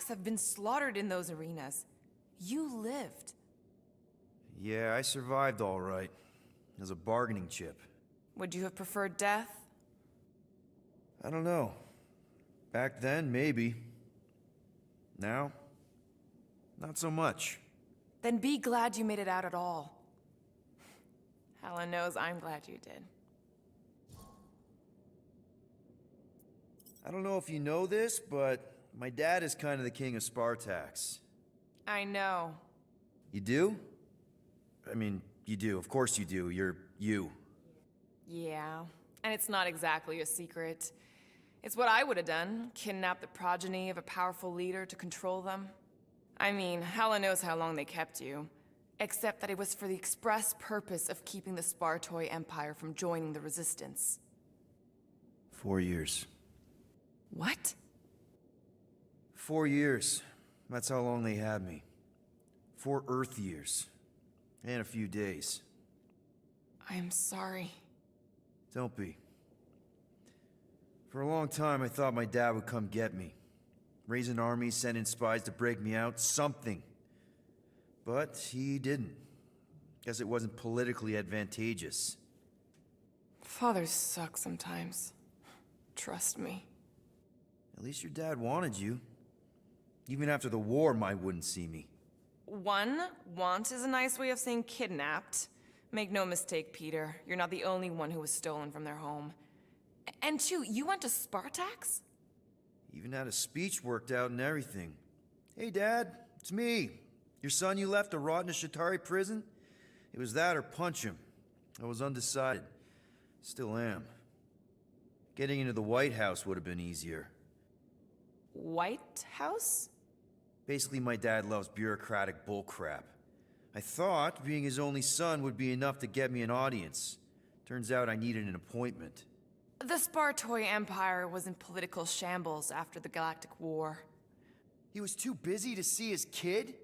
have been slaughtered in those arenas. You lived. Yeah, I survived all right. As a bargaining chip. Would you have preferred death? I don't know. Back then, maybe. Now, not so much. Then be glad you made it out at all. Helen knows I'm glad you did. I don't know if you know this, but my dad is kind of the king of Spartax. I know. You do? I mean, you do. Of course you do. You're you. Yeah, and it's not exactly a secret. It's what I would have done, kidnap the progeny of a powerful leader to control them. I mean, Helen knows how long they kept you. Except that it was for the express purpose of keeping the Spartoi Empire from joining the Resistance. 4 years. What? 4 years. That's how long they had me. 4 Earth years. And a few days. I'm sorry. Don't be. For a long time, I thought my dad would come get me. Raise an army, send in spies to break me out, something. But he didn't. Guess it wasn't politically advantageous. Fathers suck sometimes. Trust me. At least your dad wanted you. Even after the war, Mai wouldn't see me. Want is a nice way of saying kidnapped. Make no mistake, Peter. You're not the only one who was stolen from their home. And two, you went to Spartax? Even had a speech worked out and everything. Hey, Dad, it's me. Your son you left to rot in a Shatari prison? It was that or punch him. I was undecided. Still am. Getting into the White House would have been easier. White House? Basically, my dad loves bureaucratic bullcrap. I thought being his only son would be enough to get me an audience. Turns out I needed an appointment. The Spartoi Empire was in political shambles after the Galactic War. He was too busy to see his kid?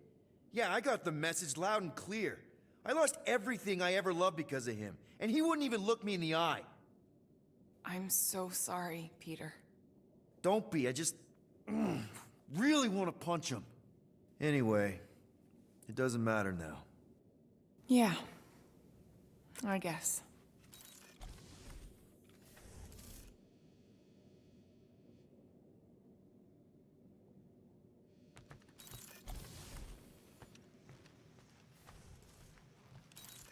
Yeah, I got the message loud and clear. I lost everything I ever loved because of him, and he wouldn't even look me in the eye. I'm so sorry, Peter. Don't be, I just really want to punch him. Anyway, it doesn't matter now. Yeah, I guess.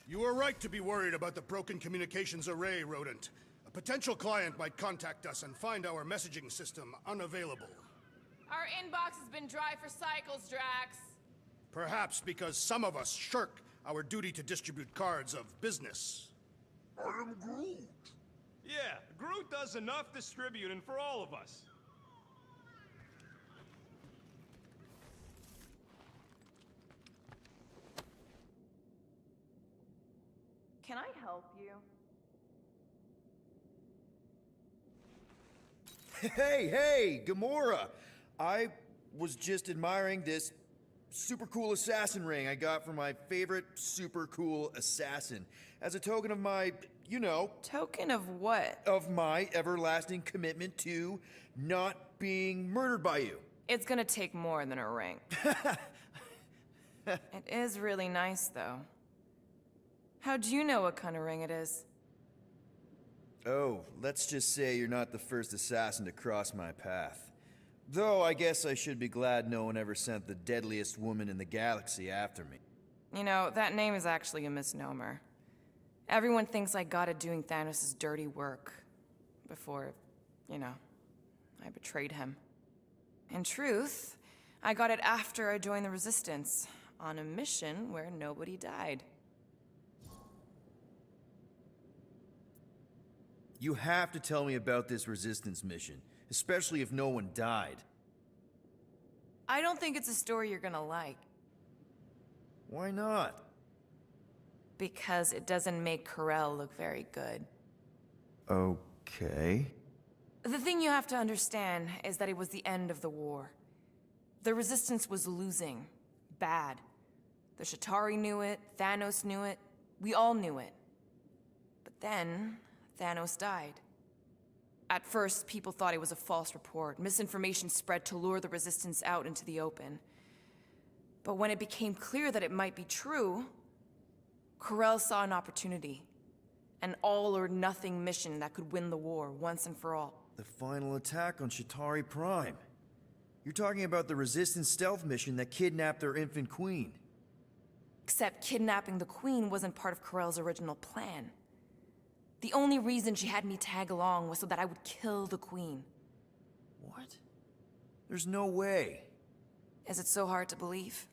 You are right to be worried about the broken communications array, Rodent. A potential client might contact us and find our messaging system unavailable. Our inbox has been dry for cycles, Drax. Perhaps because some of us shirk our duty to distribute cards of business. I am Groot. Yeah, Groot does enough distributing for all of us. Can I help you? Hey, Gamora! I was just admiring this super cool assassin ring I got from my favorite super cool assassin. As a token of my, you know... Token of what? Of my everlasting commitment to not being murdered by you. It's gonna take more than a ring. It is really nice, though. How'd you know what kind of ring it is? Oh, let's just say you're not the first assassin to cross my path. Though I guess I should be glad no one ever sent the deadliest woman in the galaxy after me. You know, that name is actually a misnomer. Everyone thinks I got it doing Thanos' dirty work. Before, you know, I betrayed him. In truth, I got it after I joined the Resistance, on a mission where nobody died. You have to tell me about this Resistance mission, especially if no one died. I don't think it's a story you're gonna like. Why not? Because it doesn't make Karel look very good. Okay. The thing you have to understand is that it was the end of the war. The Resistance was losing. Bad. The Shatari knew it, Thanos knew it, we all knew it. But then, Thanos died. At first, people thought it was a false report. Misinformation spread to lure the Resistance out into the open. But when it became clear that it might be true, Corel saw an opportunity. An all-or-nothing mission that could win the war once and for all. The final attack on Shatari Prime. You're talking about the Resistance stealth mission that kidnapped their infant queen. Except kidnapping the Queen wasn't part of Corel's original plan. The only reason she had me tag along was so that I would kill the Queen. What? There's no way. Is it so hard to believe?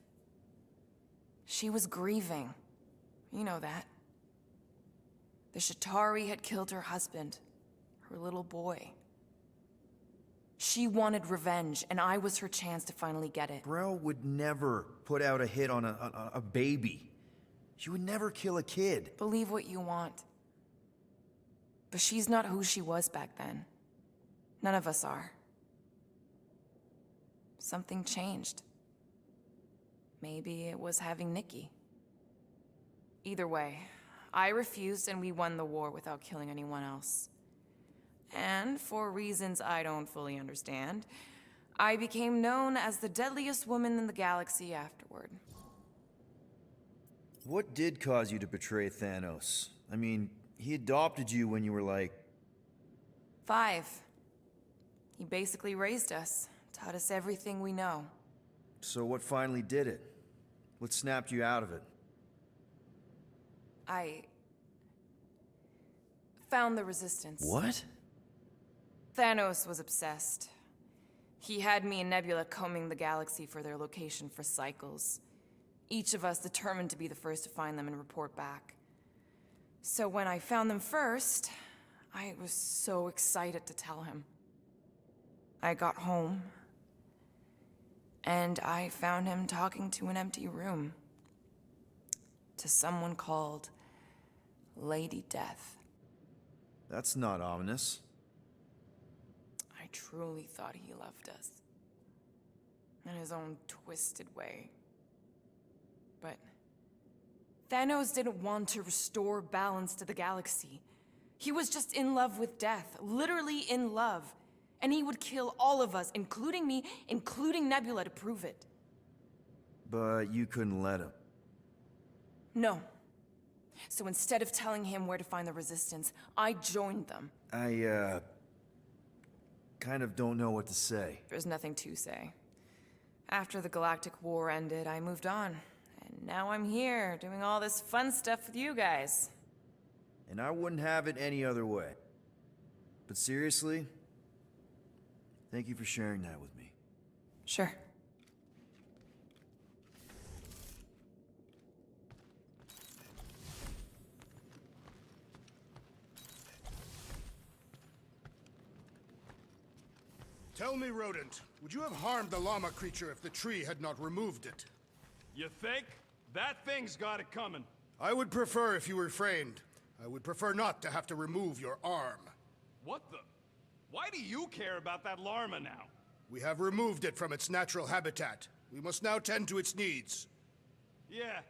She was grieving. You know that. The Shatari had killed her husband, her little boy. She wanted revenge, and I was her chance to finally get it. Brel would never put out a hit on a baby. She would never kill a kid. Believe what you want. But she's not who she was back then. None of us are. Something changed. Maybe it was having Nikki. Either way, I refused and we won the war without killing anyone else. And for reasons I don't fully understand, I became known as the deadliest woman in the galaxy afterward. What did cause you to betray Thanos? I mean, he adopted you when you were like... 5. He basically raised us, taught us everything we know. So what finally did it? What snapped you out of it? I found the Resistance. What? Thanos was obsessed. He had me and Nebula combing the galaxy for their location for cycles. Each of us determined to be the first to find them and report back. So when I found them first, I was so excited to tell him. I got home, and I found him talking to an empty room. To someone called Lady Death. That's not ominous. I truly thought he loved us. In his own twisted way. But Thanos didn't want to restore balance to the galaxy. He was just in love with death, literally in love. And he would kill all of us, including me, including Nebula, to prove it. But you couldn't let him. No. So instead of telling him where to find the Resistance, I joined them. I, kind of don't know what to say. There's nothing to say. After the Galactic War ended, I moved on. And now I'm here, doing all this fun stuff with you guys. And I wouldn't have it any other way. But seriously, thank you for sharing that with me. Sure. Tell me, Rodent, would you have harmed the llama creature if the tree had not removed it? You think? That thing's got it coming. I would prefer if you refrained. I would prefer not to have to remove your arm. What the? Why do you care about that llama now? We have removed it from its natural habitat. We must now tend to its needs. Yeah,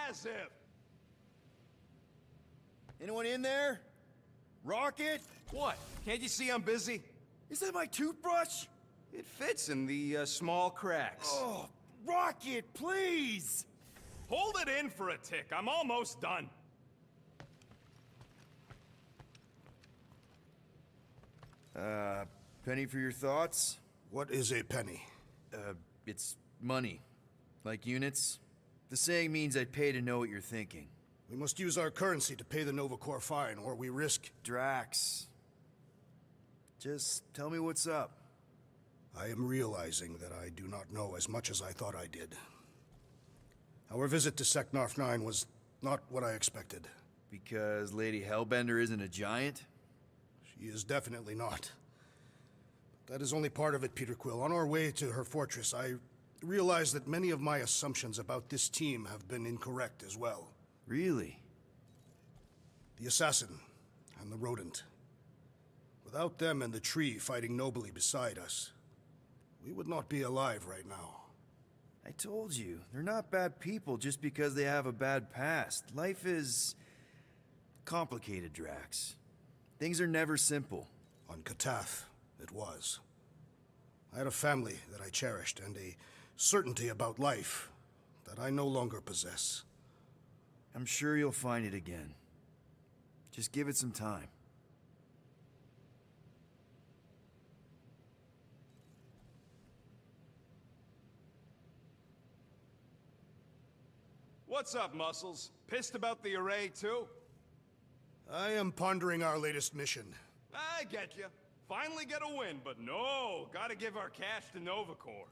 as if. Anyone in there? Rocket? What? Can't you see I'm busy? Is that my toothbrush? It fits in the small cracks. Oh, Rocket, please! Hold it in for a tick. I'm almost done. Penny for your thoughts? What is a penny? It's money. Like units. The saying means I'd pay to know what you're thinking. We must use our currency to pay the Nova Corps fine, or we risk... Drax. Just tell me what's up. I am realizing that I do not know as much as I thought I did. Our visit to Seknarf 9 was not what I expected. Because Lady Hellbender isn't a giant? She is definitely not. That is only part of it, Peter Quill. On our way to her fortress, I realized that many of my assumptions about this team have been incorrect as well. Really? The assassin and the rodent. Without them and the tree fighting nobly beside us, we would not be alive right now. I told you, they're not bad people just because they have a bad past. Life is complicated, Drax. Things are never simple. On Katath, it was. I had a family that I cherished, and a certainty about life that I no longer possess. I'm sure you'll find it again. Just give it some time. What's up, Muscles? Pissed about the array, too? I am pondering our latest mission. I get you. Finally get a win, but no, gotta give our cash to Novacore.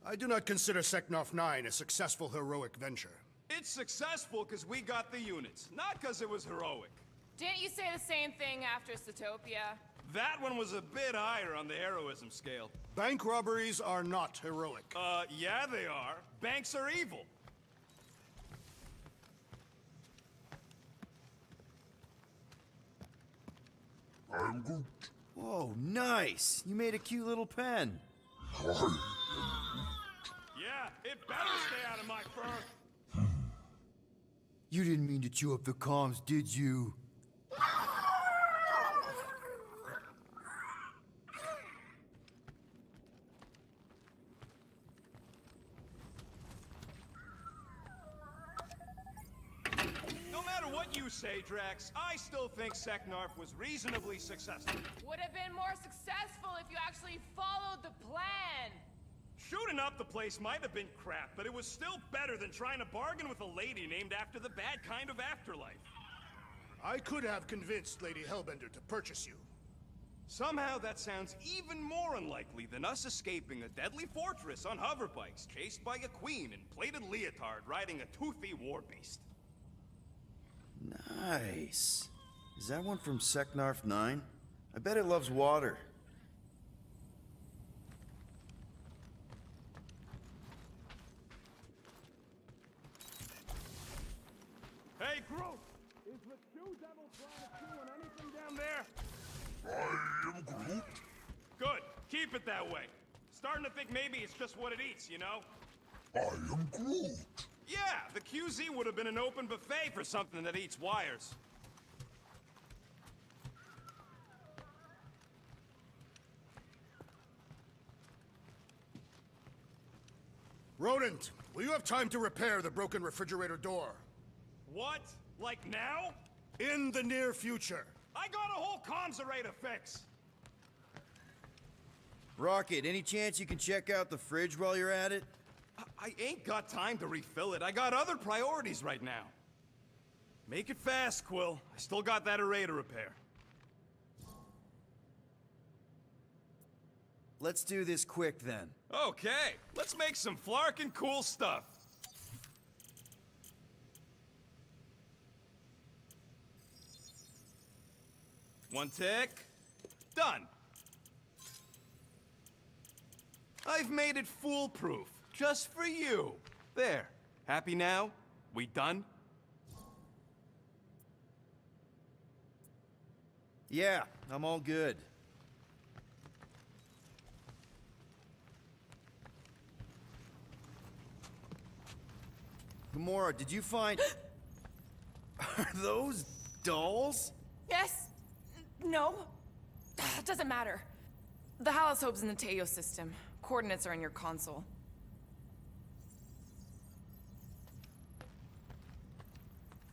I do not consider Seknarf 9 a successful heroic venture. It's successful because we got the units, not because it was heroic. Didn't you say the same thing after Satopia? That one was a bit higher on the heroism scale. Bank robberies are not heroic. Yeah they are. Banks are evil. I am Groot. Whoa, nice! You made a cute little pen. I am Groot. Yeah, it better stay out of my fur. You didn't mean to chew up the comms, did you? No matter what you say, Drax, I still think Seknarf was reasonably successful. Would have been more successful if you actually followed the plan. Shooting up the place might have been crap, but it was still better than trying to bargain with a lady named after the bad kind of afterlife. I could have convinced Lady Hellbender to purchase you. Somehow that sounds even more unlikely than us escaping a deadly fortress on hoverbikes, chased by a queen in plated leotard riding a toothy war beast. Nice. Is that one from Seknarf 9? I bet it loves water. Hey, Groot! Is the Q Devil trying to anything down there? I am Groot. Good. Keep it that way. Starting to think maybe it's just what it eats, you know? I am Groot. Yeah, the QZ would have been an open buffet for something that eats wires. Rodent, will you have time to repair the broken refrigerator door? What? Like now? In the near future. I got a whole comms array to fix! Rocket, any chance you can check out the fridge while you're at it? I ain't got time to refill it. I got other priorities right now. Make it fast, Quill. I still got that array to repair. Let's do this quick then. Okay, let's make some flarkin' cool stuff. One tick. Done. I've made it foolproof, just for you. There. Happy now? We done? Yeah, I'm all good. Gamora, did you find... Are those dolls? Yes. No. Doesn't matter. The Halosope's in the Teo system. Coordinates are in your console.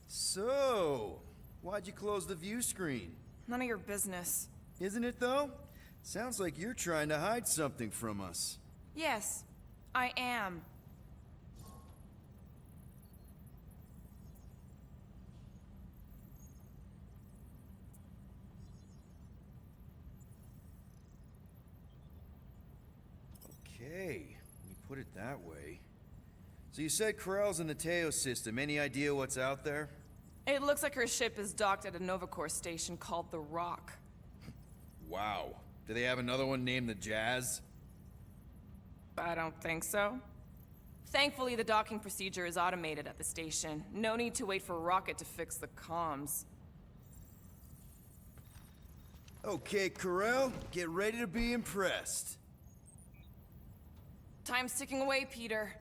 So, why'd you close the view screen? None of your business. Isn't it though? Sounds like you're trying to hide something from us. Yes, I am. Okay, when you put it that way. So you said Corell's in the Teo system. Any idea what's out there? It looks like her ship is docked at a Novacore station called the Rock. Wow. Do they have another one named the Jazz? I don't think so. Thankfully, the docking procedure is automated at the station. No need to wait for Rocket to fix the comms. Okay, Corell, get ready to be impressed. Time's ticking away, Peter.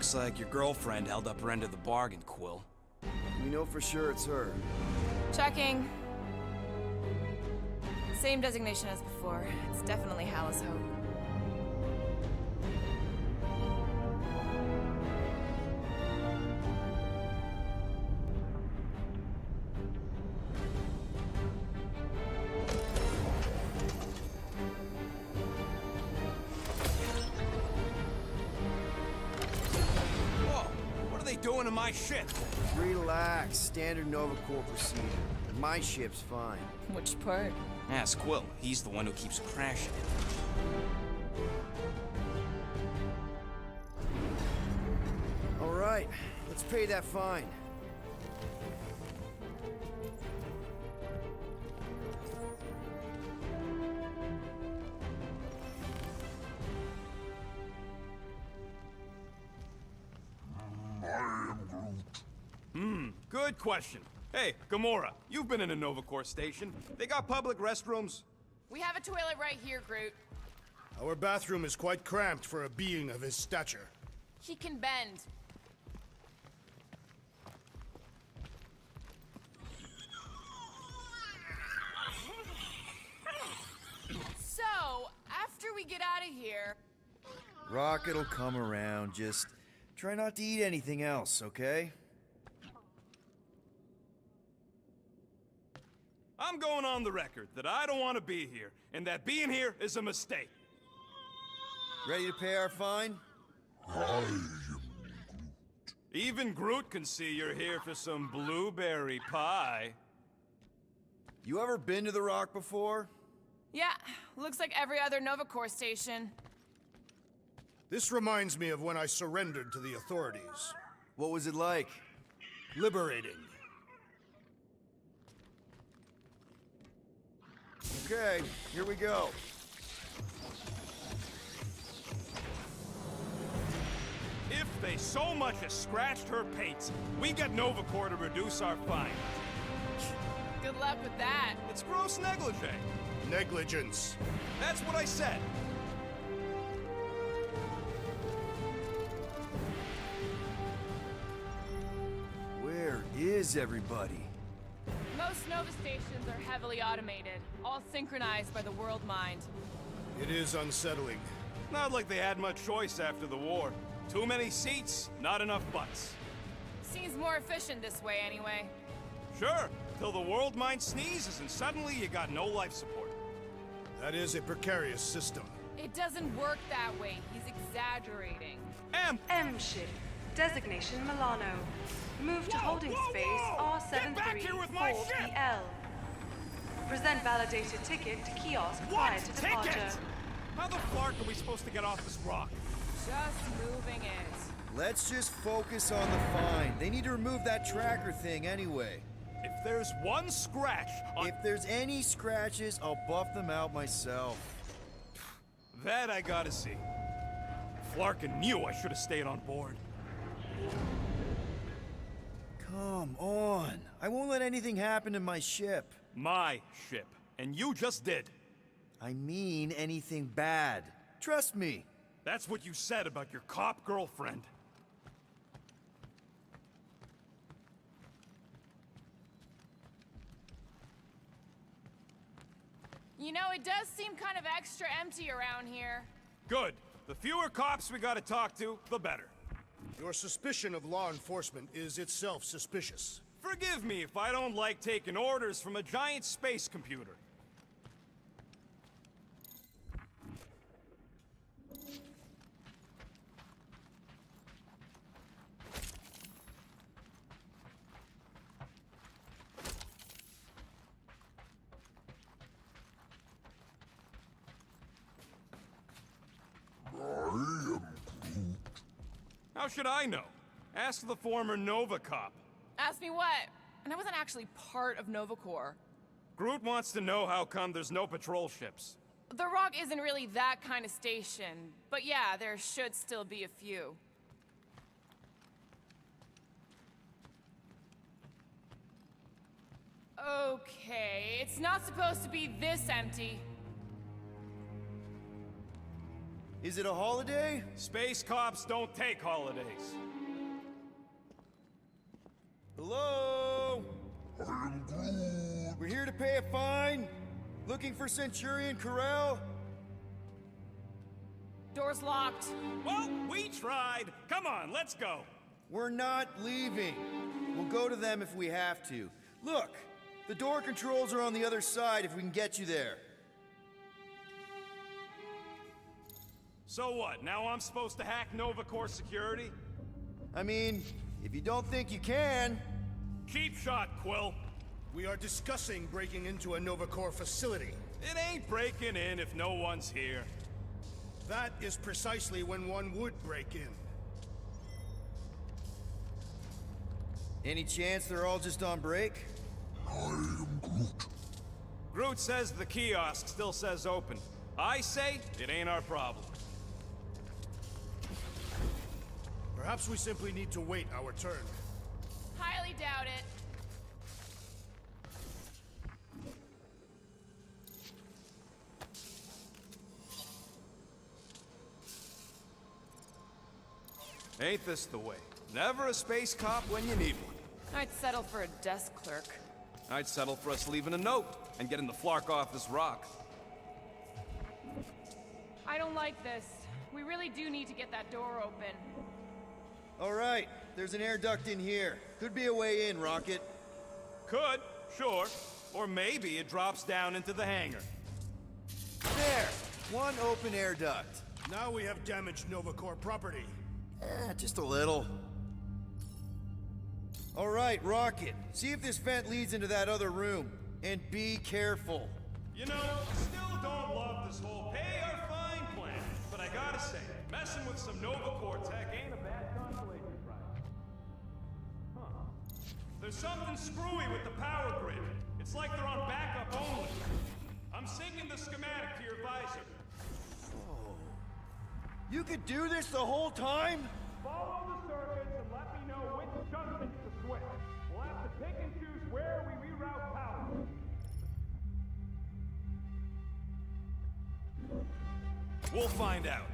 Looks like your girlfriend held up her end of the bargain, Quill. We know for sure it's her. Checking. Same designation as before. It's definitely Hallis Hope. Whoa! What are they doing to my ship? Relax. Standard Nova Corps procedure. My ship's fine. Which part? Ask Quill. He's the one who keeps crashing. All right, let's pay that fine. I am Groot. Good question. Hey, Gamora, you've been in a Nova Corps station. They got public restrooms? We have a toilet right here, Groot. Our bathroom is quite cramped for a being of his stature. He can bend. So, after we get out of here, Rocket'll come around. Just try not to eat anything else, okay? I'm going on the record that I don't want to be here, and that being here is a mistake. Ready to pay our fine? I am Groot. Even Groot can see you're here for some blueberry pie. You ever been to the Rock before? yeah, looks like every other Nova Corps station. This reminds me of when I surrendered to the authorities. What was it like? Liberating. Okay, here we go. If they so much as scratched her paints, we get Nova Corps to reduce our fine. Good luck with that. It's gross negligee. Negligence. That's what I said. Where is everybody? Most Nova stations are heavily automated, all synchronized by the world mind. It is unsettling. Not like they had much choice after the war. Too many seats, not enough butts. Seems more efficient this way anyway. Sure, till the world mind sneezes and suddenly you got no life support. That is a precarious system. It doesn't work that way. He's exaggerating. M ship. Designation Milano. Move to Whoa, holding whoa, space whoa! Get back here with my ship! R734PL. Present validated ticket to kiosk prior to departure. Ticket? How the flark are we supposed to get off this rock? Just moving it. Let's just focus on the fine. They need to remove that tracker thing anyway. If there's one scratch on... If there's any scratches, I'll buff them out myself. That I gotta see. Flarkin knew I should have stayed on board. Come on. I won't let anything happen to my ship. My ship. And you just did. I mean anything bad. Trust me. That's what you said about your cop girlfriend. You know, it does seem kind of extra empty around here. Good. The fewer cops we gotta talk to, the better. Your suspicion of law enforcement is itself suspicious. Forgive me if I don't like taking orders from a giant space computer. How should I know? Ask the former Nova cop. Ask me what? And I wasn't actually part of Nova Corps. Groot wants to know how come there's no patrol ships. The Rock isn't really that kind of station, but yeah, there should still be a few. Okay, it's not supposed to be this empty. Is it a holiday? Space cops don't take holidays. Hello? I am Groot. We're here to pay a fine? Looking for Centurion Corral? Door's locked. Well, we tried. Come on, let's go. We're not leaving. We'll go to them if we have to. Look, the door controls are on the other side if we can get you there. So what, now I'm supposed to hack Nova Corps security? I mean, if you don't think you can... Cheap shot, Quill. We are discussing breaking into a Nova Corps facility. It ain't breaking in if no one's here. That is precisely when one would break in. Any chance they're all just on break? I am Groot. Groot says the kiosk still says open. I say it ain't our problem. Perhaps we simply need to wait our turn. Highly doubt it. Ain't this the way? Never a space cop when you need one. I'd settle for a desk clerk. I'd settle for us leaving a note and getting the Flark off this rock. I don't like this. We really do need to get that door open. All right, there's an air duct in here. Could be a way in, Rocket. Could, sure. Or maybe it drops down into the hangar. There! One open air duct. Now we have damaged Nova Corps property. Just a little. All right, Rocket. See if this vent leads into that other room. And be careful. You know, still don't love this whole pay or fine plan. But I gotta say, messing with some Nova Corps tech ain't a bad consolation prize. Huh. There's something screwy with the power grid. It's like they're on backup only. I'm syncing the schematic to your visor. You could do this the whole time? Follow the circuits and let me know which adjustments to switch. We'll have to pick and choose where we reroute power. We'll find out.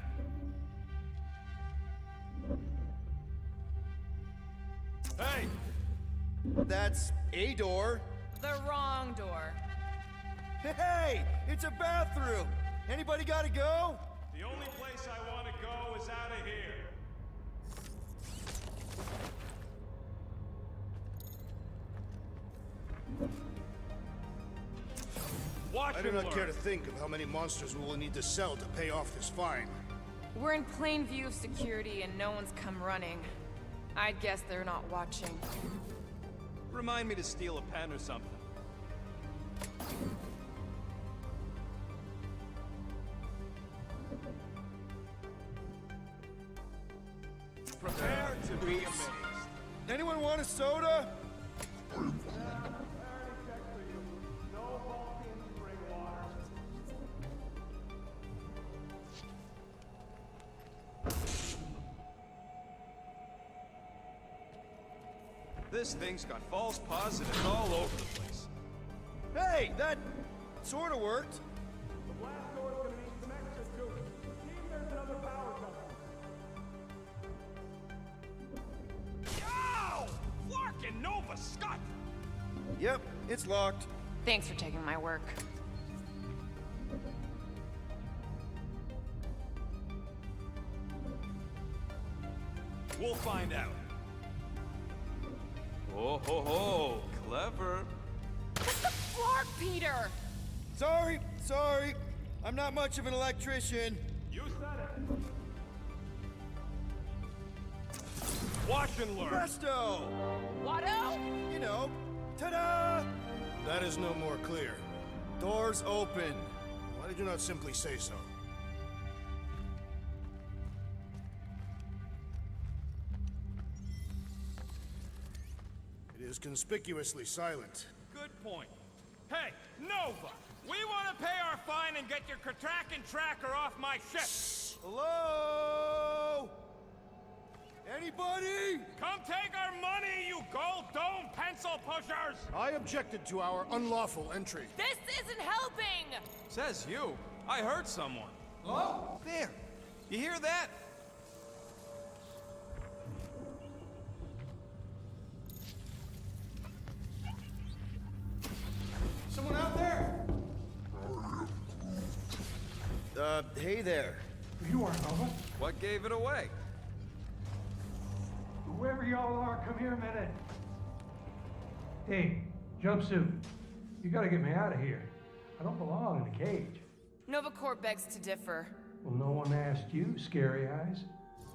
Hey! That's a door. The wrong door. Hey! It's a bathroom! Anybody gotta go? The only place I want to go is out of here. Watch I do and not care learn. to think of how many monsters we will need to sell to pay off this fine. We're in plain view of security and no one's come running. I'd guess they're not watching. Remind me to steal a pen or something. Prepare to be amazed. Anyone want a soda? This thing's got false positives all over the place. Hey, that sorta worked. The blast door's gonna need some extra juice. See if there's another power jump. Yow! Flarkin' Nova Scott! Yep, it's locked. Thanks for taking my work. We'll find out. Oh ho ho! Clever. Flark, Peter! Sorry. I'm not much of an electrician. You said it. Watch and learn. Presto! Watto? You know, ta-da! That is no more clear. Doors open. Why did you not simply say so? It is conspicuously silent. Good point. Hey, Nova! We want to pay our fine and get your Kraken tracker off my ship! Hello? Anybody? Come take our money, you gold dome pencil pushers! I objected to our unlawful entry. This isn't helping! Says you. I heard someone. Oh, there. You hear that? Someone out there? Hey there. You aren't Nova. What gave it away? Whoever y'all are, come here a minute. Hey, jumpsuit. You gotta get me out of here. I don't belong in a cage. Nova Corps begs to differ. Well, no one asked you, Scary Eyes.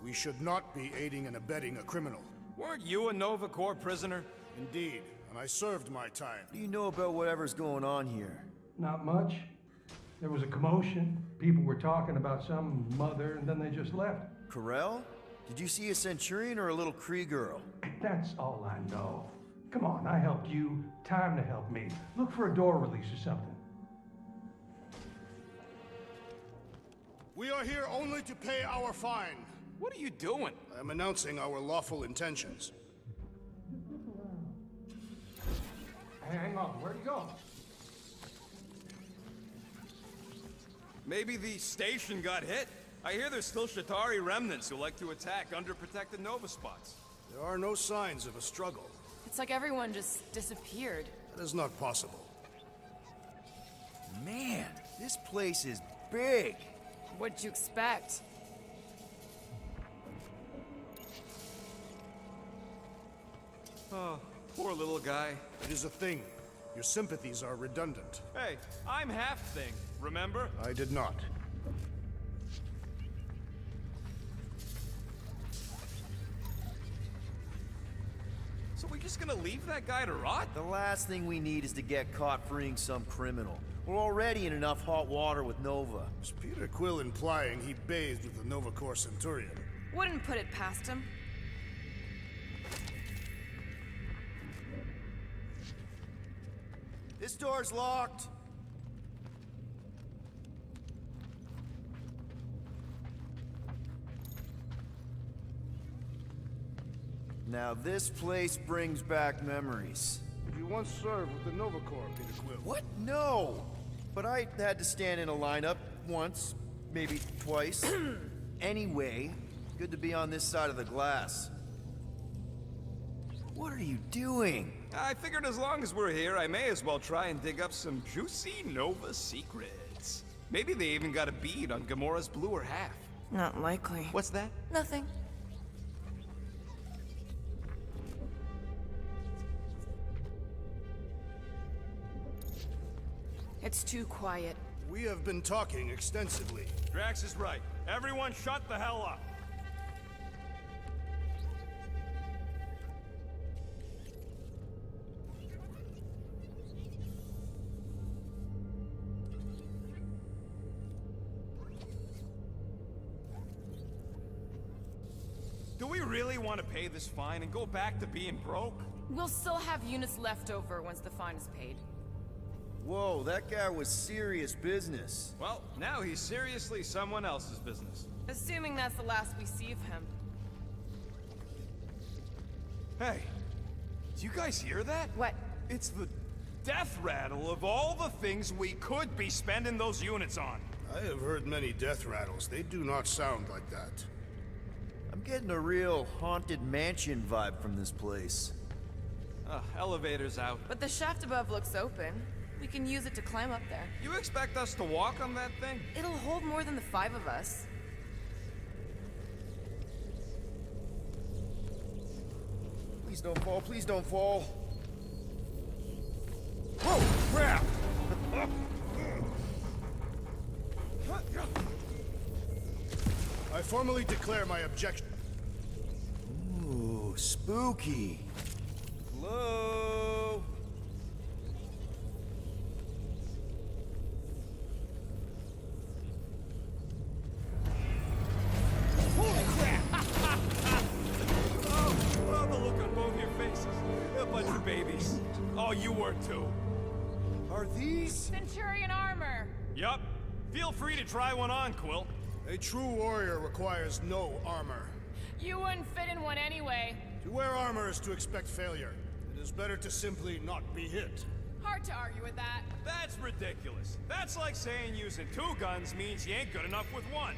We should not be aiding and abetting a criminal. Weren't you a Nova Corps prisoner? Indeed, and I served my time. What do you know about whatever's going on here? Not much. There was a commotion. People were talking about some mother, and then they just left. Corel? Did you see a Centurion or a little Kree girl? That's all I know. Come on, I helped you. Time to help me. Look for a door release or something. We are here only to pay our fine. What are you doing? I am announcing our lawful intentions. Hang on, where'd you go? Maybe the station got hit? I hear there's still Shatari remnants who like to attack underprotected Nova spots. There are no signs of a struggle. It's like everyone just disappeared. That is not possible. Man, this place is big. What'd you expect? Oh, poor little guy. It is a thing. Your sympathies are redundant. Hey, I'm half thing, remember? I did not. So we're just gonna leave that guy to rot? The last thing we need is to get caught freeing some criminal. We're already in enough hot water with Nova. Is Peter Quill implying he bathed with the Nova Corps Centurion? Wouldn't put it past him. This door's locked. Now this place brings back memories. You once served with the Nova Corps, Peter Quill. What? No! But I had to stand in a lineup once, maybe twice. Anyway, good to be on this side of the glass. What are you doing? I figured as long as we're here, I may as well try and dig up some juicy Nova secrets. Maybe they even got a bead on Gamora's bluer half. Not likely. What's that? Nothing. It's too quiet. We have been talking extensively. Drax is right. Everyone shut the hell up. Do we really want to pay this fine and go back to being broke? We'll still have units left over once the fine is paid. Whoa, that guy was serious business. Well, now he's seriously someone else's business. Assuming that's the last we see of him. Hey, do you guys hear that? What? It's the death rattle of all the things we could be spending those units on. I have heard many death rattles. They do not sound like that. I'm getting a real haunted mansion vibe from this place. Elevator's out. But the shaft above looks open. We can use it to climb up there. You expect us to walk on that thing? It'll hold more than the 5 of us. Please don't fall, please don't fall. Whoa, crap! I formally declare my objection. Ooh, spooky. Hello? Holy crap! Oh, the look on both your faces. A bunch of babies. Oh, you were too. Are these? Centurion armor! Yup. Feel free to try one on, Quill. A true warrior requires no armor. You wouldn't fit in one anyway. To wear armor is to expect failure. It is better to simply not be hit. Hard to argue with that. That's ridiculous. That's like saying using 2 guns means you ain't good enough with 1.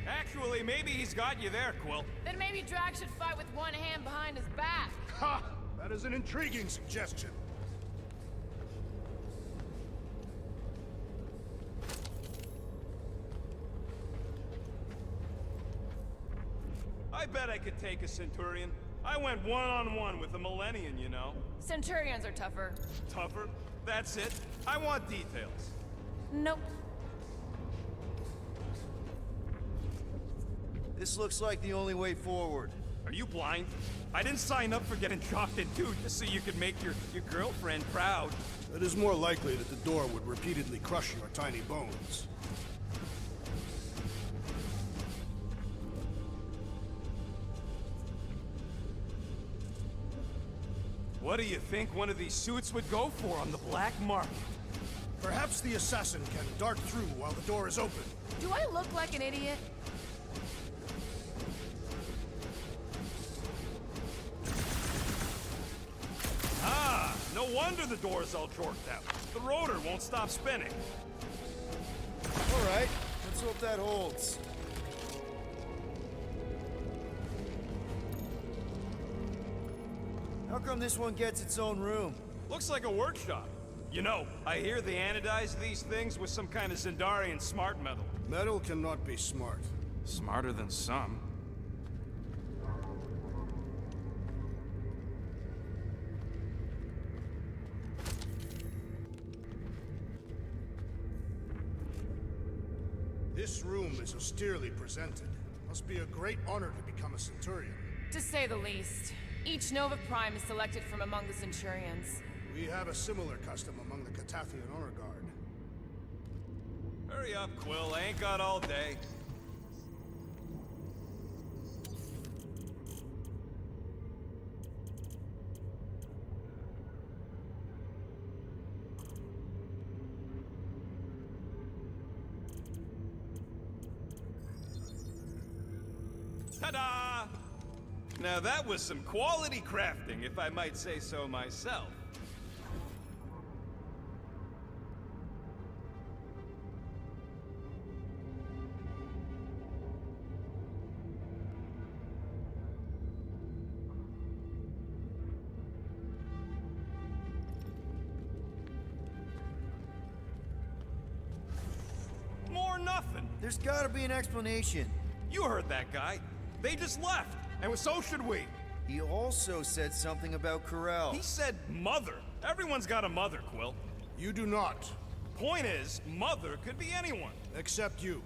Actually, maybe he's got you there, Quill. Then maybe Drax should fight with one hand behind his back. Ha! That is an intriguing suggestion. I bet I could take a Centurion. I went one-on-one with a Millennium, you know. Centurions are tougher. Tougher? That's it. I want details. Nope. This looks like the only way forward. Are you blind? I didn't sign up for getting chopped in two just so you could make your girlfriend proud. It is more likely that the door would repeatedly crush your tiny bones. What do you think one of these suits would go for on the black market? Perhaps the assassin can dart through while the door is open. Do I look like an idiot? Ah, no wonder the door's all jorked out. The rotor won't stop spinning. All right, let's hope that holds. How come this one gets its own room? Looks like a workshop. You know, I hear they anodize these things with some kind of Zendarian smart metal. Metal cannot be smart. Smarter than some. This room is austerely presented. Must be a great honor to become a Centurion. To say the least. Each Nova Prime is selected from among the Centurions. We have a similar custom among the Catathian Honor Guard. Hurry up, Quill. I ain't got all day. Ta-da! Now that was some quality crafting, if I might say so myself. More nothing. There's gotta be an explanation. You heard that guy. They just left, and so should we. He also said something about Corel. He said mother. Everyone's got a mother, Quill. You do not. Point is, mother could be anyone. Except you.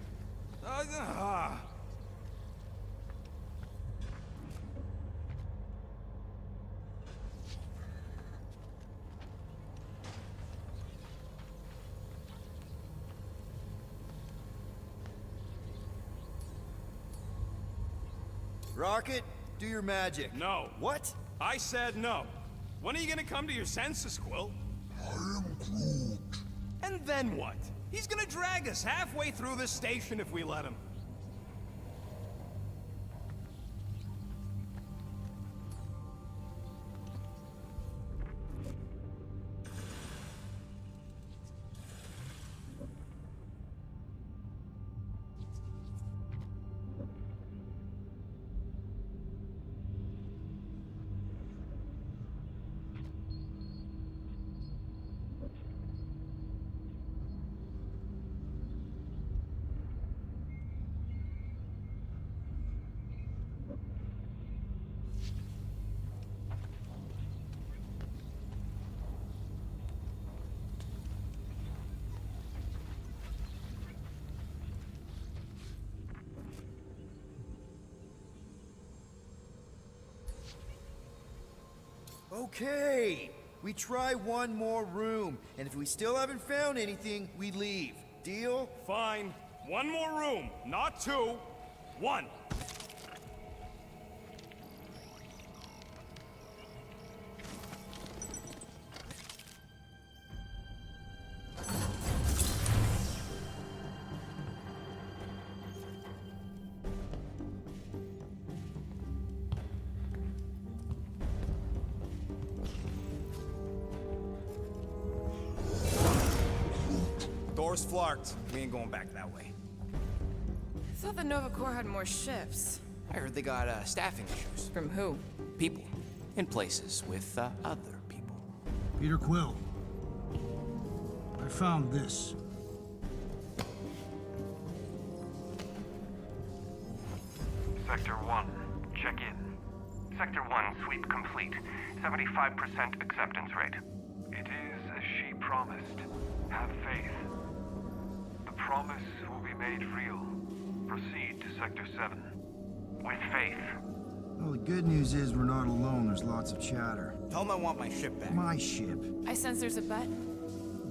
Rocket, do your magic. No. What? I said no. When are you gonna come to your senses, Quill? I am Groot. And then what? He's gonna drag us halfway through this station if we let him. Okay. We try one more room, and if we still haven't found anything, we leave. Deal? Fine. One more room, not two. One. Door's flarked. We ain't going back that way. thought the Nova Corps had more ships. I heard they got staffing issues. From who? People in places with other people. Peter Quill. I found this. Sector 1, check in. Sector 1, sweep complete. 75% acceptance rate. It is as she promised. Have faith. The promise will be made real. Proceed to Sector 7. With faith. Well, the good news is we're not alone. There's lots of chatter. Tell them I want my ship back. My ship. I sense there's a bet.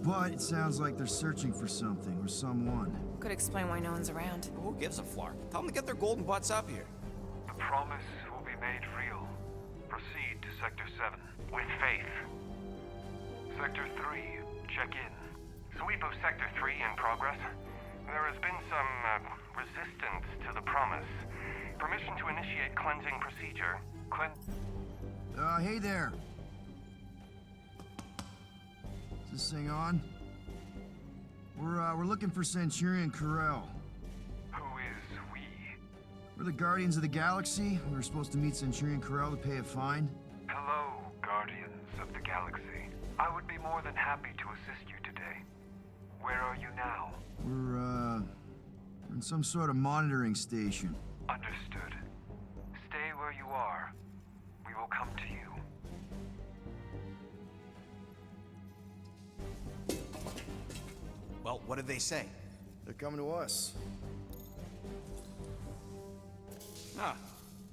But it sounds like they're searching for something or someone. Could explain why no one's around. Who gives a flark? Tell them to get their golden butts up here. The promise will be made real. Proceed to Sector 7. With faith. Sector 3, check in. Sweep of Sector 3 in progress. There has been some, resistance to the promise. Permission to initiate cleansing procedure. Hey there. Is this thing on? We're looking for Centurion Corell. Who is we? We're the Guardians of the Galaxy. We were supposed to meet Centurion Corell to pay a fine. Hello, Guardians of the Galaxy. I would be more than happy to assist you today. Where are you now? We're in some sort of monitoring station. Understood. Stay where you are. We will come to you. Well, what did they say? They're coming to us. Ah,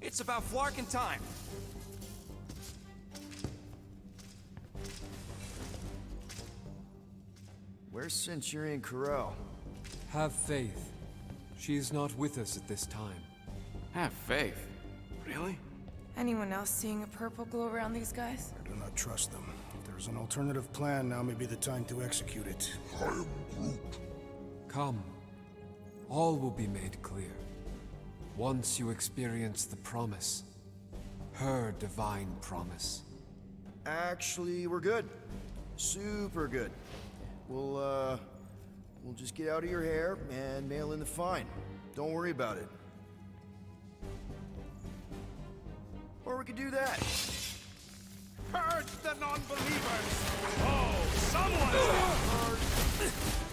it's about flarking time. Where's Centurion Corell? Have faith. She is not with us at this time. Have faith. Really? Anyone else seeing a purple glow around these guys? I do not trust them. If there's an alternative plan, now may be the time to execute it. I am Groot. Come. All will be made clear. Once you experience the promise. Her divine promise. Actually, we're good. Super good. We'll just get out of your hair and mail in the fine. Don't worry about it. Or we could do that. Purge the non-believers! Oh, someone!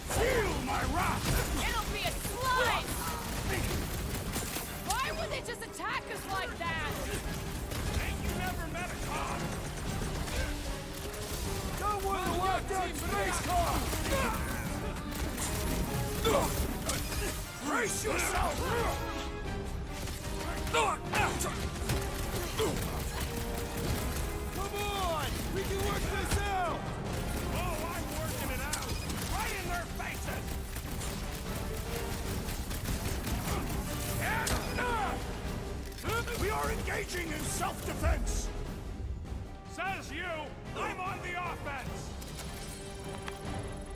Feel my wrath! It'll be a slide! Why would they just attack us like that? Ain't you never met a cop? Someone to lock down space car! Brace yourself! Come on! We can work this out! Oh, I'm working it out! Right in their faces! We are engaging in self-defense! Says you! I'm on the offense!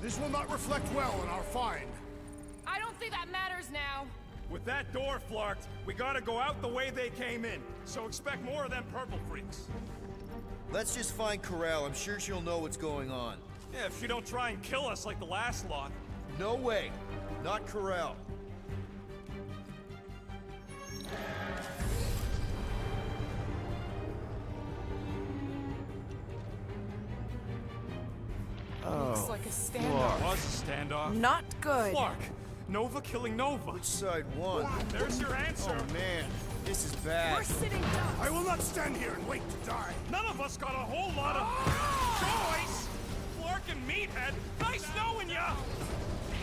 This will not reflect well on our fine. I don't think that matters now. With that door flarked, we gotta go out the way they came in. So expect more of them purple freaks. Let's just find Corell. I'm sure she'll know what's going on. Yeah, if she don't try and kill us like the last lot. No way. Not Corell. Looks like a standoff. Was a standoff. Not good. Clark, Nova killing Nova. Which side won? There's your answer. Oh man, this is bad. We're sitting ducks. I will not stand here and wait to die. None of us got a whole lot of choice. Clark and Meathead, nice knowing ya.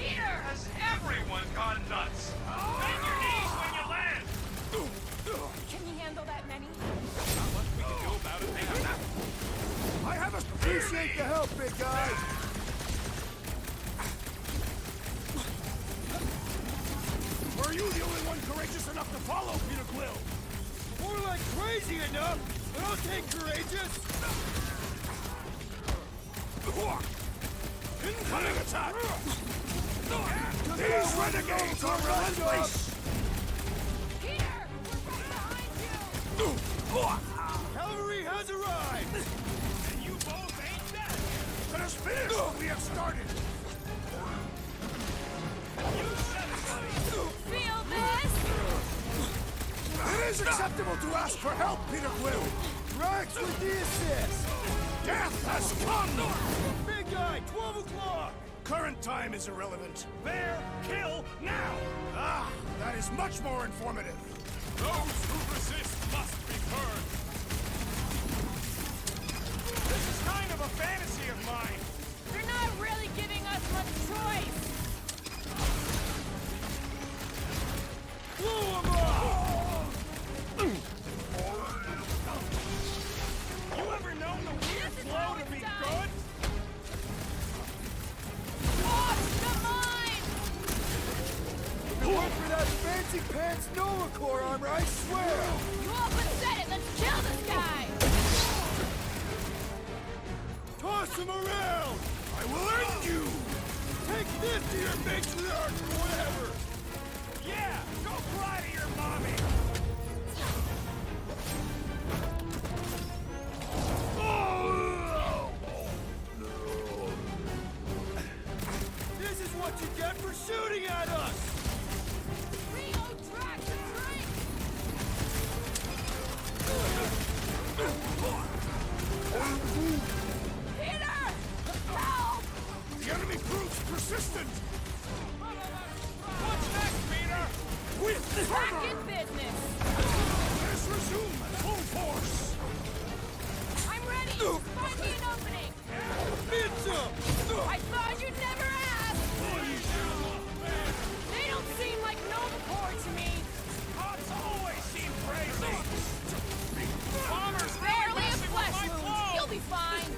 Here has everyone gone nuts. Bend your knees when you land. Can you handle that many? Not much we can do about it. Hang on. I have a... Appreciate the help, big guy. Were you the only one courageous enough to follow, Peter Quill? More like crazy enough, but I'll take courageous. Incoming attack! These renegades are relentless! Peter! We're right behind you! Cavalry has arrived. And you both ain't dead. Let us finish what we have started! You said it, buddy. Feel this? is acceptable to ask for help, Peter Quill. Rex with the assist! Death has come! Big guy, 12 o'clock! Current time is irrelevant. There, kill, now! Ah, that is much more informative. Those who resist must be burned. This is kind of a fantasy of mine. You're not really giving us much choice! Blow him up! You ever known the weird flow to be good? Off the mine! If it weren't for that fancy pants Nova Corps armor, I swear! You all but said it! Let's kill this guy! Toss him around! I will end you! Take this to your matriarch or whatever! Yeah, go cry to your mommy. This is what you get for shooting at us! Rio track the drink! Peter! Help! The enemy proves persistent! What's next, Peter? With Back fervor! in business! Let us resume at full force! I'm ready! Find me an opening! Mitchum! I thought you'd never ask! They don't seem like Nova Corps to me! Cops always seem crazy. Bombers Barely a messing with flesh my wound! flow. You'll be fine!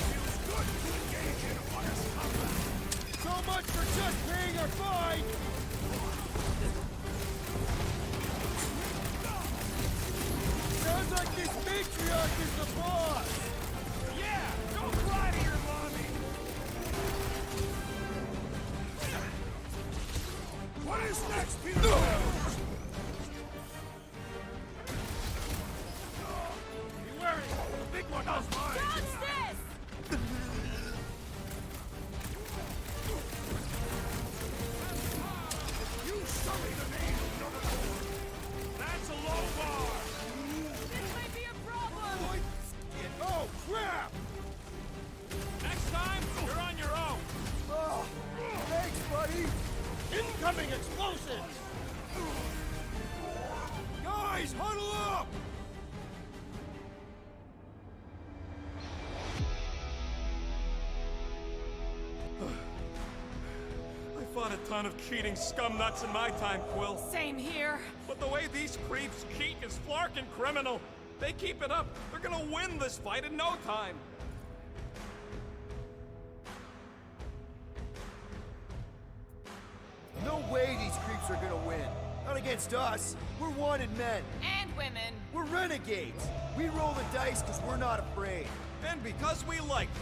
Feels good to engage in honest combat! So much for just paying our fine! Sounds like this matriarch is the boss! Yeah, go cry to your mommy. What is next, Peter Quill? Be wary, the big one does mine. Dodge this! You sully the name of Nova Corps! That's a low bar. This might be a problem! Oh, crap! Next time, you're on your own. Oh, thanks, buddy! Incoming explosives! Guys, huddle up! I fought a ton of cheating scumnuts in my time, Quill. Same here. But the way these creeps cheat is flarkin' criminal. They keep it up, they're gonna win this fight in no time. No way these creeps are gonna win. Not against us. We're wanted men. And women. We're renegades. We roll the dice because we're not afraid. And because we like to.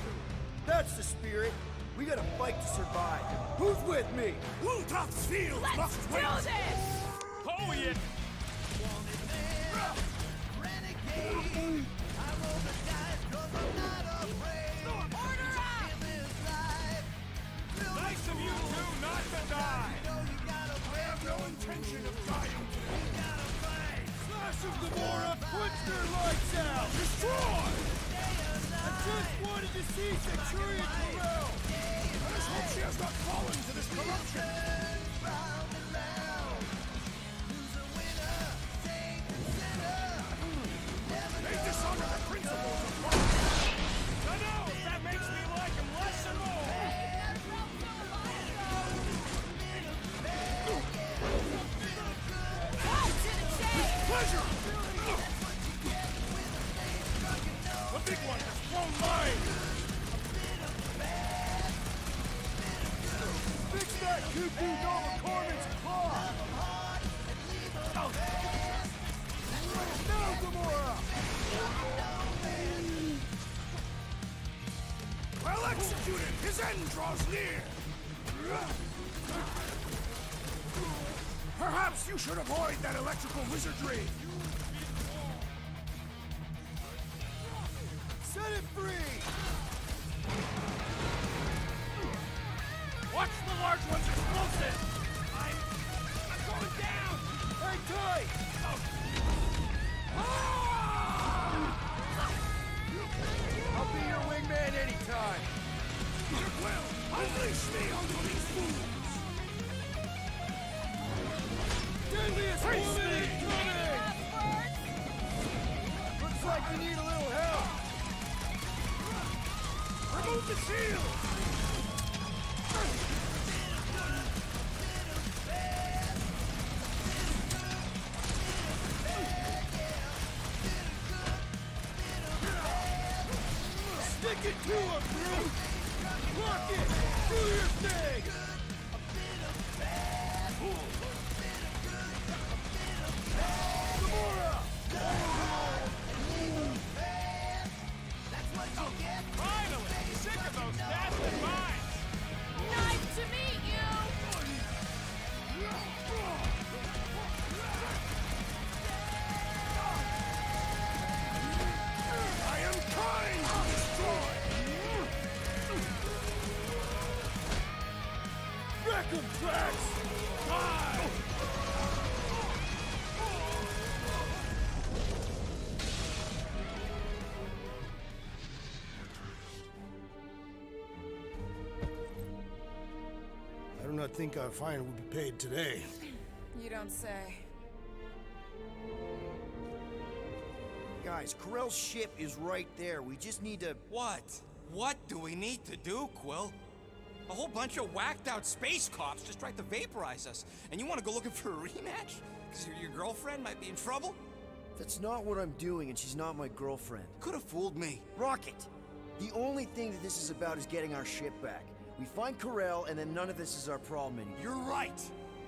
That's the spirit. We gotta fight to survive. Who's with me? Bluetooth's field Let's must do wait! this! Oh, yeah. Order up! Nice of you two not to die. I have no intention of dying today. Flash of Gamora, punch their lights out! Destroy! I just wanted to see Centurion Terrell! Let us hope she has not fallen to this corruption! They dishonor the principles of life! I know, that makes me like him less and more. Go to the chase! Pleasure! The big one has thrown mine! Fix that cuckoo Nova Corman's claw! Now, Gamora! Well executed! His end draws near! Perhaps you should avoid that electrical wizardry! Set it free! Watch the large Unleash me onto these fools! Deadliest woman is coming! Looks like we need a little help. Remove the shield! Stick it to him, Groot! Lock it! Do your thing! Finally! Sick of those bastard mines! Nice to meet you! I am kind to destroy! Wreck 'em, Drax! Die! I do not think our fine will be paid today. You don't say. Guys, Corell's ship is right there. We just need to... What? What do we need to do, Quill? A whole bunch of whacked out space cops just tried to vaporize us, and you want to go looking for a rematch? Because your girlfriend might be in trouble? That's not what I'm doing, and she's not my girlfriend. Could have fooled me. Rocket! The only thing that this is about is getting our ship back. We find Corell, and then none of this is our problem anymore. You're right.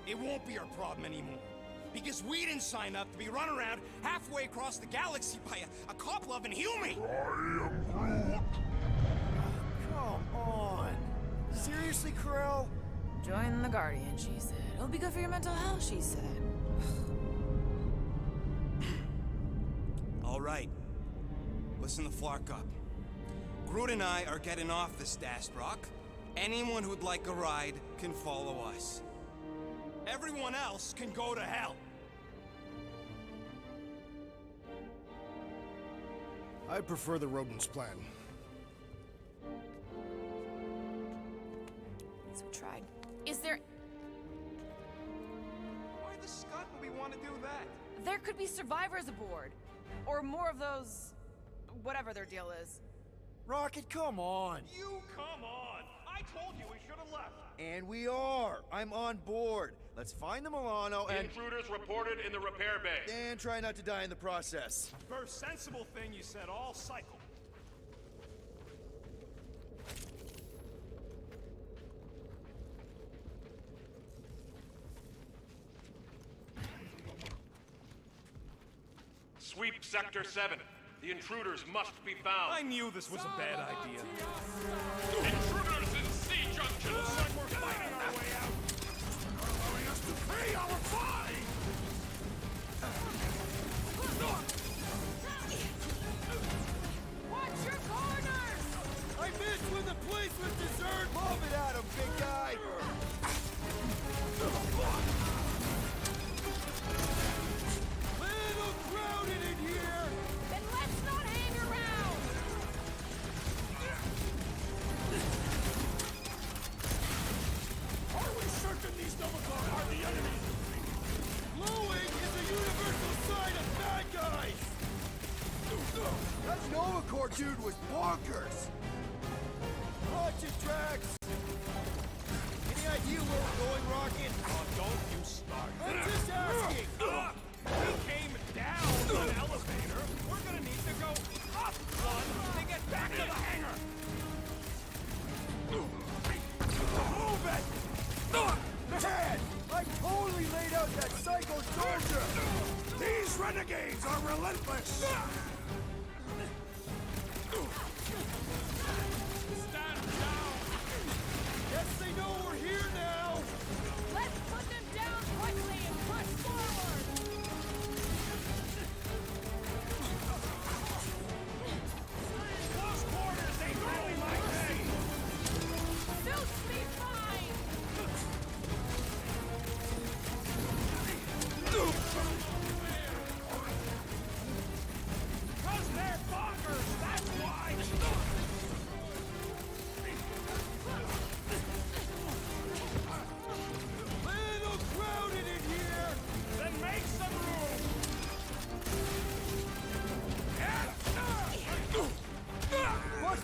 It won't be our problem anymore. Because we didn't sign up to be run around halfway across the galaxy by a cop-loving human. Come on! Seriously, Corell? Join the Guardian, she said. It'll be good for your mental health, she said. All right. Listen to Flark up. Groot and I are getting off the Dastrock. Anyone who'd like a ride can follow us. Everyone else can go to hell. I prefer the rodents' plan. So we tried. Is there... Why the scut would we want to do that? There could be survivors aboard. Or more of those... whatever their deal is. Rocket, come on! You come on! I told you we should have left! And we are! I'm on board. Let's find the Milano and... Intruders reported in the repair bay. And try not to die in the process. First sensible thing you said all cycle. Sweep Sector 7. The intruders must be found. I knew this was a bad idea. Intruders in C-Junction! Looks like we're fighting our way out. Allowing us to pay our fine! Watch your corners! I missed when the place was deserted! Lob it at him, big guy! Little crowded in here! Then let's not hang around! Are we certain these Novikor are the enemy? Glowing is a universal sign of bad guys! That Novikor dude was bonkers! Watch it, Drax! Any idea where we're going, Rocket? Oh, don't you start. I'm just asking! We came down an elevator. We're gonna need to go up one to get back to the hangar. Move it! Dad! I totally laid out that psycho soldier! These renegades are relentless! Stand down. Guess they know we're here now! Let's put them down quickly and push forward! Close quarters ain't really my thing. Suits me fine!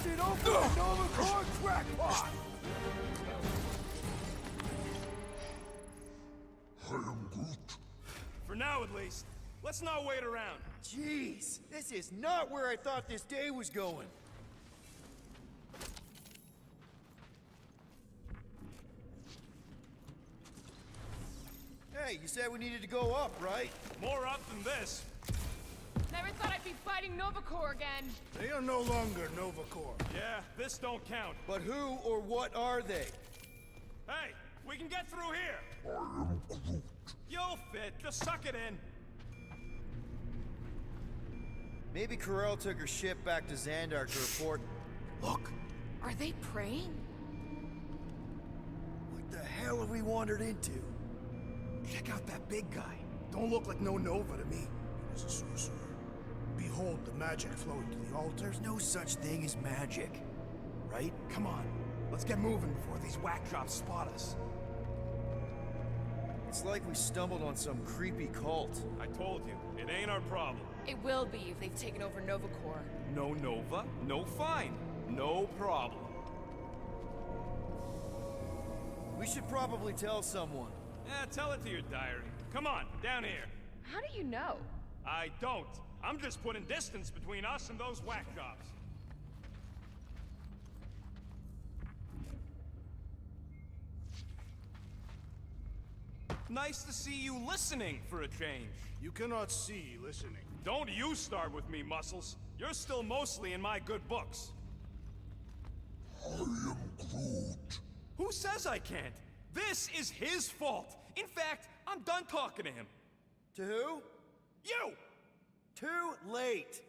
Blasted open the Nova Corps crackpot! I am Groot. For now, at least. Let's not wait around. Jeez, this is not where I thought this day was going. Hey, you said we needed to go up, right? More up than this. Never thought I'd be fighting Nova Corps again. They are no longer Nova Corps. Yeah, this don't count. But who or what are they? Hey, we can get through here. I am Groot. You'll fit. Just suck it in. Maybe Corel took her ship back to Xandar to report. Look, Are they praying? what the hell have we wandered into? Check out that big guy. Don't look like no Nova to me. He was a sorcerer. Behold the magic flowing to the altar. There's no such thing as magic, right? Come on, let's get moving before these whack drops spot us. It's like we stumbled on some creepy cult. I told you, it ain't our problem. It will be if they've taken over Nova Corps. No Nova, no fine. No problem. We should probably tell someone. Yeah, tell it to your diary. Come on, down here. How do you know? I don't. I'm just putting distance between us and those whack jobs. Nice to see you listening for a change. You cannot see listening. Don't you start with me, Muscles. You're still mostly in my good books. I am Groot. Who says I can't? This is his fault. In fact, I'm done talking to him. To who? You! Too late.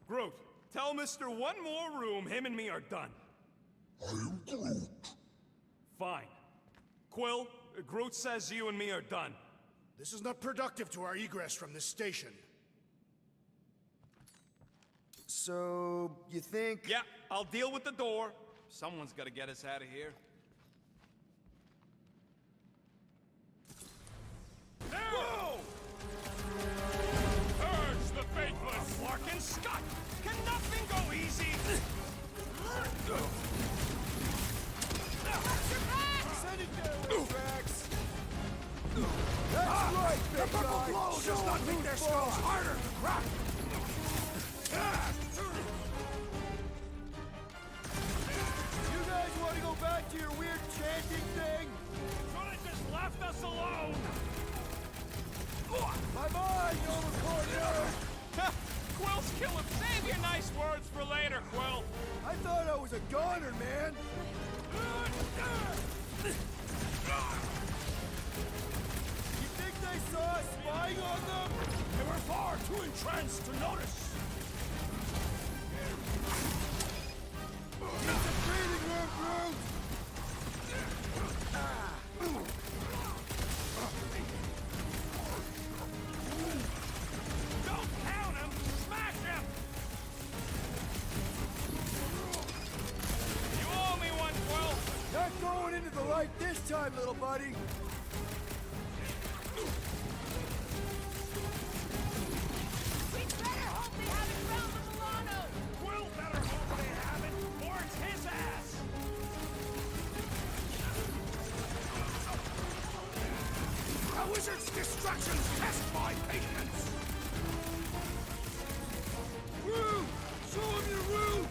Groot, tell Mr. One More Room him and me are done. I am Groot. Fine. Quill, Groot says you and me are done. This is not productive to our egress from this station. So, you think? Yeah, I'll deal with the door. Someone's gotta get us out of here. Whoa! Urge the faithless! Larkin Scott! Can nothing go easy? Send it down, Drax! That's right, big The purple guy! glow does not make their skulls harder to crack! You guys want to go back to your weird chanting thing? Should've just left us alone! Bye-bye, Nova Corps nerd! Quill's killing. Save your nice words for later, Quill. I thought I was a goner, man! You think they saw us spying on them? They were far too entranced to notice! It's a breathing room, Groot! Don't count him! Smash him! You owe me one, Quill! Not going into the light this time, little buddy! We better hope they haven't found the Milano! Quill better hope they haven't, or it's his ass! A wizard's distractions test my patience! Groot! Show him your roots!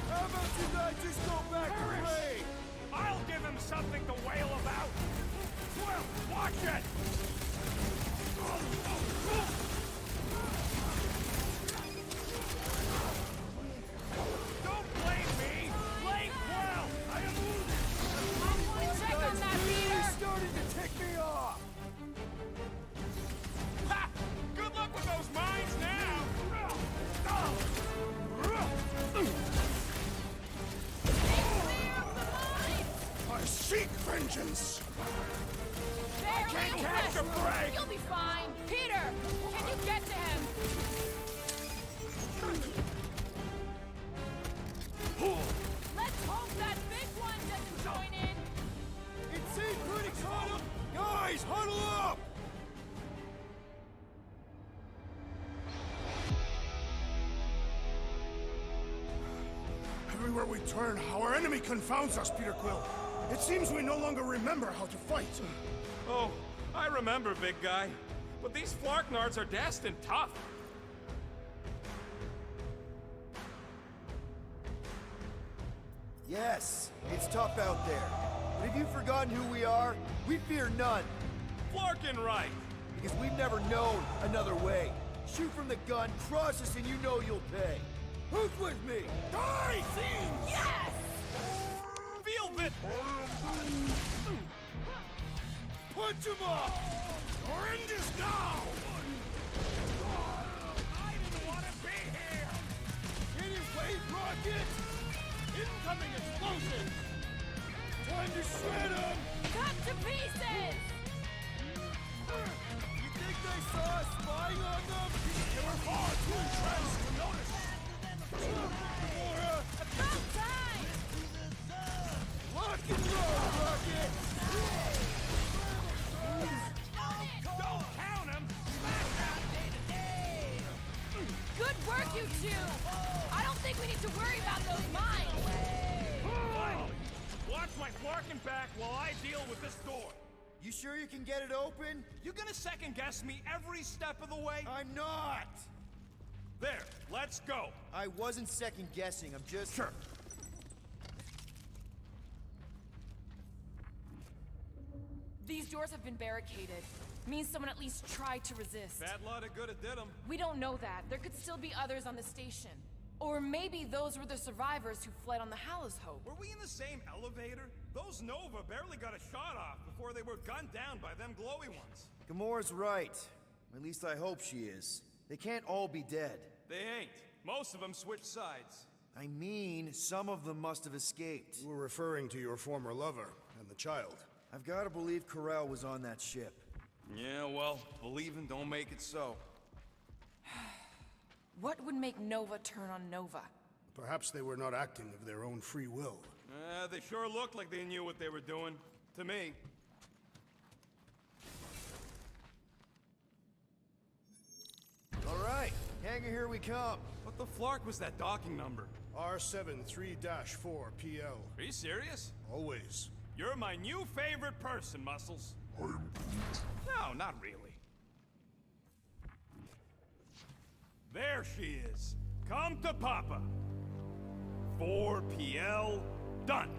How about you guys just go back to raid? I'll give him something to wail about! Quill, watch it! Don't blame me! Blame Quill! I am wounded! I want to check on that, Peter! He's starting to tick me off! Ha! Good luck with those mines now! I seek vengeance! There, can't little catch a Westworld. break. You'll be fine. Peter, can you get to him? Let's hope that big one doesn't join in. It seemed pretty caught up! Guys, huddle up! Everywhere we turn, our enemy confounds us, Peter Quill. It seems we no longer remember how to fight. Oh, I remember, big guy. But these Flarknards are destined tough. Yes, it's tough out there. But have you forgotten who we are? We fear none. Flarkin right. Because we've never known another way. Shoot from the gun, cross us, and you know you'll pay. Who's with me? Die, fiends! Yes! Feel it! Punch him off! Our end is now! I didn't want to be here! In his way, rocket! Incoming explosive! Time to shred him! Cut to pieces! You think they saw us spying on them? They were far too entrenched to notice! Gamora! About time! Lock and roll, Rocket! Don't count him! Good work, you two! I don't think we need to worry about those mines! Watch my Flarkin back while I deal with this door. You sure you can get it open? You gonna second guess me every step of the way? I'm not! There, let's go. I wasn't second guessing, I'm just... Sure. These doors have been barricaded. Means someone at least tried to resist. Bad lot of good it did 'em. We don't know that. There could still be others on the station. Or maybe those were the survivors who fled on the Hallows Hope. Were we in the same elevator? Those Nova barely got a shot off before they were gunned down by them glowy ones. Gamora's right. At least I hope she is. They can't all be dead. They ain't. Most of them switched sides. I mean, some of them must have escaped. You were referring to your former lover and the child. I've got to believe Corel was on that ship. Yeah, well, believing don't make it so. What would make Nova turn on Nova? Perhaps they were not acting of their own free will. They sure looked like they knew what they were doing. To me. All right, hangar, here we come. What the flark was that docking number? R73-4PL. Are you serious? Always. You're my new favorite person, Muscles. No, not really. There she is. Come to Papa. 4PL, done.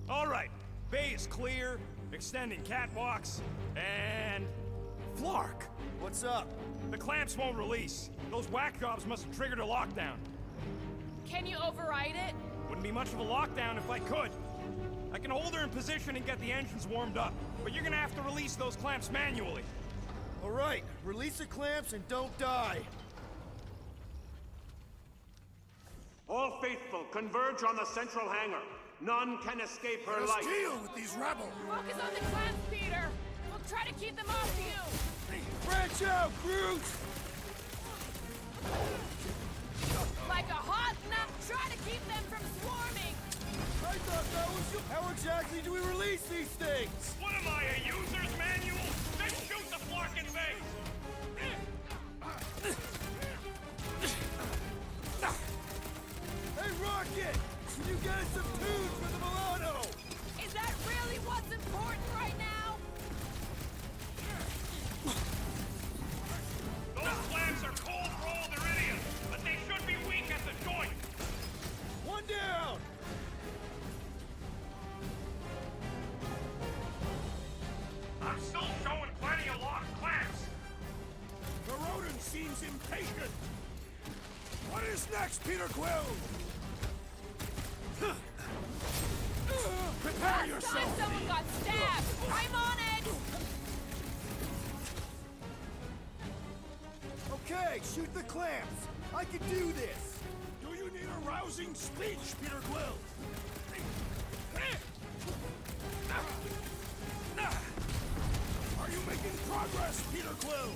All right, bay is clear, extending catwalks, and... Flark! What's up? The clamps won't release. Those whack jobs must have triggered a lockdown. Can you override it? Wouldn't be much of a lockdown if I could. I can hold her in position and get the engines warmed up, but you're gonna have to release those clamps manually. All right, release the clamps and don't die. All faithful, converge on the central hangar. None can escape her Let us light. deal with these rabble! Focus on the clamps, Peter! We'll try to keep them off you! Branch out, Groot! Like a hot nut, try to keep them from swarming! I thought that was you. How exactly do we release these things? What am I, a user's manual? Then shoot the flarkin' thing! Hey, Rocket! Can you get us some tunes for the Milano? Is that really what's important right now? Those clamps are cold-rolled iridium, but they should be weak at the joint. One down! I'm still showing plenty of locked clamps. The rodent seems impatient! What is next, Peter Quill? Prepare Last yourself! time someone got stabbed! I'm on it! Okay, shoot the clamps. I can do this. Do you need a rousing speech, Peter Quill? Are you making progress, Peter Quill?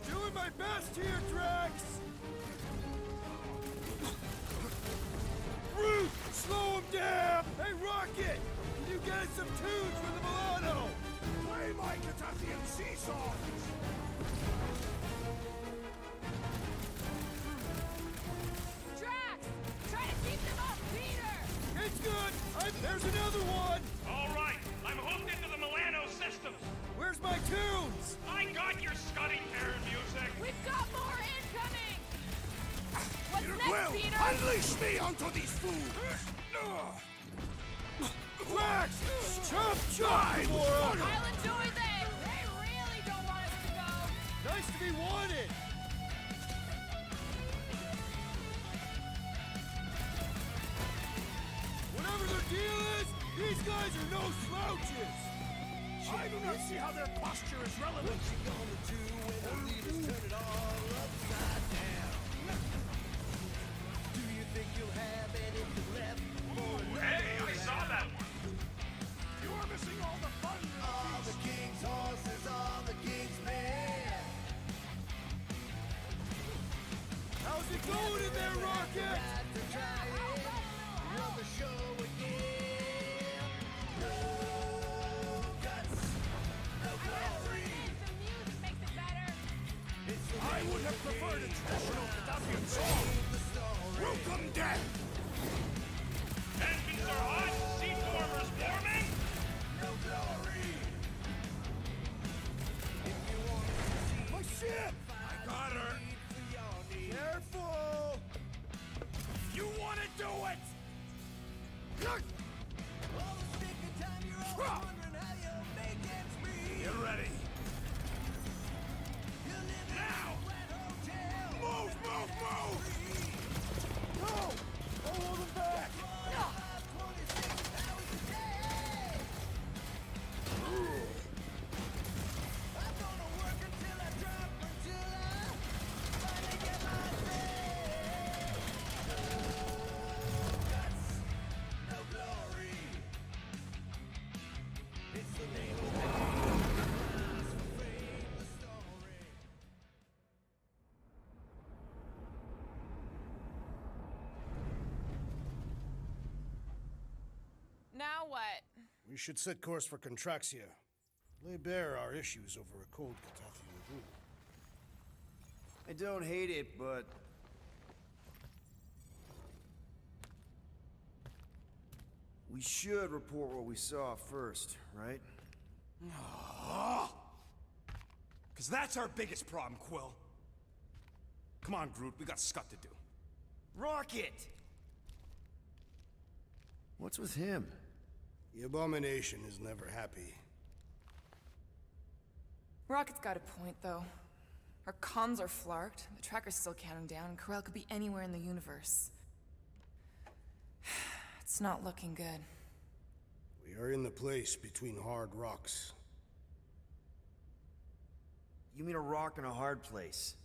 Doing my best here, Drax. Groot, slow him down. Hey, Rocket, can you get us some tunes for the Milano? Play my Katathian seesaw! Drax! Try to keep them off Peter! There's another one! All right, I'm hooked into the Milano systems. Where's my tunes? I got your Scuddy Terror music. We've got more incoming! What's Peter next, Quill, Peter? unleash me onto these fools! Drax! Chop, chop! I'll enjoy this! They really don't want us to go! Nice to be wanted! Whatever their deal is, these guys are no slouches! I do not see how their posture is relevant. What you gonna do when the leaders turn it all upside down? Do you think you'll have anything left for Hey, I saw that one. You are missing all the fun. All the king's horses, all the king's men. How's it going in there, Rocket? To try it, run the show again. No guts, no glory. The music makes it better! I would have preferred a traditional Gaddafian song. Welcome, death. Engines are hot, seat warmers warming. No glory. My ship. I got her. Careful. You want to do it? Get ready. Now. Move, move, move. No. Don't hold him back. Now what? We should set course for Contraxia. Lay bare our issues over a cold Catathian brew. I don't hate it, but... we should report what we saw first, right? Because that's our biggest problem, Quill. Come on, Groot, we got scut to do. Rocket! What's with him? The Abomination is never happy. Rocket's got a point, though. Our comms are flarked, the tracker's still counting down, and Corel could be anywhere in the universe. It's not looking good. We are in the place between hard rocks. You mean a rock in a hard place?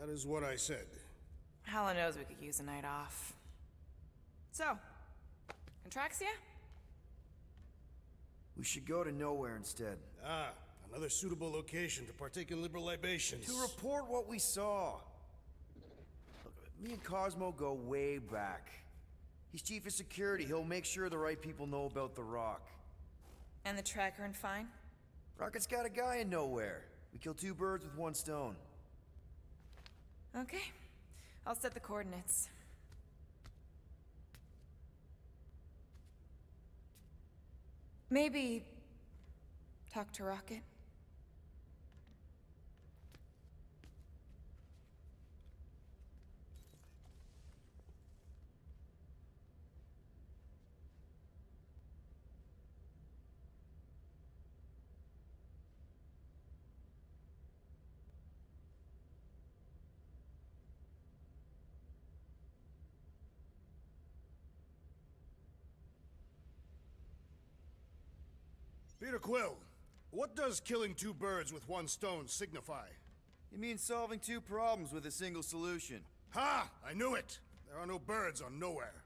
That is what I said. Hala knows we could use a night off. So, Contraxia? We should go to nowhere instead. Ah, another suitable location to partake in liberal libations. To report what we saw. Look, me and Cosmo go way back. He's chief of security. He'll make sure the right people know about the rock. And the tracker and fine? Rocket's got a guy in nowhere. We kill two birds with one stone. Okay. I'll set the coordinates. Maybe talk to Rocket? Peter Quill, what does killing two birds with one stone signify? You mean solving two problems with a single solution? Ha! I knew it! There are no birds on nowhere.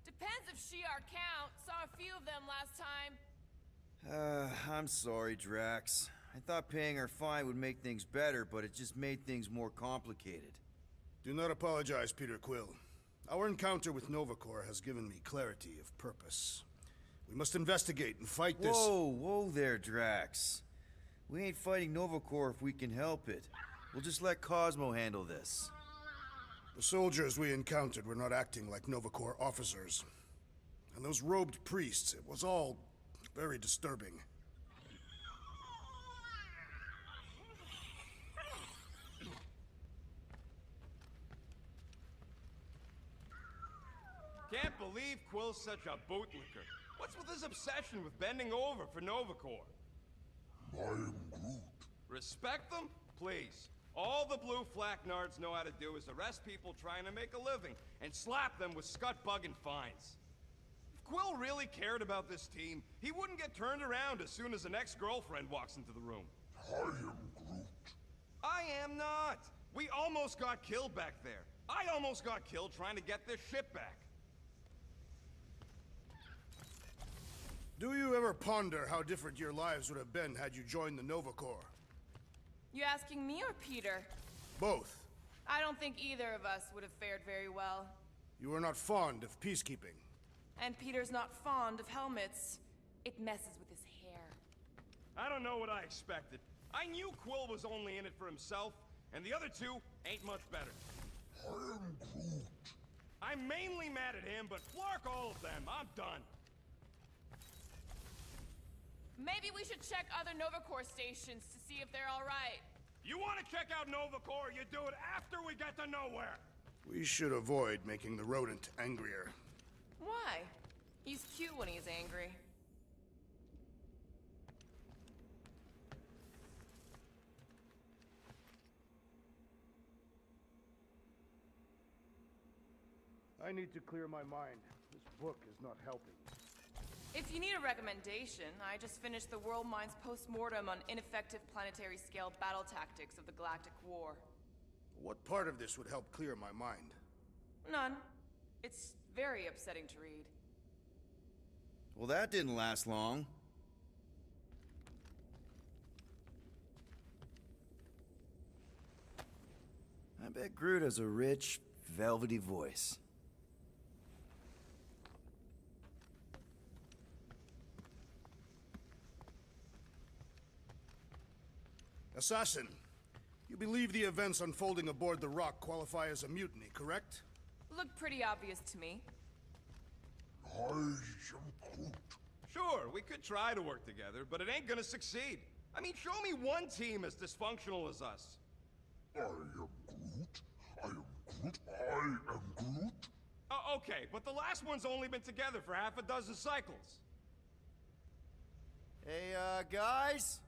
Depends if Shi'ar count. Saw a few of them last time. I'm sorry, Drax. I thought paying our fine would make things better, but it just made things more complicated. Do not apologize, Peter Quill. Our encounter with Nova Corps has given me clarity of purpose. We must investigate and fight this— Whoa there, Drax. We ain't fighting Nova Corps if we can help it. We'll just let Cosmo handle this. The soldiers we encountered were not acting like Nova Corps officers. And those robed priests, it was all very disturbing. Can't believe Quill's such a bootlicker. What's with his obsession with bending over for Nova Corps? I am Groot. Respect them? Please. All the blue flacknards know how to do is arrest people trying to make a living and slap them with scut-bug and fines. If Quill really cared about this team, he wouldn't get turned around as soon as an ex-girlfriend walks into the room. I am Groot. I am not! We almost got killed back there. I almost got killed trying to get this ship back. Do you ever ponder how different your lives would have been had you joined the Nova Corps? You asking me or Peter? Both. I don't think either of us would have fared very well. You are not fond of peacekeeping. And Peter's not fond of helmets. It messes with his hair. I don't know what I expected. I knew Quill was only in it for himself, and the other two ain't much better. I am Groot. I'm mainly mad at him, but flark all of them. I'm done. Maybe we should check other Nova Corps stations to see if they're all right. You want to check out Nova Corps, you do it after we get to nowhere. We should avoid making the rodent angrier. Why? He's cute when he's angry. I need to clear my mind. This book is not helping. If you need a recommendation, I just finished the World Mind's post-mortem on ineffective planetary scale battle tactics of the Galactic War. What part of this would help clear my mind? None. It's very upsetting to read. Well, that didn't last long. I bet Groot has a rich, velvety voice. Assassin, you believe the events unfolding aboard the Rock qualify as a mutiny, correct? Looked pretty obvious to me. I am Groot. Sure, we could try to work together, but it ain't gonna succeed. I mean, show me one team as dysfunctional as us. I am Groot. I am Groot. I am Groot. Okay, but the last one's only been together for half a dozen cycles. Hey, guys?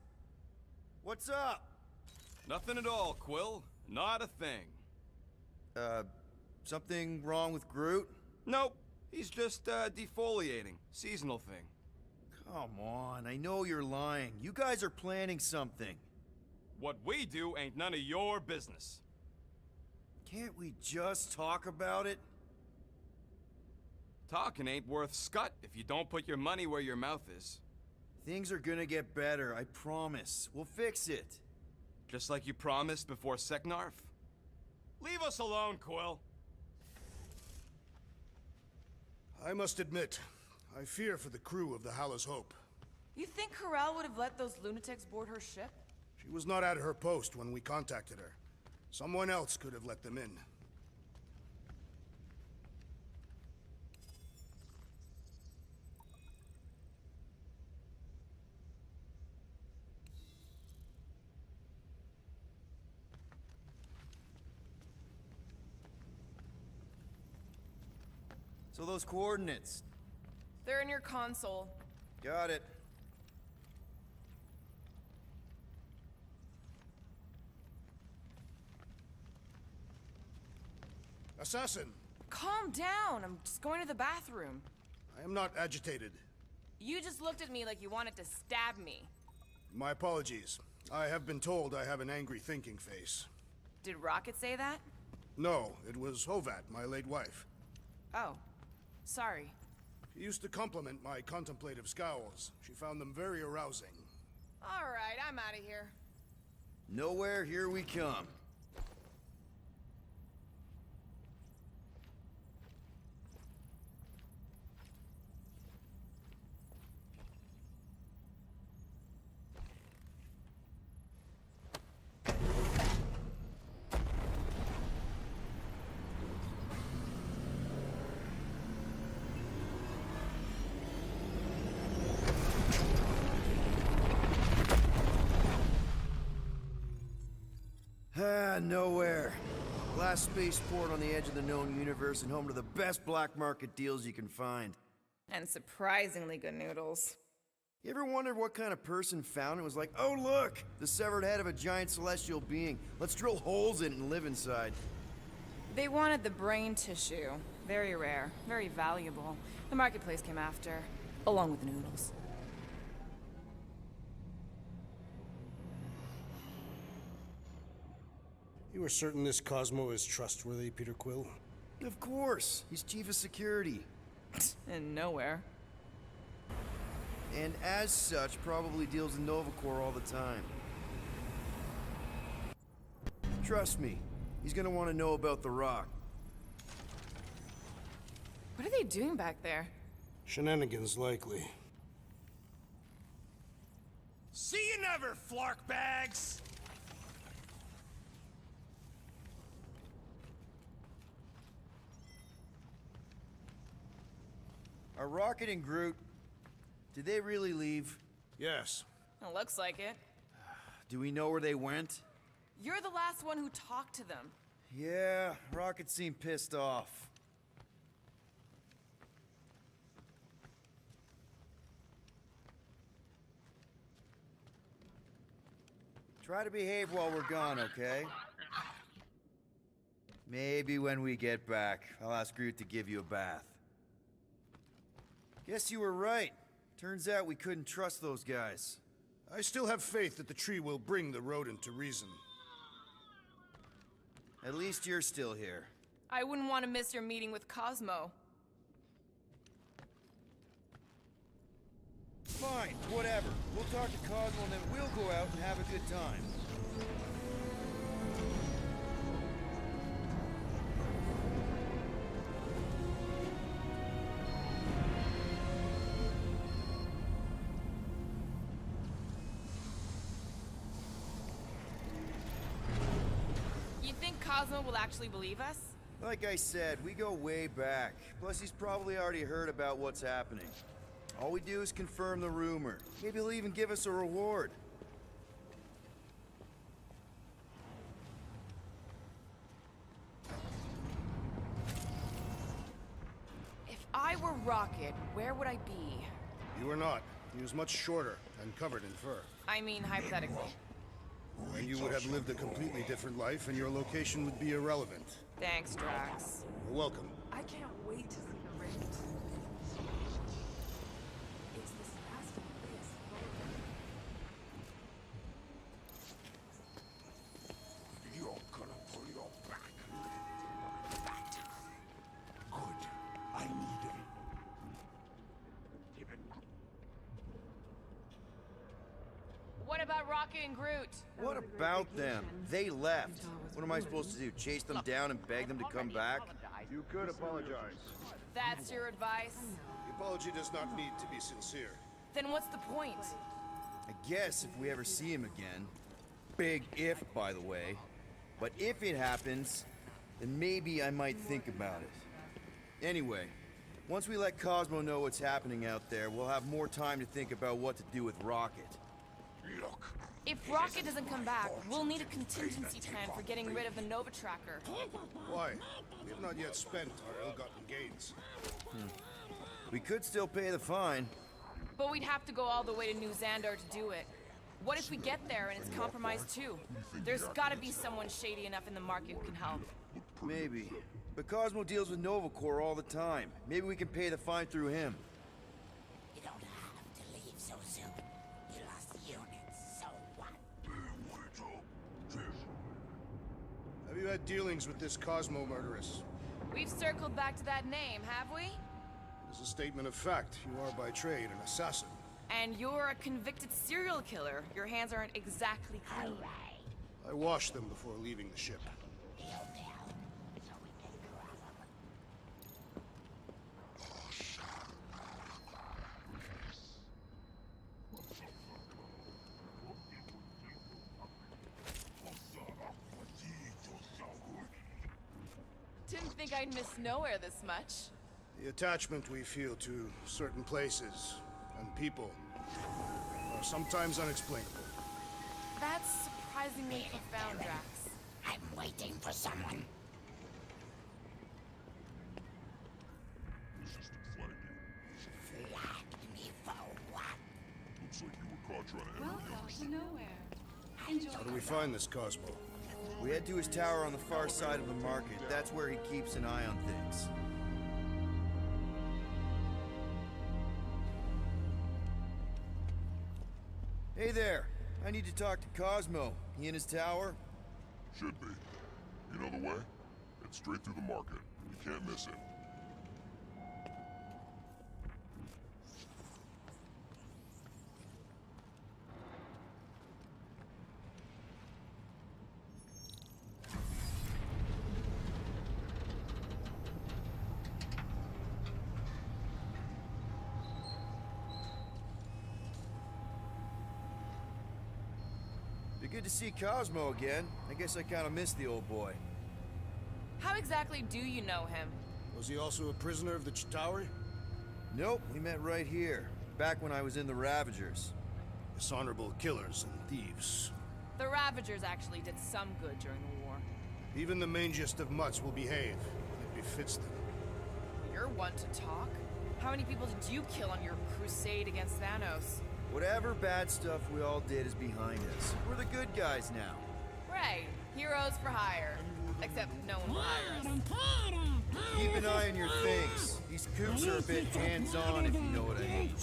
What's up? Nothing at all, Quill. Not a thing. Something wrong with Groot? Nope. He's just, defoliating. Seasonal thing. Come on, I know you're lying. You guys are planning something. What we do ain't none of your business. Can't we just talk about it? Talking ain't worth scut if you don't put your money where your mouth is. Things are gonna get better, I promise. We'll fix it. Just like you promised before Seknarf? Leave us alone, Quill. I must admit, I fear for the crew of the Hala's Hope. You think Corral would have let those lunatics board her ship? She was not at her post when we contacted her. Someone else could have let them in. So those coordinates. They're in your console. Got it. Assassin! Calm down. I'm just going to the bathroom. I am not agitated. You just looked at me like you wanted to stab me. My apologies. I have been told I have an angry thinking face. Did Rocket say that? No, it was Hovat, my late wife. Oh. Sorry. She used to compliment my contemplative scowls. She found them very arousing. All right, I'm out of here. Nowhere, here we come. Nowhere. Last spaceport on the edge of the known universe and home to the best black market deals you can find. And surprisingly good noodles. You ever wondered what kind of person found it was like, oh look, the severed head of a giant celestial being. Let's drill holes in it and live inside. They wanted the brain tissue. Very rare, very valuable. The marketplace came after, along with the noodles. You are certain this Cosmo is trustworthy, Peter Quill? Of course, he's chief of security. And nowhere. And as such, probably deals in Novacore all the time. Trust me, he's gonna want to know about the Rock. What are they doing back there? Shenanigans, likely. See you never, flark bags! Are Rocket and Groot, did they really leave? Yes. It looks like it. Do we know where they went? You're the last one who talked to them. Yeah, Rocket seemed pissed off. Try to behave while we're gone, okay? Maybe when we get back, I'll ask Groot to give you a bath. Guess you were right. Turns out we couldn't trust those guys. I still have faith that the tree will bring the rodent to reason. At least you're still here. I wouldn't want to miss your meeting with Cosmo. Fine, whatever. We'll talk to Cosmo and then we'll go out and have a good time. You think Cosmo will actually believe us? Like I said, we go way back. Plus, he's probably already heard about what's happening. All we do is confirm the rumor. Maybe he'll even give us a reward. If I were Rocket, where would I be? You are not. He was much shorter and covered in fur. I mean, hypothetically. And you would have lived a completely different life, and your location would be irrelevant. Thanks, Drax. You're welcome. I can't wait to see the rift. It's this nasty place. You're gonna pull your back. That time. Good. I need it. Keep it. What about Rocket and Groot? What about them? They left. What am I supposed to do? Chase them down and beg them to come back? You could apologize. That's your advice? The apology does not need to be sincere. Then what's the point? I guess if we ever see him again. Big if, by the way. But if it happens, then maybe I might think about it. Anyway, once we let Cosmo know what's happening out there, we'll have more time to think about what to do with Rocket. Look. If Rocket doesn't come back, we'll need a contingency plan for getting rid of the Nova Tracker. Why? We have not yet spent our ill-gotten gains. We could still pay the fine. But we'd have to go all the way to New Xandar to do it. What if we get there and it's compromised too? There's gotta be someone shady enough in the market who can help. Maybe. But Cosmo deals with Novacore all the time. Maybe we can pay the fine through him. You don't have to leave so soon. You lost units, so what? Have you had dealings with this Cosmo murderess? We've circled back to that name, have we? As a statement of fact, you are by trade an assassin. And you're a convicted serial killer. Your hands aren't exactly clean. I washed them before leaving the ship. Didn't think I'd miss nowhere this much. The attachment we feel to certain places and people are sometimes unexplainable. That's surprisingly profound, Drax. I'm waiting for someone. The system flagged you. Flagged me for what? Looks like you were caught trying to enter the Welcome other to nowhere. Enjoy. How do we find this Cosmo? We head to his tower on the far side of the market. That's where he keeps an eye on things. Hey there. I need to talk to Cosmo. He in his tower? Should be. You know the way? It's straight through the market. You can't miss it. Be good to see Cosmo again. I guess I kind of missed the old boy. How exactly do you know him? Was he also a prisoner of the Chitauri? Nope, we met right here. Back when I was in the Ravagers. Dishonorable killers and thieves. The Ravagers actually did some good during the war. Even the mangiest of mutts will behave. It befits them. You're one to talk. How many people did you kill on your crusade against Thanos? Whatever bad stuff we all did is behind us. We're the good guys now. Right. Heroes for hire. Except no one will hire us. Keep an eye on your things. These coops are a bit hands-on, if you know what I mean.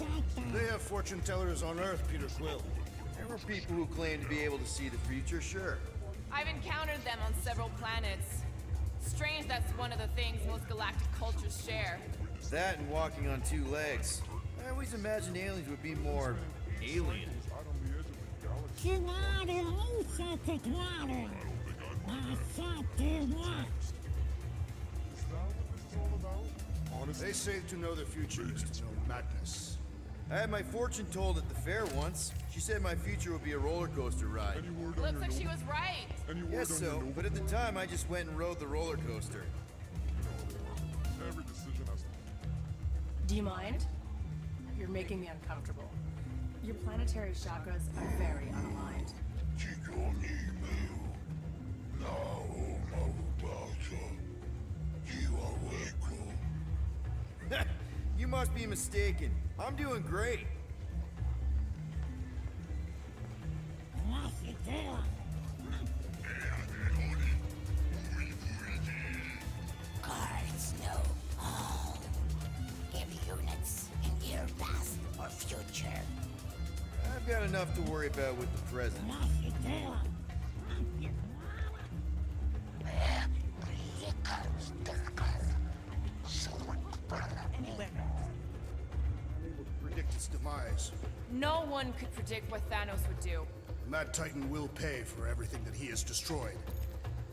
They have fortune tellers on Earth, Peter Quill. There were people who claim to be able to see the future, sure. I've encountered them on several planets. Strange that's one of the things most galactic cultures share. That and walking on two legs. I always imagined aliens would be more alien. They say to know the future is to know madness. I had my fortune told at the fair once. She said my future would be a roller coaster ride. Looks like she was right. Yes, so, but at the time I just went and rode the roller coaster. Every decision has to... Do you mind? You're making me uncomfortable. Your planetary chakras are very unaligned. You must be mistaken. I'm doing great. Guards know all. Give units in your past or future. I've got enough to worry about with the present. Unable to predict its demise. No one could predict what Thanos would do. The Mad Titan will pay for everything that he has destroyed.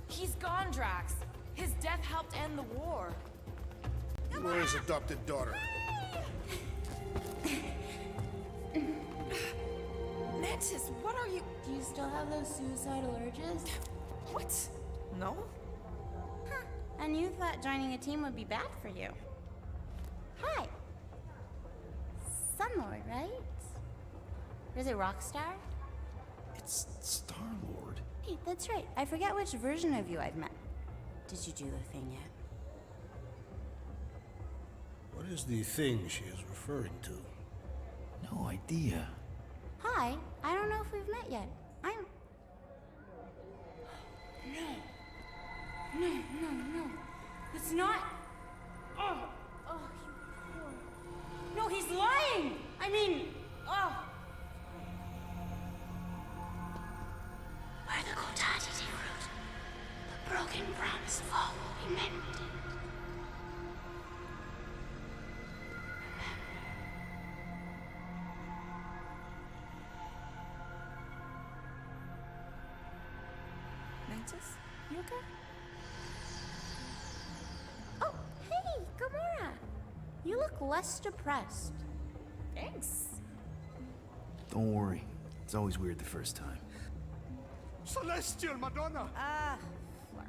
He's gone, Drax. His death helped end the war. You are his adopted daughter. Mantis, what are you... Do you still have those suicidal urges? What? No? Huh. And you thought joining a team would be bad for you. Hi. Sunlord, right? Or is it Rockstar? It's Star-Lord. Hey, that's right. I forget which version of you I've met. Did you do the thing yet? What is the thing she is referring to? No idea. Hi. I don't know if we've met yet. I'm... No. It's not... Oh, you poor... No, he's lying! I mean... Oh... Where the Kotati root, the broken promise of all will be mended. Mantis, you okay? Oh, hey, Gamora! You look less depressed. Thanks. Don't worry. It's always weird the first time. Celestial Madonna! Flark.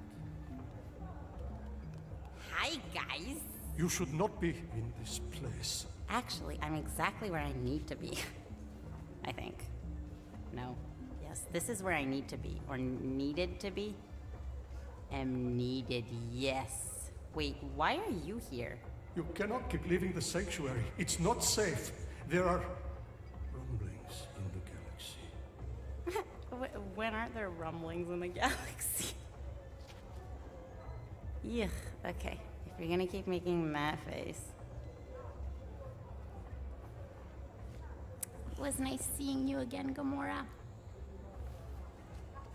Hi, guys. You should not be in this place. Actually, I'm exactly where I need to be. I think. No. Yes, this is where I need to be, or needed to be. am needed, yes. Wait, why are you here? You cannot keep leaving the sanctuary. It's not safe. There are rumblings in the galaxy. When aren't there rumblings in the galaxy? Yuck, okay. If you're gonna keep making that face. It was nice seeing you again, Gamora.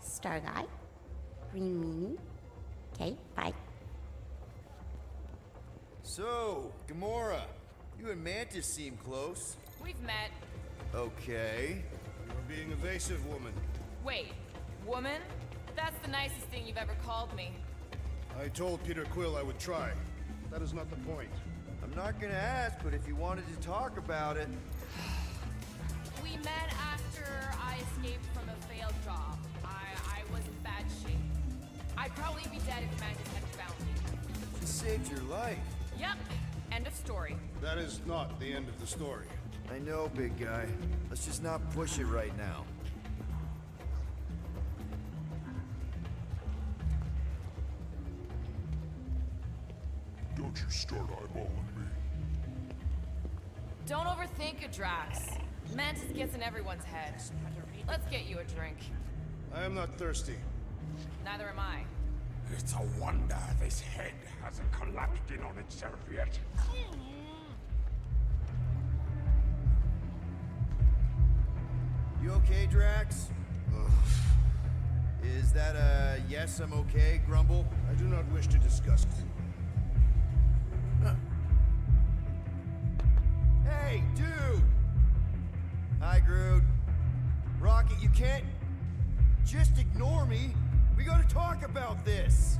Star Guy? Green Meanie? Okay, bye. So, Gamora, you and Mantis seem close. We've met. Okay. You're being evasive, woman. Wait, woman? That's the nicest thing you've ever called me. I told Peter Quill I would try. That is not the point. I'm not gonna ask, but if you wanted to talk about it... We met after I escaped from a failed job. I was in bad shape. I'd probably be dead if Mantis hadn't found me. She saved your life. Yep. End of story. That is not the end of the story. I know, big guy. Let's just not push it right now. Don't you start eyeballing me. Don't overthink it, Drax. Mantis gets in everyone's head. Let's get you a drink. I am not thirsty. Neither am I. It's a wonder this head hasn't collapsed in on itself yet. You okay, Drax? Is that a yes, I'm okay, Grumble? I do not wish to discuss it. Hey, dude! Hi, Groot. Rocket, you can't just ignore me. We gotta talk about this.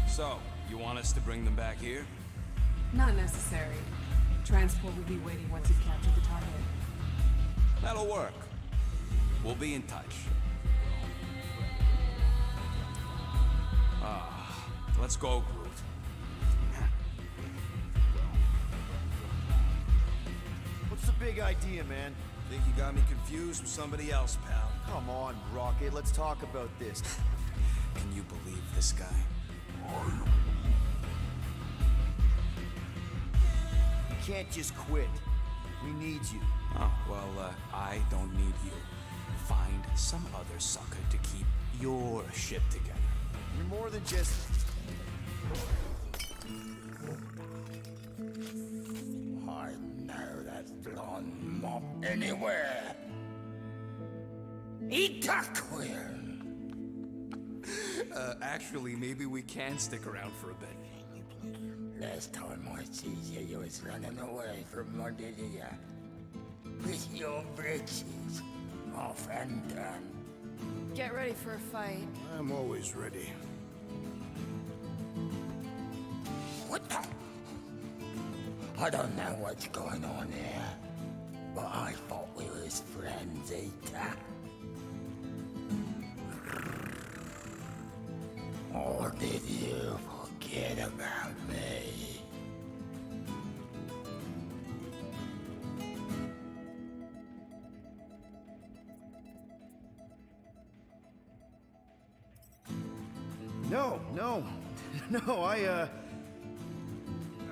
So, you want us to bring them back here? Not necessary. Transport will be waiting once you've captured the target. That'll work. We'll be in touch. Let's go, Groot. What's the big idea, man? Think you got me confused with somebody else, pal. Come on, Rocket, let's talk about this. Can you believe this guy? You can't just quit. We need you. Oh, well, I don't need you. Find some other sucker to keep your shit together. You're more than just... I know that blonde mop anywhere. Peter Quill. Actually, maybe we can stick around for a bit. Last time I see you, you was running away from under here. With your britches off and done. Get ready for a fight. I'm always ready. What the? I don't know what's going on here, but I thought we was friends, Eater. Or did you forget about me? No, I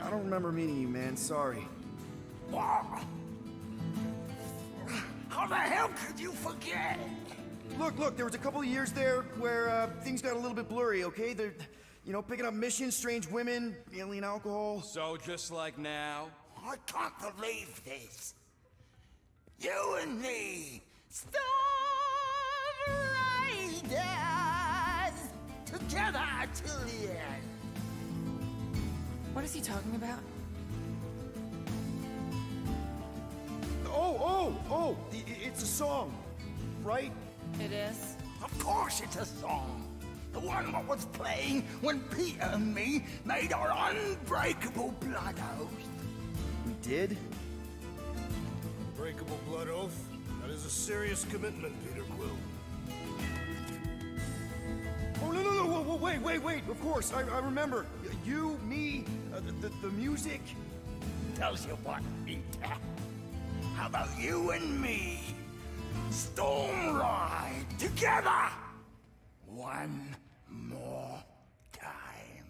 don't remember meeting you, man, sorry. What? How the hell could you forget? Look, there was a couple of years there where things got a little bit blurry, okay? They're, you know, picking up missions, strange women, alien alcohol. So just like now? I can't believe this. You and me, Star Riders, together till the end. What is he talking about? It's a song, right? It is. Of course it's a song. The one what was playing when Peter and me made our unbreakable blood oath. We did? Unbreakable blood oath? That is a serious commitment, Peter Quill. Oh, no, Oh, wait, of course, I remember. You, me, the music. Tells you what, Peter. How about you and me? Storm ride together! One more time.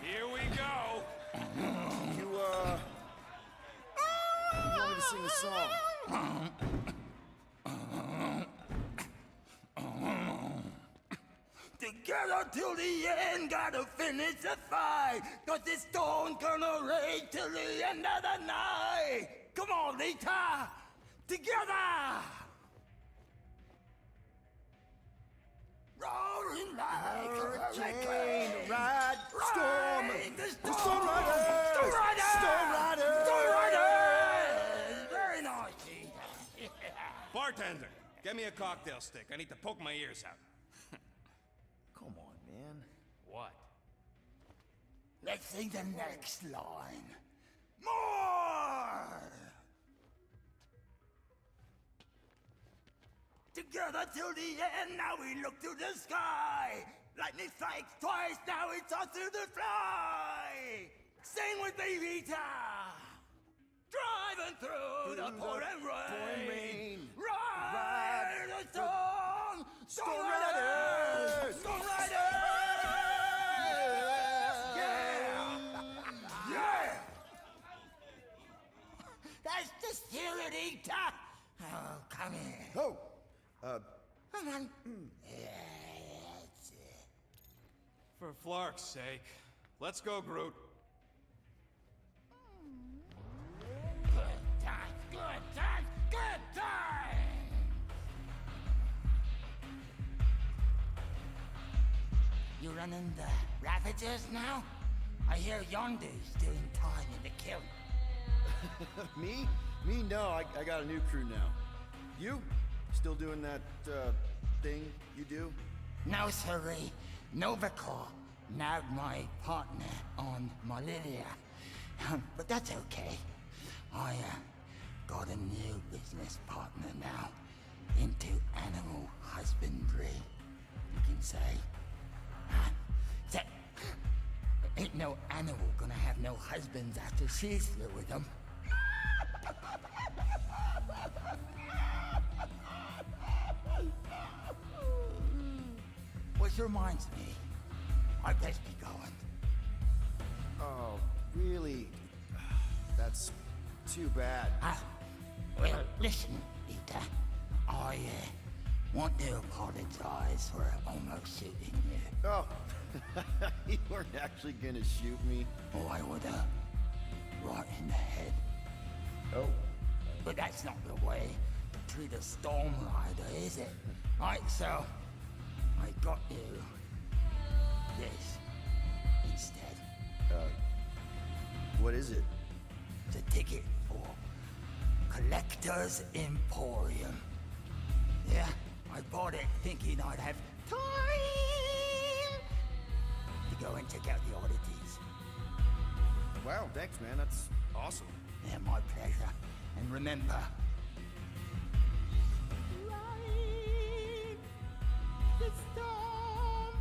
Here we go. You want me to sing a song? Together till the end, gotta finish the fight. 'Cause this storm gonna rage till the end of the night. Come on, Lita! Together! Roaring like a hurricane. Ride, storm, The Storm Riders! Storm Riders! Storm Riders! Storm Riders! Very nice, Lita. Bartender, get me a cocktail stick. I need to poke my ears out. Come on, man. What? Let's sing the next line. More! Together till the end, now we look to the sky. Lightning strikes twice, now it's on to the fly. Sing with me, Rita. Driving through the pouring rain. Ride the storm. Storm Riders! Storm Riders! Yeah! That's the spirit, Rita. Oh, come here. Oh, Come on. That's it. For Flark's sake. Let's go, Groot. Good times, good times, good times! You running the Ravagers now? I hear Yondu's doing time in the kiln. me? Me? No, I got a new crew now. You? Still doing that, thing you do? No, sirree. Novacor nabbed my partner on Molidia. But that's okay. I, got a new business partner now. Into animal husbandry, you can say. That ain't no animal gonna have no husbands after she's through with them. Which reminds me, I best be going. Oh, really? That's too bad. Well, listen, Peter. I want to apologize for almost shooting you. Oh, you weren't actually gonna shoot me? Oh, I would've. Right in the head. Oh. But that's not the way to treat a Storm Rider, is it? Right, so I got you this instead. What is it? The ticket for Collector's Emporium. Yeah, I bought it thinking I'd have time to go and check out the oddities. Wow, thanks, man. That's awesome. Yeah, my pleasure. And remember, ride the storm,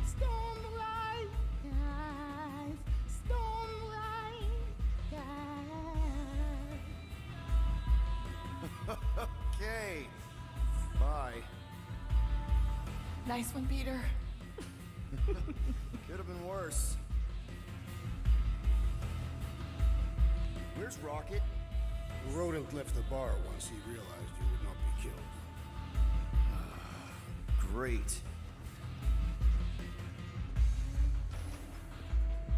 storm ride, guys, storm ride, guys. Okay. Bye. Nice one, Peter. Could have been worse. Where's Rocket? The rodent left the bar once he realized you would not be killed. Great.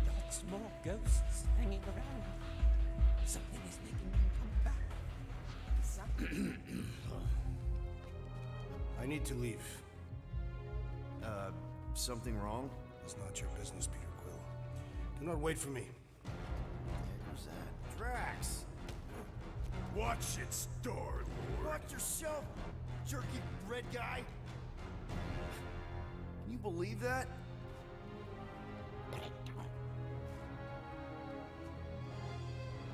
Lots more ghosts hanging around. Something is making them come back. I need to leave. Something wrong? It's not your business, Peter Quill. Do not wait for me. Who's that? Drax! Watch it, Star-Lord. Watch yourself, jerky bread guy! Can you believe that?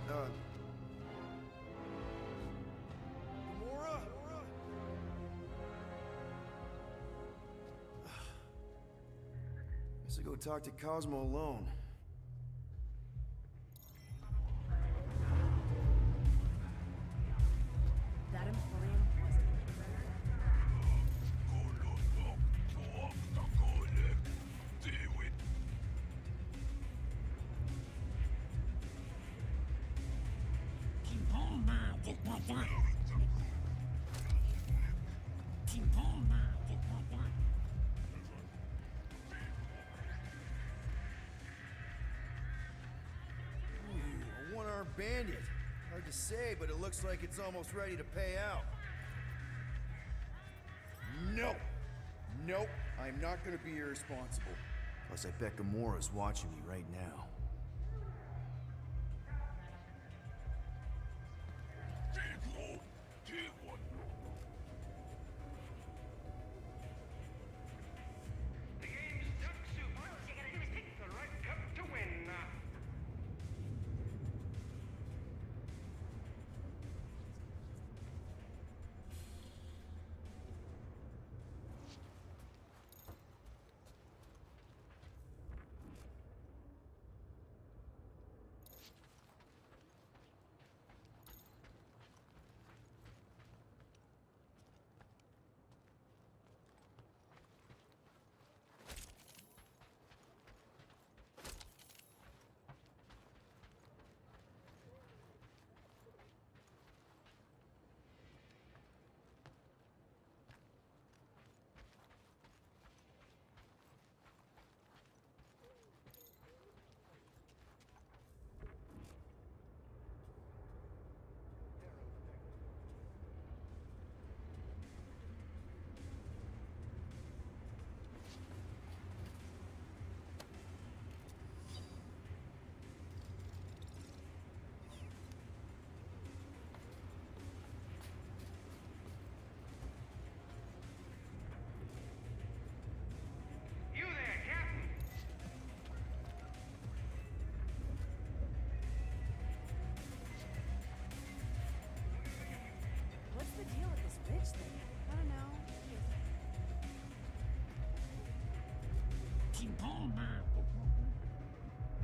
Gamora? Guess I'll go talk to Cosmo alone. That Emporium wasn't Ooh, a one-armed bandit. Hard to say, but it looks like it's almost ready to pay out. No! Nope, I'm not gonna be irresponsible. Plus, I bet Gamora's watching me right now. The game's Duck Soup. All you gotta do is pick the right cup to win. You there, Captain? What's the deal with this bitch thing? I don't know.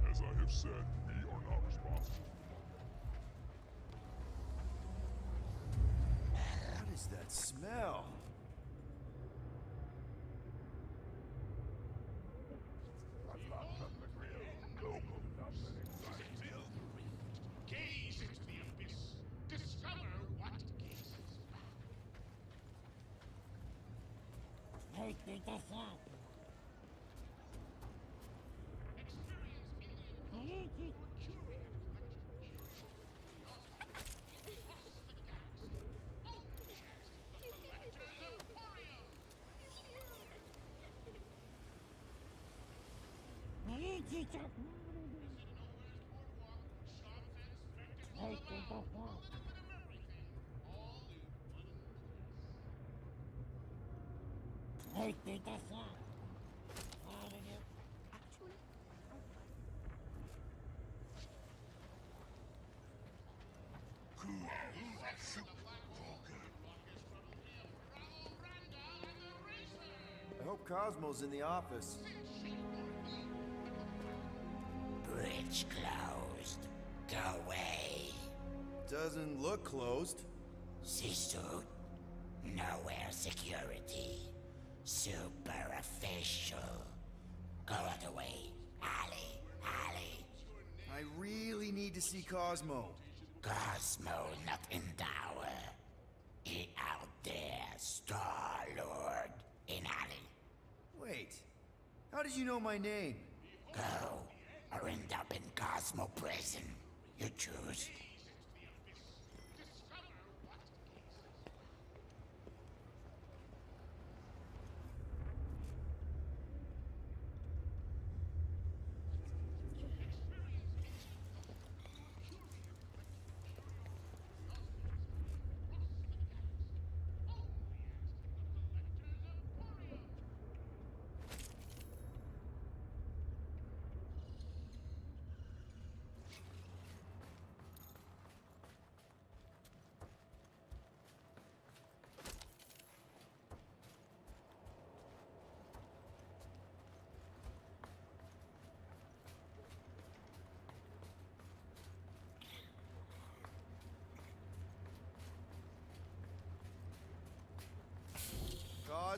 As I have said, we are not responsible. What is that smell? Gaze into the abyss. Discover what gaze is I hope Cosmo's in the office. Bridge closed. Go away. Doesn't look closed. Sisu. Nowhere security. Super official. Go other way. Ali. Ali. I really need to see Cosmo. Cosmo not in tower. He out there, Star-Lord. In alley. Wait, how did you know my name? Go, or end up in Cosmo prison. You choose.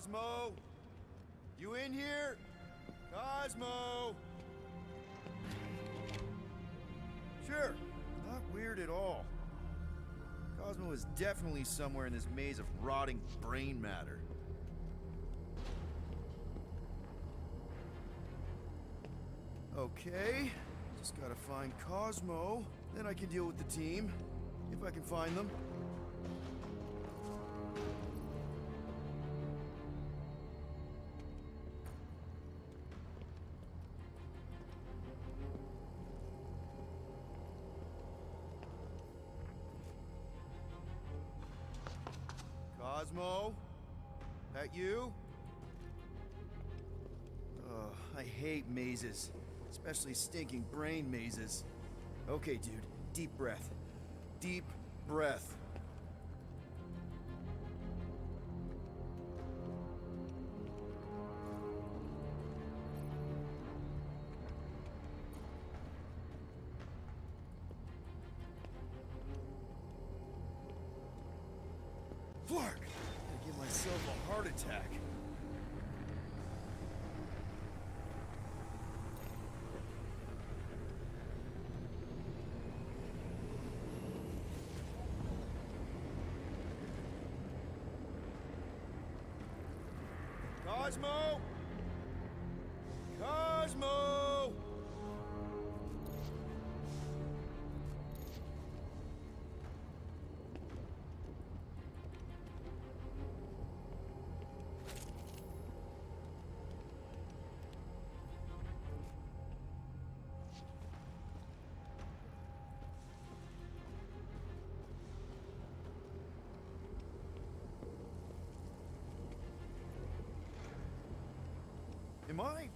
Cosmo? You in here? Cosmo? Sure, not weird at all. Cosmo is definitely somewhere in this maze of rotting brain matter. Okay, just gotta find Cosmo, then I can deal with the team, if I can find them. Cosmo? That you? Ugh, I hate mazes. Especially stinking brain mazes. Okay, dude. Deep breath. Deep breath. Flark! I'm gonna give myself a heart attack. Cosmo! Cosmo! Am I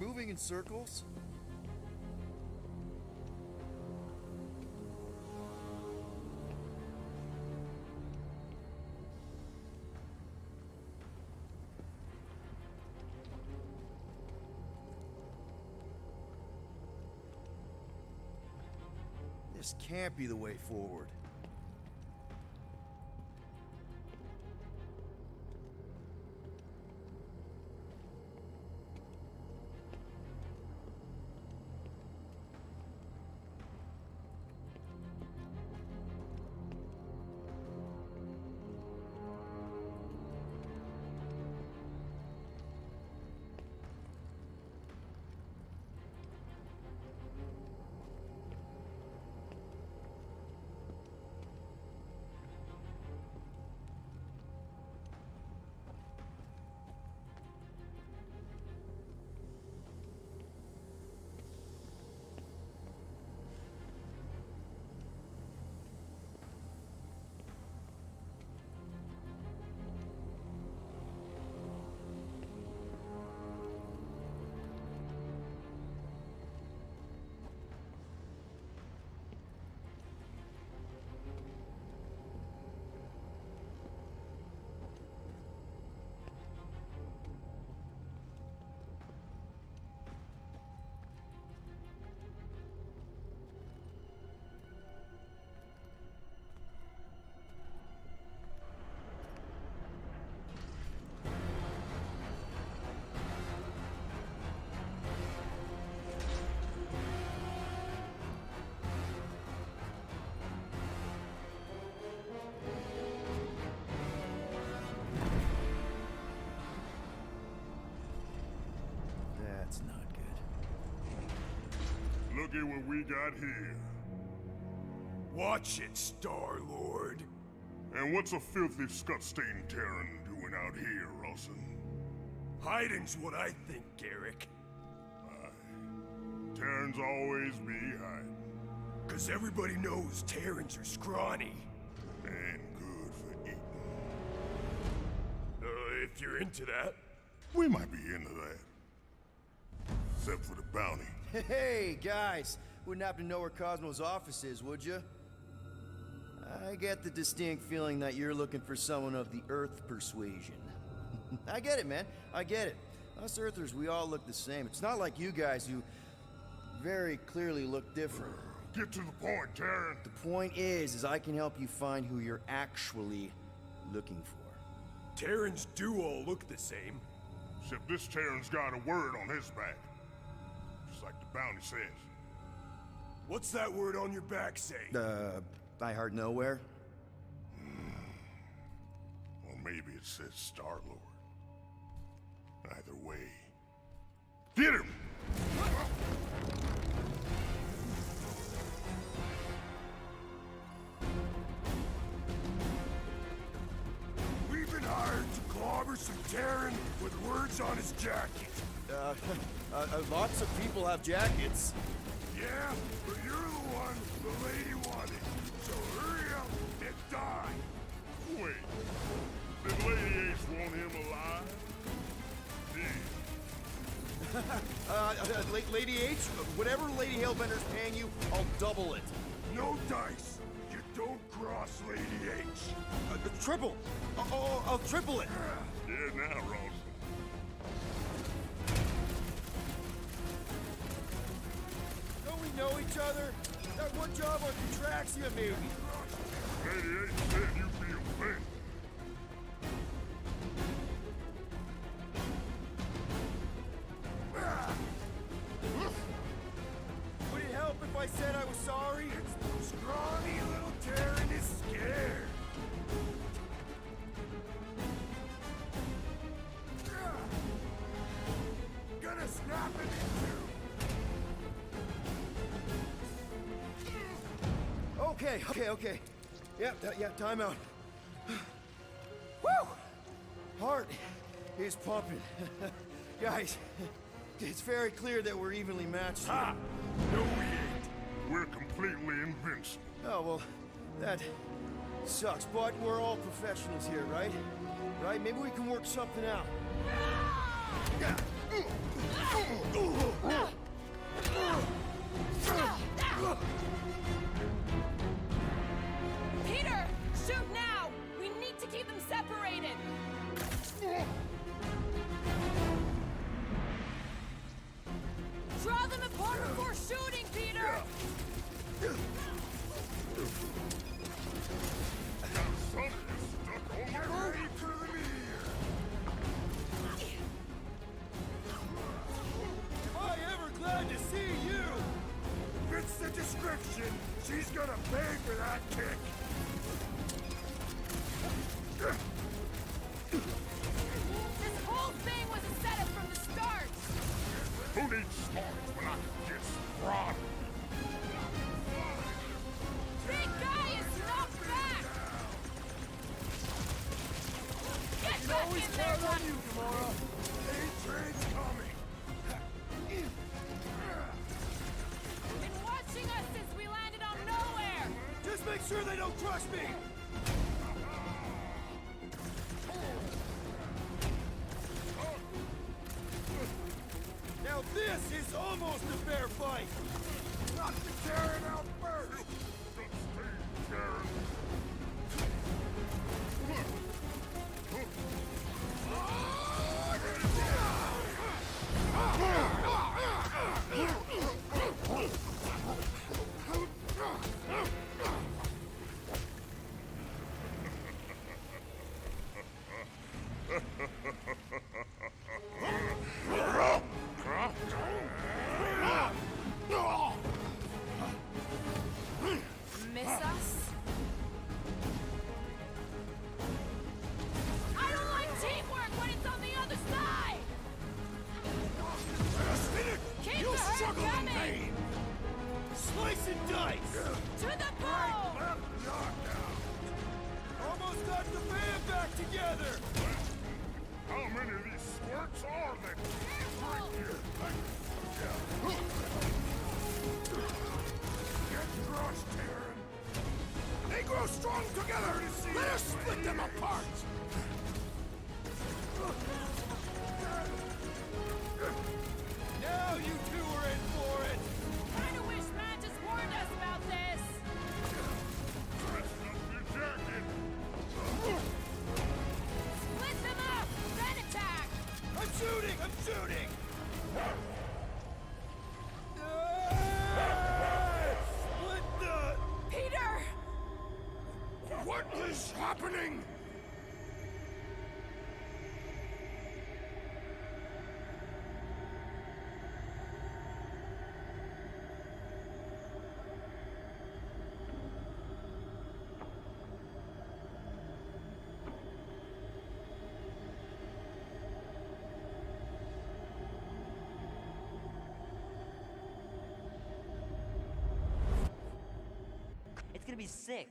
moving in circles? This can't be the way forward. That's not good. Look at what we got here. Watch it, Star-Lord. And what's a filthy, scut-stained Terran doing out here, Rawson? Hiding's what I think, Garrick. Terrans always be hiding. 'Cause everybody knows Terrans are scrawny. And good for eating. If you're into that. We might be into that. Except for the bounty. Hey, guys! Wouldn't happen to know where Cosmo's office is, would you? I get the distinct feeling that you're looking for someone of the Earth persuasion. I get it, man. I get it. Us Earthers, we all look the same. It's not like you guys who very clearly look different. Get to the point, Terran. The point is I can help you find who you're actually looking for. Terrans do all look the same. Except this Terran's got a word on his back. Just like the bounty says. What's that word on your back say? I heard nowhere. Or maybe it says Star-Lord. Either way. Get him! We've been hired to clobber some Terran with words on his jacket. Lots of people have jackets. Yeah, but you're the one the lady wanted. So hurry up and die. Wait. Did Lady H want him alive? Lady H, whatever Lady Hellbender's paying you, I'll double it. No dice. You don't cross Lady H. Triple. I'll triple it. Yeah, now, Ross. Don't we know each other? That one job on Contraxia, maybe. Lady H said you'd be a man. Would it help if I said I was sorry? Scrawny little Terran is scared. Gonna snap it in two. Okay. Yeah, time out. Woo! Heart is pumping. Guys, it's very clear that we're evenly matched. Ha! No, we ain't. We're completely invincible. Oh, well, that sucks, but we're all professionals here, right? Right? Maybe we can work something out. Peter! Shoot now! We need to keep them separated! Draw them apart before shooting, Peter! Get ready for the meteor. Am I ever glad to see you? Fits the description. She's gonna pay for that kick. This whole thing was a setup from the start! Who needs smarts when I can get scrawny? Big guy is knocked back! Get back in there, count on you, Gamora. A-Train's coming. Been watching us since we landed on nowhere! Just make sure they don't crush me! Now this is almost a fair fight! Knock the Terran out first. Terran. Miss us? I don't like teamwork when it's on the other side! Keep You'll the hurt struggle in coming! vain. Slice and dice! To the bone! Almost got the band back together! How many of these squirts are there? Get crushed, Terran. They grow strong together. Let us split them apart. Now you two are in for it! Kinda wish Mantis warned us about this! Split them up! Then attack! I'm shooting! Split the... Peter! What is happening? gonna be sick.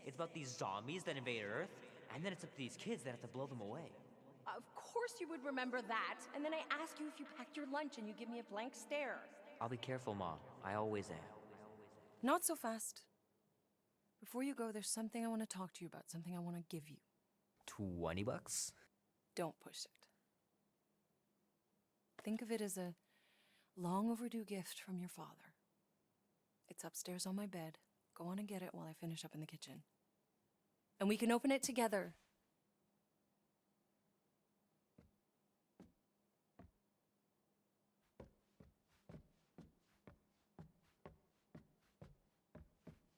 It's about these zombies that invade Earth, and then it's up to these kids that have to blow them away. Of course you would remember that. And then I ask you if you packed your lunch and you give me a blank stare. I'll be careful, Ma. I always am. Not so fast. Before you go, there's something I want to talk to you about, something I want to give you. $20? Don't push it. Think of it as a long overdue gift from your father. It's upstairs on my bed. Go on and get it while I finish up in the kitchen. And we can open it together.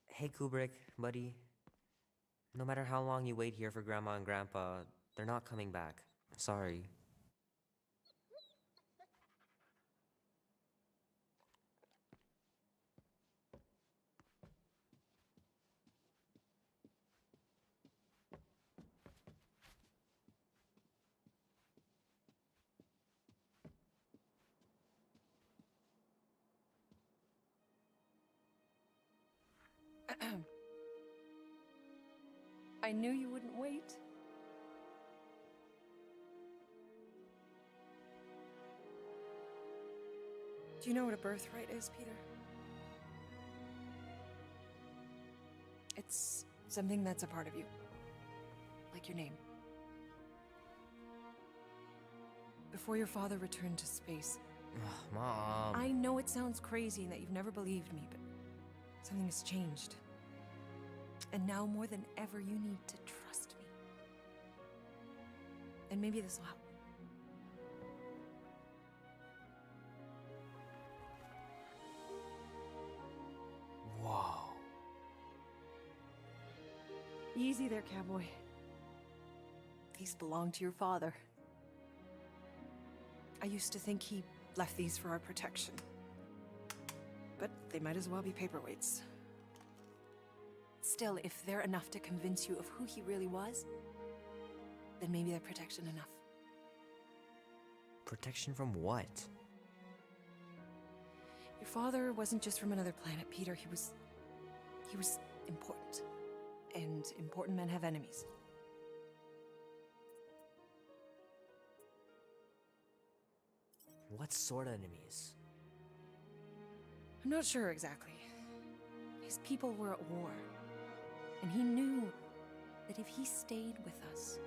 Hey, Kubrick, buddy. No matter how long you wait here for Grandma and Grandpa, they're not coming back. Sorry. I knew you wouldn't wait. Do you know what a birthright is, Peter? It's something that's a part of you. Like your name. Before your father returned to space. Mom. I know it sounds crazy and that you've never believed me, but something has changed. And now more than ever, you need to trust me. And maybe this will help. Whoa. Easy there, cowboy. These belong to your father. I used to think he left these for our protection. But they might as well be paperweights. Still, if they're enough to convince you of who he really was, then maybe they're protection enough. Protection from what? Your father wasn't just from another planet, Peter. He was important. And important men have enemies. What sort of enemies? I'm not sure exactly. His people were at war. And he knew that if he stayed with us,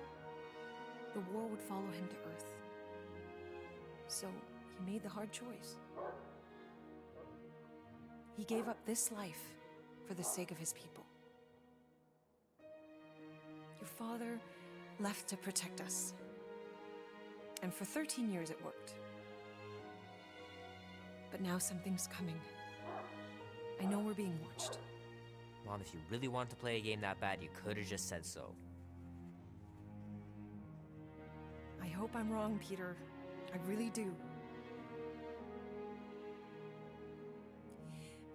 the war would follow him to Earth. So he made the hard choice. He gave up this life for the sake of his people. Your father left to protect us. And for 13 years it worked. But now something's coming. I know we're being watched. Mom, if you really wanted to play a game that bad, you could have just said so. I hope I'm wrong, Peter. I really do.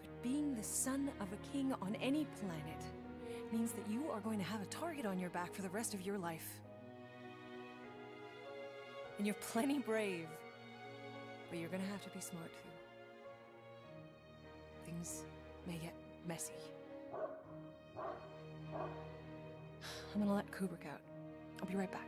But being the son of a king on any planet means that you are going to have a target on your back for the rest of your life. And you're plenty brave. But you're gonna have to be smart too. Things may get messy. I'm gonna let Kubrick out. I'll be right back.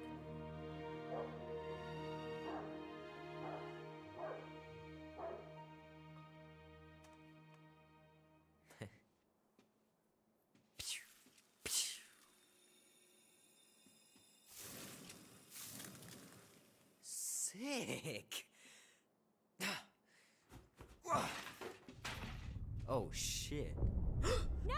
Sick. Oh shit. No!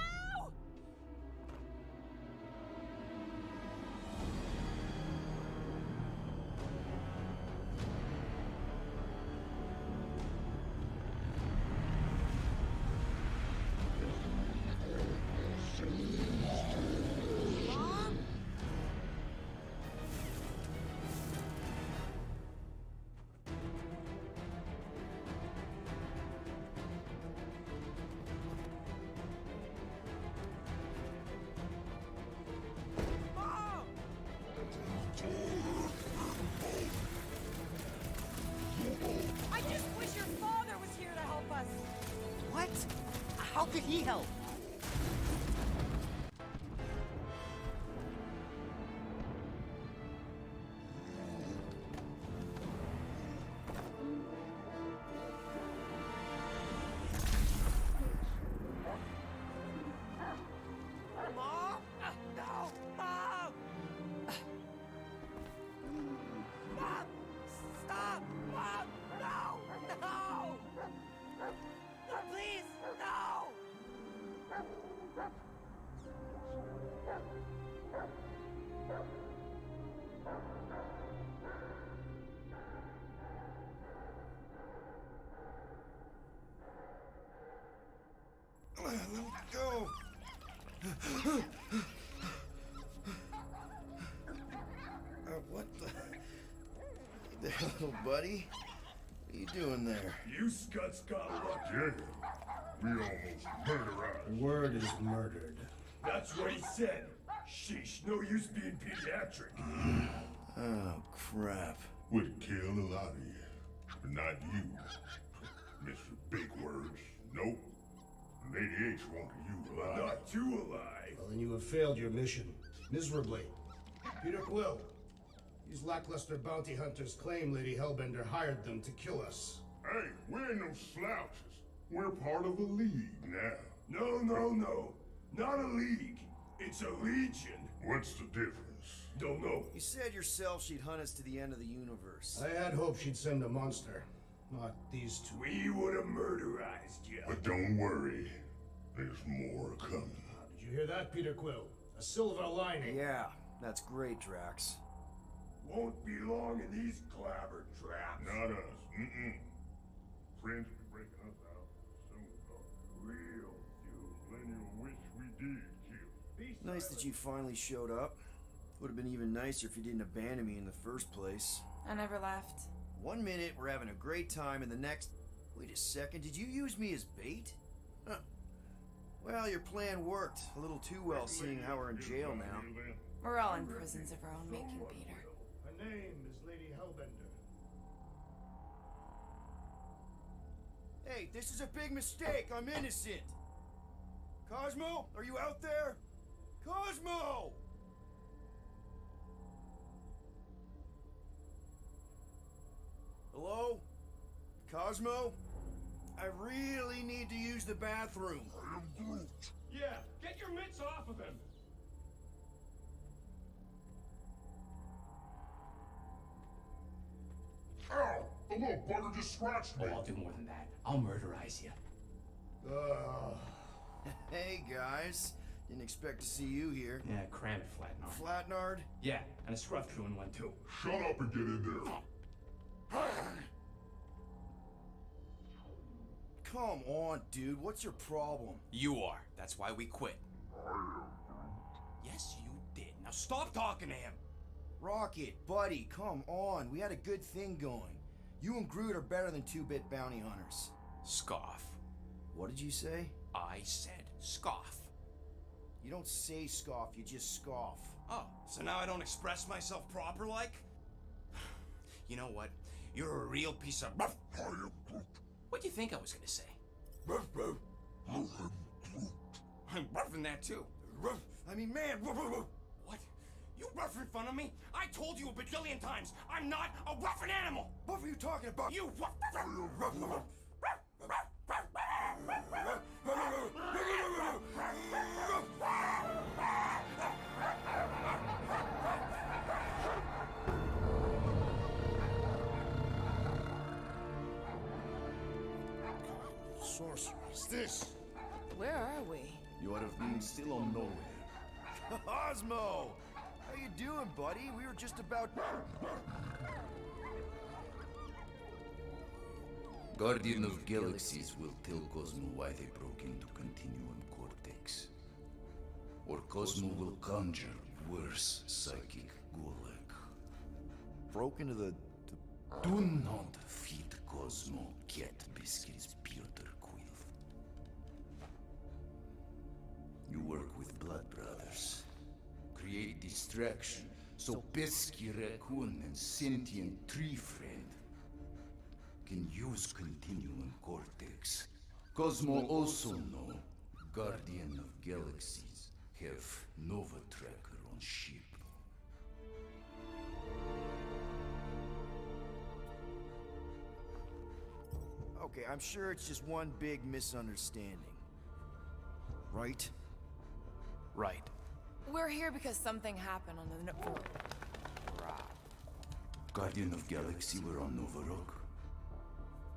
I just wish your father was here to help us. What? How could he help? buddy. What are you doing there? You scuts got lucky. Yeah, we almost murdered. Word is murdered. That's what he said. Sheesh, no use being pediatric. Oh, crap. Would kill a lot of you, but not you. Mr. Big Words. Nope. Lady H wanted you alive. Not too alive. Well, then you have failed your mission. Miserably. Peter Quill. These lackluster bounty hunters claim Lady Hellbender hired them to kill us. Hey, we ain't no slouches. We're part of a league now. No. Not a league. It's a legion. What's the difference? Don't know. You said yourself she'd hunt us to the end of the universe. I had hoped she'd send a monster. Not these two. We would have murderized you. But don't worry. There's more coming. Did you hear that, Peter Quill? A silver lining. Yeah, that's great, Drax. Won't be long in these clabber traps. Not us. Friends be breaking us out. Soon real few. Plenty will wish we did kill. Nice that you finally showed up. Would have been even nicer if you didn't abandon me in the first place. I never left. 1 minute, we're having a great time, and the next... Wait a second, did you use me as bait? Huh. Well, your plan worked. A little too well, seeing how we're in jail now. We're all in prisons of our own making, Peter. Her name is Lady Hellbender. Hey, this is a big mistake. I'm innocent. Cosmo, are you out there? Cosmo! Hello? Cosmo? I really need to use the bathroom. Yeah, get your mitts off of him! Ow! The little bugger just scratched me. Oh, I'll do more than that. I'll murderize you. Hey, guys. Didn't expect to see you here. Yeah, cram it, Flatnard. Flatnard? Yeah, and a scruff crew in one too. Shut up and get in there. Come on, dude. What's your problem? You are. That's why we quit. Yes, you did. Now stop talking to him. Rocket, buddy, come on. We had a good thing going. You and Groot are better than 2-bit bounty hunters. Scoff. What did you say? I said scoff. You don't say scoff, you just scoff. Oh, so now I don't express myself proper like? You know what? You're a real piece of... What do you think I was gonna say? I'm roughing that too. I mean, man, What? You rough in front of me? I told you a bajillion times, I'm not a roughing animal! What were you talking about? You Sorceress, this! Where are we? You are being still on nowhere. Cosmo! How you doing, buddy? We were just about... Guardian of Galaxies will tell Cosmo why they broke into Continuum Cortex. Or Cosmo will conjure worse psychic gulag. Broke into the... Do not feed Cosmo cat biscuits, Peter Quill. You work with Blood Brothers. Create distraction so Pesky Raccoon and sentient tree friend can use Continuum Cortex. Cosmo also know Guardian of Galaxies have Nova Tracker on ship. Okay, I'm sure it's just one big misunderstanding. Right? Right. We're here because something happened on the... Guardian of Galaxy were on Nova Rock.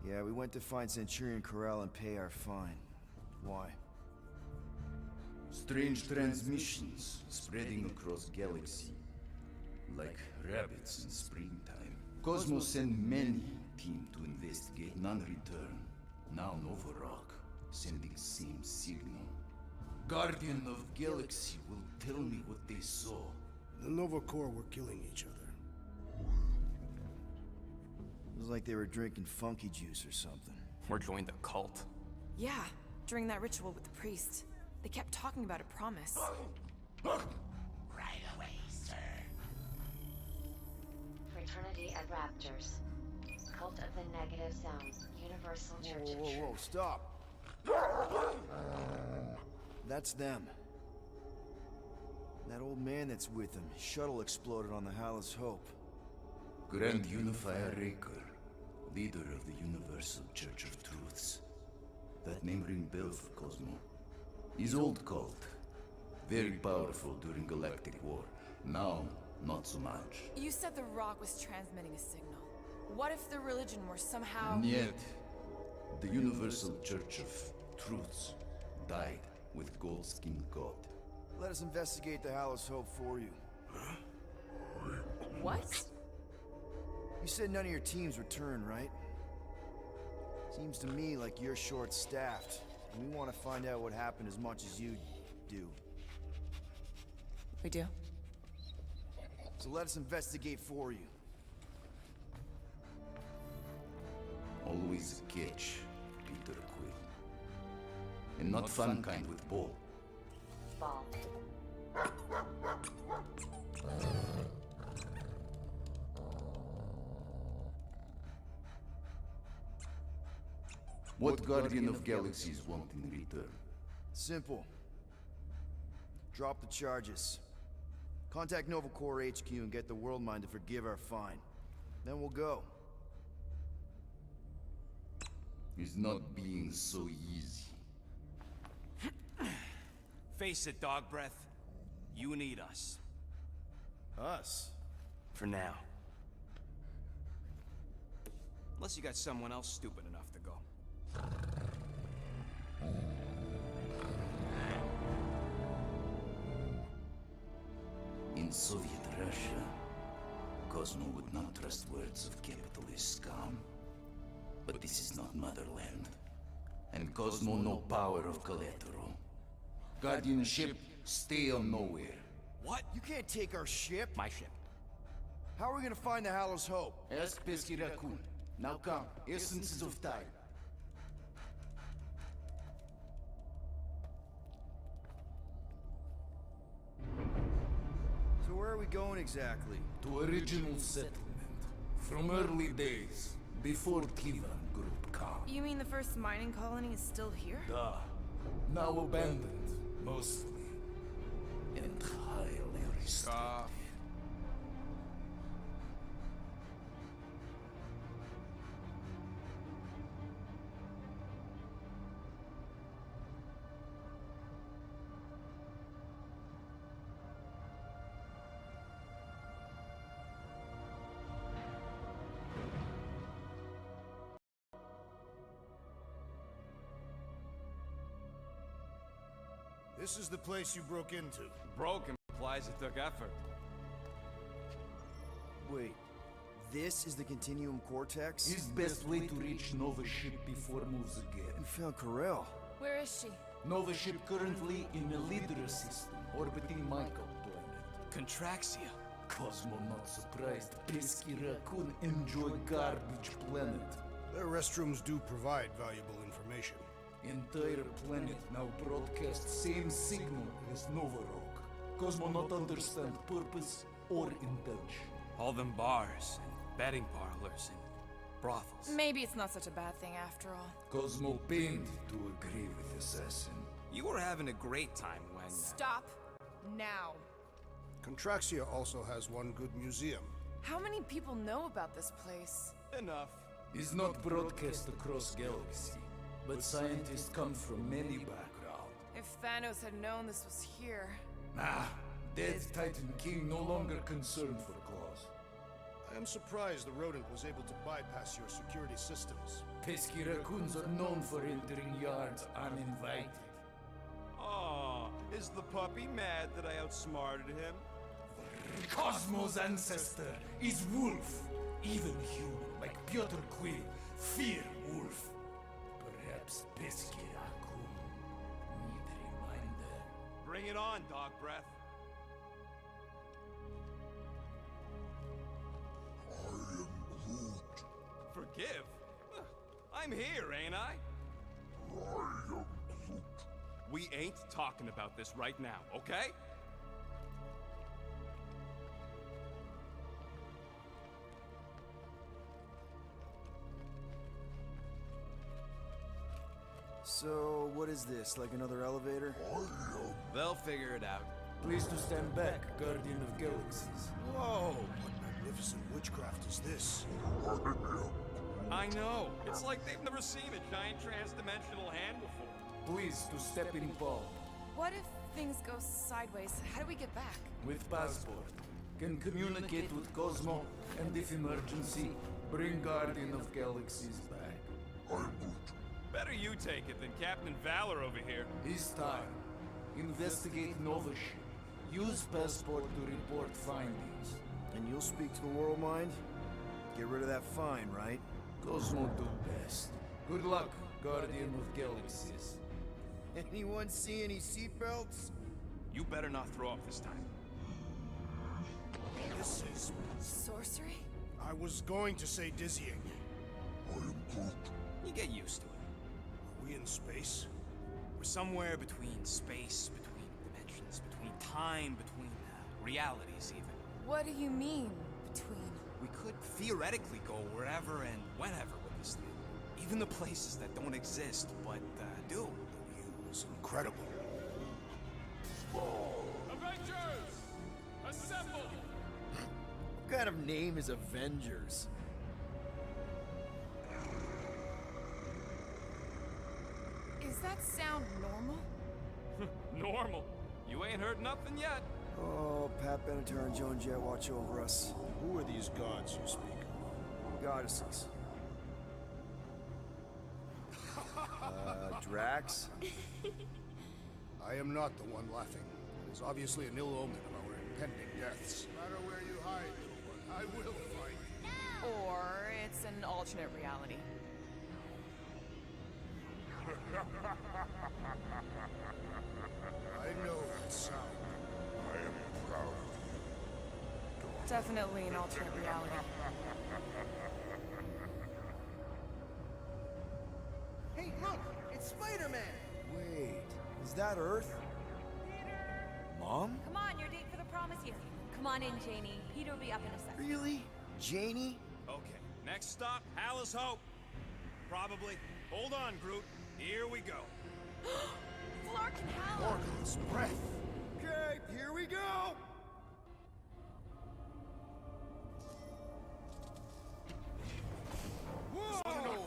Yeah, we went to find Centurion Corral and pay our fine. Why? Strange transmissions spreading across galaxy. Like rabbits in springtime. Cosmos sent many team to investigate, none return. Now Nova Rock, sending same signal. Guardian of Galaxy will tell me what they saw. The Nova Corps were killing each other. was like they were drinking funky juice or something. Or joined the cult. Yeah, during that ritual with the priest. They kept talking about a promise. Right away, sir. Fraternity at Raptors. Cult of the Negative Sounds. Universal Church of Whoa, Truth. stop! That's them. That old man that's with them. His shuttle exploded on the Hallis Hope. Grand Unifier Raker, leader of the Universal Church of Truths. That name ring bell for Cosmo. His old cult. Very powerful during Galactic War. Now, not so much. You said the rock was transmitting a signal. What if the religion were somehow... And yet, the Universal Church of Truths died with Goldskin God. Let us investigate the Hallis Hope for you. What? You said none of your teams returned, right? Seems to me like you're short-staffed, and we want to find out what happened as much as you do. We do. So let us investigate for you. Always a catch, Peter Quill. And not fun kind with Ball. Ball. What Guardian of Galaxies want in return? Simple. Drop the charges. Contact Nova Corps HQ and get the World Mind to forgive our fine. Then we'll go. It's not being so easy. Face it, Dog Breath. You need us. Us? For now. Unless you got someone else stupid enough to go. In Soviet Russia, Cosmo would not trust words of capitalist scum. But this is not motherland. And Cosmo no power of collateral. Guardianship, stay on nowhere. What? You can't take our ship. My ship. How are we gonna find the Hallis Hope? Ask Pesky Raccoon. Now come, essences of time. So where are we going exactly? To original settlement. From early days, before Kivan Group come. You mean the first mining colony is still here? Duh. Now abandoned, mostly. And highly restricted. This is the place you broke into. Broke implies it took effort. Wait, this is the Continuum Cortex? His best way to reach Nova ship before moves again. You found Karel. Where is she? Nova ship currently in the Lydra system, orbiting Michael planet. Contraxia. Cosmo not surprised. Pesky Raccoon enjoy garbage planet. Their restrooms do provide valuable information. Entire planet now broadcast same signal as Nova Rock. Cosmo not understand purpose or intention. All them bars and betting parlors and brothels. Maybe it's not such a bad thing after all. Cosmo pained to agree with Assassin. You were having a great time when... Stop. Now. Contraxia also has one good museum. How many people know about this place? Enough. Is not broadcast across galaxy, but scientists come from many backgrounds. If Thanos had known this was here... Nah, dead Titan King no longer concerned for claws. I am surprised the rodent was able to bypass your security systems. Pesky raccoons are known for entering yards uninvited. Aw, is the puppy mad that I outsmarted him? Cosmo's ancestor is wolf. Even human, like Piotr Quill, fear wolf. Perhaps Pesky raccoon need reminder. Bring it on, Dog Breath. I am Groot. I'm here, ain't I? We ain't talking about this right now, okay? So, what is this? Like another elevator? They'll figure it out. Please to stand back, Guardian of Galaxies. Whoa! What magnificent witchcraft is this? I know. It's like they've never seen a giant trans-dimensional hand before. Please to step in, Paul. What if things go sideways? How do we get back? With passport. Can communicate with Cosmo, and if emergency, bring Guardian of Galaxies back. Better you take it than Captain Valor over here. This time, investigate Nova ship. Use passport to report findings. And you'll speak to the World Mind? Get rid of that fine, right? Cosmo do best. Good luck, Guardian of Galaxies. Anyone see any seatbelts? You better not throw up this time. This is... Sorcery? I was going to say dizzying. You get used to it. Are we in space? We're somewhere between space, between dimensions, between time, between realities even. What do you mean, between? We could theoretically go wherever and whenever with this thing. Even the places that don't exist, but do. It was incredible. Avengers! Assemble! What kind of name is Avengers? Is that sound normal? Normal. You ain't heard nothing yet. Oh, Pat Benatar and Joan Jett watch over us. Who are these gods you speak of? Goddesses. Drax? I am not the one laughing. It is obviously an ill omen of our impending deaths. No matter where you hide, little one, I will find you. Or it's an alternate reality. I know that sound. I am proud of you. Definitely an alternate reality. Hey, look! It's Spider-Man! Wait, is that Earth? Mom? Come on, your date for the prom is here. Come on in, Janie. Peter will be up in a second. Really? Janie? Okay, next stop, Hal's Hope. Probably. Hold on, Groot. Here we go. Flark and Hal! Orgulous breath! Okay, here we go! Whoa!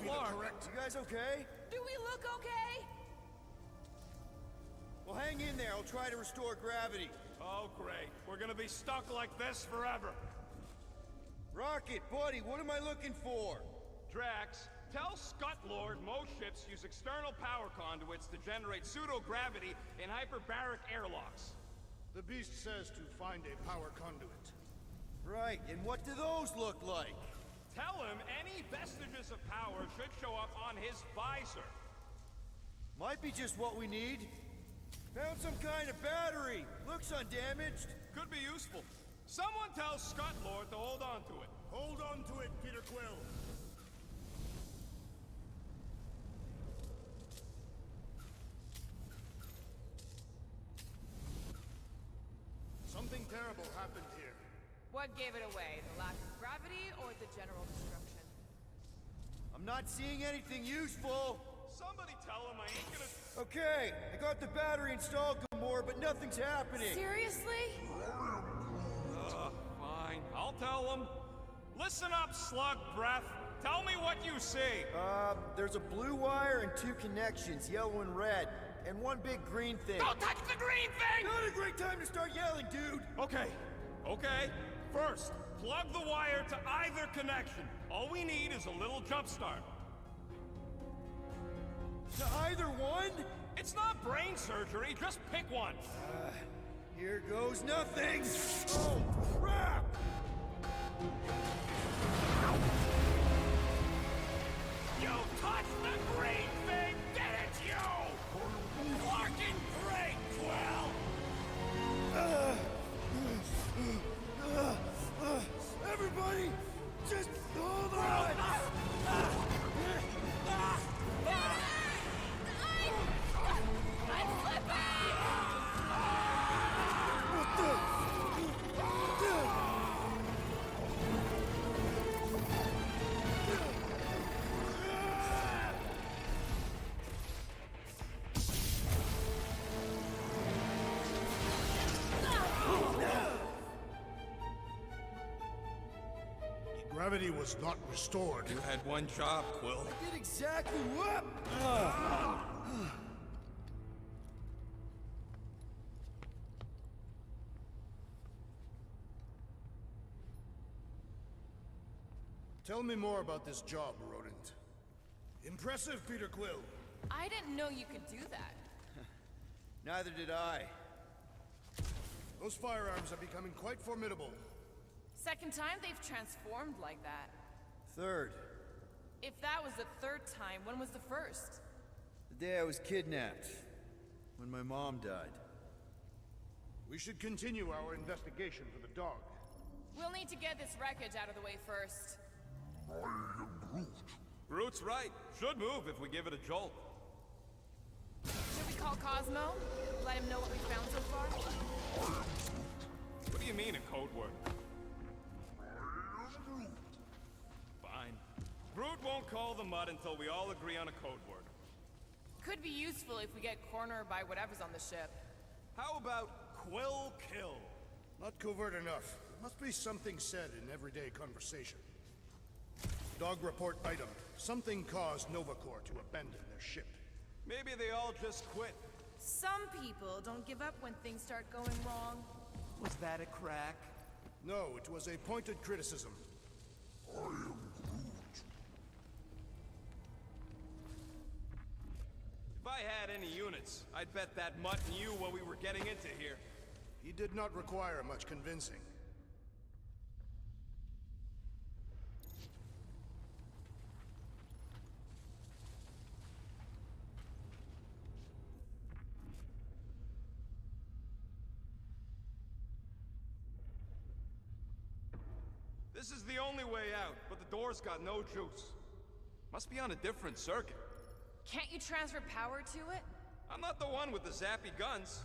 Flark, you guys okay? Do we look okay? Well, hang in there. I'll try to restore gravity. Oh, great. We're gonna be stuck like this forever. Rocket, buddy, what am I looking for? Drax, tell Scott Lord most ships use external power conduits to generate pseudo-gravity in hyperbaric airlocks. The beast says to find a power conduit. Right, and what do those look like? Tell him any vestiges of power should show up on his visor. Might be just what we need. Found some kind of battery. Looks undamaged. Could be useful. Someone tell Scott Lord to hold on to it. Hold on to it, Peter Quill. Something terrible happened here. What gave it away? The lack of gravity or the general destruction? I'm not seeing anything useful. Somebody tell him I ain't gonna... Okay, I got the battery installed, Gamora, but nothing's happening. Seriously? Fine. I'll tell him. Listen up, slug breath. Tell me what you see. There's a blue wire and two connections, yellow and red, and one big green thing. Don't touch the green thing! Not a great time to start yelling, dude! Okay. First, plug the wire to either connection. All we need is a little jump start. To either one? It's not brain surgery, just pick one. Here goes nothing! Oh, crap! You touched the green thing, didn't you? Fucking great, Quill! Everybody, just hold on! gravity was not restored. You had one job, Quill. I did exactly what? Tell me more about this job, Rodent. Impressive, Peter Quill. I didn't know you could do that. Neither did I. Those firearms are becoming quite formidable. Second time they've transformed like that. Third, If that was the third time, when was the first? the day I was kidnapped. When my mom died. We should continue our investigation for the dog. We'll need to get this wreckage out of the way first. I am Groot. Groot's right. Should move if we give it a jolt. Should we call Cosmo? Let him know what we found so far? What do you mean a code word? Fine. Groot won't call the mud until we all agree on a code word. Could be useful if we get cornered by whatever's on the ship. How about Quill Kill? Not covert enough. There must be something said in everyday conversation. Dog report item. Something caused Nova Corps to abandon their ship. Maybe they all just quit. Some people don't give up when things start going wrong. Was that a crack? No, it was a pointed criticism. I am Groot. If I had any units, I'd bet that mutt knew what we were getting into here. He did not require much convincing. This is the only way out, but the door's got no juice. Must be on a different circuit. Can't you transfer power to it? I'm not the one with the zappy guns.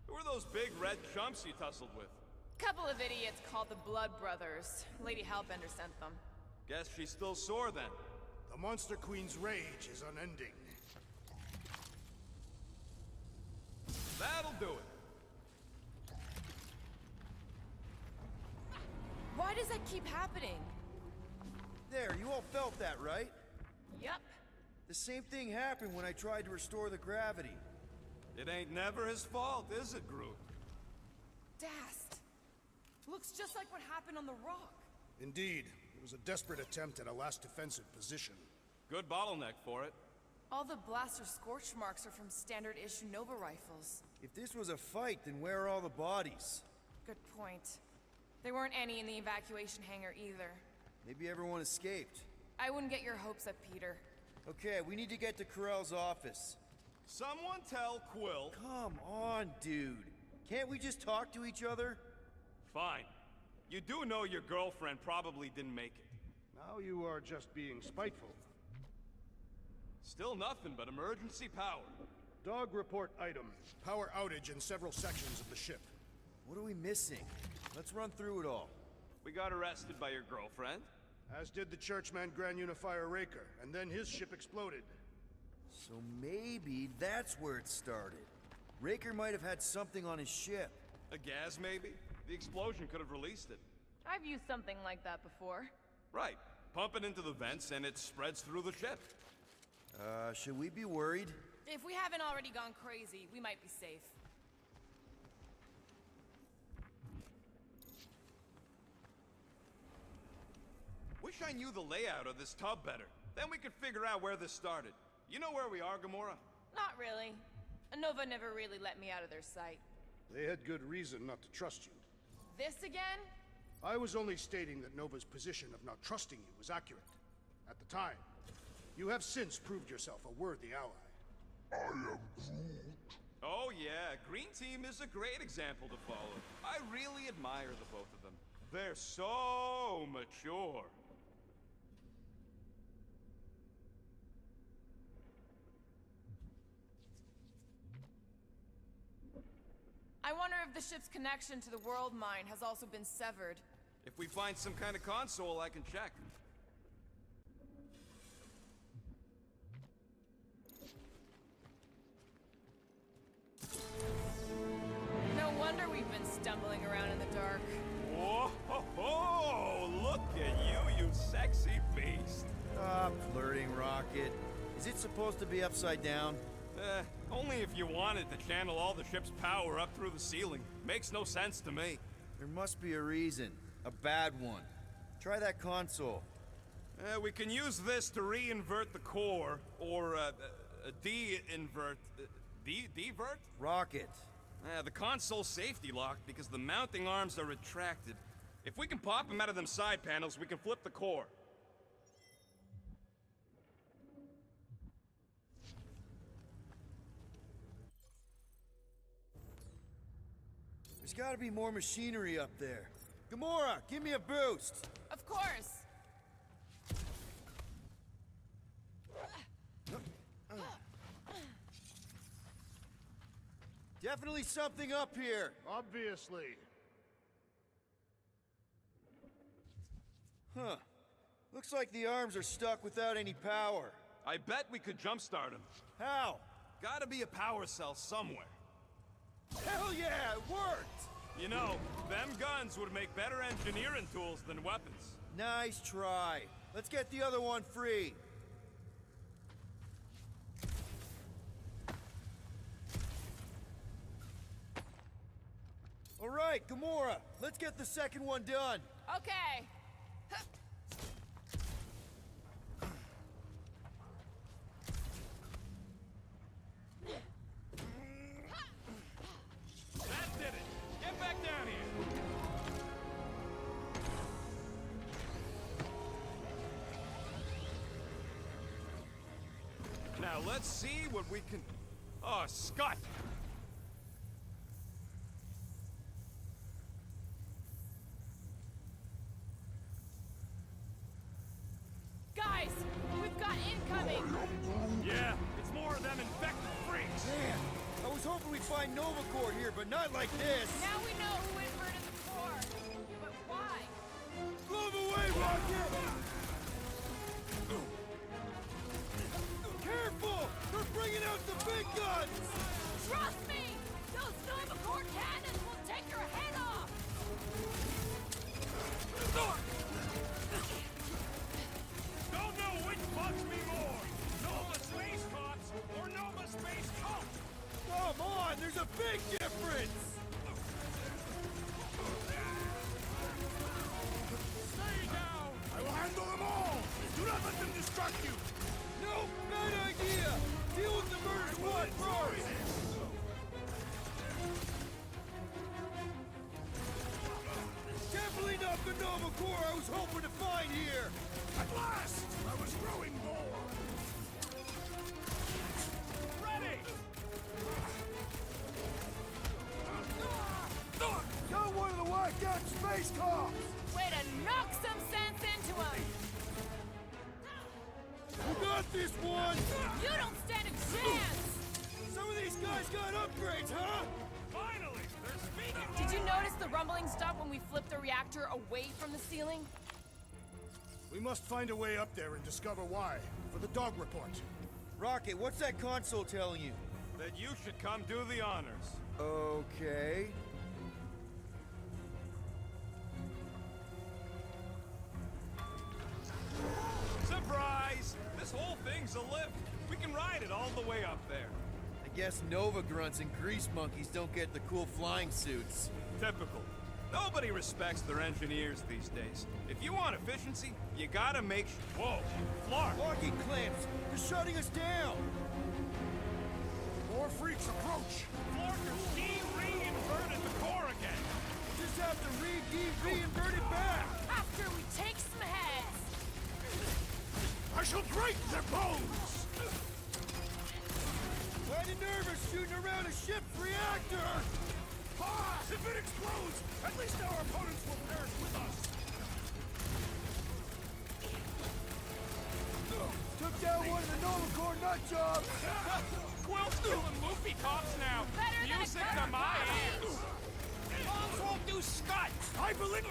Who are those big red chumps you tussled with? Couple of idiots called the Blood Brothers. Lady Hellbender sent them. Guess she's still sore then. The Monster Queen's rage is unending. That'll do it. Why does that keep happening? There, you all felt that, right? Yup. The same thing happened when I tried to restore the gravity. It ain't never his fault, is it, Groot? Dast. Looks just like what happened on the rock. Indeed, it was a desperate attempt at a last defensive position. Good bottleneck for it. All the blaster scorch marks are from standard issue Nova rifles. If this was a fight, then where are all the bodies? Good point. There weren't any in the evacuation hangar either. Maybe everyone escaped. I wouldn't get your hopes up, Peter. Okay, we need to get to Corell's office. Someone tell Quill. Come on, dude. Can't we just talk to each other? Fine. You do know your girlfriend probably didn't make it. Now you are just being spiteful. Still nothing but emergency power. Dog report item. Power outage in several sections of the ship. What are we missing? Let's run through it all. We got arrested by your girlfriend. As did the churchman Grand Unifier Raker, and then his ship exploded. So maybe that's where it started. Raker might have had something on his ship. A gas, maybe? The explosion could have released it. I've used something like that before. Right. Pump it into the vents and it spreads through the ship. Should we be worried? If we haven't already gone crazy, we might be safe. Wish I knew the layout of this tub better. Then we could figure out where this started. You know where we are, Gamora? Not really. Nova never really let me out of their sight. They had good reason not to trust you. This again? I was only stating that Nova's position of not trusting you was accurate. At the time. You have since proved yourself a worthy ally. I am Groot. Oh yeah, Green Team is a great example to follow. I really admire the both of them. They're so mature. I wonder if the ship's connection to the world mine has also been severed. If we find some kind of console, I can check. No wonder we've been stumbling around in the dark. Rocket. Is it supposed to be upside down? Only if you wanted to channel all the ship's power up through the ceiling. Makes no sense to me. There must be a reason. A bad one. Try that console. We can use this to re-invert the core, or de-invert... Divert? Rocket. The console's safety locked because the mounting arms are retracted. If we can pop them out of them side panels, we can flip the core. There's gotta be more machinery up there. Gamora, give me a boost! Of course! Definitely something up here! Obviously. Huh. Looks like the arms are stuck without any power. I bet we could jumpstart them. How? Gotta be a power cell somewhere. Hell yeah, it worked! You know, them guns would make better engineering tools than weapons. Nice try. Let's get the other one free. All right, Gamora, let's get the second one done. Okay. That did it. Get back down here. Now let's see what we can... Oh, Scott! Guys, we've got incoming! Yeah, it's more of them infected freaks! Man, I was hoping we'd find Nova Corps here, but not like this. Now we know who inverted the core. But why? Move away, Rocket! Careful! They're bringing out the big guns! Trust me! Those Nova Corps cannons will take your head off! Don't know which bugs me more! Nova Space Cops or Nova Space Cult! Come on, there's a big difference! Stay down! I will handle them all! Do not let them distract you! No, bad idea! Deal with the murder squad first! Definitely not the Nova Corps I was hoping to find here! At last! I was growing bored! Ready! Got one of the whacked out space cops! Way to knock some sense into him! You got this one! You don't stand a chance! Some of these guys got upgrades, huh? Finally! They're speaking! Did you notice the rumbling stopped when we flipped the reactor away from the ceiling? We must find a way up there and discover why, for the dog report. Rocket, what's that console telling you? That you should come do the honors. Okay. Surprise! This whole thing's a lift. We can ride it all the way up there. I guess Nova grunts and grease monkeys don't get the cool flying suits. Typical. Nobody respects their engineers these days. If you want efficiency, you gotta make Whoa! Flark! Locking clamps! They're shutting us down! More freaks approach! Flarker's re-inverted the core again! Just have to re-invert it back! After we take some heads! I shall break their bones! Kinda nervous shooting around a ship's reactor! Ah! If it explodes, at least our opponents will perish with us! Took down one of the Nova Corps nut jobs! Quill's doing loopy cops now! Better than a Music cut to my garbage. ears! Bombs won't do Scott! I believe...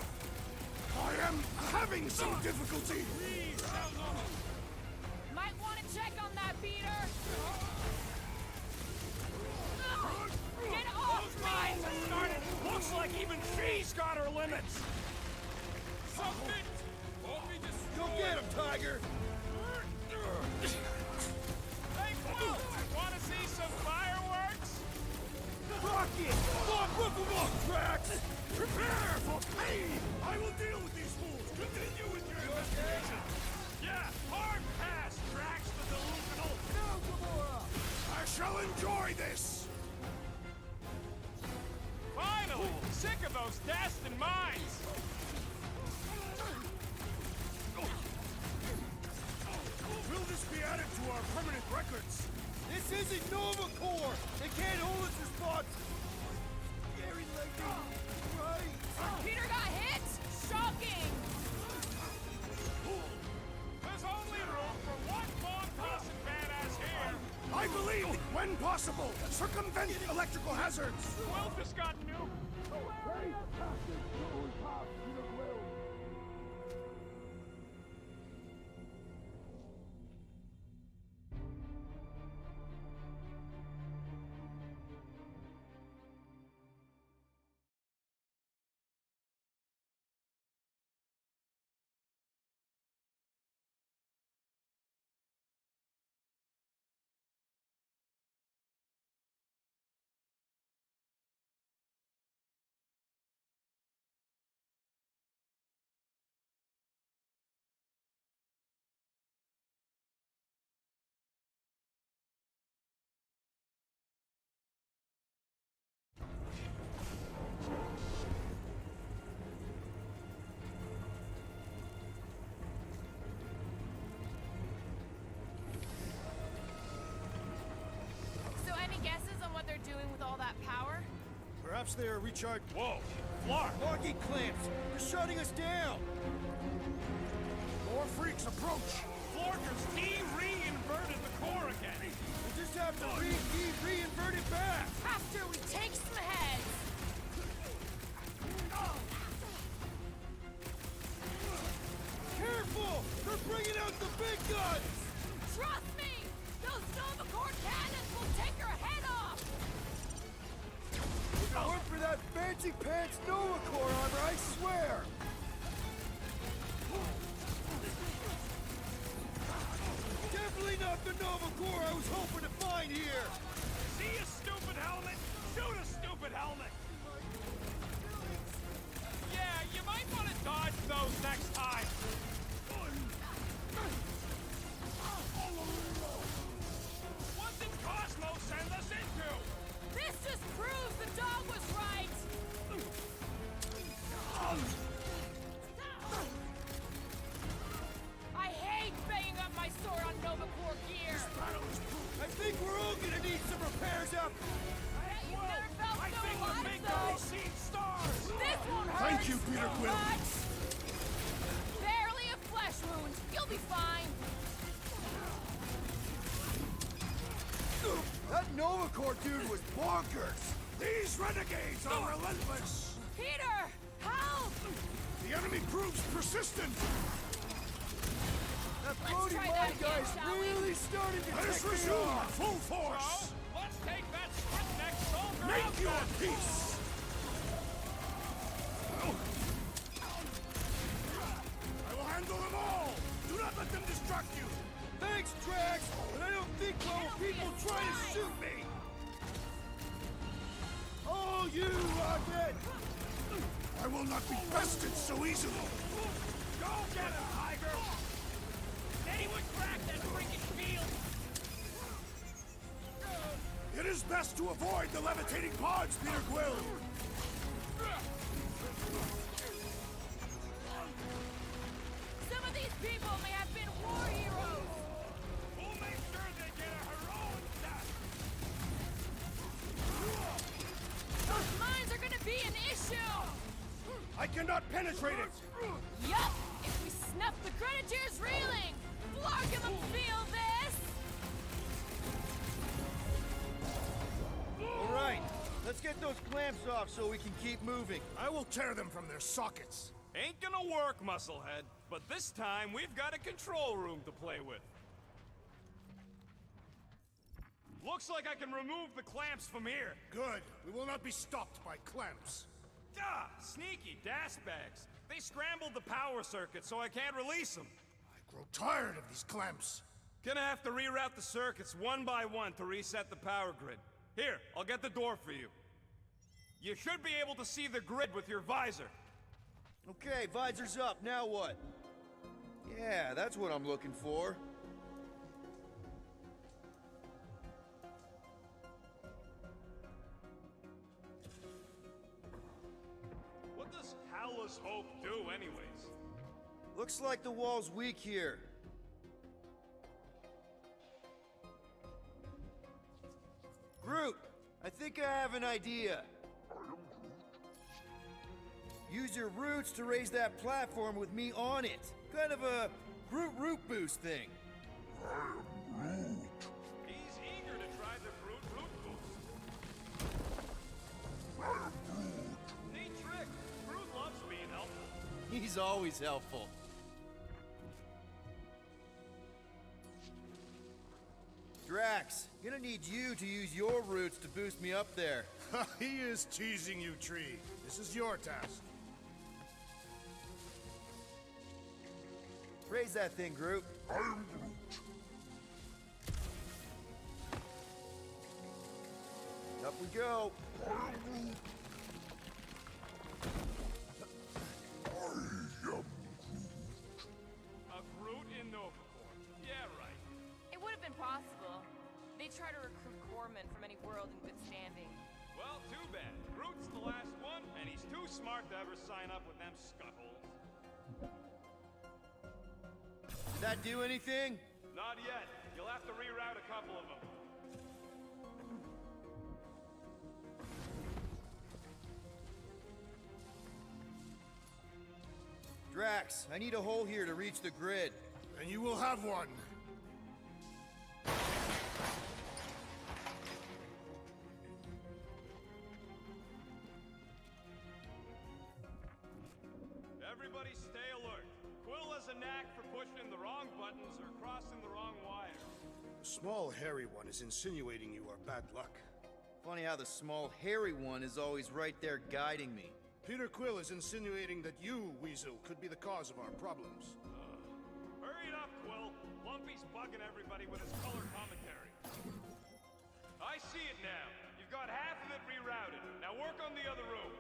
I am having some difficulty! Might want to check on that beater! Get off me! Mines have started! Looks like even she's got her limits! Something! Won't be destroyed! Go get him, Tiger! I will deal with these fools! Continue with your investigation! Yeah, hard pass, Drax the delusional! No, Gamora! I shall enjoy this! Finally! Sick of those Dastan mines! Will this be added to our permanent records? This isn't Nova Corps! They can't hold us responsible! Scary lady, right? Peter got hit? Shocking! There's only room for one long-tossing badass here! I believe, when possible, circumvent electrical hazards! Quill just got nuked! So any guesses on what they're doing with all that power? Perhaps they are recharged. Whoa! Flark! Locking clamps! They're shutting us down! More freaks approach! Flarkers de-reinverted the core again! We just have to reinvert it back! After we take some heads! Careful! They're bringing out the big guns! Trust me! Those Nova Corps cannons will take your head off! If it weren't for that fancy pants Nova Corps armor, I swear! Definitely not the Nova Corps I was hoping to find here! See a stupid helmet? Shoot a stupid helmet! Yeah, you might want to dodge those next time! What did Cosmo send us into? This just proves the dog was right! I hate banging up my sword on Nova Corps gear! I think we're all gonna need some repairs after... You never felt I so think the hot, big though. guy's seen stars! This won't hurt Thank you, Peter so Quill. much. Barely a flesh wound. You'll be fine. That Nova Corps dude was bonkers! These renegades are relentless! Peter, help! The enemy proves persistent! That Let's bloody try mine that again, guy's shall we? really starting to Let us tick me resume off. at full force! So, let's take that stiff-necked soldier Make out your then. peace! I will handle them all! Do not let them distract you! Thanks, Drax, but I don't think well people try to shoot me! Oh, you, Rocket! I will not be bested so easily! Go get him, Tiger! Anyone crack that freaking field? It is best to avoid the levitating pods, Peter Quill! Some of these people may have been war heroes. We'll make sure they get a heroic death! Those mines are gonna be an issue. I cannot penetrate it! Yup! If we snuff the Grenadiers reeling, Flark and them feel this. All right, let's get those clamps off so we can keep moving. I will tear them from their sockets! Ain't gonna work, Musclehead. But this time, we've got a control room to play with. Looks like I can remove the clamps from here. Good. We will not be stopped by clamps. Ah, sneaky bags. They scrambled the power circuit, so I can't release them. I grow tired of these clamps. Gonna have to reroute the circuits one by one to reset the power grid. Here, I'll get the door for you. You should be able to see the grid with your visor. Okay, visor's up, now what? Yeah, that's what I'm looking for. What does Hallus Hope do, anyways? Looks like the wall's weak here. Groot, I think I have an idea. Use your roots to raise that platform with me on it. Kind of a Groot root boost thing. He's eager to try the Groot root boost. Neat trick. Groot loves being helpful. He's always helpful. Drax, gonna need you to use your roots to boost me up there. He is teasing you, Tree. This is your task. Raise that thing, Groot. I am Groot. Up we go. I am Groot. A Groot in Novacore. Yeah, right. It would have been possible. They try to recruit corpsmen from any world in good standing. Well, too bad. Groot's the last one, and he's too smart to ever sign up with them scuttholes. Did that do anything? Not yet. You'll have to reroute a couple of them. Drax, I need a hole here to reach the grid. And you will have one. Everybody stay alert. Quill has a knack for pushing the wrong buttons or crossing the wrong wires. The small, hairy one is insinuating you are bad luck. Funny how the small, hairy one is always right there guiding me. Peter Quill is insinuating that you, Weasel, could be the cause of our problems. Hurry it up, Quill. Lumpy's bugging everybody with his color commentary. I see it now. You've got half of it rerouted. Now work on the other room.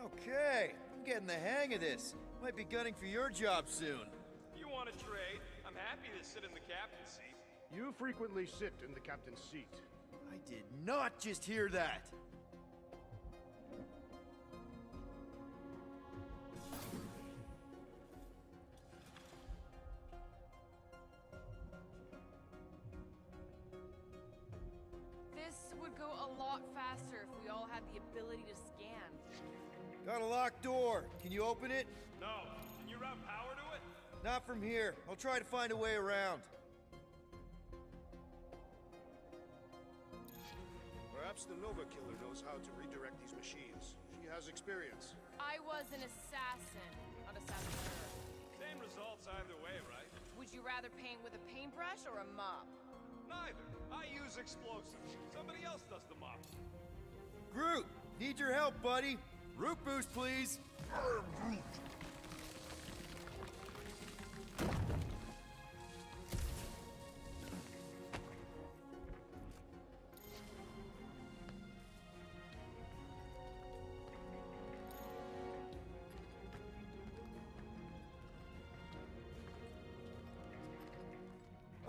Okay, I'm getting the hang of this. Might be gunning for your job soon. You want to trade? I'm happy to sit in the captain's seat. You frequently sit in the captain's seat. I did not just hear that. This would go a lot faster if we all had the ability to scan. Got a locked door. Can you open it? No. Can you route power to it? Not from here. I'll try to find a way around. Perhaps the Nova Killer knows how to redirect these machines. She has experience. I was an assassin, not a saboteur. Same results either way, right? Would you rather paint with a paintbrush or a mop? Neither. I use explosives. Somebody else does the mop. Groot, need your help, buddy. Root boost, please. I am Groot.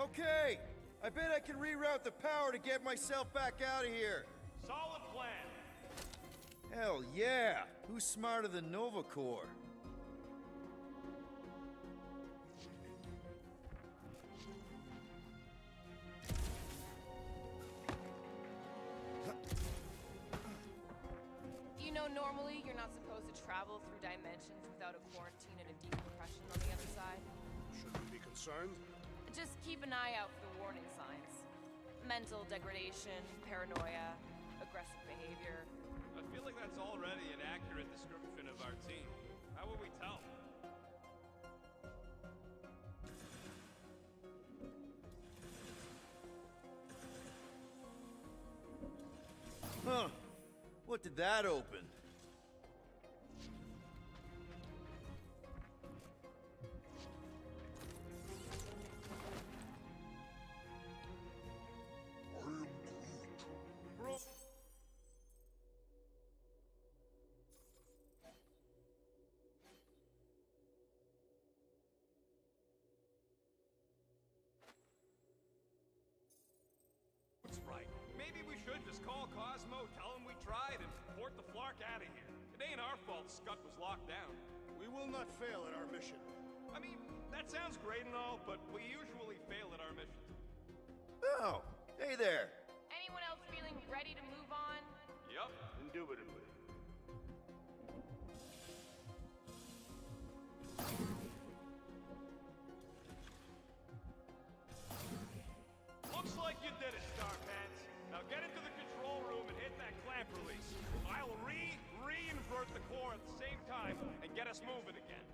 Okay, I bet I can reroute the power to get myself back out of here. Solid plan. Hell yeah! Who's smarter than Nova Corps? You know, normally you're not supposed to travel through dimensions without a quarantine and a decompression on the other side. Should we be concerned? Just keep an eye out for the warning signs. Mental degradation, paranoia, aggressive behavior. I feel like that's already an accurate description of our team. How would we tell? Huh. What did that open? call Cosmo, tell him we tried, and port the Flark out of here. It ain't our fault Scut was locked down. We will not fail at our mission. I mean, that sounds great and all, but we usually fail at our missions. Oh, hey there. Anyone else feeling ready to move on? Yup. Indubitably. Looks like you did it, Starpants. Now get into the control room and hit that clamp release. I'll re-invert the core at the same time and get us moving again.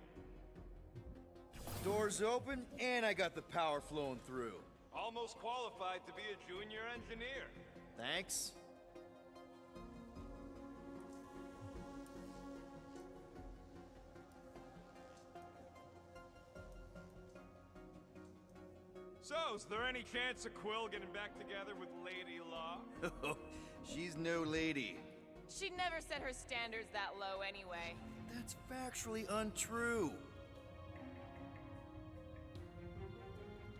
Doors open, and I got the power flowing through. Almost qualified to be a junior engineer. Thanks. So, is there any chance of Quill getting back together with Lady Law? She's no lady. She'd never set her standards that low anyway. That's factually untrue.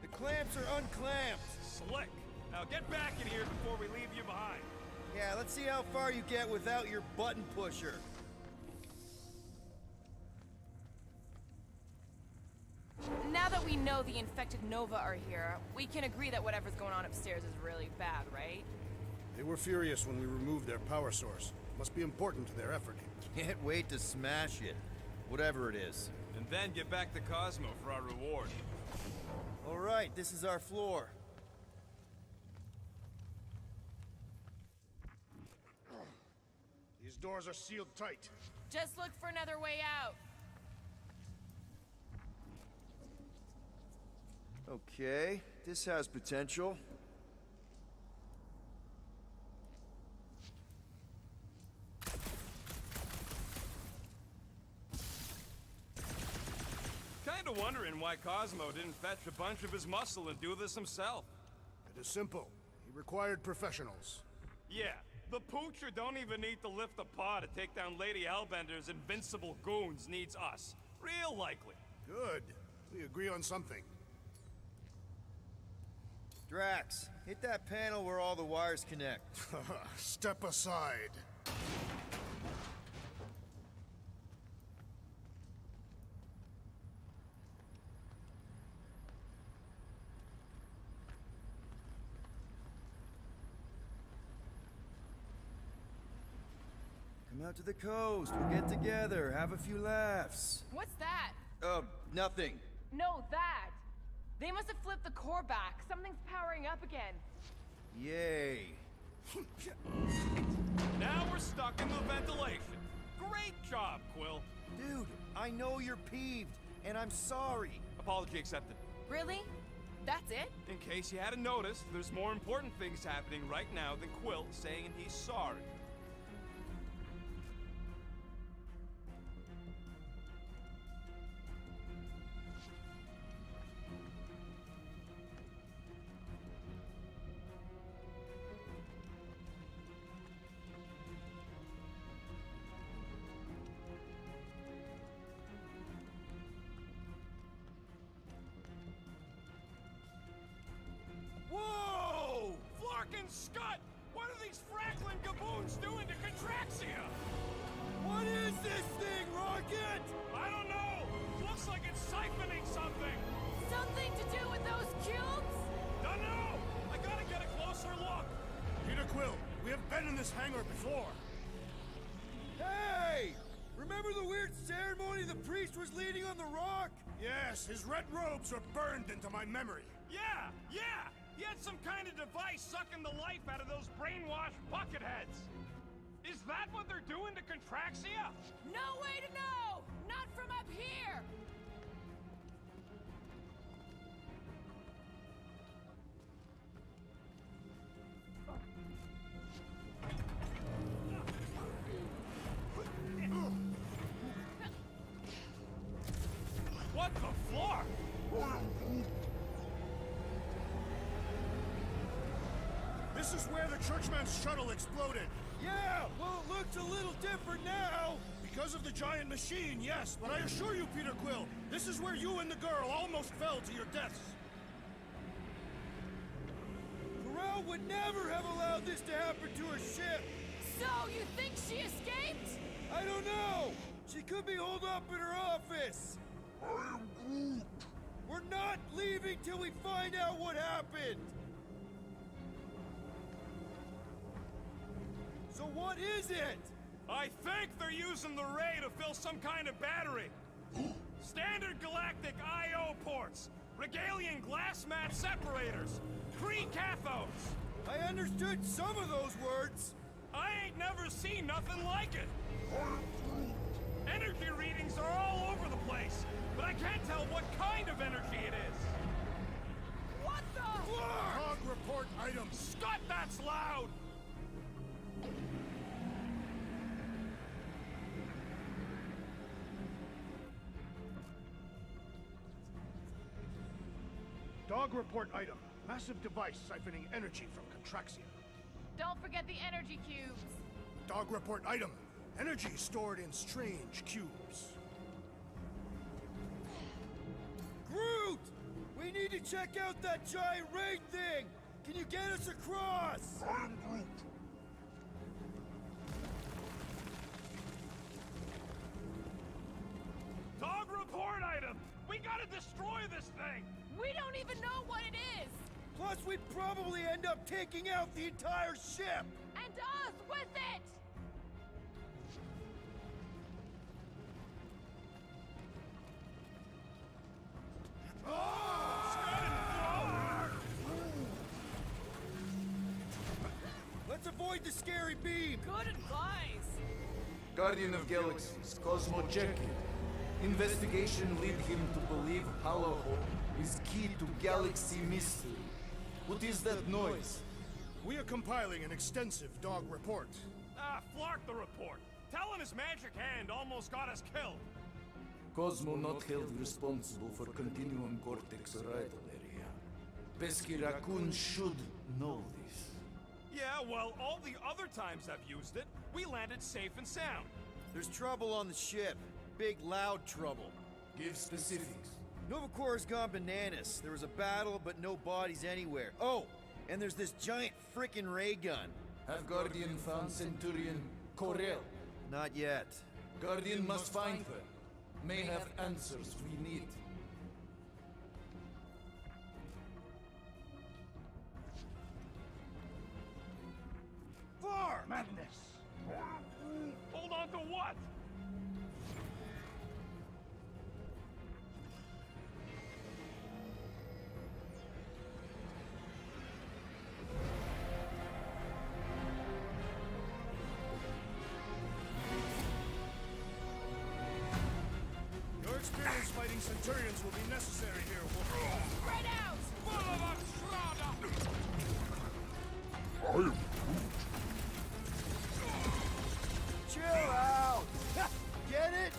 The clamps are unclamped. Slick. Now get back in here before we leave you behind. Yeah, let's see how far you get without your button pusher. Now that we know the infected Nova are here, we can agree that whatever's going on upstairs is really bad, right? They were furious when we removed their power source. Must be important to their effort. Can't wait to smash it. Whatever it is. And then get back to Cosmo for our reward. All right, this is our floor. These doors are sealed tight. Just look for another way out. Okay, this has potential. Kinda wondering why Cosmo didn't fetch a bunch of his muscle and do this himself. It is simple. He required professionals. Yeah, the Poocher don't even need to lift a paw to take down Lady Hellbender's invincible goons needs us. Real likely. Good. We agree on something. Drax, hit that panel where all the wires connect. Step aside. Come out to the coast, we'll get together, have a few laughs. What's that? Nothing. No, that! They must have flipped the core back. Something's powering up again. Yay. Now we're stuck in the ventilation. Great job, Quill. Dude, I know you're peeved, and I'm sorry. Apology accepted. Really? That's it? In case you hadn't noticed, there's more important things happening right now than Quill saying he's sorry. Whoa! Flark and Scut! What are these Franklin gaboons doing to Contraxia? What is this thing, Rocket? I don't know! Looks like it's siphoning something! Something to do with those cubes? Don't know! I gotta get a closer look! Peter Quill, we have been in this hangar before. Hey! Remember the weird ceremony the priest was leading on the rock? Yes, his red robes are burned into my memory. Yeah! He had some kind of device sucking the life out of those brainwashed bucketheads! Is that what they're doing to Contraxia? No way to know! Not from up here! What the floor? This is where the Churchman's shuttle exploded. Yeah, well, it looks a little different now. Because of the giant machine, yes, but I assure you, Peter Quill, this is where you and the girl almost fell to your deaths. Corral would never have allowed this to happen to her ship! So, you think she escaped? I don't know! She could be holed up in her office! I am Groot! We're not leaving till we find out what happened! So what is it? I think they're using the ray to fill some kind of battery. Standard galactic I.O. ports, Regalian glass mat separators, Kree cathodes. I understood some of those words. I ain't never seen nothing like it. Energy readings are all over the place, but I can't tell what kind of energy it is. What the? Log report items. Scott, that's loud! Dog report item. Massive device siphoning energy from Contraxia. Don't forget the energy cubes. Dog report item. Energy stored in strange cubes. Groot! We need to check out that giant raid thing! Can you get us across? I am Groot! Dog report item! We gotta destroy this thing! We don't even know what it is! Plus, we'd probably end up taking out the entire ship! And us with it! Let's avoid the scary beam! Good advice! Guardian of Galaxies, Cosmo Jekyll. Investigation lead him to believe Halaho is key to galaxy mystery. What is that noise? We are compiling an extensive dog report. Flark the report. Telling his magic hand almost got us killed. Cosmo not held responsible for Continuum Cortex arrival area. Pesky Raccoon should know this. Yeah, well, all the other times I've used it, we landed safe and sound. There's trouble on the ship. Big, loud trouble. Give specifics. Nova Corps gone bananas. There was a battle, but no bodies anywhere. Oh, and there's this giant frickin' ray gun. Have Guardian found Centurion Corel? Not yet. Guardian must find her. May have answers we need. Far! Madness! Hold on to what? Your experience fighting Centurions will be necessary here, Wolf. Spread out! I am Groot! Chill out! Get it?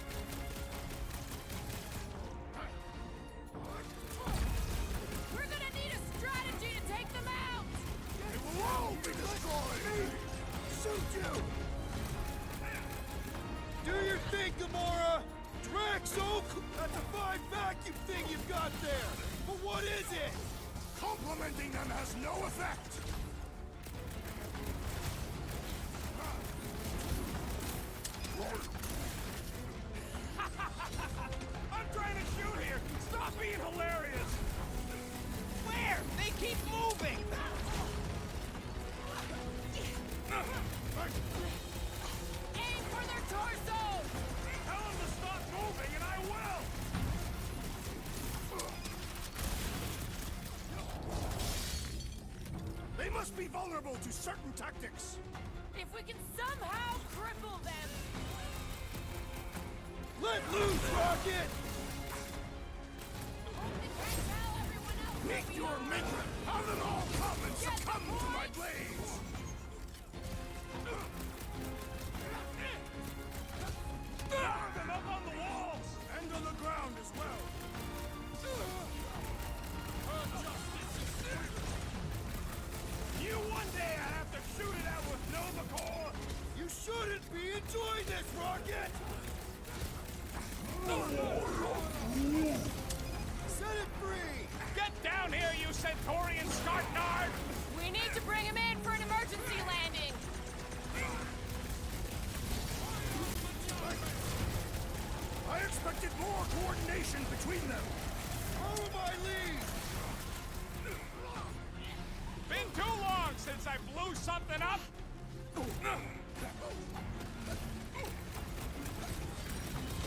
We're gonna need a strategy to take them out! They will all be destroyed! Shoot you! Do your thing, Gamora! Drax Oak! That's a fine vacuum thing you've got there! But what is it? Complimenting them has no effect! I'm trying to shoot here! Stop being hilarious! Where? They keep moving! Aim for their torsos! Tell them to stop moving and I will! They must be vulnerable to certain tactics! If we can somehow cripple them! Let loose, Rocket! Meet your maker! Have them all come and succumb to my blades! Knock them up on the walls! And on the ground as well! You one day I have to shoot it out with Nova Corps! You shouldn't be enjoying this, Rocket! Set it free! Get down here, you Centaurian Scartnard! We need to bring him in for an emergency landing! I expected more coordination between them. Follow my lead! Been too long since I blew something up!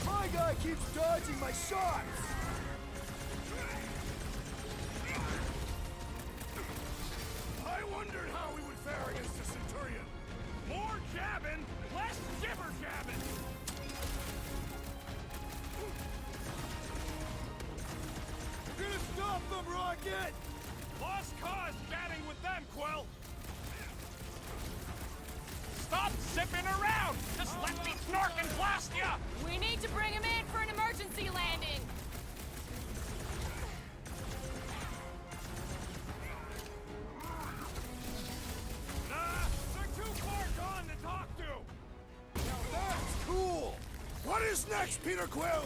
My guy keeps dodging my shots! I wondered how we would fare against the Centurion. More jabbing, less jibber jabbing! We're gonna stop them, Rocket! Lost cause batting with them, Quill! Stop zipping around! Just let me snork and blast ya! We need to bring him in for an emergency landing! Nah, they're too far gone to talk to! Now that's cool! What is next, Peter Quill?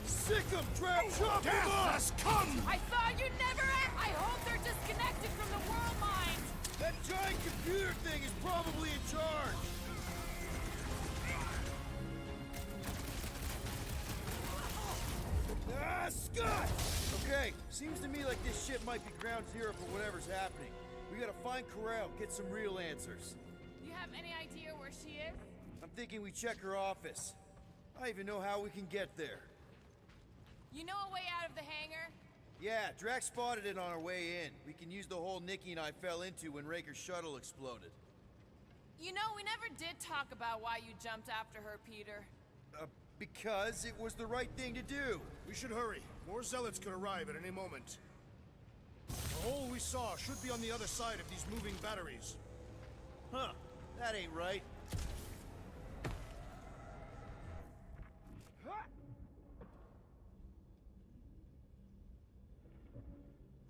Sick 'em, Trap! Chop 'em Death up! has come! I thought you'd never end! I hope they're disconnected from the world mines! That giant computer thing is probably in charge! Ah, Scott! Okay, seems to me like this ship might be ground zero for whatever's happening. We gotta find Corel, get some real answers. Do you have any idea where she is? I'm thinking we check her office. I even know how we can get there. You know a way out of the hangar? Yeah, Drax spotted it on our way in. We can use the hole Nikki and I fell into when Raker's shuttle exploded. You know, we never did talk about why you jumped after her, Peter. Because it was the right thing to do. We should hurry. More zealots could arrive at any moment. The hole we saw should be on the other side of these moving batteries. Huh, that ain't right.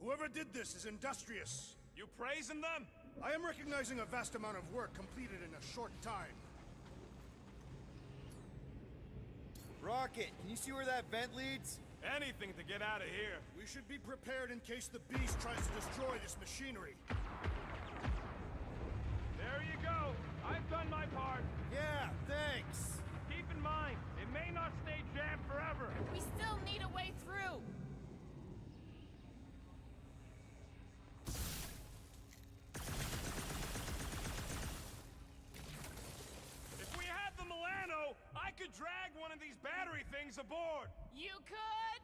Whoever did this is industrious. You praising them? I am recognizing a vast amount of work completed in a short time. Rocket, can you see where that vent leads? Anything to get out of here. We should be prepared in case the beast tries to destroy this machinery. There you go. I've done my part. Yeah, thanks. Keep in mind, it may not stay jammed forever. We still need a way through. If we had the Milano, I could drag one of these battery things aboard. You could?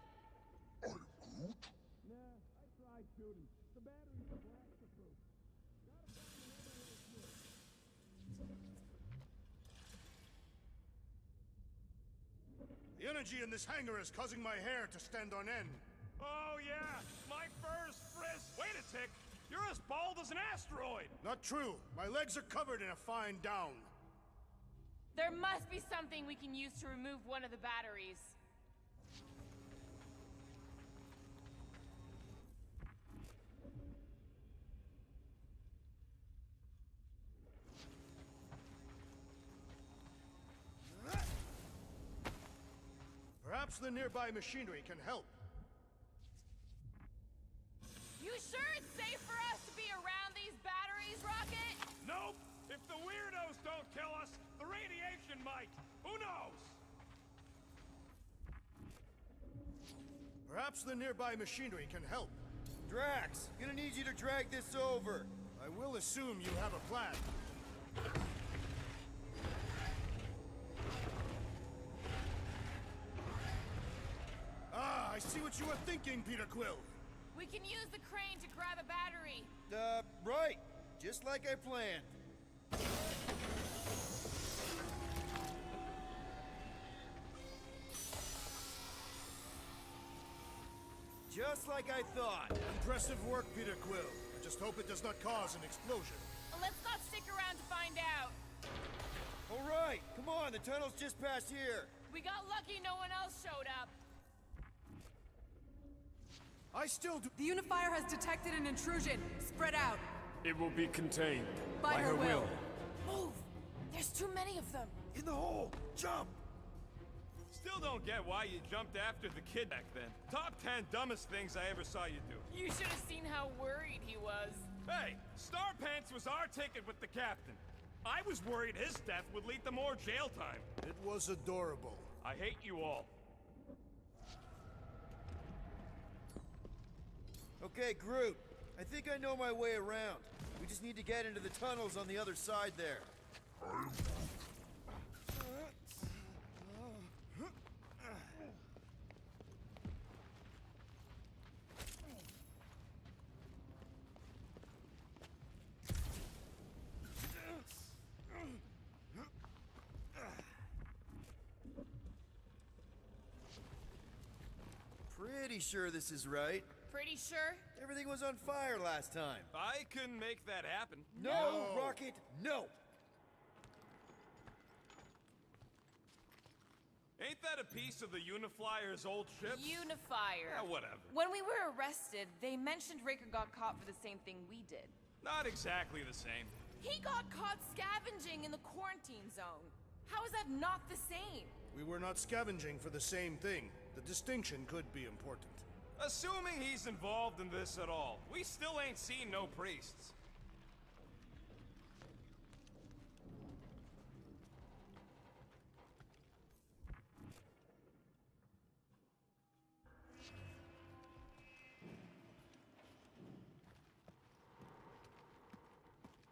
Nah, I tried shooting. The batteries are blaster-proof. The energy in this hangar is causing my hair to stand on end. Oh yeah, my fur's frizz. Wait a tick. You're as bald as an asteroid. Not true. My legs are covered in a fine down. There must be something we can use to remove one of the batteries. Perhaps the nearby machinery can help. You sure it's safe for us to be around these batteries, Rocket? Nope. If the weirdos don't kill us, the radiation might. Who knows? Perhaps the nearby machinery can help. Drax, gonna need you to drag this over. I will assume you have a plan. Ah, I see what you were thinking, Peter Quill. We can use the crane to grab a battery. Right. Just like I planned. Just like I thought. Impressive work, Peter Quill. I just hope it does not cause an explosion. Let's not stick around to find out. All right, come on, the tunnel's just past here. We got lucky no one else showed up. I still do. The Unifier has detected an intrusion. Spread out. It will be contained. By her will. Move! There's too many of them. In the hole! Jump! Still don't get why you jumped after the kid back then. Top 10 dumbest things I ever saw you do. You should have seen how worried he was. Hey, Star Pants was our ticket with the captain. I was worried his death would lead to more jail time. It was adorable. I hate you all. Okay, Groot. I think I know my way around. We just need to get into the tunnels on the other side there. Pretty sure this is right. Pretty sure? Everything was on fire last time. I couldn't make that happen. No, Rocket, no! Ain't that a piece of the Uniflyer's old ship? Unifier. Yeah, whatever. When we were arrested, they mentioned Raker got caught for the same thing we did. Not exactly the same. He got caught scavenging in the quarantine zone. How is that not the same? We were not scavenging for the same thing. The distinction could be important. Assuming he's involved in this at all, we still ain't seen no priests.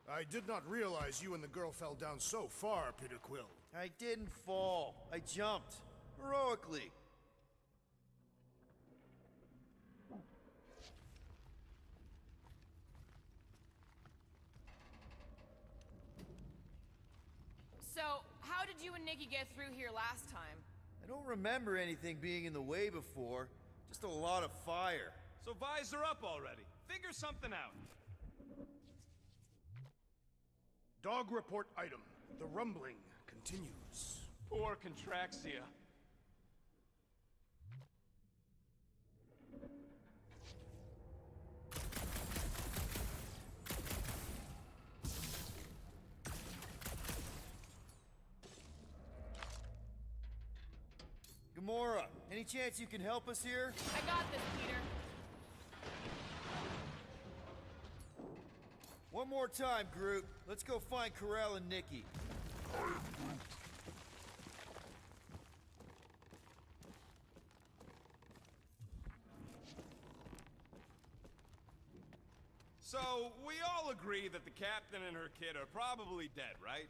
I did not realize you and the girl fell down so far, Peter Quill. I didn't fall. I jumped. Heroically. So, how did you and Nikki get through here last time? I don't remember anything being in the way before. Just a lot of fire. So visor up already. Figure something out. Dog report item. The rumbling continues. Poor Contraxia. Gamora, any chance you can help us here? I got this, Peter. One more time, Groot. Let's go find Karel and Nikki. So, we all agree that the captain and her kid are probably dead, right?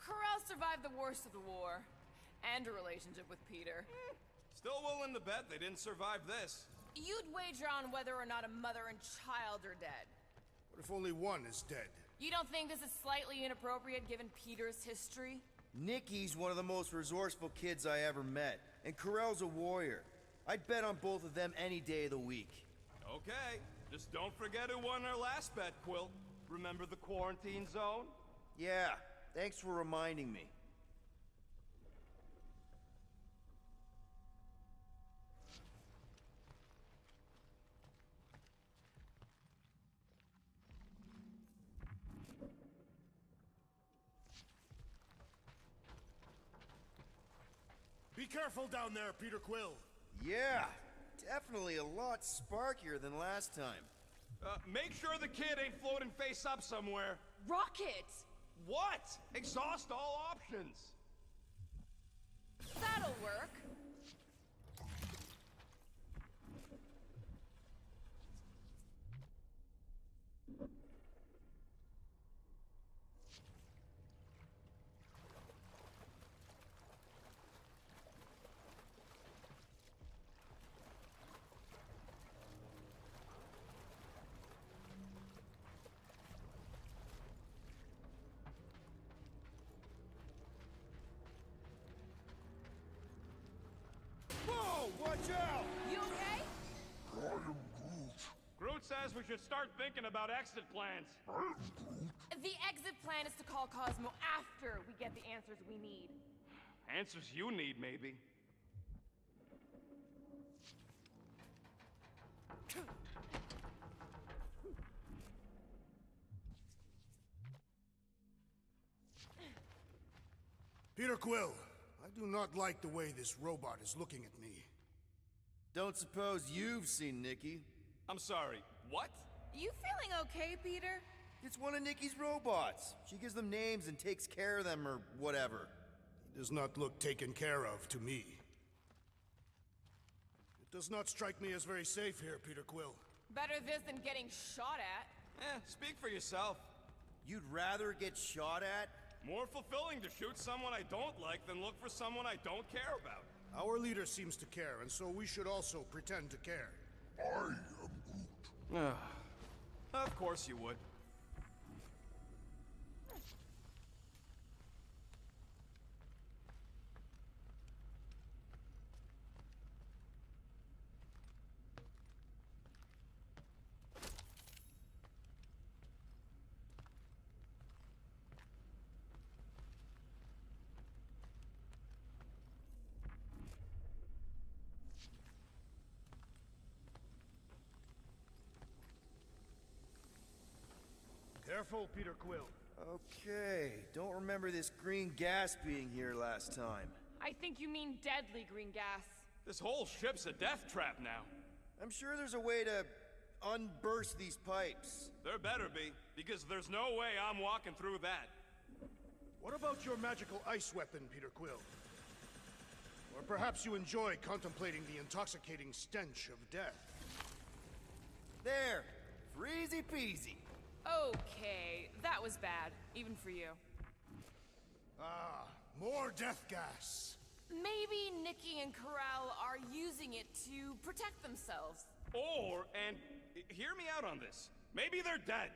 Karel survived the worst of the war. And a relationship with Peter. Still willing to bet they didn't survive this. You'd wager on whether or not a mother and child are dead. What if only one is dead? You don't think this is slightly inappropriate given Peter's history? Nikki's one of the most resourceful kids I ever met, and Karel's a warrior. I'd bet on both of them any day of the week. Okay, just don't forget who won our last bet, Quill. Remember the quarantine zone? Yeah, thanks for reminding me. Be careful down there, Peter Quill. Yeah, definitely a lot sparkier than last time. Make sure the kid ain't floating face up somewhere. Rocket! What? Exhaust all options. That'll work. Whoa, watch out! You okay? I am Groot. Groot says we should start thinking about exit plans. The exit plan is to call Cosmo after we get the answers we need. Answers you need, maybe. Peter Quill, I do not like the way this robot is looking at me. Don't suppose you've seen Nikki? I'm sorry, what? You feeling okay, Peter? It's one of Nikki's robots. She gives them names and takes care of them or whatever. He does not look taken care of to me. It does not strike me as very safe here, Peter Quill. Better this than getting shot at. Speak for yourself. You'd rather get shot at? More fulfilling to shoot someone I don't like than look for someone I don't care about. Our leader seems to care, and so we should also pretend to care. I am Groot. Of course you would. Careful, Peter Quill. Okay, don't remember this green gas being here last time. I think you mean deadly green gas. This whole ship's a death trap now. I'm sure there's a way to unburst these pipes. There better be, because there's no way I'm walking through that. What about your magical ice weapon, Peter Quill? Or perhaps you enjoy contemplating the intoxicating stench of death. There, freezy peasy. Okay, that was bad, even for you. Ah, more death gas. Maybe Nikki and Corral are using it to protect themselves. Or, and hear me out on this, maybe they're dead.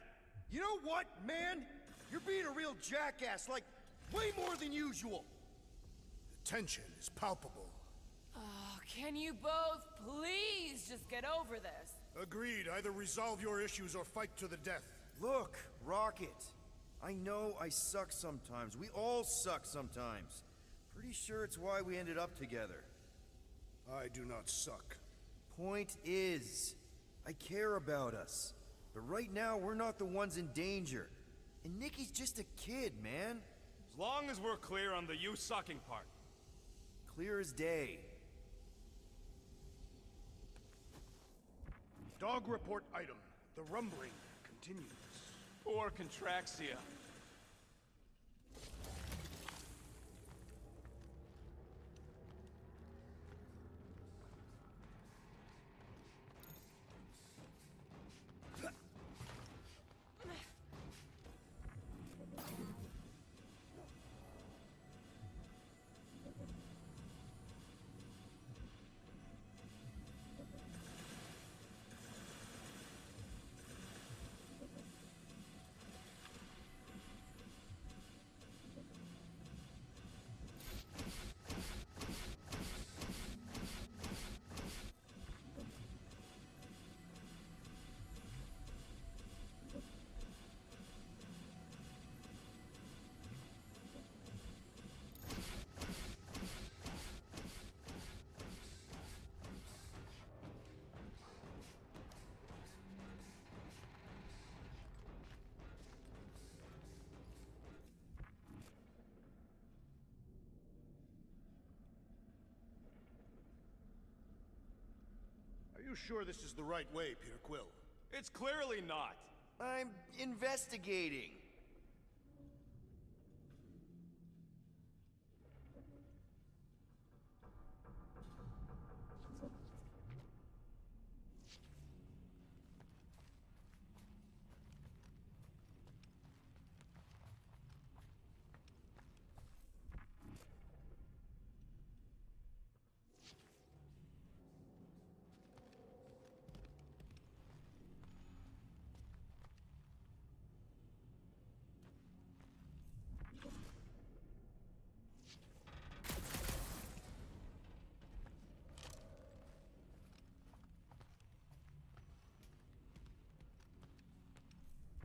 You know what, man? You're being a real jackass, like, way more than usual. The tension is palpable. Oh, can you both please just get over this? Agreed. Either resolve your issues or fight to the death. Look, Rocket. I know I suck sometimes. We all suck sometimes. Pretty sure it's why we ended up together. I do not suck. Point is, I care about us. But right now, we're not the ones in danger. And Nikki's just a kid, man. As long as we're clear on the you sucking part. Clear as day. Dog report item. The rumbling continues. Or Contraxia. Are you sure this is the right way, Peter Quill? It's clearly not. I'm investigating.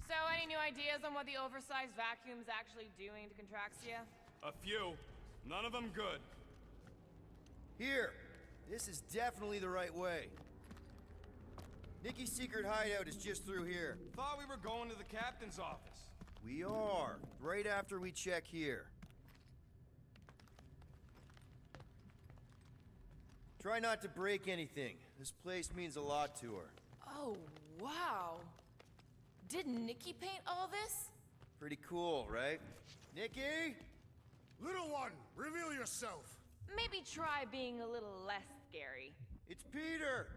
So, any new ideas on what the oversized vacuum's actually doing to Contraxia? A few. None of them good. Here. This is definitely the right way. Nikki's secret hideout is just through here. Thought we were going to the captain's office. We are. Right after we check here. Try not to break anything. This place means a lot to her. Oh, wow. Did Nikki paint all this? Pretty cool, right? Nikki? Little one, reveal yourself. Maybe try being a little less scary. It's Peter!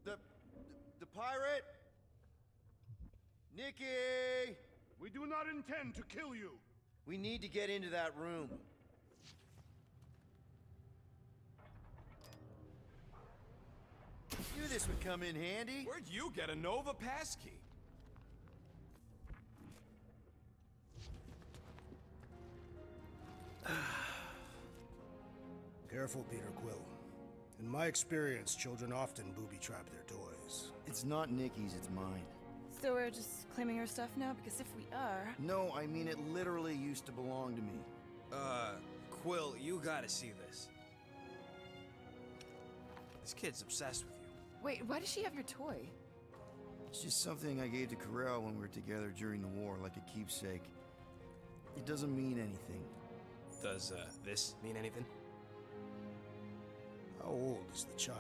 The pirate? Nikki! We do not intend to kill you. We need to get into that room. Knew this would come in handy. Where'd you get a Nova passkey? Careful, Peter Quill. In my experience, children often booby-trap their toys. It's not Nikki's, it's mine. So we're just claiming her stuff now? Because if we are... No, I mean it literally used to belong to me. Quill, you gotta see this. This kid's obsessed with you. Wait, why does she have your toy? It's just something I gave to Corel when we were together during the war, like a keepsake. It doesn't mean anything. Does, this mean anything? How old is the child?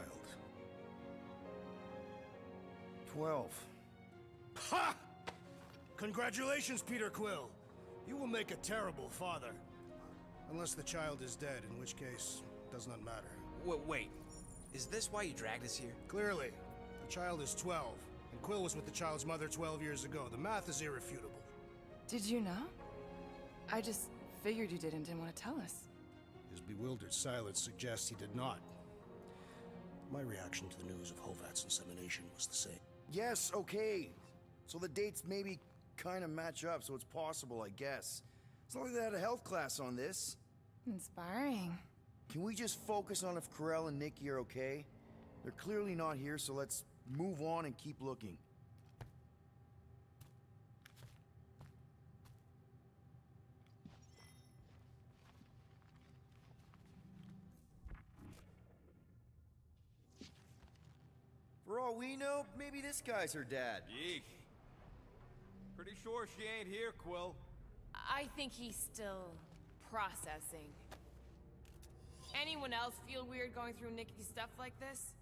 12. Ha! Congratulations, Peter Quill. You will make a terrible father. Unless the child is dead, in which case, it does not matter. Wait. Is this why you dragged us here? Clearly. The child is 12, and Quill was with the child's mother 12 years ago. The math is irrefutable. Did you know? I just figured you didn't want to tell us. His bewildered silence suggests he did not. My reaction to the news of Hovat's insemination was the same. Yes, okay. So the dates maybe kind of match up, so it's possible, I guess. It's not like they had a health class on this. Inspiring. Can we just focus on if Corel and Nikki are okay? They're clearly not here, so let's move on and keep looking. For all we know, maybe this guy's her dad. Yeek. Pretty sure she ain't here, Quill. I think he's still processing. Anyone else feel weird going through Nikki's stuff like this?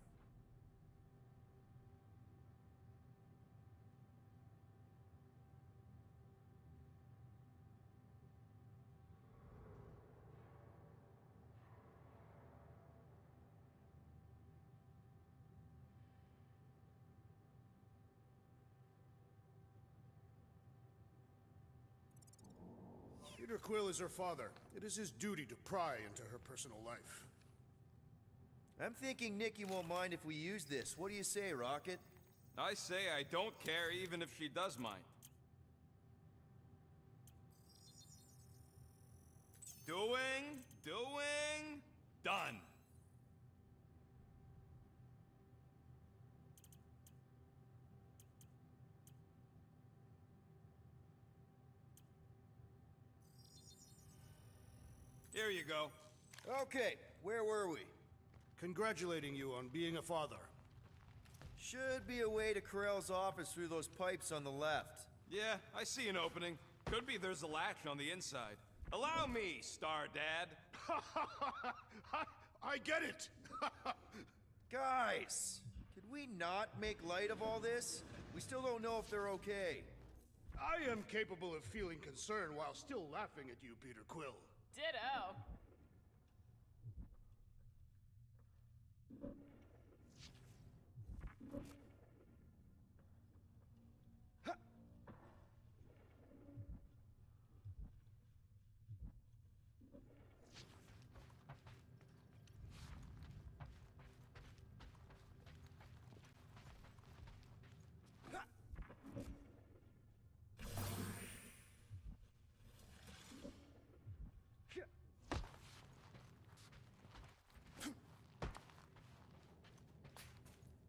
Peter Quill is her father. It is his duty to pry into her personal life. I'm thinking Nikki won't mind if we use this. What do you say, Rocket? I say I don't care even if she does mind. Doing, done. Here you go. Okay, where were we? Congratulating you on being a father. Should be a way to Corel's office through those pipes on the left. Yeah, I see an opening. Could be there's a latch on the inside. Allow me, Star Dad. I get it! Guys, could we not make light of all this? We still don't know if they're okay. I am capable of feeling concern while still laughing at you, Peter Quill. Ditto.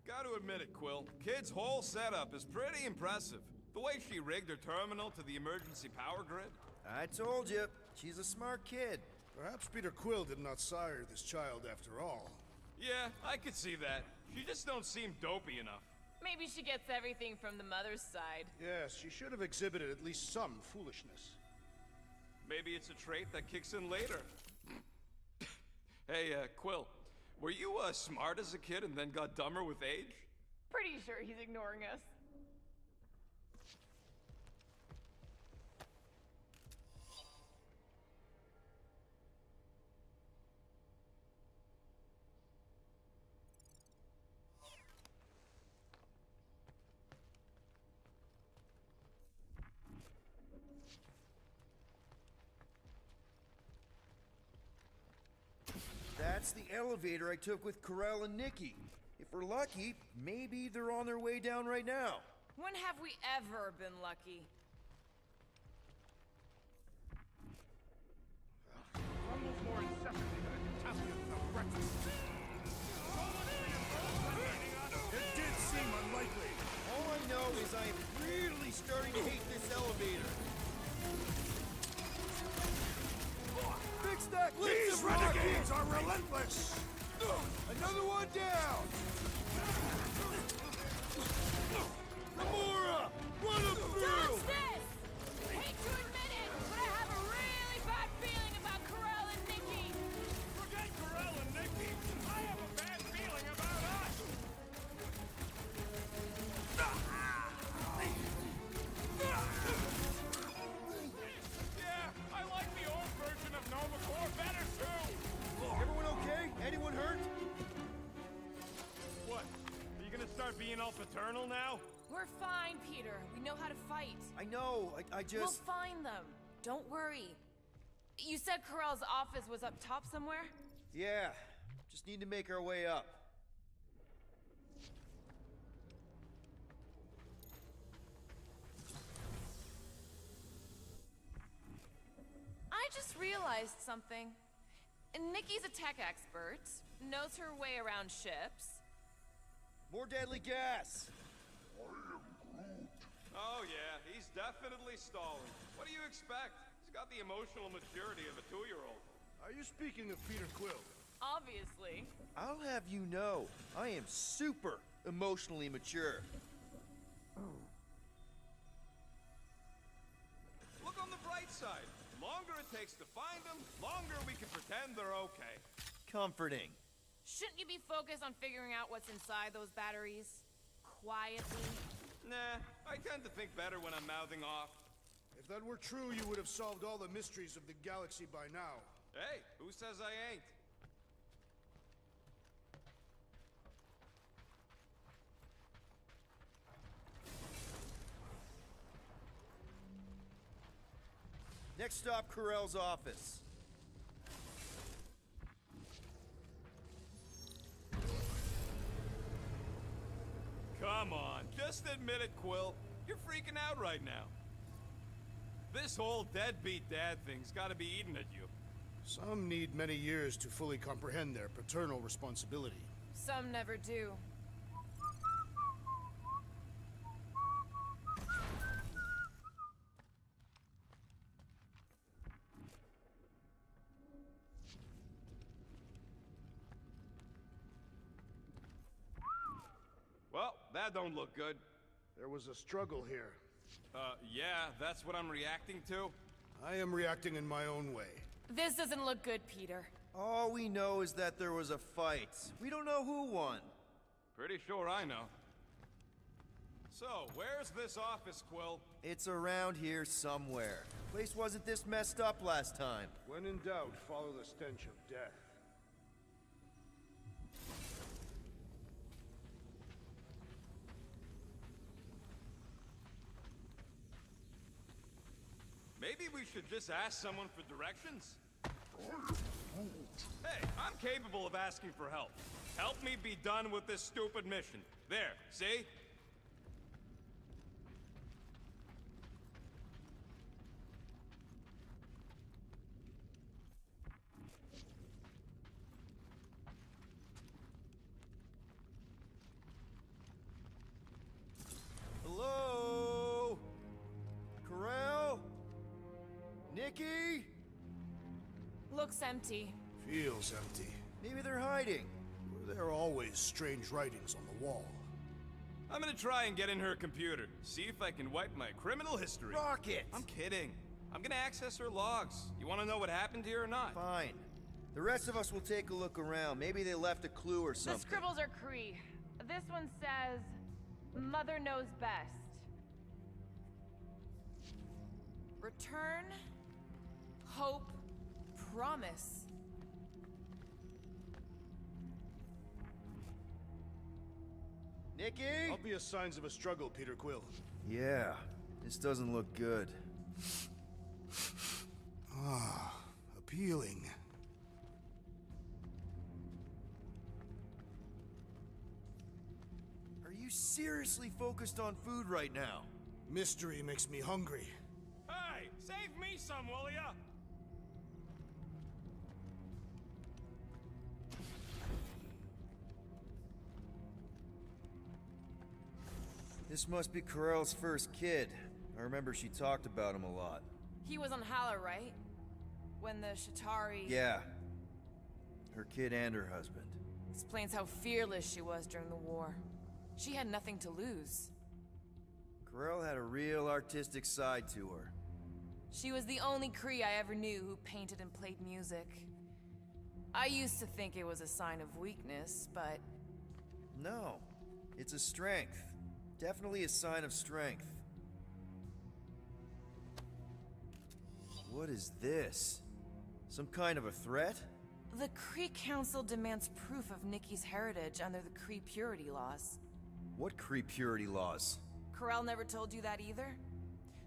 Gotta admit it, Quill. Kid's whole setup is pretty impressive. The way she rigged her terminal to the emergency power grid. I told you, she's a smart kid. Perhaps Peter Quill did not sire this child after all. Yeah, I could see that. She just don't seem dopey enough. Maybe she gets everything from the mother's side. Yes, she should have exhibited at least some foolishness. Maybe it's a trait that kicks in later. Hey, Quill. Were you smart as a kid and then got dumber with age? Pretty sure he's ignoring us. That's the elevator I took with Corell and Nikki. If we're lucky, maybe they're on their way down right now. When have we ever been lucky? Almost more incessantly than an Italian without breakfast. It did seem unlikely. All I know is I am really starting to hate this elevator. Fix that! These renegades are relentless! Another one down! Gamora! Run him through! Dodge this! Hate to admit it, but I have a really bad feeling about Corell and Nikki. Forget Corell and Nikki. I have a bad feeling about us. Yeah, I like the old version of Nova Corps better too. Everyone okay? Anyone hurt? What? Are you gonna start being all paternal now? We're fine, Peter. We know how to fight. I know, I just... We'll find them. Don't worry. You said Corell's office was up top somewhere? Yeah, just need to make our way up. I just realized something. Nikki's a tech expert, knows her way around ships. More deadly gas! Oh yeah, he's definitely stalling. What do you expect? He's got the emotional maturity of a 2-year-old. Are you speaking of Peter Quill? Obviously. I'll have you know, I am super emotionally mature. Look on the bright side. The longer it takes to find them, longer we can pretend they're okay. Comforting. Shouldn't you be focused on figuring out what's inside those batteries? Quietly? Nah, I tend to think better when I'm mouthing off. If that were true, you would have solved all the mysteries of the galaxy by now. Hey, who says I ain't? Next stop, Corell's office. Come on, just admit it, Quill. You're freaking out right now. This whole deadbeat dad thing's gotta be eating at you. Some need many years to fully comprehend their paternal responsibility. Some never do. Well, that don't look good. There was a struggle here. Yeah, that's what I'm reacting to? I am reacting in my own way. This doesn't look good, Peter. All we know is that there was a fight. We don't know who won. Pretty sure I know. So, where's this office, Quill? It's around here somewhere. Place wasn't this messed up last time. When in doubt, follow the stench of death. Maybe we should just ask someone for directions? Hey, I'm capable of asking for help. Help me be done with this stupid mission. There, see? Hello? Corell? Nikki? Looks empty. Feels empty. Maybe they're hiding. There are always strange writings on the wall. I'm gonna try and get in her computer. See if I can wipe my criminal history. Rocket! I'm kidding. I'm gonna access her logs. You wanna know what happened here or not? Fine. The rest of us will take a look around. Maybe they left a clue or The something. scribbles are Kree. This one says, Mother knows best. Return, hope, promise. Nikki? Obvious signs of a struggle, Peter Quill. Yeah, this doesn't look good. Ah, appealing. Are you seriously focused on food right now? Mystery makes me hungry. Hey, save me some, will ya? This must be Corell's first kid. I remember she talked about him a lot. He was on Hala, right? When the Shatari... Yeah. Her kid and her husband. Explains how fearless she was during the war. She had nothing to lose. Corell had a real artistic side to her. She was the only Kree I ever knew who painted and played music. I used to think it was a sign of weakness, but... No. It's a strength. Definitely a sign of strength. What is this? Some kind of a threat? The Kree Council demands proof of Nikki's heritage under the Kree purity laws. What Kree purity laws? Corell never told you that either?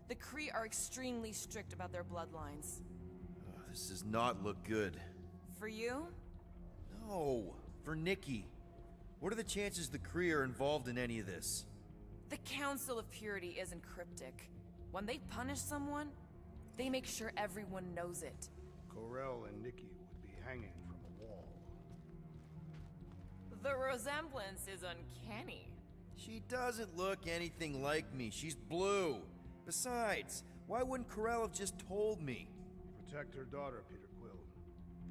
The Kree are extremely strict about their bloodlines. This does not look good. For you? No, for Nikki. What are the chances the Kree are involved in any of this? The Council of Purity isn't cryptic. When they punish someone, they make sure everyone knows it. Corell and Nikki would be hanging from a wall. The resemblance is uncanny. She doesn't look anything like me. She's blue. Besides, why wouldn't Corell have just told me? Protect her daughter, Peter Quill.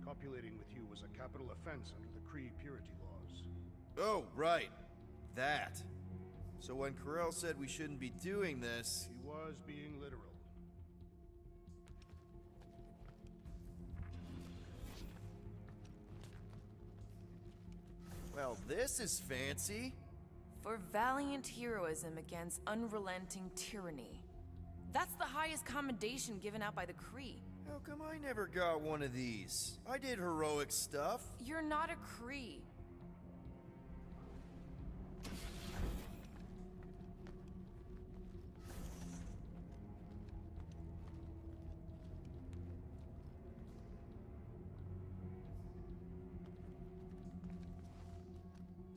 Copulating with you was a capital offense under the Kree purity laws. Oh, right. That. So when Corell said we shouldn't be doing this... He was being literal. Well, this is fancy. For valiant heroism against unrelenting tyranny. That's the highest commendation given out by the Kree. How come I never got one of these? I did heroic stuff. You're not a Kree.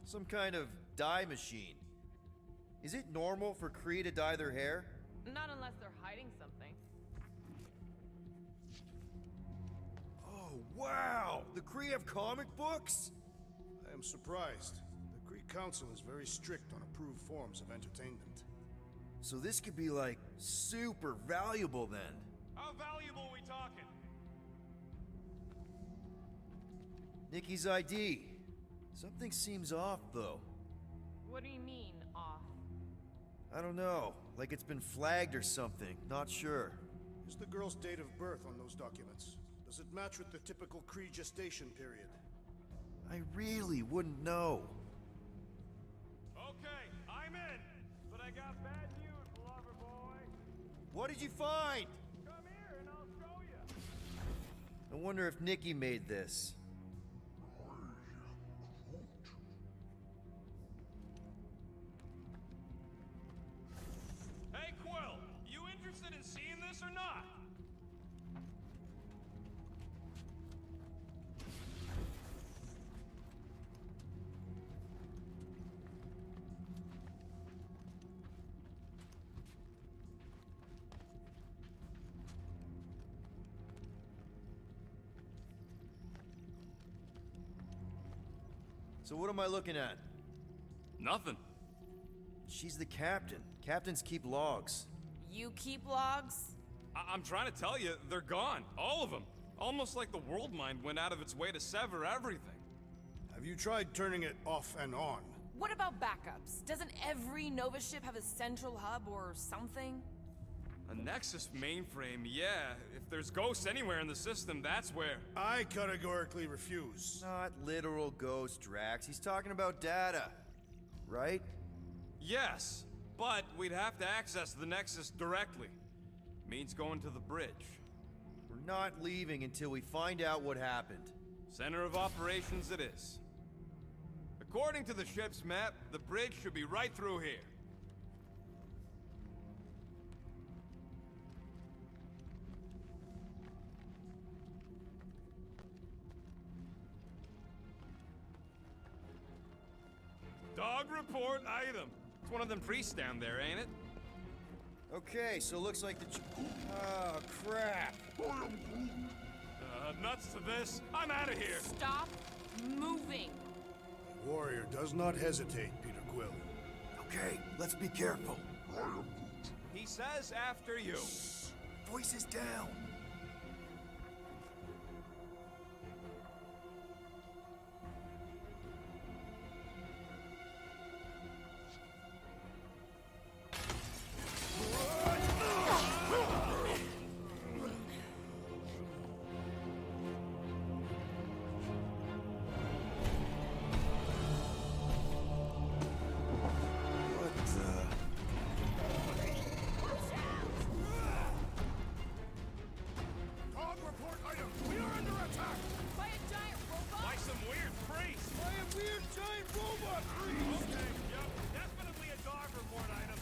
Some kind of dye machine. Is it normal for Kree to dye their hair? Not unless they're hiding something. Oh, wow! The Kree have comic books? I am surprised. The Kree Council is very strict on approved forms of entertainment. So this could be, like, super valuable then. How valuable are we talking? Nikki's ID. Something seems off, though. What do you mean, off? I don't know. Like it's been flagged or something. Not sure. Is the girl's date of birth on those documents? Does it match with the typical Kree gestation period? I really wouldn't know. Okay, I'm in. But I got bad news, lover boy. What did you find? Come here and I'll show you. I wonder if Nikki made this. Hey, Quill, you interested in seeing this or not? So what am I looking at? Nothing. She's the captain. Captains keep logs. You keep logs? I'm trying to tell you, they're gone. All of them. Almost like the world mind went out of its way to sever everything. Have you tried turning it off and on? What about backups? Doesn't every Nova ship have a central hub or something? A Nexus mainframe, yeah. If there's ghosts anywhere in the system, that's where. I categorically refuse. Not literal ghost, Drax. He's talking about data. Right? Yes, but we'd have to access the Nexus directly. Means going to the bridge. We're not leaving until we find out what happened. Center of operations it is. According to the ship's map, the bridge should be right through here. Dog report item. It's one of them priests down there, ain't it? Okay, so looks like the oh, crap. Nuts to this. I'm out of here. Stop moving. Warrior does not hesitate, Peter Quill. Okay, let's be careful. He says after you. Voices down. Dog report item. We are under attack. By a giant robot? By some weird priest. By a weird giant robot priest! Okay, yep. Definitely a dog report item.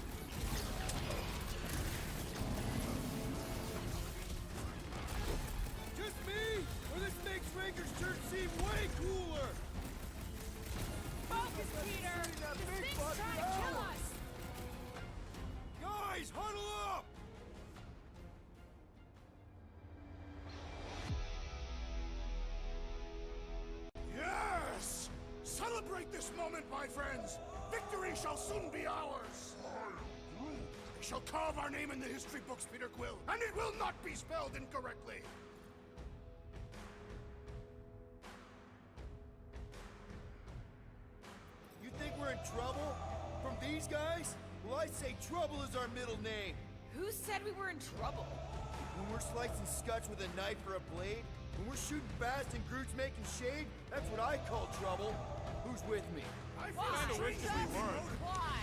Just me? Or this makes Ranger's church seem way cooler? Focus, Peter! This thing's trying to kill us! Guys, huddle up! Yes! Celebrate this moment, my friends! Victory shall soon be ours! We shall carve our name in the history books, Peter Quill, and it will not be spelled incorrectly! You think we're in trouble? From these guys? Well, I say trouble is our middle name. Who said we were in trouble? When we're slicing Scutch with a knife or a blade, when we're shooting fast and Groot's making shade, that's what I call trouble. Who's with me? I Kinda wish we weren't. Why?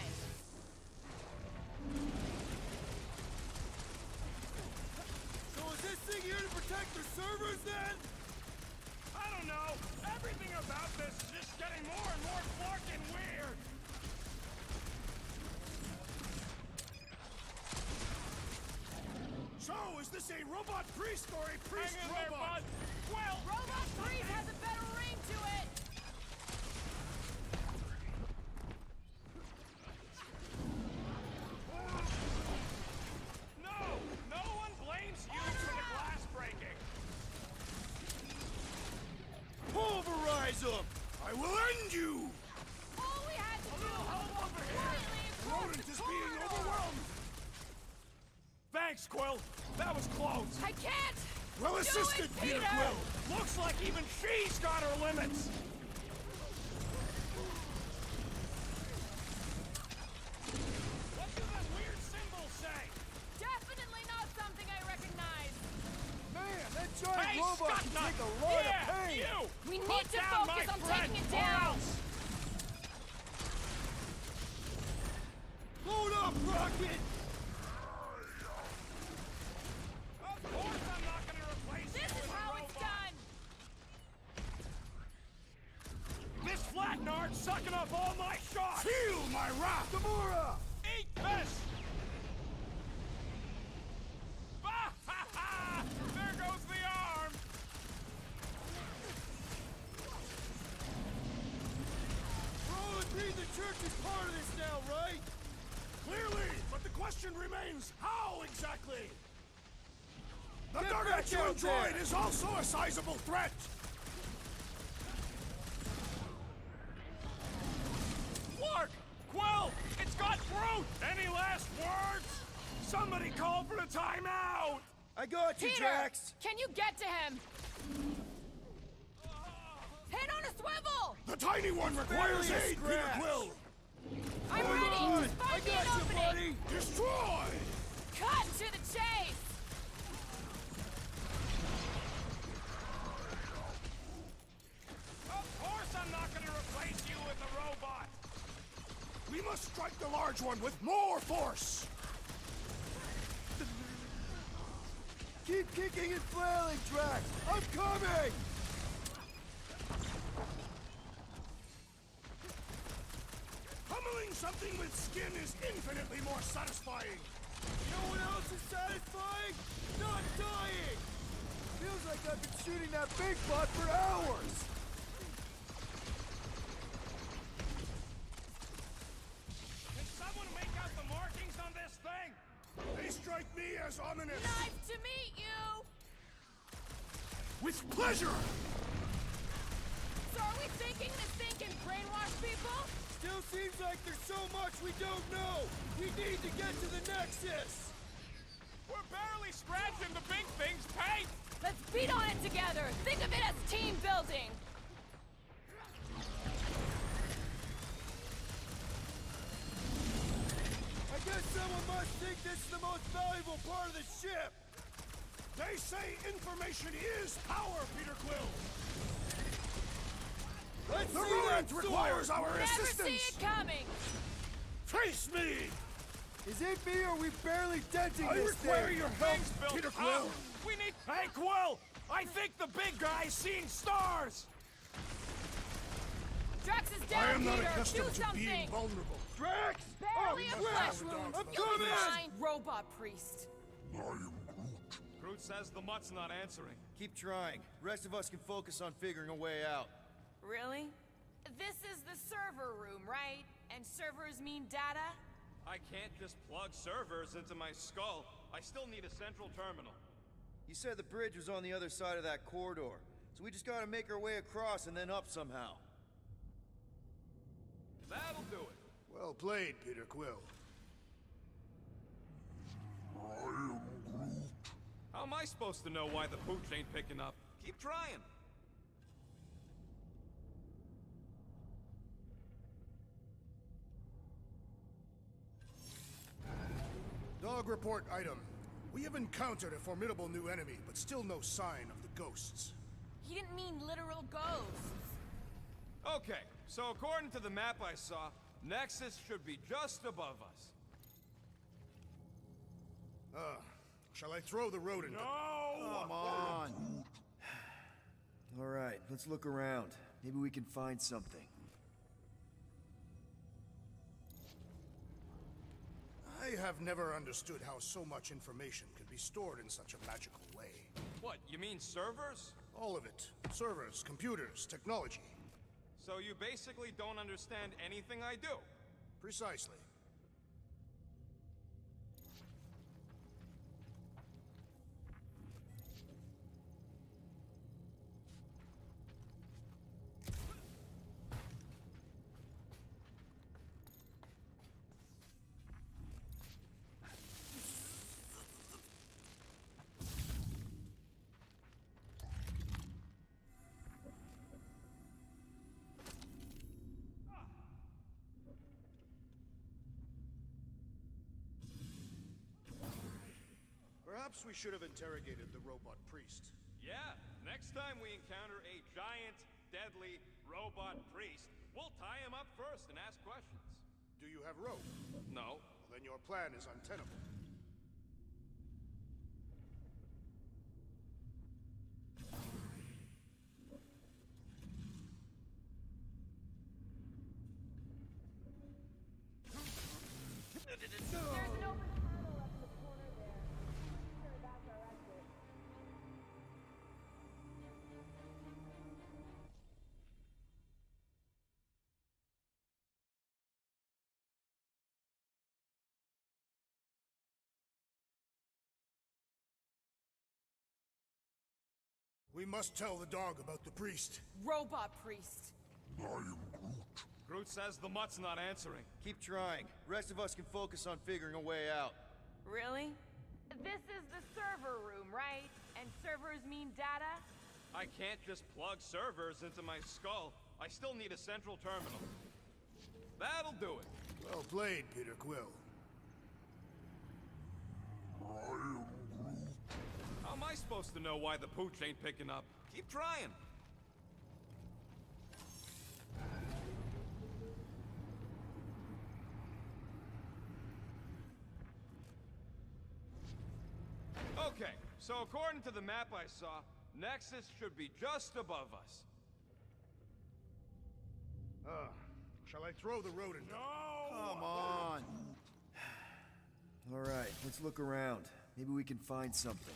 So is this thing here to protect the servers then? I don't know. Everything about this is just getting more and more fucking weird. So, is this a robot priest or a priest Hang in there, robot? bud. Well, Robot Priest has a better ring to it! no one blames you for the glass breaking. Pulverize them! I will end you! All we had to do was walk quietly across Rodent the is being corridor. overwhelmed! Thanks, Quill. That was close. I can't! Well Do assisted, it, Peter Peter! Quill! Looks like even she's got her limits. What do the weird symbols say? Definitely not something I recognize! Man, that giant Hey, robot can Scott, take a lot yeah, of pain! You! We Put need to down focus my on friend, taking it or down. else. Load up, Rocket! Of course I'm not gonna replace This you is with a how it's robot. done! This Flatnard's sucking up all my shots! Feel my wrath! Gamora! Eat this! Ah, ha, ha! There goes the arm! We're all agreed the church is part of this now, right? Clearly, but the question remains, how exactly? The Get back gargantuan out there! droid is also a sizable threat! Clark! Quill! It's got Groot! Any last words? Somebody call for the timeout! I got you, Peter! Drax! Can you get to him? Head on a swivel! The tiny one requires barely a aid, Peter scratch. Quill! I'm Hold ready! on! Just I find me an got you, opening! buddy! Destroy! Cut to the chase! must strike the large one with more force! Keep kicking and flailing, Drax! I'm coming! Pummeling something with skin is infinitely more satisfying! You know what else is satisfying? Not dying! Feels like I've been shooting that big butt for hours! Can someone make out the markings on this thing? They strike me as ominous! Nice to meet you! With pleasure! So are we thinking this thing can brainwash people? Still seems like there's so much we don't know! We need to get to the Nexus! We're barely scratching the big thing's paint! Let's beat on it together! Think of it as team building! I guess someone must think this is the most valuable part of the ship! They say information is power, Peter Quill! Let's the see ruins that requires sword. our Never assistance! see it coming! Face me! Is it me or are we barely denting I this require thing? your help, Things built Peter up. Quill! We need... Hey, Quill! I think the big guy's seen stars! Drax is I down, am not Peter! accustomed Do to something! being vulnerable. Drax! Barely a flesh crap. wound! I'm You'll be coming! fine, Robot Priest! I am Groot. Groot says the mutt's not answering. Keep trying. Rest of us can focus on figuring a way out. Really? This is the server room, right? And servers mean data? I can't just plug servers into my skull. I still need a central terminal. You said the bridge was on the other side of that corridor, so we just gotta make our way across and then up somehow. That'll do it. Well played, Peter Quill. I am Groot. How am I supposed to know why the pooch ain't picking up? Keep trying. Dog report item. We have encountered a formidable new enemy, but still no sign of the ghosts. He didn't mean literal ghosts. Okay, so according to the map I saw, Nexus should be just above us. Shall I throw the rodent? No! Come on! Alright, let's look around. Maybe we can find something. I have never understood how so much information could be stored in such a magical way. What, you mean servers? All of it. Servers, computers, technology. So you basically don't understand anything I do? Precisely. Perhaps we should have interrogated the robot priest. Yeah, next time we encounter a giant, deadly robot priest, we'll tie him up first and ask questions. Do you have rope? No. Well, then your plan is untenable. There's an open panel up in the corner there. Sure, that's our exit. We must tell the dog about the priest. Robot Priest. I am Groot. Groot says the mutt's not answering. Keep trying. Rest of us can focus on figuring a way out. Really? This is the server room, right? And servers mean data? I can't just plug servers into my skull. I still need a central terminal. That'll do it. Well played, Peter Quill. I am Groot. How am I supposed to know why the pooch ain't picking up? Keep trying. So according to the map I saw, Nexus should be just above us. Shall I throw the rodent? No! Come on! Alright, let's look around. Maybe we can find something.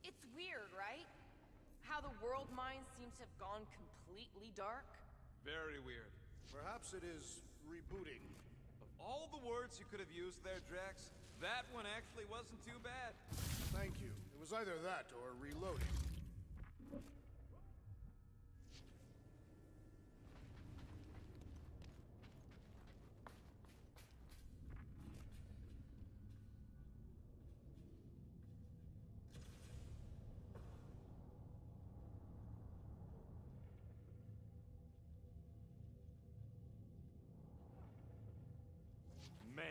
It's weird, right? How the world mind seems to have gone completely dark. Very weird. Perhaps it is rebooting. Of all the words you could have used there, Drax, that one actually wasn't too bad. Thank you. It was either that or reloading. Man,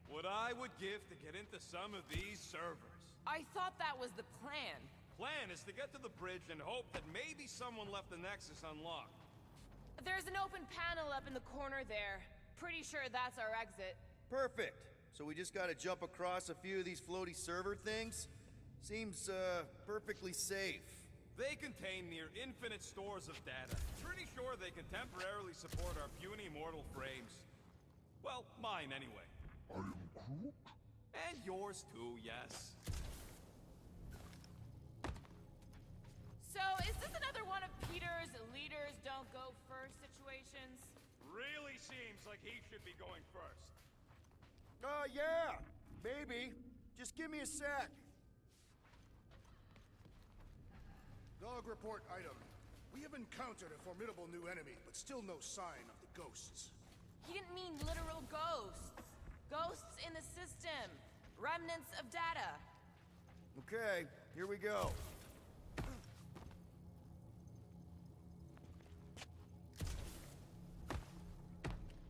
what I would give to get into some of these servers. I thought that was the plan. Plan is to get to the bridge and hope that maybe someone left the Nexus unlocked. There's an open panel up in the corner there. Pretty sure that's our exit. Perfect. So we just gotta jump across a few of these floaty server things? Seems, perfectly safe. They contain near infinite stores of data. Pretty sure they can temporarily support our puny mortal frames. Well, mine anyway. I am Groot? And yours too, yes. So, is this another one of Peter's leaders don't go first situations? Really seems like he should be going first. Yeah! Maybe. Just give me a sec. Dog report item. We have encountered a formidable new enemy, but still no sign of the ghosts. He didn't mean literal ghosts. Ghosts in the system. Remnants of data. Okay, here we go.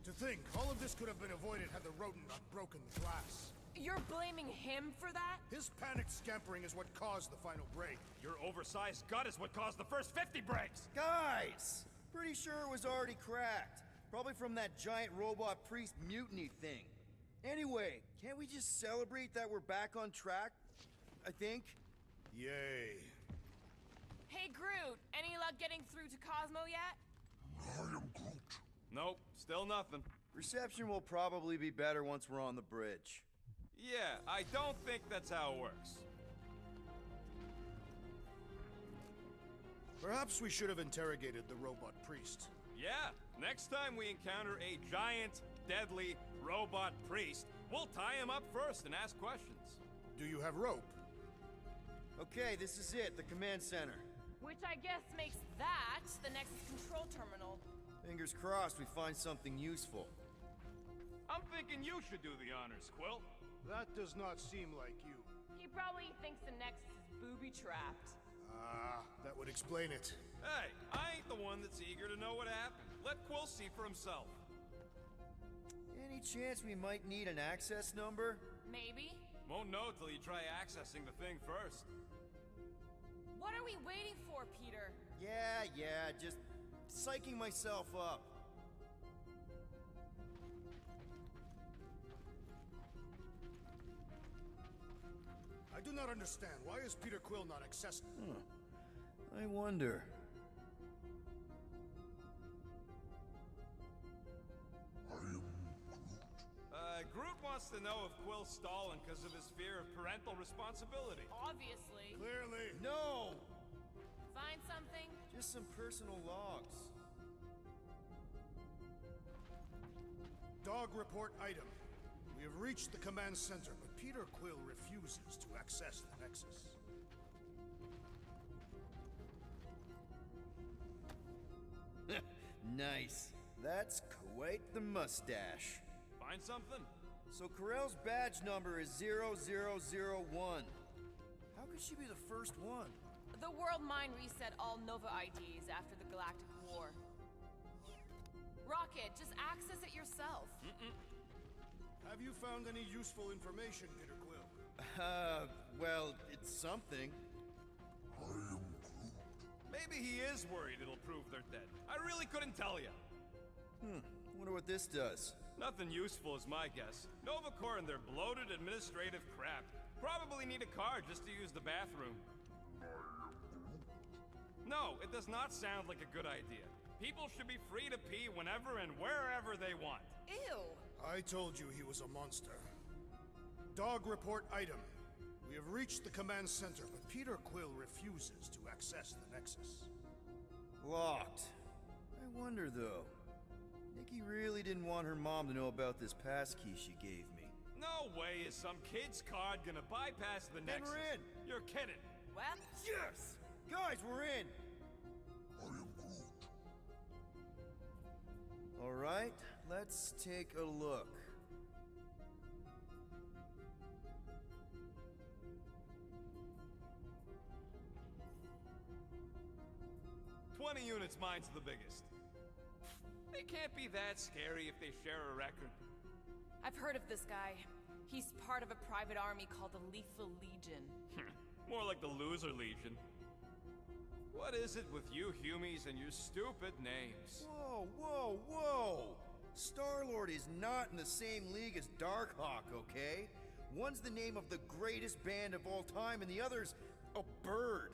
To think, all of this could have been avoided had the rodent not broken the glass. You're blaming him for that? His panicked scampering is what caused the final break. Your oversized gut is what caused the first 50 breaks! Guys! Pretty sure it was already cracked. Probably from that giant robot priest mutiny thing. Anyway, can't we just celebrate that we're back on track? I think? Yay. Hey, Groot, any luck getting through to Cosmo yet? I am Groot. Nope, still nothing. Reception will probably be better once we're on the bridge. Yeah, I don't think that's how it works. Perhaps we should have interrogated the robot priest. Yeah, next time we encounter a giant, deadly robot priest, we'll tie him up first and ask questions. Do you have rope? Okay, this is it, the command center. Which I guess makes that the Nexus control terminal. Fingers crossed we find something useful. I'm thinking you should do the honors, Quill. That does not seem like you. He probably thinks the Nexus is booby-trapped. Ah, that would explain it. Hey, I ain't the one that's eager to know what happened. Let Quill see for himself. Any chance we might need an access number? Maybe. Won't know till you try accessing the thing first. What are we waiting for, Peter? Yeah, just psyching myself up. I do not understand. Why is Peter Quill not accessible? I wonder. I am Groot. Groot wants to know if Quill's stalling because of his fear of parental responsibility. Obviously. Clearly. No! Find something? Just some personal logs. Dog report item. We have reached the command center, but Peter Quill refuses to access the Nexus. Nice. That's quite the mustache. Find something? So Corell's badge number is 0001. How could she be the first one? The world mind reset all Nova IDs after the Galactic War. Rocket, just access it yourself. Have you found any useful information, Peter Quill? Well, it's something. I am Groot. Maybe he is worried it'll prove they're dead. I really couldn't tell you. Wonder what this does. Nothing useful is my guess. Nova Corps and their bloated administrative crap. Probably need a card just to use the bathroom. No, it does not sound like a good idea. People should be free to pee whenever and wherever they want. Ew! I told you he was a monster. Dog report item. We have reached the command center, but Peter Quill refuses to access the Nexus. Locked. I wonder, though. Nikki really didn't want her mom to know about this passkey she gave me. No way is some kid's card gonna bypass the Nexus. we're in. You're kidding. Well, Yes! Guys, we're in! Alright, let's take a look. "20 units, mine's the biggest. They can't be that scary if they share a record. I've heard of this guy. He's part of a private army called the Lethal Legion. More like the Loser Legion. What is it with you Humies and your stupid names? Whoa, whoa, whoa! Star-Lord is not in the same league as Darkhawk, okay? One's the name of the greatest band of all time, and the other's a bird.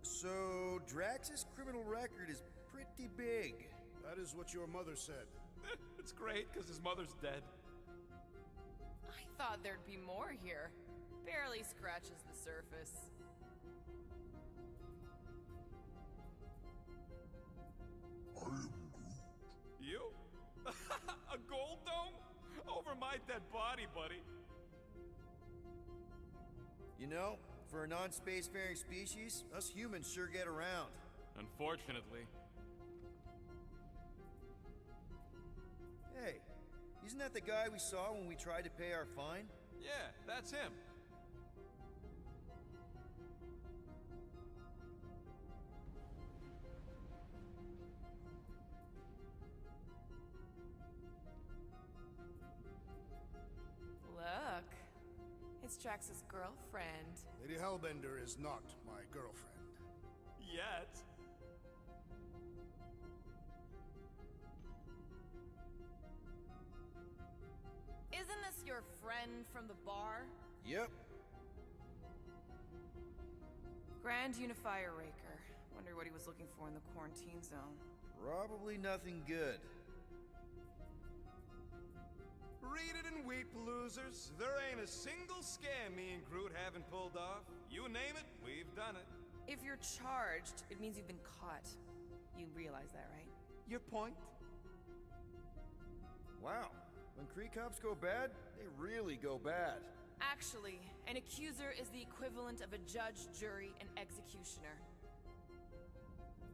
So, Drax's criminal record is pretty big. That is what your mother said. It's great, because his mother's dead. I thought there'd be more here. Barely scratches the surface. You? A gold dome? Over my dead body, buddy. You know, for a non-spacefaring species, us humans sure get around. Unfortunately. Hey, isn't that the guy we saw when we tried to pay our fine? Yeah, that's him. Look. It's Drax's girlfriend. Lady Hellbender is not my girlfriend. Yet. Isn't this your friend from the bar? Yep. Grand Unifier Raker. Wonder what he was looking for in the quarantine zone. Probably nothing good. Read it and weep, losers. There ain't a single scam me and Groot haven't pulled off. You name it, we've done it. If you're charged, it means you've been caught. You realize that, right? Your point? Wow. When Kree cops go bad, they really go bad. Actually, an accuser is the equivalent of a judge, jury, and executioner.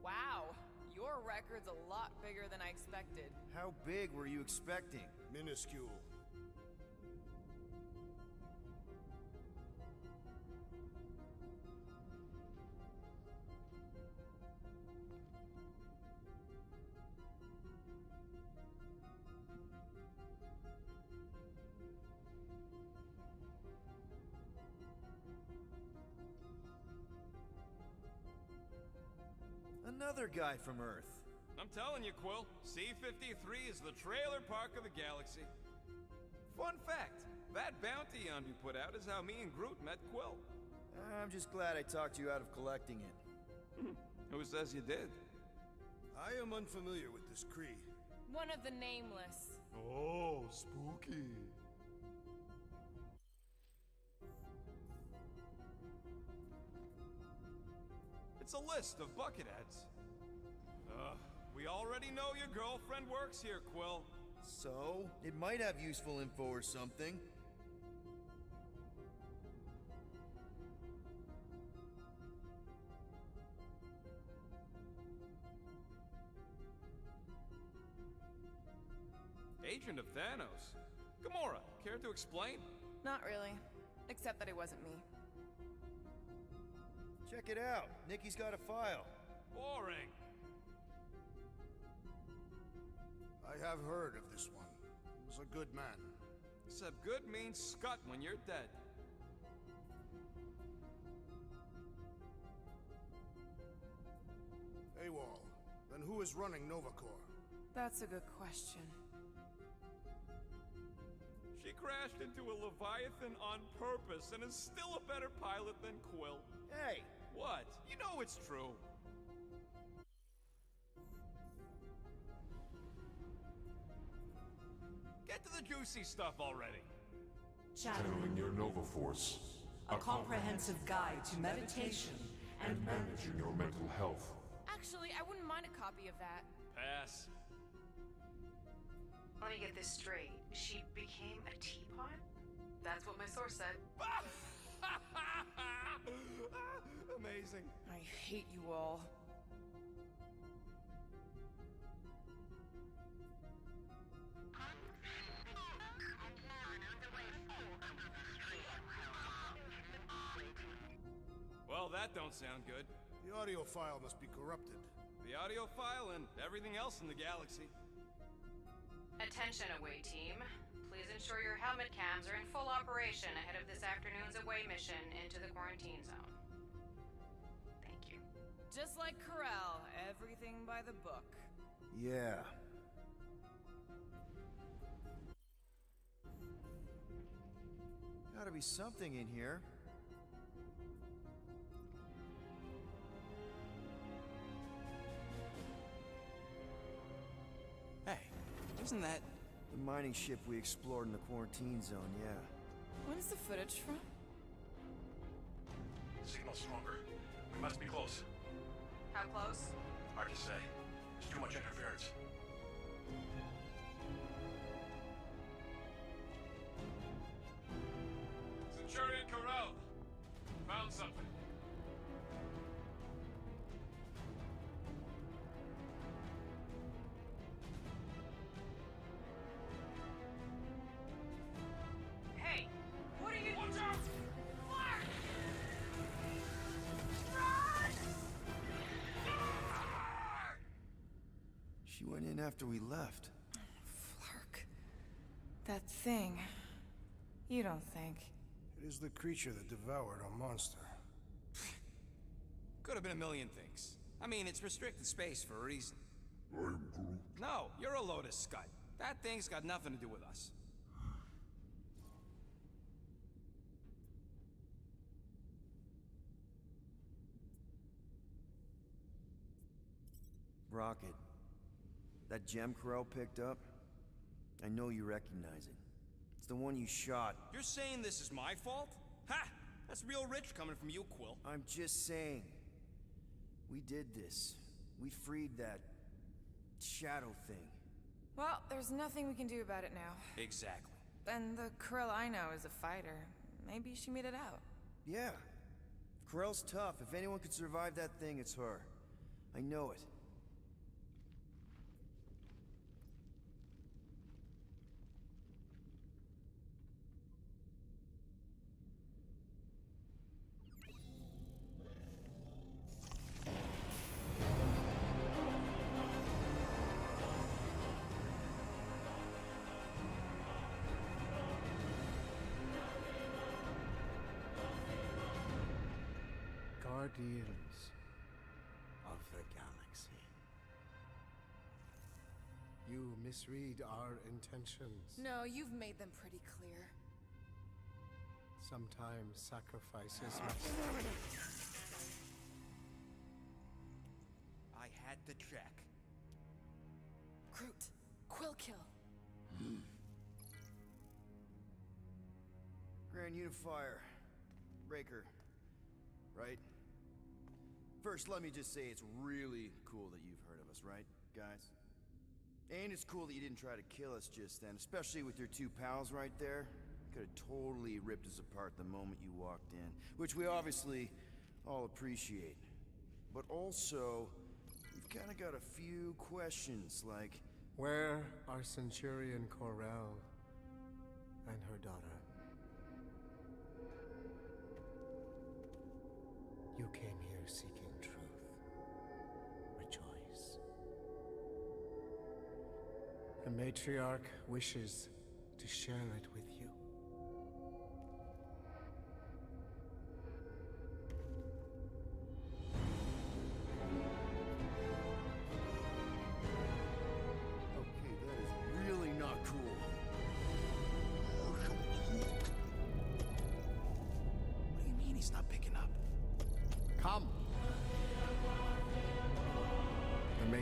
Wow, your record's a lot bigger than I expected. How big were you expecting? Minuscule. Another guy from Earth. I'm telling you, Quill, C-53 is the trailer park of the galaxy. Fun fact, that bounty on you put out is how me and Groot met Quill. I'm just glad I talked you out of collecting it. Who says you did? I am unfamiliar with this Kree. One of the Nameless. Oh, spooky. It's a list of bucketheads. We already know your girlfriend works here, Quill. So, it might have useful info or something. Agent of Thanos. Gamora, care to explain? Not really. Except that it wasn't me. Check it out. Nikki's got a file. Boring. I have heard of this one. He was a good man. Except good means scut when you're dead. AWOL. Then who is running Novacor? That's a good question. She crashed into a Leviathan on purpose and is still a better pilot than Quill. Hey! What? You know it's true. Get to the juicy stuff already. Channeling your Nova Force. A comprehensive guide to meditation and managing your mental health. Actually, I wouldn't mind a copy of that. Pass. Let me get this straight. She became a teapot? That's what my source said. Amazing. I hate you all. Well, that don't sound good. The audio file must be corrupted. The audio file and everything else in the galaxy. Attention, away team. Please ensure your helmet cams are in full operation ahead of this afternoon's away mission into the quarantine zone. Thank you. Just like Corel, everything by the book. Yeah. Gotta be something in here. Hey, isn't that... The mining ship we explored in the quarantine zone, yeah. When's the footage from? Signal stronger. We must be close. How close? Hard to say. There's too much interference. Centurion Corel. Found something. Hey! What are you... Watch out! Fire! She went in after we left. Flark. That thing. You don't think. It is the creature that devoured our monster. Could have been a million things. I mean, it's restricted space for a reason. I'm Groot. No, you're a load of scud. That thing's got nothing to do with us. Rocket. That gem Corel picked up? I know you recognize it. It's the one you shot. You're saying this is my fault? Ha! That's real rich coming from you, Quill. I'm just saying. We did this. We freed that... shadow thing. Well, there's nothing we can do about it now. Exactly. And the Corel I know is a fighter. Maybe she made it out. Yeah. Corel's tough. If anyone could survive that thing, it's her. I know it. Guardians of the galaxy. You misread our intentions. No, you've made them pretty clear. Sometimes sacrifices must... I had to check. Groot, Quill kill. Grand Unifier. Breaker. Right? First, let me just say it's really cool that you've heard of us, right, guys? And it's cool that you didn't try to kill us just then, especially with your two pals right there. Could have totally ripped us apart the moment you walked in, which we obviously all appreciate. But also, we've kind of got a few questions, like... Where are Centurion Corel and her daughter? You came here seeking truth. Rejoice. The matriarch wishes to share it with you.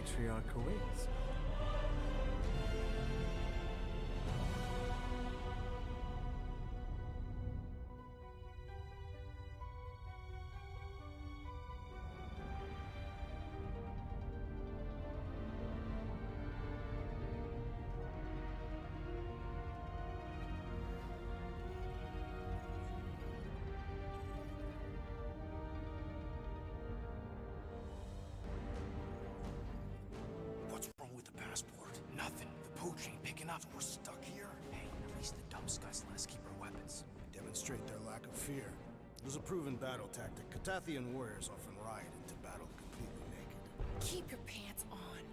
matriarch awaits. What's wrong with the passport? Nothing. The pooch ain't picking up. So we're stuck here. Hey, at least the dumb scuds let us keep our weapons. Demonstrate their lack of fear. It was a proven battle tactic. Catathian warriors often ride into battle completely naked. Keep your pants on.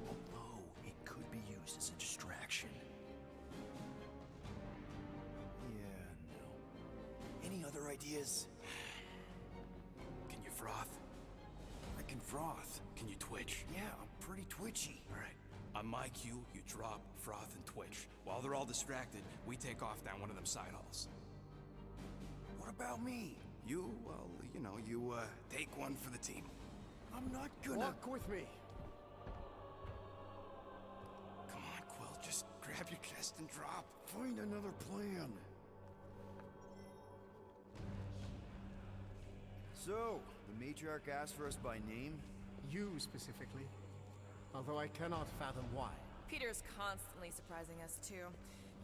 Although it could be used as a distraction. Yeah, no. Any other ideas? Can you froth? I can froth. Can you twitch? Yeah, I'm pretty twitchy. All right. On my cue, you drop, froth, and twitch. While they're all distracted, we take off down one of them side halls. What about me? You, well, you know, you, take one for the team. I'm not gonna... Walk with me. Come on, Quill, just grab your chest and drop. Find another plan. So, the matriarch asked for us by name? You specifically. Although I cannot fathom why. Peter's constantly surprising us, too.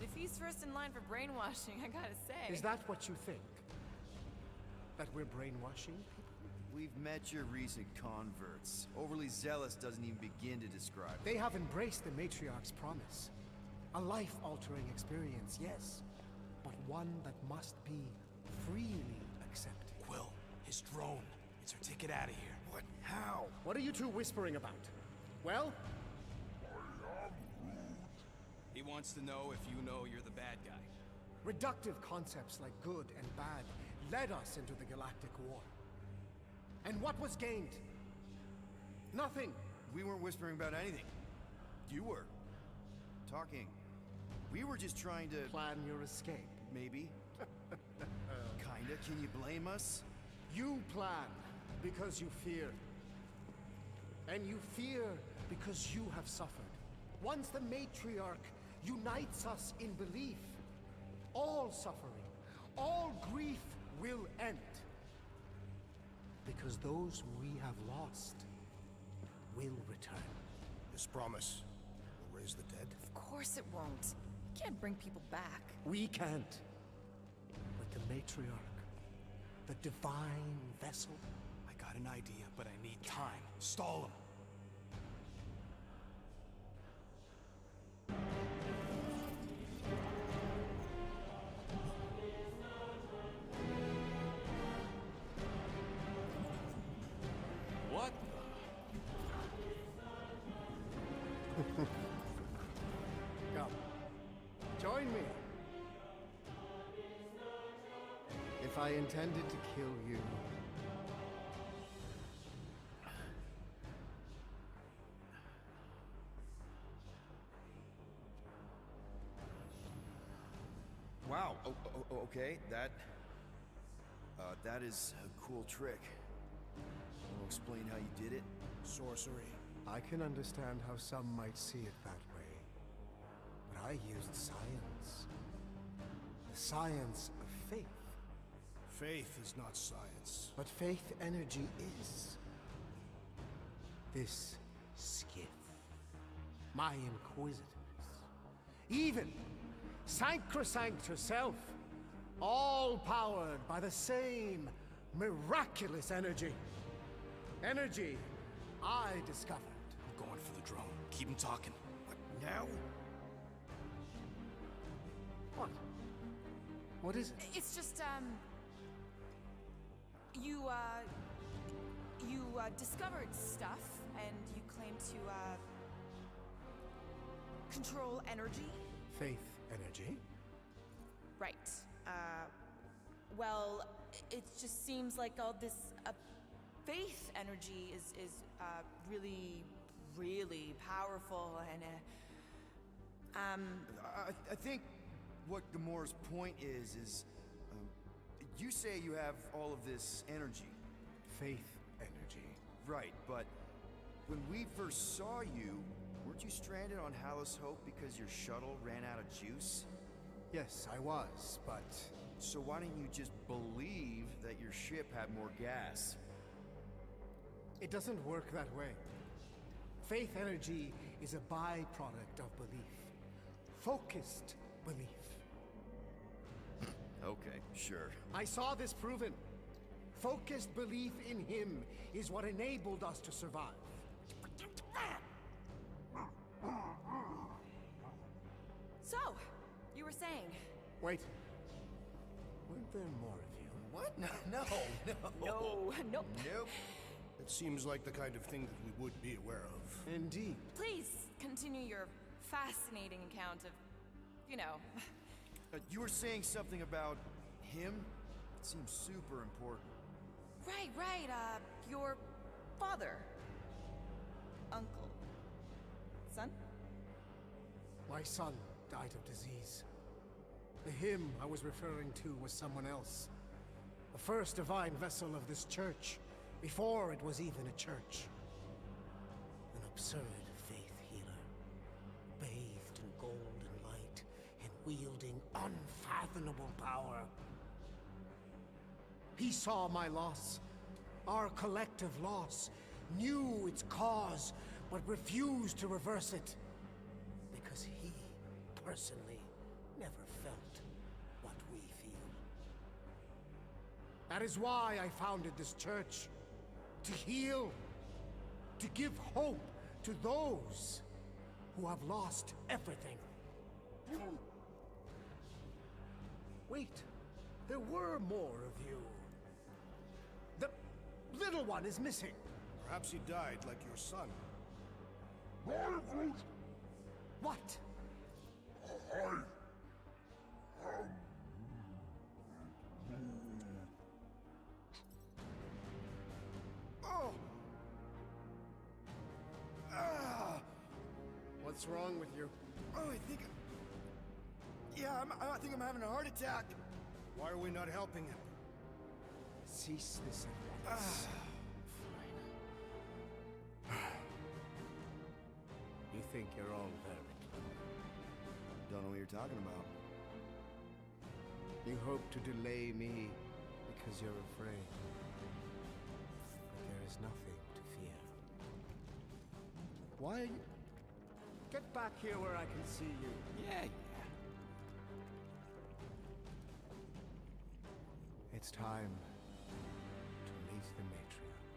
If he's first in line for brainwashing, I gotta say. Is that what you think? That we're brainwashing people? We've met your recent converts. Overly zealous doesn't even begin to describe it. They have embraced the matriarch's promise. A life-altering experience, yes. But one that must be freely accepted. Quill, his drone. It's our ticket out of here. What? How? What are you two whispering about? Well? He wants to know if you know you're the bad guy. Reductive concepts like good and bad led us into the Galactic War. And what was gained? Nothing. We weren't whispering about anything. You were. Talking. We were just trying to... Plan your escape. Maybe. Kinda. Can you blame us? You plan because you fear. And you fear because you have suffered. Once the matriarch unites us in belief, all suffering, all grief will end. Because those we have lost will return. This promise will raise the dead? Of course it won't. You can't bring people back. We can't. But the matriarch, the divine vessel. I got an idea, but I need time. Stall him. What Come. Join me. If I intended to kill you, Wow. Okay. That is a cool trick. Wanna explain how you did it? Sorcery. I can understand how some might see it that way. But I used science. The science of faith. Faith is not science. But faith energy is. This skiff. My inquisitors. Even Sancrosanct herself. All powered by the same miraculous energy. Energy I discovered. I'm going for the drone. Keep him talking. What, now? What? What is it? It's just, You discovered stuff, and you claim to, control energy? Faith energy? Right. Well, it just seems like all this, faith energy is really, really powerful, and, I think what Gamora's point is, you say you have all of this energy. Faith energy. Right, but when we first saw you, weren't you stranded on Hallis Hope because your shuttle ran out of juice? Yes, I was, but... So why didn't you just believe that your ship had more gas? It doesn't work that way. Faith energy is a byproduct of belief. Focused belief. Okay, sure. I saw this proven. Focused belief in him is what enabled us to survive. So, you were saying... Wait. Weren't there more of you? What? No. No. Nope. It seems like the kind of thing that we would be aware of. Indeed. Please continue your fascinating account of, you know... You were saying something about him? It seems super important. Right, your father. Uncle. Son? My son died of disease. The him I was referring to was someone else. The first divine vessel of this church, before it was even a church. An absurd faith healer, bathed in golden light and wielding unfathomable power. He saw my loss, our collective loss, knew its cause, but refused to reverse it. Because he, personally, never felt what we feel. That is why I founded this church. To heal, to give hope to those who have lost everything. Wait, there were more of you. The little one is missing. Perhaps he died like your son. What? Oh! What's wrong with you? Oh, I think I'm having a heart attack. Why are we not helping him? Cease this at once. You think you're all very clever. Don't know what you're talking about. You hope to delay me because you're afraid. But there is nothing to fear. Why are you... Get back here where I can see you. Yeah. It's time to meet the matriarch.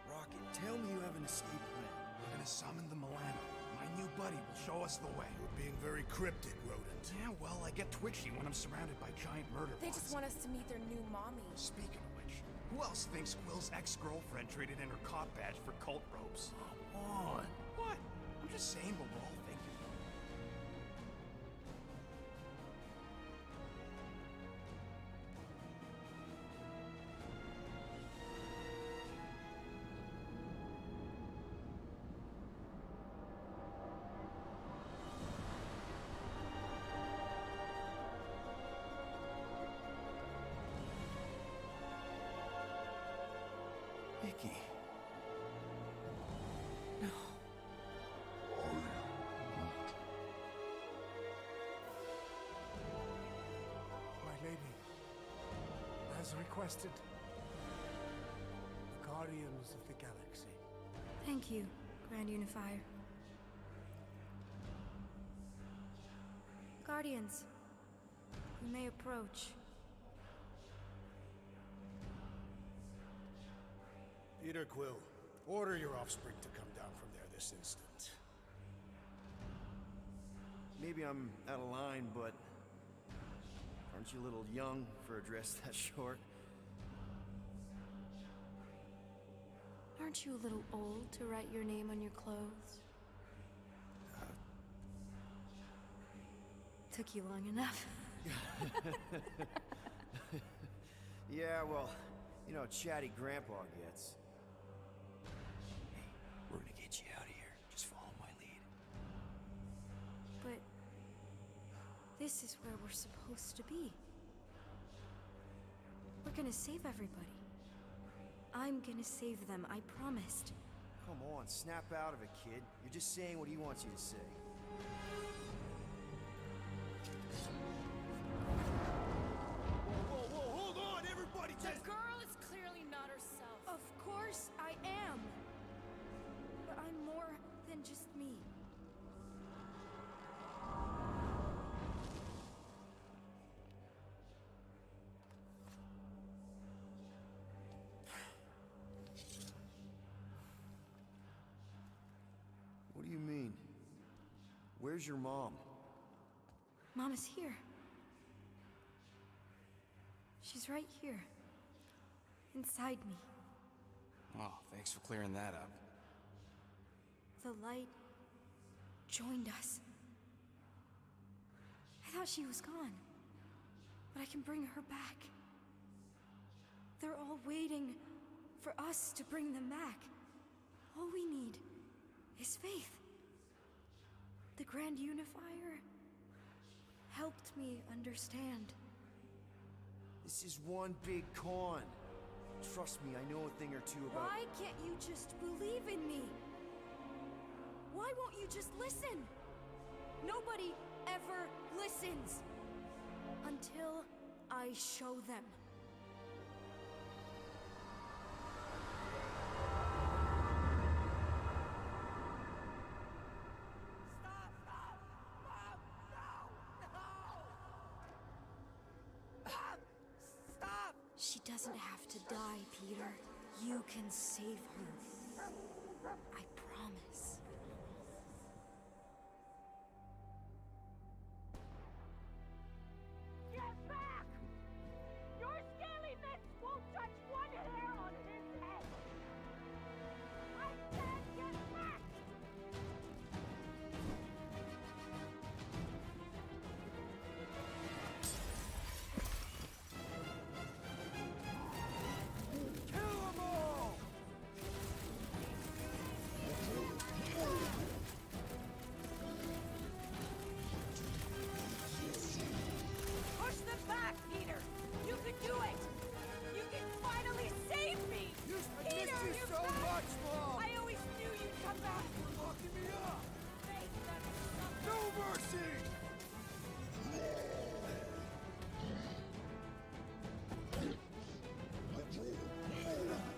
Rocket, tell me you have an escape plan. We're gonna summon the Milano. My new buddy will show us the way. You're being very cryptic, Rodent. Yeah, well, I get twitchy when I'm surrounded by giant murder They bots. just want us to meet their new mommy. Speaking of which, who else thinks Quill's ex-girlfriend traded in her cop badge for cult robes? Come on. What? I'm just saying what we're all thinking. Mickey. No. My lady, as requested, the Guardians of the Galaxy. Thank you, Grand Unifier. Guardians, you may approach. Peter Quill, order your offspring to come down from there this instant. Maybe I'm out of line, but aren't you a little young for a dress that short? Aren't you a little old to write your name on your clothes? Took you long enough. Yeah, well, you know how chatty Grandpa gets. Hey, we're gonna get you out of here. Just follow my lead. But this is where we're supposed to be. We're gonna save everybody. I'm gonna save them, I promised. Come on, snap out of it, kid. You're just saying what he wants you to say. Whoa, whoa, hold on, everybody! The girl is clearly not herself. Of course I am! But I'm more than just me. What do you mean? Where's your mom? Mama's here. She's right here. Inside me. Oh, thanks for clearing that up. The light joined us. I thought she was gone. But I can bring her back. They're all waiting for us to bring them back. All we need is faith. The Grand Unifier helped me understand. This is one big con. Trust me, I know a thing or two about... Why can't you just believe in me? Why won't you just listen? Nobody ever listens. Until I show them. She doesn't have to die, Peter. You can save her. I promise. Get back! Your scaly mitts won't touch one hair on his head! I said get back! Kill them all! Push them back, Peter! You can do it! You can finally save me! I Peter, missed you you're so back! much, Mom! I always knew you'd come back! You're locking me up! Faith never suffers. No mercy!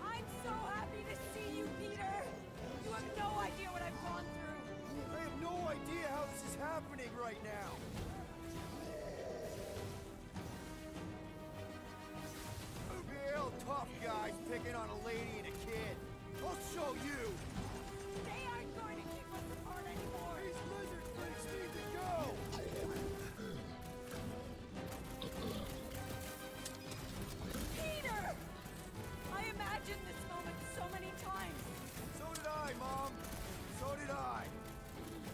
I'm so happy to see you, Peter! You have no idea what I've gone through! I have no idea how this is happening right now! Real tough guys picking on a lady and a kid. I'll show you! They aren't going to keep us apart anymore! These lizard freaks need to go! Peter! I imagined this moment so many times! So did I, Mom! So did I!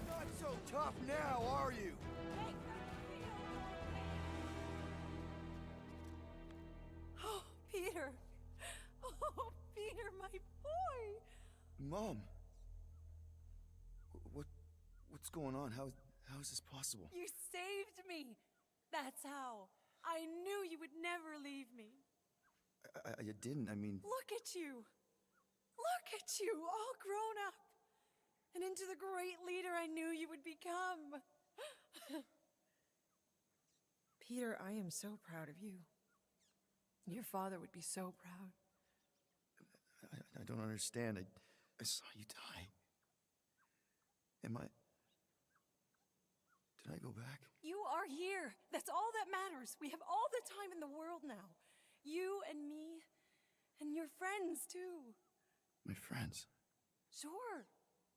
Not so tough now, are you? Make them feel Oh, Peter! Oh, Peter, my boy! Mom! What's going on? How is this possible? You saved me! That's how. I knew you would never leave me. I didn't, I mean... Look at you! Look at you, all grown up! And into the great leader I knew you would become! Peter, I am so proud of you. Your father would be so proud. I don't understand. I saw you die. Did I go back? You are here! That's all that matters! We have all the time in the world now. You and me, and your friends, too. My friends? Sure.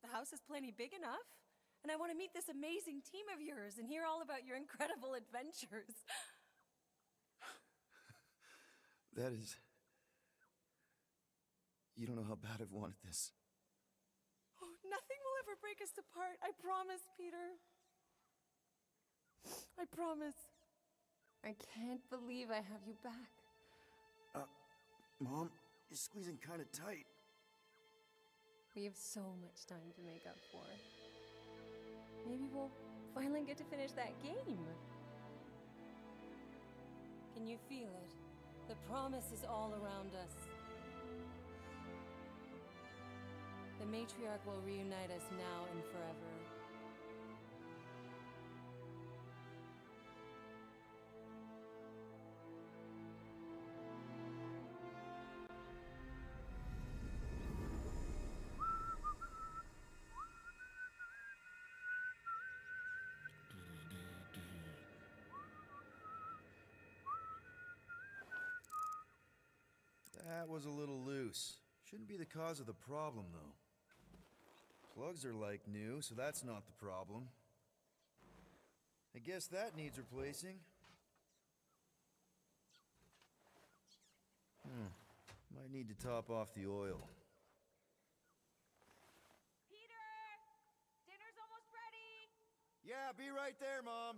The house is plenty big enough. And I want to meet this amazing team of yours and hear all about your incredible adventures. That is... You don't know how bad I've wanted this. Oh, nothing will ever break us apart. I promise, Peter. I promise. I can't believe I have you back. Mom, you're squeezing kind of tight. We have so much time to make up for. Maybe we'll finally get to finish that game. Can you feel it? The promise is all around us. The matriarch will reunite us now and forever. That was a little loose. Shouldn't be the cause of the problem, though. Plugs are like new, so that's not the problem. I guess that needs replacing. Might need to top off the oil. Peter! Dinner's almost ready! Yeah, be right there, Mom.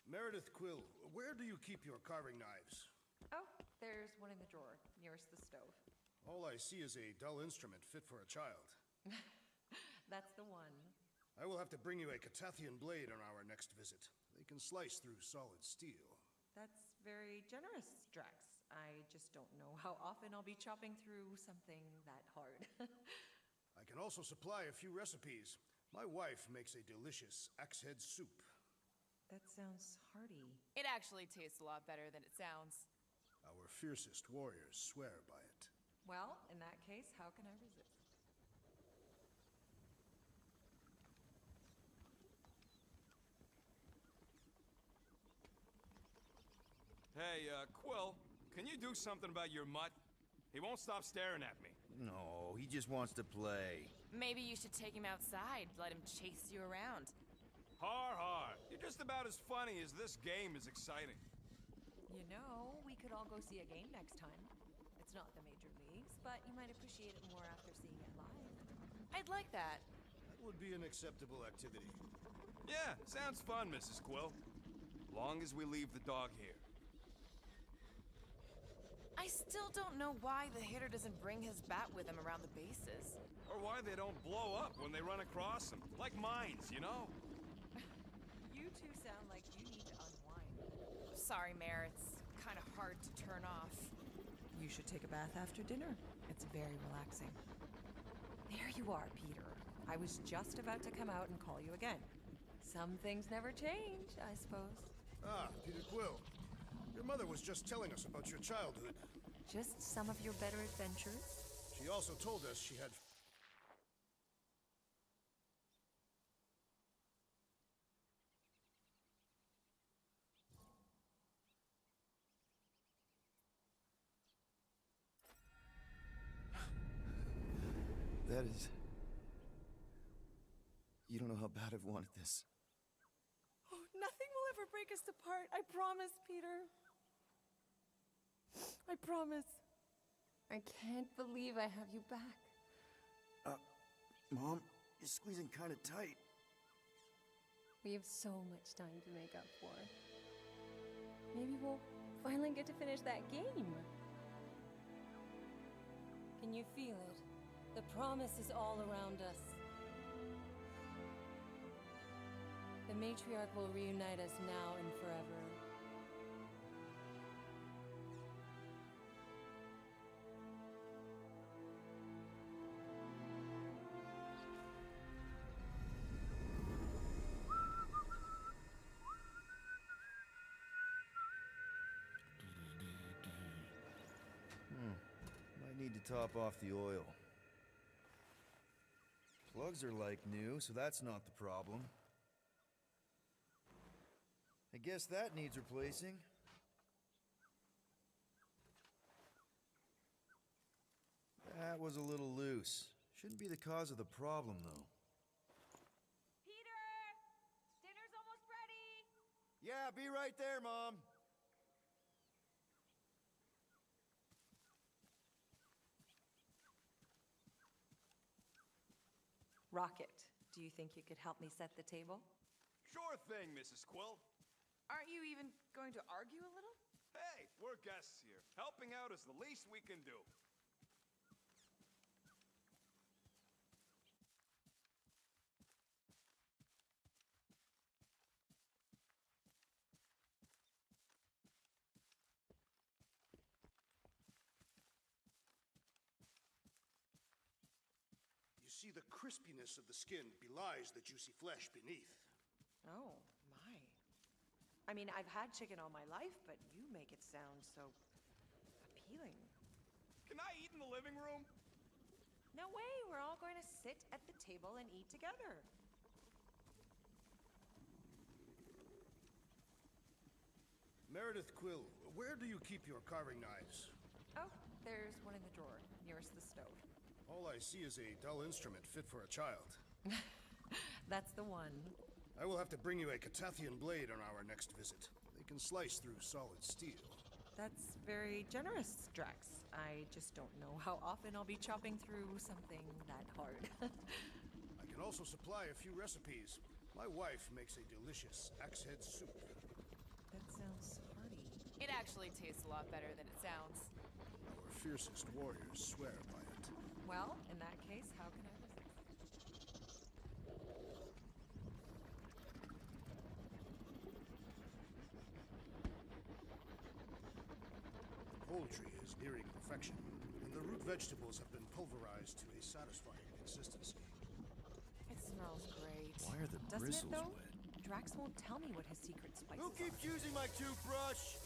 Meredith Quill, where do you keep your carving knives? Oh, there's one in the drawer, nearest the stove. All I see is a dull instrument fit for a child. That's the one. I will have to bring you a Catathian blade on our next visit. They can slice through solid steel. That's very generous, Drax. I just don't know how often I'll be chopping through something that hard. I can also supply a few recipes. My wife makes a delicious axe head soup. That sounds hearty. It actually tastes a lot better than it sounds. Our fiercest warriors swear by it. Well, in that case, how can I resist? Hey, Quill, can you do something about your mutt? He won't stop staring at me. No, he just wants to play. Maybe you should take him outside, let him chase you around. Har har. You're just about as funny as this game is exciting. You know, we could all go see a game next time. It's not the major leagues, but you might appreciate it more after seeing it live. I'd like that. That would be an acceptable activity. Yeah, sounds fun, Mrs. Quill. Long as we leave the dog here. I still don't know why the hitter doesn't bring his bat with him around the bases. Or why they don't blow up when they run across him. Like mines, you know? You two sound like you need to unwind. Sorry, Mare, it's kind of hard to turn off. You should take a bath after dinner. It's very relaxing. There you are, Peter. I was just about to come out and call you again. Some things never change, I suppose. Ah, Peter Quill. Your mother was just telling us about your childhood. Just some of your better adventures? She also told us she had... That is... You don't know how bad I've wanted this. Oh, nothing will ever break us apart. I promise, Peter. I promise. I can't believe I have you back. Mom, you're squeezing kind of tight. We have so much time to make up for. Maybe we'll finally get to finish that game. Can you feel it? The promise is all around us. The matriarch will reunite us now and forever. Might need to top off the oil. Plugs are like new, so that's not the problem. I guess that needs replacing. That was a little loose. Shouldn't be the cause of the problem, though. Peter! Dinner's almost ready! Yeah, be right there, Mom. Rocket, do you think you could help me set the table? Sure thing, Mrs. Quill. Aren't you even going to argue a little? Hey, we're guests here. Helping out is the least we can do. see, the crispiness of the skin belies the juicy flesh beneath. Oh, my. I mean, I've had chicken all my life, but you make it sound so appealing. Can I eat in the living room? No way, we're all going to sit at the table and eat together. Meredith Quill, where do you keep your carving knives? Oh, there's one in the drawer, nearest the stove. All I see is a dull instrument fit for a child. That's the one. I will have to bring you a Catathian blade on our next visit. They can slice through solid steel. That's very generous, Drax. I just don't know how often I'll be chopping through something that hard. I can also supply a few recipes. My wife makes a delicious axe-head soup. That sounds hearty. It actually tastes a lot better than it sounds. Our fiercest warriors swear by it. Well, in that case, how can I resist? The poultry is nearing perfection, and the root vegetables have been pulverized to a satisfying consistency. It smells great. Why are the Doesn't bristles it, though? wet? Drax won't tell me what his secret spices Who keeps using my toothbrush?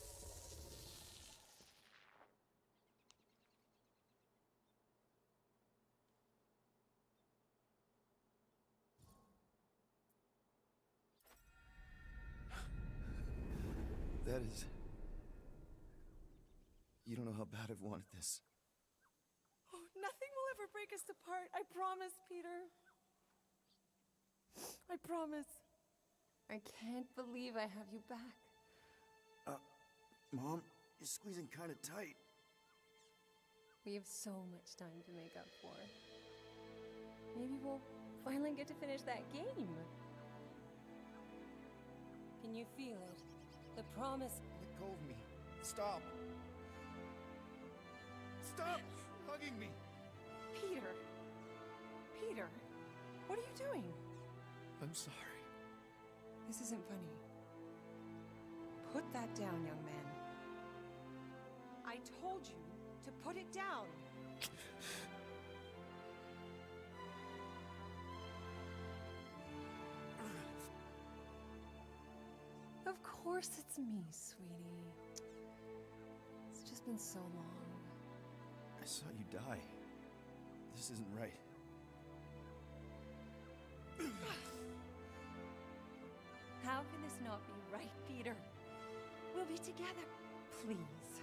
That is... You don't know how bad I've wanted this. Oh, nothing will ever break us apart. I promise, Peter. I promise. I can't believe I have you back. Mom, you're squeezing kind of tight. We have so much time to make up for. Maybe we'll finally get to finish that game. Can you feel it? The promise. Let go of me. Stop. Stop hugging me. Peter. Peter. What are you doing? I'm sorry. This isn't funny. Put that down, young man. I told you to put it down. Of course it's me, sweetie. It's just been so long. I saw you die. This isn't right. How can this not be right, Peter? We'll be together. Please.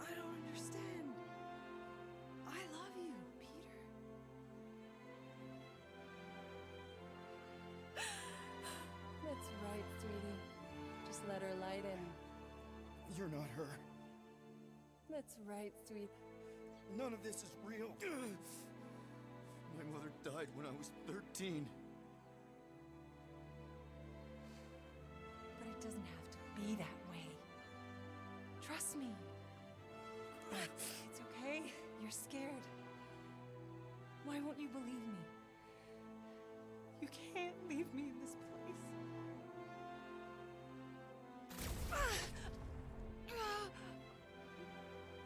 I don't understand. I love you, Peter. That's right, sweetie. Just let her light in. You're not her. That's right, sweet. None of this is real. My mother died when I was 13. But it doesn't have to be that way. Trust me. It's okay. You're scared. Why won't you believe me? You can't leave me in this place.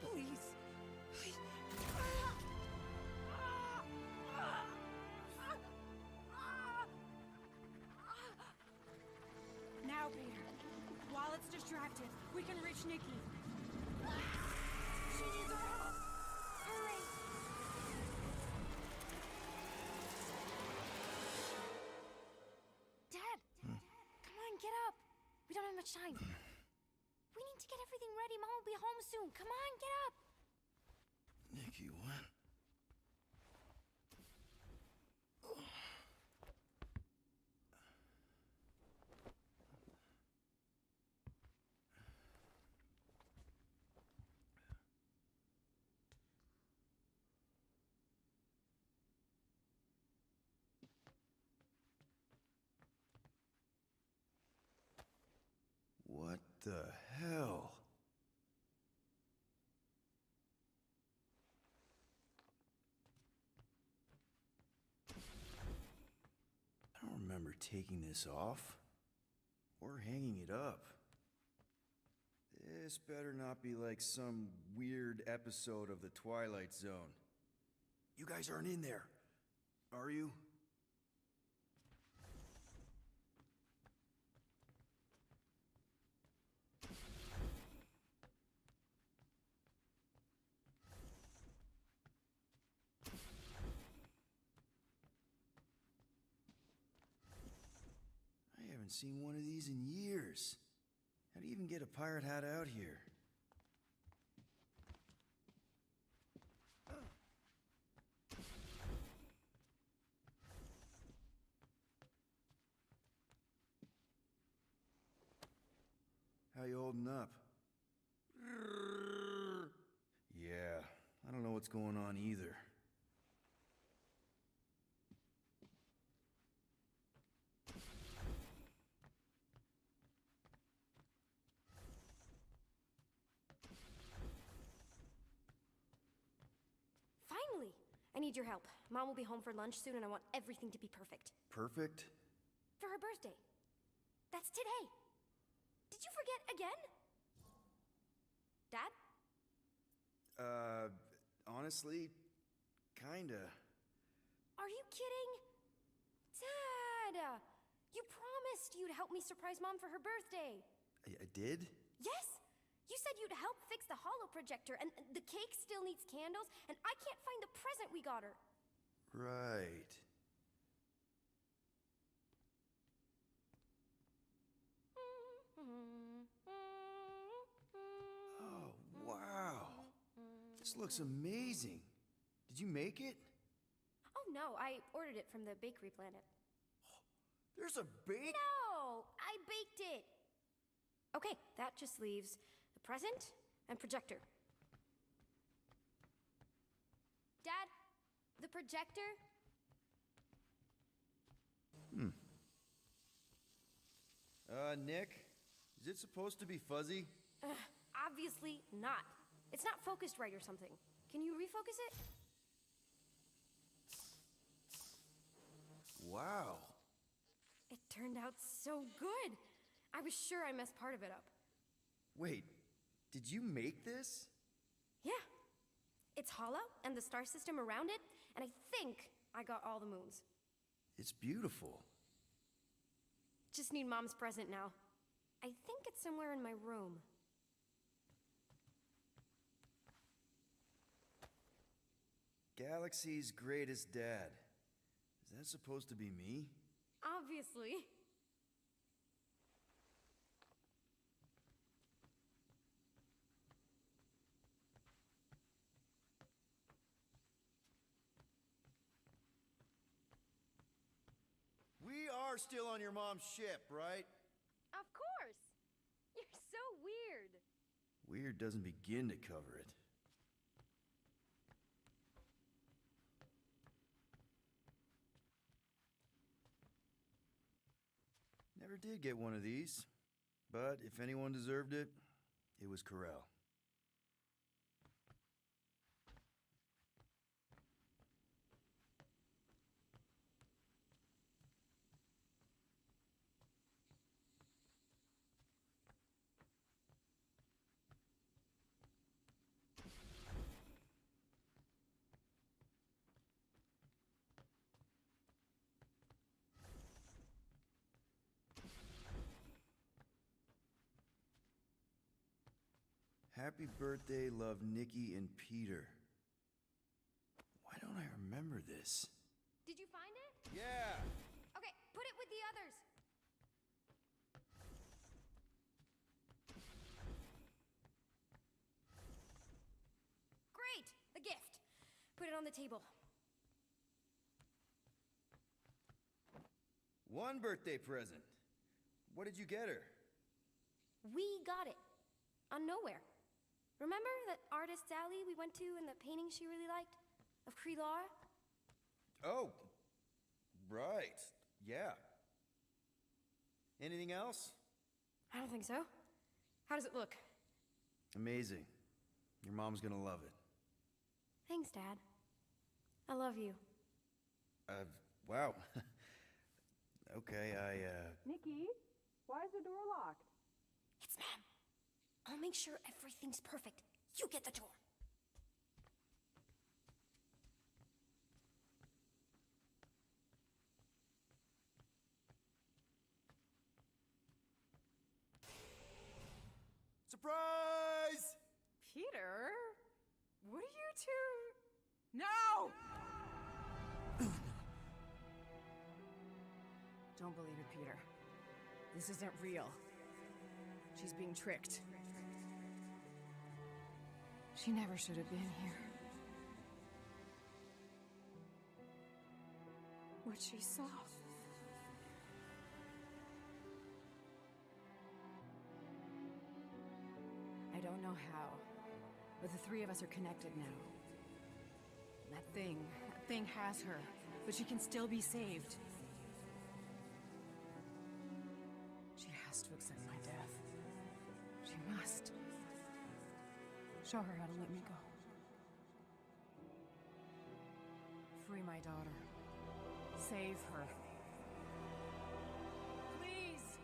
Please. Please. Now, Peter. While it's distracted, we can reach Nikki. She needs our help. Hurry! Dad! Come on, get up! We don't have much time. We need to get everything ready. Mom will be home soon. Come on, get up! Nikki, what? What the hell? I don't remember taking this off or hanging it up. This better not be like some weird episode of The Twilight Zone. You guys aren't in there, are you? I haven't seen one of these in years. How do you even get a pirate hat out here? How you holding up? Yeah, I don't know what's going on either. Finally! I need your help. Mom will be home for lunch soon and I want everything to be perfect. Perfect? For her birthday. That's today. Did you forget again? Dad? Honestly, kinda. Are you kidding? Dad! You promised you'd help me surprise Mom for her birthday. I did? Yes! You said you'd help fix the holo projector, and the cake still needs candles, and I can't find the present we got her. Right. Oh, wow. This looks amazing. Did you make it? Oh no, I ordered it from the Bakery Planet. There's a bake? No, I baked it. Okay, that just leaves the present and projector. Dad, the projector? Nick? Is it supposed to be fuzzy? Obviously not. It's not focused right or something. Can you refocus it? Wow. It turned out so good. I was sure I messed part of it up. Wait, did you make this? Yeah. It's hollow, and the star system around it, and I think I got all the moons. It's beautiful. Just need Mom's present now. I think it's somewhere in my room. Galaxy's greatest dad. Is that supposed to be me? Obviously. We are still on your mom's ship, right? Of course! You're so weird. Weird doesn't begin to cover it. Never did get one of these. But if anyone deserved it, it was Corel. Happy birthday, love Nikki and Peter. Why don't I remember this? Did you find it? Yeah! Okay, put it with the others. Great! The gift. Put it on the table. One birthday present. What did you get her? We got it. On Nowhere. Remember that artist's alley we went to and the painting she really liked? Of Krelar? Oh, right. Yeah. Anything else? I don't think so. How does it look? Amazing. Your mom's gonna love it. Thanks, Dad. I love you. Wow. Okay, Nikki, why is the door locked? It's Mom. Oh I'll make sure everything's perfect. You get the tour. Surprise! Peter? What are you two... No! Don't believe it, Peter. This isn't real. She's being tricked. She never should have been here. What she saw. I don't know how, but the three of us are connected now. That thing has her, but she can still be saved. She has to accept my death. She must. Show her how to let me go. Free my daughter. Save her. Please!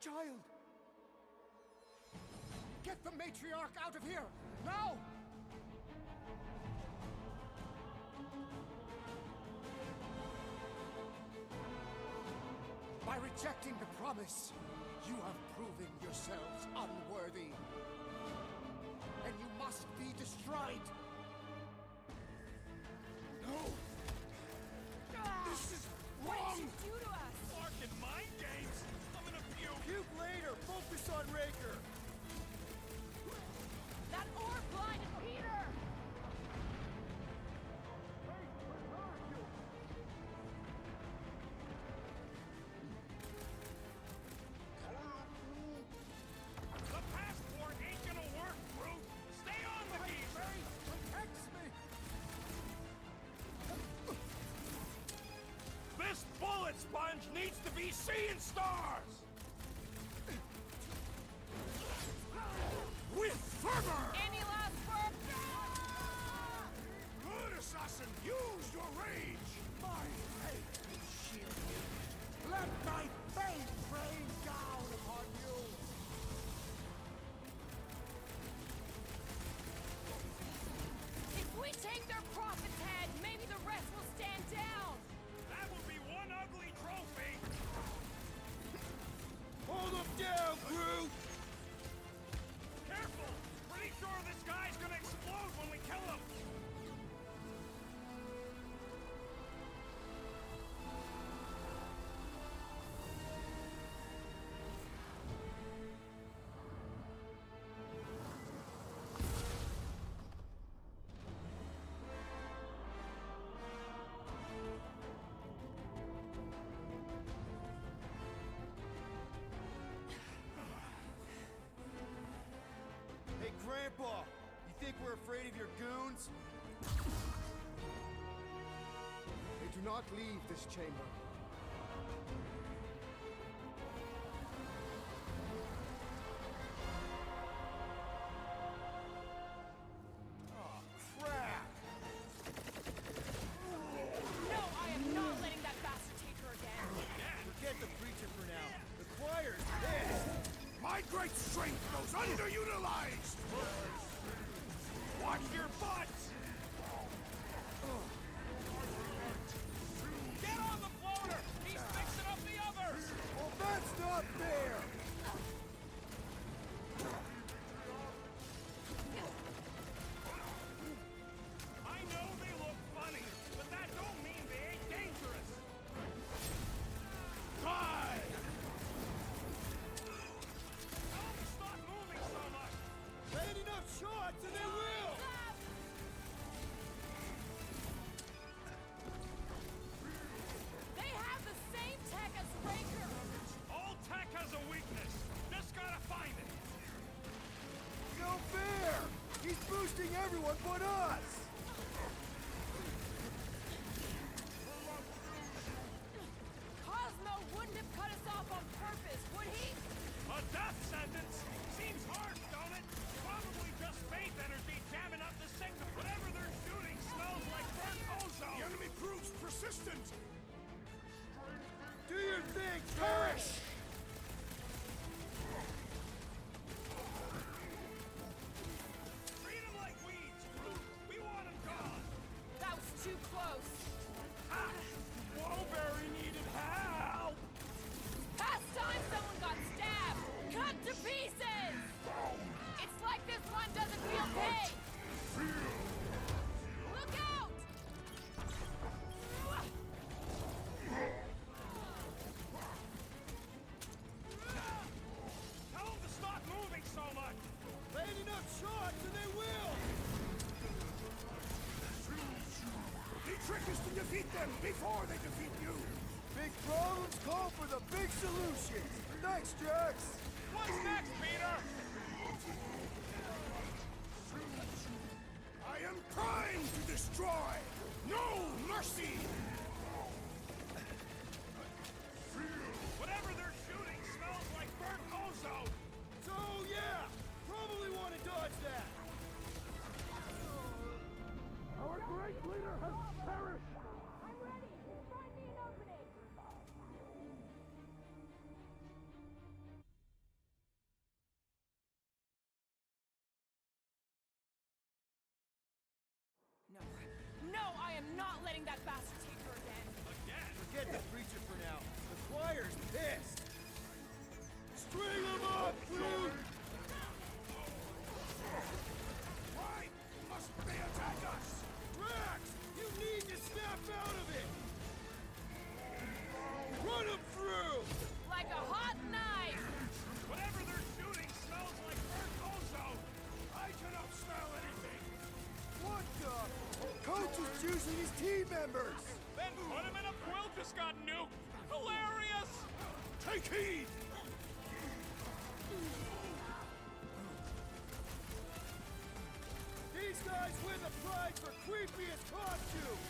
Child! Get the matriarch out of here! Now! By rejecting the promise, you have proven yourselves unworthy. And you must be destroyed! No! This is wrong! What did you do to us? Fucking mind games! I'm gonna puke! Puke later! Focus on Raker! That orb blinded Peter! The passport ain't gonna work, Groot! Stay on the geezer! Protects me! This bullet sponge needs to be seeing stars! With fervor! Any last words? Good, assassin! Use your rage! My fate will shield you! Let my fate rain down upon you! If we take their prophet's head, maybe the rest will stand down! That will be one ugly trophy! Hold him down, Groot! Careful! Pretty sure this guy's gonna explode when we kill him! Hey, Grandpa! You think we're afraid of your goons? They do not leave this chamber. Oh, crap! No, I am not letting that bastard take her again! Forget the preacher for now. The choir's pissed! My great strength goes underutilized! Watch your butts! Get on the floater! He's fixing up the others! Well, that's not fair! I know they look funny, but that don't mean they ain't dangerous! Die! Tell them to stop moving so much! They ain't enough shots, and they will! They have the same tech as Raker! All tech has a weakness. Just gotta find it. No fair! He's boosting everyone but us! Cosmo wouldn't have cut us off on purpose, would he? A death sentence? Seems harsh, don't it? Probably just faith energy jamming up the signal. Whatever they're shooting smells like is to defeat them before they defeat you. Big problems call for the big solutions. Thanks, Drax. What's next, Peter? I am primed to destroy. No mercy. Whatever they're shooting smells like burnt ozone. So, yeah, probably want to dodge that. Our great leader has perished. I'm ready. Find me an opening. No. No, I am not letting that bastard take her again. Again? Forget the preacher for now. The choir's pissed. String him up, Groot! Why must they attack us? Drax, you need to snap out of it! Run him through! Like a hot knife! Whatever they're shooting smells like burnt ozone. I cannot smell anything. What the? Coach is choosing his team members! Then put him in a quilt just got nuked. Hilarious! Take heed! These guys win the prize for creepiest costumes!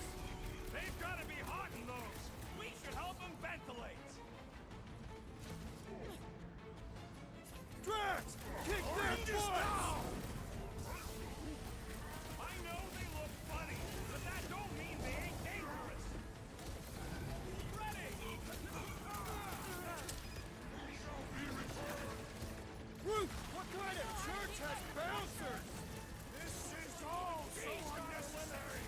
They've got to be hot in those. We should help them ventilate. Drax! Kick their butt! I know they look funny, but that don't mean they ain't dangerous. Ready! Groot, what kind of church has bouncers? This is all so unnecessary.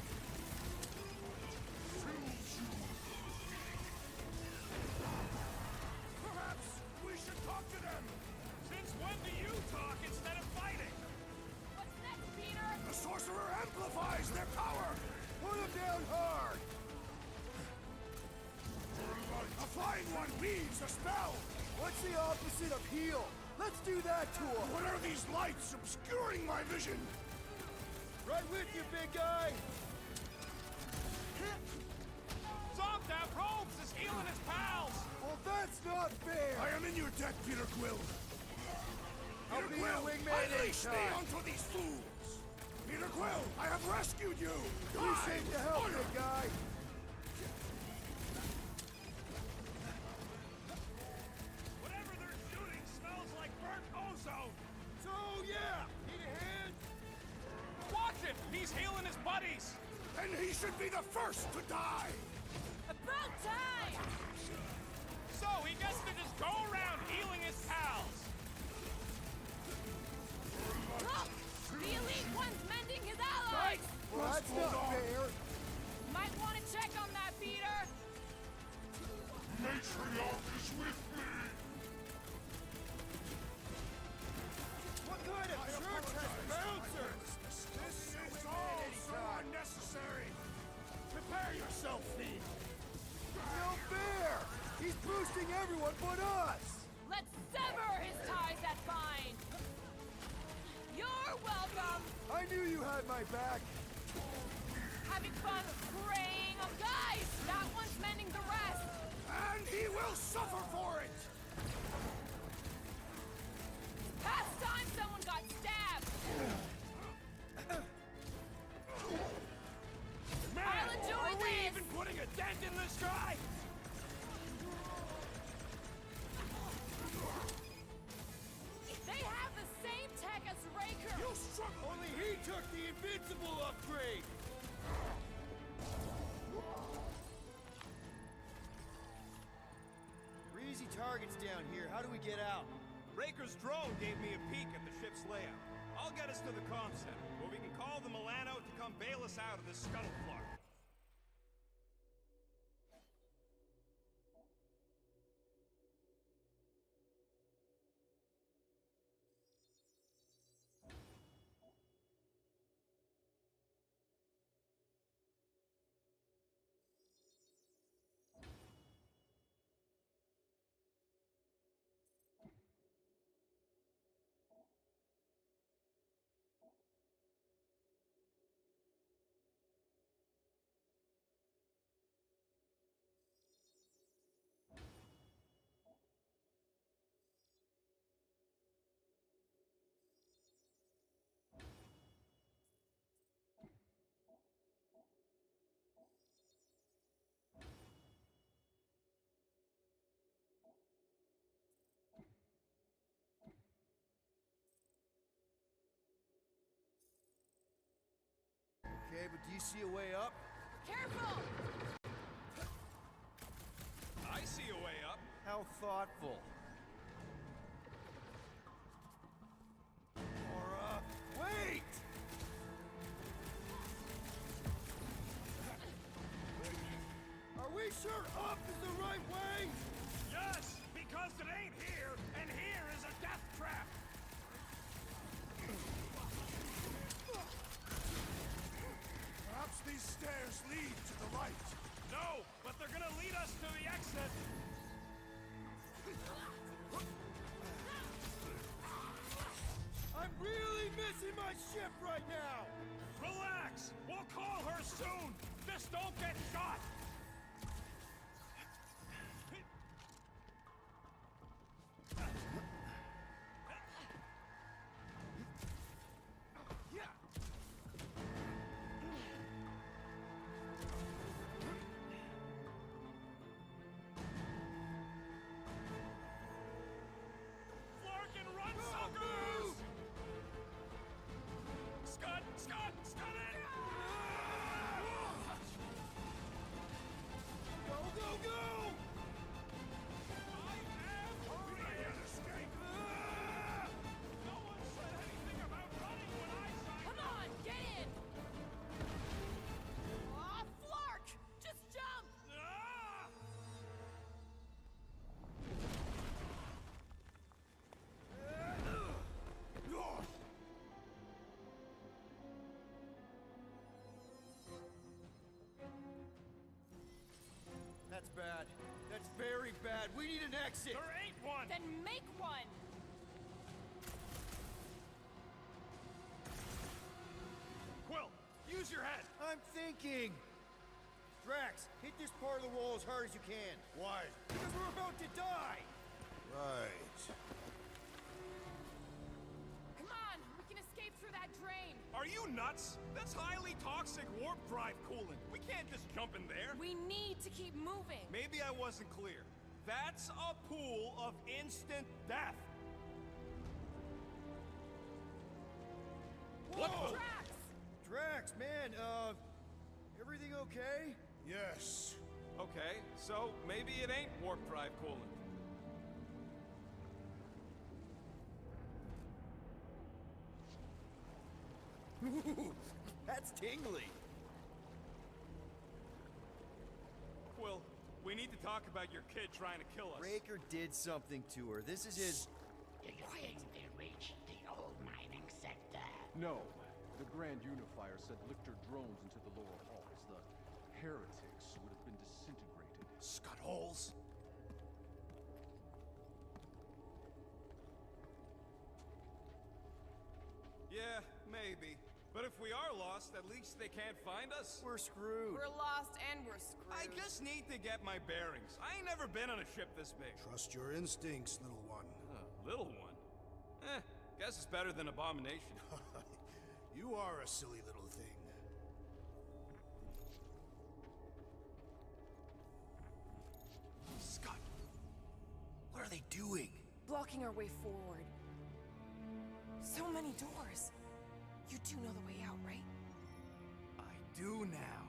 Perhaps we should talk to them. Since when do you talk instead of fighting? What's next, Peter? The sorcerer amplifies their power. Put him down hard! A flying one weaves a spell. What's the opposite of heal? Let's do that to him! What are these lights obscuring my vision? Right with you, big guy! Zomtap Robes is healing his pals! Well, that's not fair! I am in your debt, Peter Quill. I'll Peter be Quill, your wingman unleash me anytime. onto these fools! Peter Quill, I have rescued you! Appreciate the help, Honor. big guy! Whatever they're shooting smells like burnt ozone! So, yeah! Need a hand? Watch him! He's healing his buddies! And he should be the first to die! About time! So he gets to just go around healing his pals! Look! The elite one's mending his allies! Well, that's not fair! Might want to check on that, Peter! Matriarch is with me! What kind of church has bouncers? This is all so unnecessary! Prepare yourself, thief! No fair! He's boosting everyone but us! Let's sever his ties that bind! You're welcome! I knew you had my back! Having fun preying on guys! That one's mending the rest! And he will suffer for it! Past time someone got stabbed! Man, I'll enjoy are we this. even putting a dent in this guy? They have the same tech as Raker! You struggle! Only he took the invincible upgrade! We're easy targets down here. How do we get out? Raker's drone gave me a peek at the ship's layout. I'll get us to the comm center, where we can call the Milano to come bail us out of this scuttlefart. Okay, but do you see a way up? Careful! I see a way up. How thoughtful. Or, wait! Are we sure up is the right way? Yes, because it ain't here, and here is a death trap. Perhaps these stairs lead to the light. No, but they're gonna lead us to the exit. I'm really missing my ship right now! Relax! We'll call her soon! Just don't get shot! Flarkin, run, suckers! Scud! Scud! Scud it! Go, go, go! I am hurrying! Escape! No one said anything about running when I signed Come on, get in! Aw, Flark! Just jump! Ah! That's bad. That's very bad. We need an exit! There ain't one! Then make one! Quill, use your head! I'm thinking! Drax, hit this part of the wall as hard as you can. Why? Because we're about to die! Right. Come on, we can escape through that drain! Are you nuts? That's highly toxic warp drive coolant. We can't just jump in there. We need to keep moving! Maybe I wasn't clear. That's a pool of instant death. What the? Drax! Drax, man, everything okay? Yes. Okay, so maybe it ain't warp drive coolant. Ooh, that's tingly. Quill, we need to talk about your kid trying to kill us. Raker did something to her. This is his... Do you think they reached the old mining sector? No. The Grand Unifier said Lictor drones into the lower halls. The heretics would have been disintegrated. Scud holes. Yeah, maybe. But if we are lost, at least they can't find us. We're screwed. We're lost and we're screwed. I just need to get my bearings. I ain't never been on a ship this big. Trust your instincts, little one. Little one? Guess it's better than Abomination. You are a silly little thing. Scott, what are they doing? Blocking our way forward. So many doors. You do know the way out, right? I do now.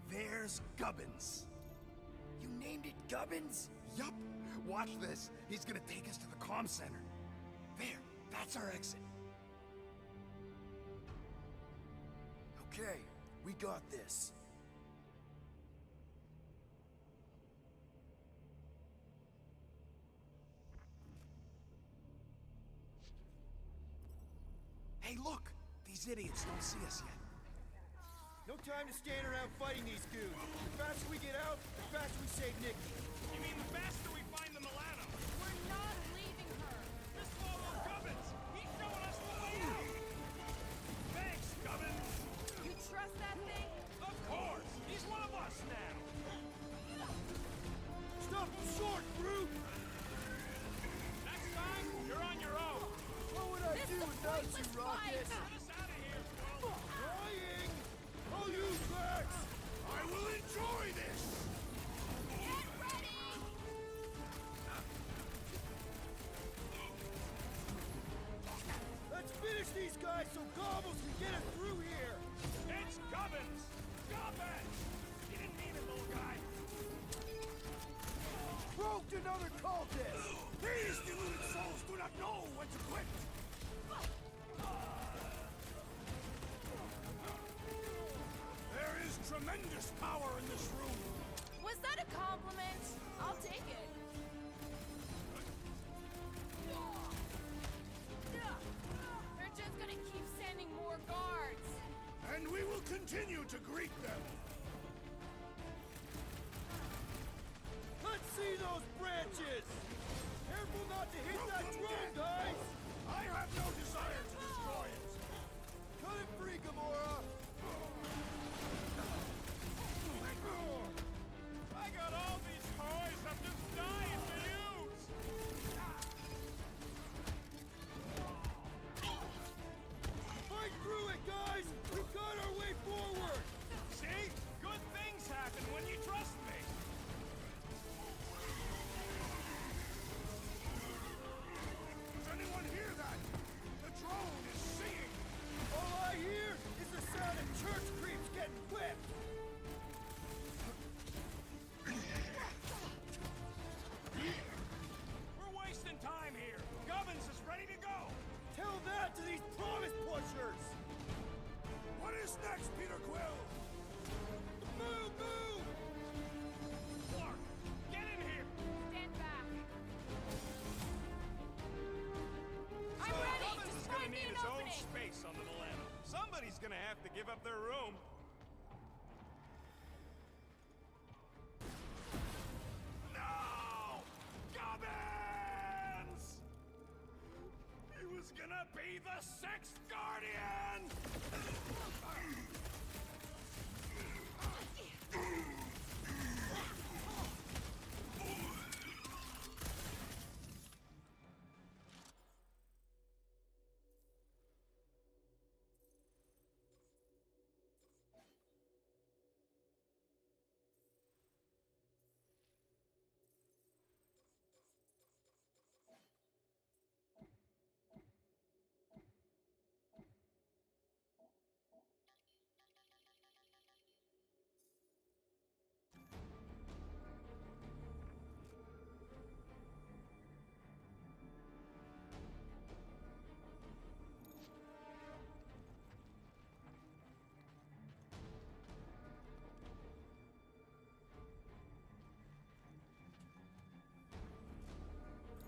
There's Gubbins. You named it Gubbins? Yup. Watch this. He's gonna take us to the comm center. There, that's our exit. Okay, we got this. Hey, look! These idiots don't see us yet. No time to stand around fighting these goons. The faster we get out, the faster we save Nikki. You mean the faster we find the Milano? We're not leaving her. Just follow Gubbins! He's showing us the way out! Thanks, Gubbins! You trust that thing? Of course! He's one of us now! Stop short, brute! Next time, you're on your own! What would I do without you, Rocket? Get us out of here, Quill! Trying! Oh, you Drax! I will enjoy this! Get ready! Let's finish these guys so Gobbles can get us through here! It's Gubbins! There's power in this room. Was that a compliment? I'll take it. They're just gonna keep sending more guards. And we will continue to greet them. Let's see those branches! Careful not to hit that drone, guys! I have no desire to destroy it. Cut it free, Gamora! I got all these toys I'm just dying to use! Fight through it, guys! We've got our way forward! See? Good things happen when you trust me! Does anyone hear that? The drone is singing. All I hear is the sound of church creeps getting whipped! We're wasting time here! Gubbins is ready to go! Tell that to these promise pushers! What is next, Peter Quill? Move, move! Clark, get in here! Stand back. I'm So ready! Gubbins Just is gonna find me need an his own opening! space on the Milano. Somebody's gonna have to give up their room. No! Gubbins! He was gonna be the Sixth Guardian!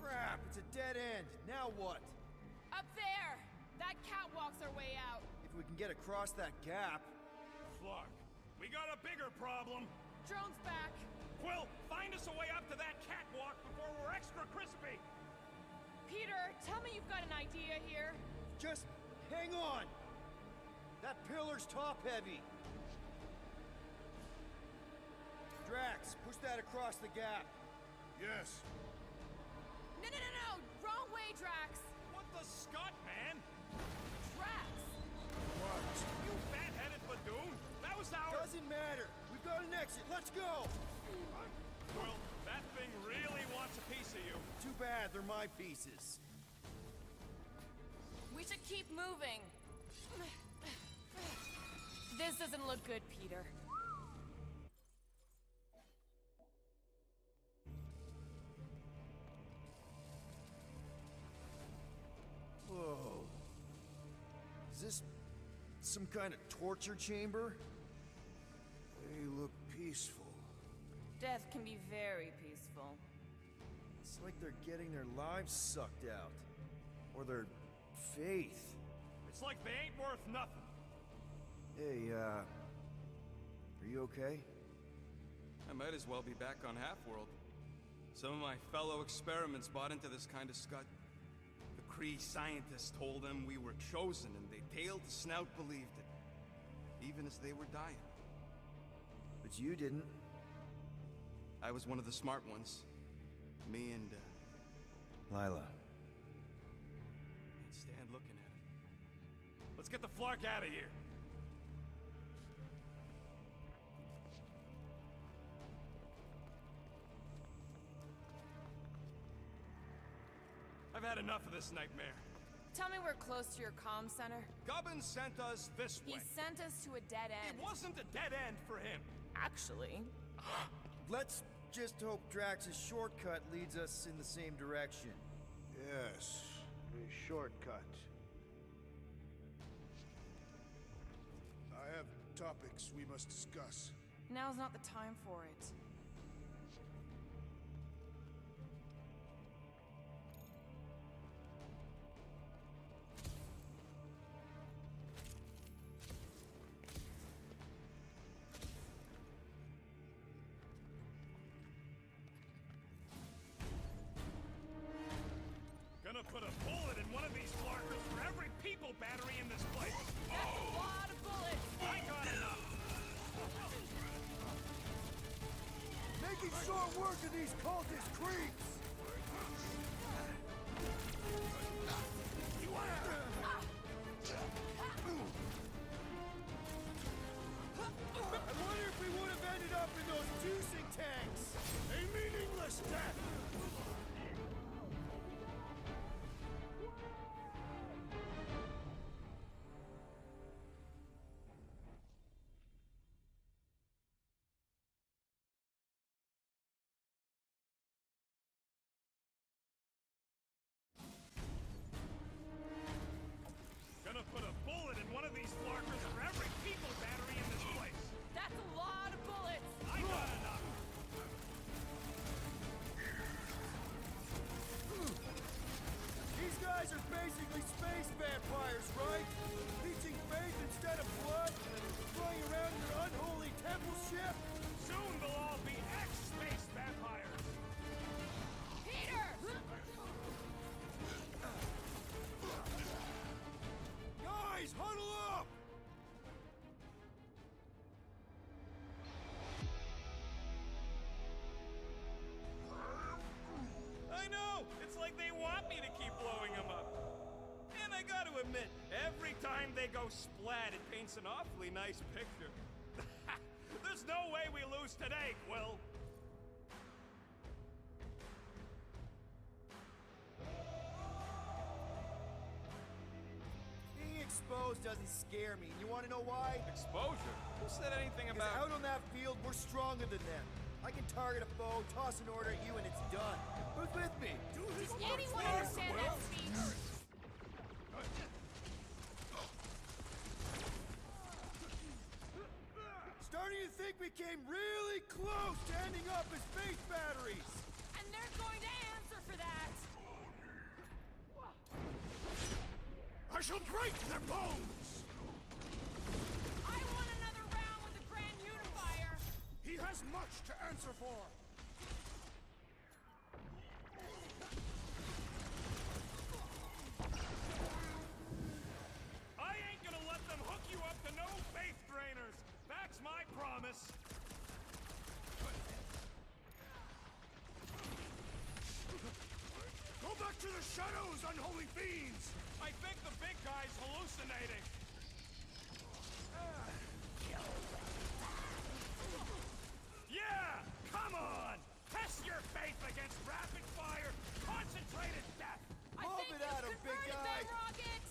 Crap, it's a dead end. Now what? Up there! That catwalk's our way out. If we can get across that gap... Clark, we got a bigger problem. Drone's back. Quill, find us a way up to that catwalk before we're extra crispy. Peter, tell me you've got an idea here. Just hang on! That pillar's top-heavy. Drax, push that across the gap. Yes. No! Wrong way, Drax! What the scut, man? Drax! What? You fat-headed badoon! That was our... Doesn't matter. We've got an exit. Let's go! Well, that thing really wants a piece of you. Too bad they're my pieces. We should keep moving. This doesn't look good, Peter. Whoa. Is this some kind of torture chamber? They look peaceful. Death can be very peaceful. It's like they're getting their lives sucked out. Or their faith. It's like they ain't worth nothing. Hey, are you okay? I might as well be back on Half-World. Some of my fellow experiments bought into this kind of scut. The Kree scientists told them we were chosen, and they tailed the snout believed it. Even as they were dying. But you didn't. I was one of the smart ones. Me and, Lila. Can't stand looking at it. Let's get the Flark out of here. I've had enough of this nightmare. Tell me we're close to your comm center. Gubbins sent us this way. He sent us to a dead end. It wasn't a dead end for him. Actually. Let's just hope Drax's shortcut leads us in the same direction. Yes, a shortcut. I have topics we must discuss. Now's not the time for it. Gonna put a bullet in one of these flarkers for every people battery in this place. That's a lot of bullets! I got enough! Making short work of these cultist creeps! I wonder if we would have ended up in those juicing tanks! A meaningless death! Gonna put a bullet in one of these flarkers for every people battery in this place. That's a lot of bullets! I got enough! These guys are basically space vampires, right? Leeching faith instead of blood? Flying around in their unholy temple ship? Soon they'll all be ex-space vampires. Peter! Guys, huddle up! I know! It's like they want me to keep blowing them up. And I gotta admit, every time they go splat, it paints an awfully nice picture. There's no way we lose today, Quill. Being exposed doesn't scare me. You want to know why? Exposure? Who said anything Because about... out on that field, we're stronger than them. I can target a foe, toss an order at you, and it's done. Who's with me? Does anyone understand that speech? Starting to think we came really close to ending up as space batteries. And they're going to answer for that! I shall break their bones! I want another round with the Grand Unifier! He has much to answer for! I ain't gonna let them hook you up to no faith drainers! That's my promise! Go back to the shadows, unholy fiends! I think the big guy's hallucinating! Yeah! Come on! Test your faith against rapid-fire, concentrated death! Mob it at him, big guy! Rocket!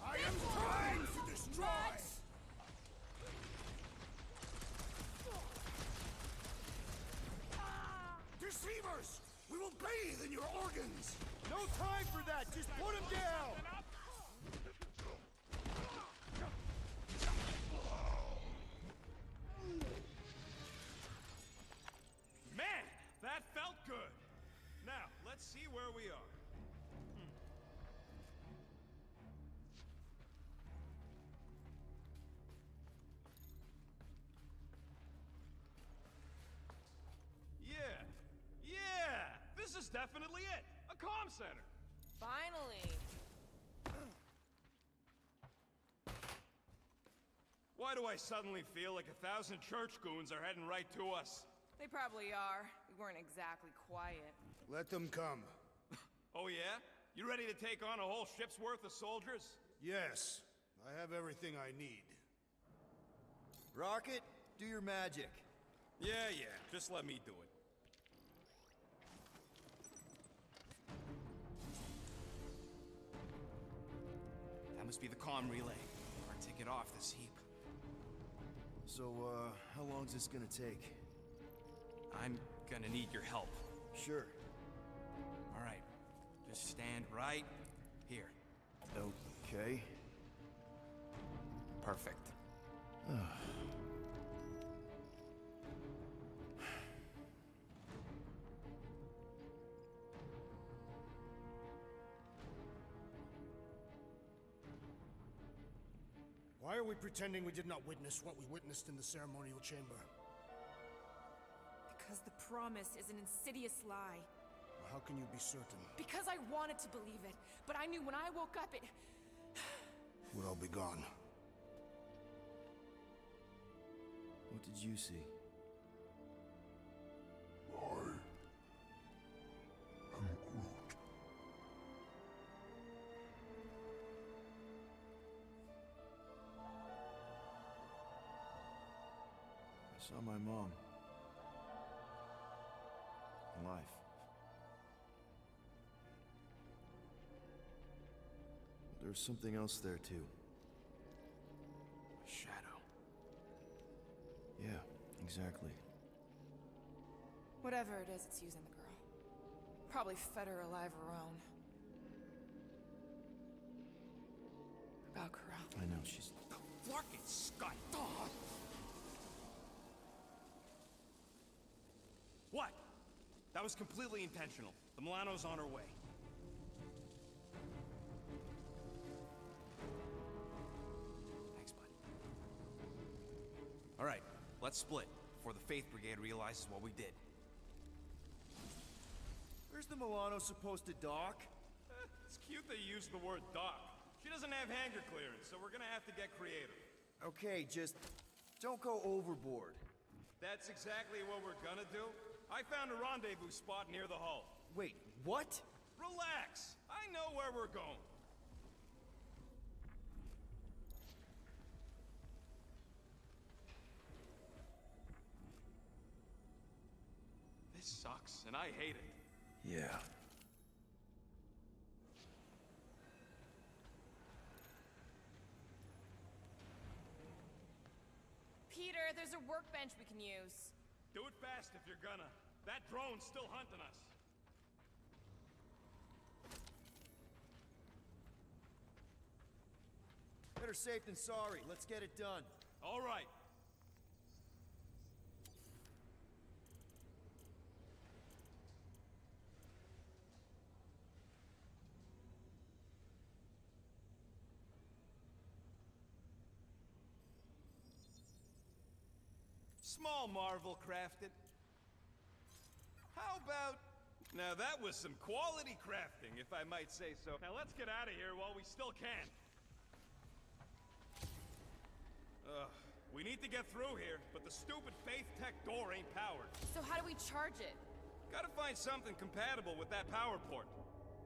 I am trying to destroy! Deceivers! We will bathe in your organs! No time for that! Just put him down! Man, that felt good! Now, let's see where we are. Yeah! This is definitely it! A comm center! Finally! Why do I suddenly feel like 1,000 church goons are heading right to us? They probably are. We weren't exactly quiet. Let them come. Oh yeah? You ready to take on a whole ship's worth of soldiers? Yes, I have everything I need. Rocket, do your magic. Yeah, just let me do it. That must be the comm relay. Our ticket off this heap. So, how long's this gonna take? I'm gonna need your help. Sure. All right. Just stand right here. Okay. okay? Perfect. Why are we pretending we did not witness what we witnessed in the ceremonial chamber? Because the promise is an insidious lie. How can you be certain? Because I wanted to believe it, but I knew when I woke up it... Would all be gone. What did you see? I saw my mom. Alive. There's something else there, too. A shadow. Yeah, exactly. Whatever it is, it's using the girl. Probably fed her alive her own. About Corral. I know, she's... Fucking Scott! What? That was completely intentional. The Milano's on her way. Thanks, bud. All right, let's split before the Faith Brigade realizes what we did. Where's the Milano supposed to dock? It's cute they use the word dock. She doesn't have hangar clearance, so we're gonna have to get creative. Okay, just don't go overboard. That's exactly what we're gonna do. I found a rendezvous spot near the hull. Wait, what? Relax. I know where we're going. This sucks, and I hate it. Yeah. Peter, there's a workbench we can use. Do it fast if you're gonna. That drone's still hunting us. Better safe than sorry. Let's get it done. All right. Small marvel crafted. How about... Now that was some quality crafting, if I might say so. Now let's get out of here while we still can. We need to get through here, but the stupid Faith Tech door ain't powered. So how do we charge it? Gotta find something compatible with that power port.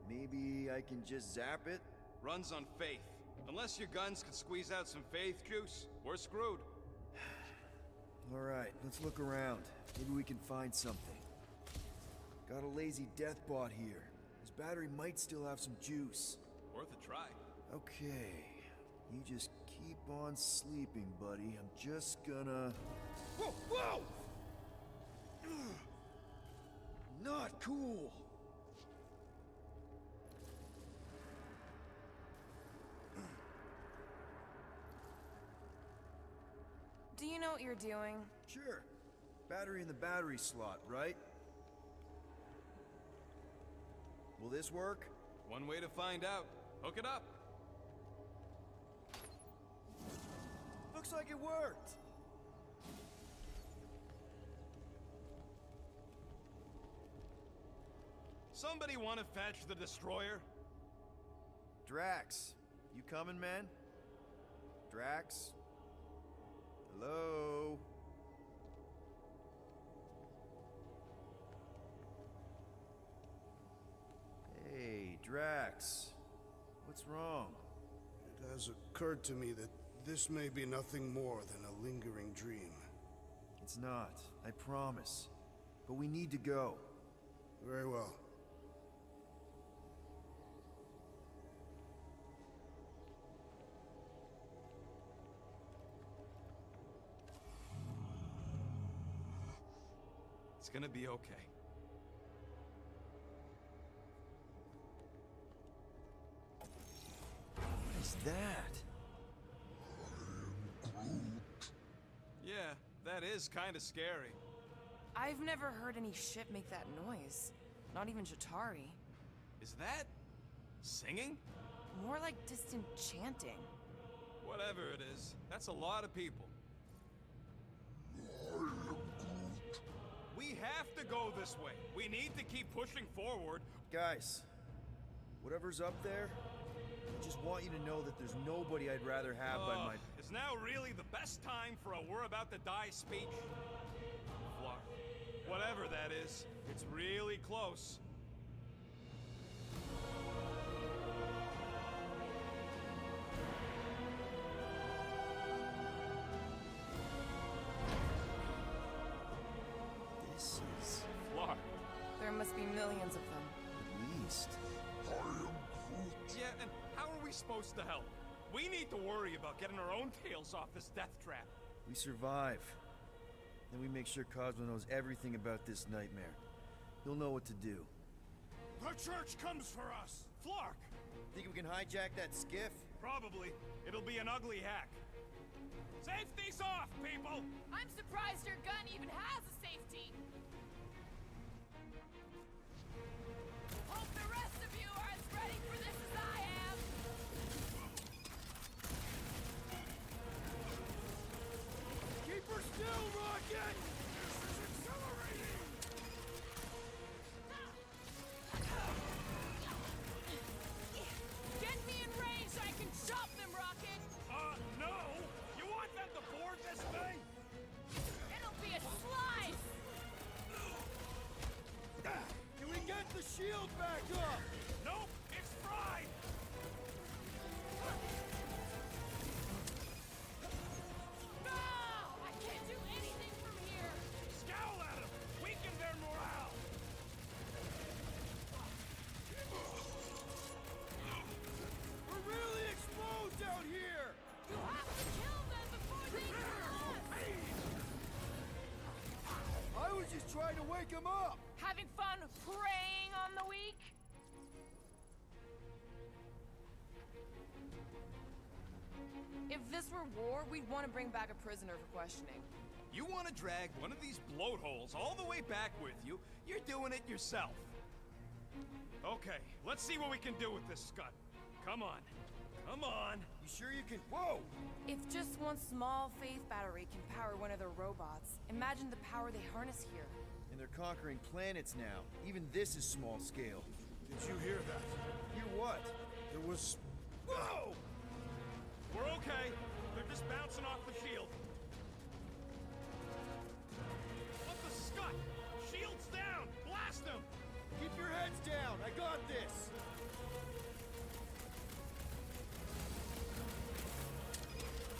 Maybe I can just zap it? Runs on Faith. Unless your guns can squeeze out some Faith juice, we're screwed. All right, let's look around. Maybe we can find something. Got a lazy death bot here. His battery might still have some juice. Worth a try. Okay, you just keep on sleeping, buddy. I'm just gonna... Whoa! Whoa! Not cool! Do you know what you're doing? Sure. Battery in the battery slot, right? Will this work? One way to find out. Hook it up. Looks like it worked. Somebody want to fetch the destroyer? Drax, you coming, man? Drax? Hello? Hey, Drax. What's wrong? It has occurred to me that this may be nothing more than a lingering dream. It's not, I promise. But we need to go. Very well. It's gonna be okay. What is is that? Yeah, that is kind of scary. I've never heard any ship make that noise. Not even Chitauri. Is that singing? More like distant chanting. Whatever it is, that's a lot of people. We have to go this way. We need to keep pushing forward. Guys, whatever's up there, I just want you to know that there's nobody I'd rather have by my... Is now really the best time for a we're about to die speech? Flark. Whatever that is, it's really close. This is... Flark. There must be millions of them. At least. Yeah, and how are we supposed to help? We need to worry about getting our own tails off this death trap. We survive. Then we make sure Cosmo knows everything about this nightmare. He'll know what to do. The church comes for us! Flark! Think we can hijack that skiff? Probably. It'll be an ugly hack. Safety's off, people! I'm surprised your gun even has a safety. Hope the rest of you are as ready for this as I am. Keep her still, Rocket! This is accelerating! Get me in range so I can chop them, Rocket! No! You want them to board this thing? It'll be a slice! Can we get the shield back up? Nope! It's fried! No! I can't do anything from here! Scowl at them! Weaken their morale! We're really exposed out here! You have to kill them before they kill us! I was just trying to wake him up! Having fun preying on the weak? If this were war, we'd want to bring back a prisoner for questioning. You want to drag one of these bloat holes all the way back with you? You're doing it yourself. Okay, let's see what we can do with this scut. Come on. Come on. You sure you can... Whoa! If just one small faith battery can power one of their robots, imagine the power they harness here. And they're conquering planets now. Even this is small scale. Did you hear that? Hear what? There was... Whoa! We're okay. They're just bouncing off the shield. What the scut? Shield's down! Blast them! Keep your heads down! I got this!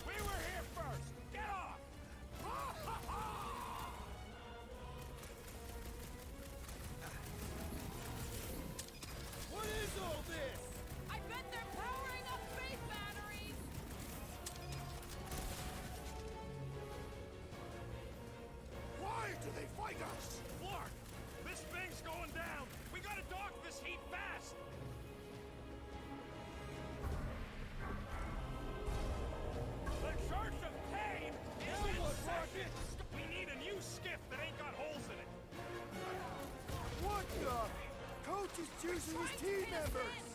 We were here first! Get off! What is all this? I bet they're powering up faith batteries! Why do they fight us? Flark! This thing's going down! We gotta dock this heat fast! The Church of Cain is in session! We need a new skiff that ain't got holes in it! What the? Coach is choosing his team members!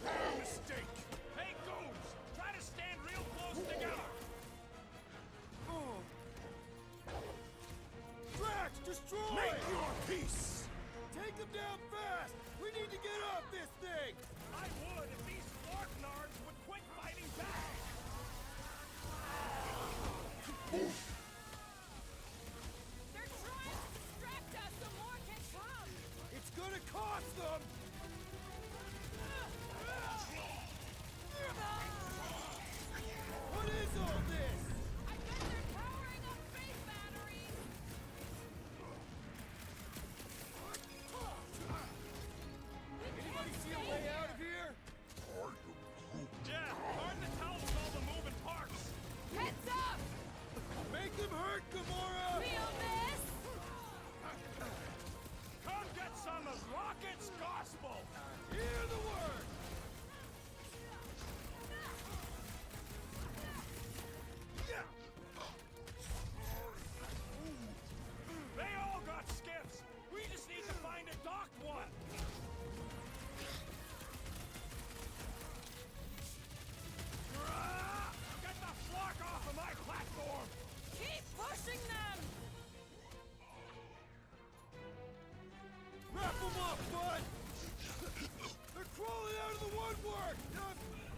Their mistake! Hey, Goons! Try to stand real close together! Drax, destroy! Make your peace! Take him down fast! We need to get off this thing! I would if these Flarknards would quit fighting back! They're trying to distract us so more can come! It's gonna cost them! What is all this? I bet they're powering up faith batteries!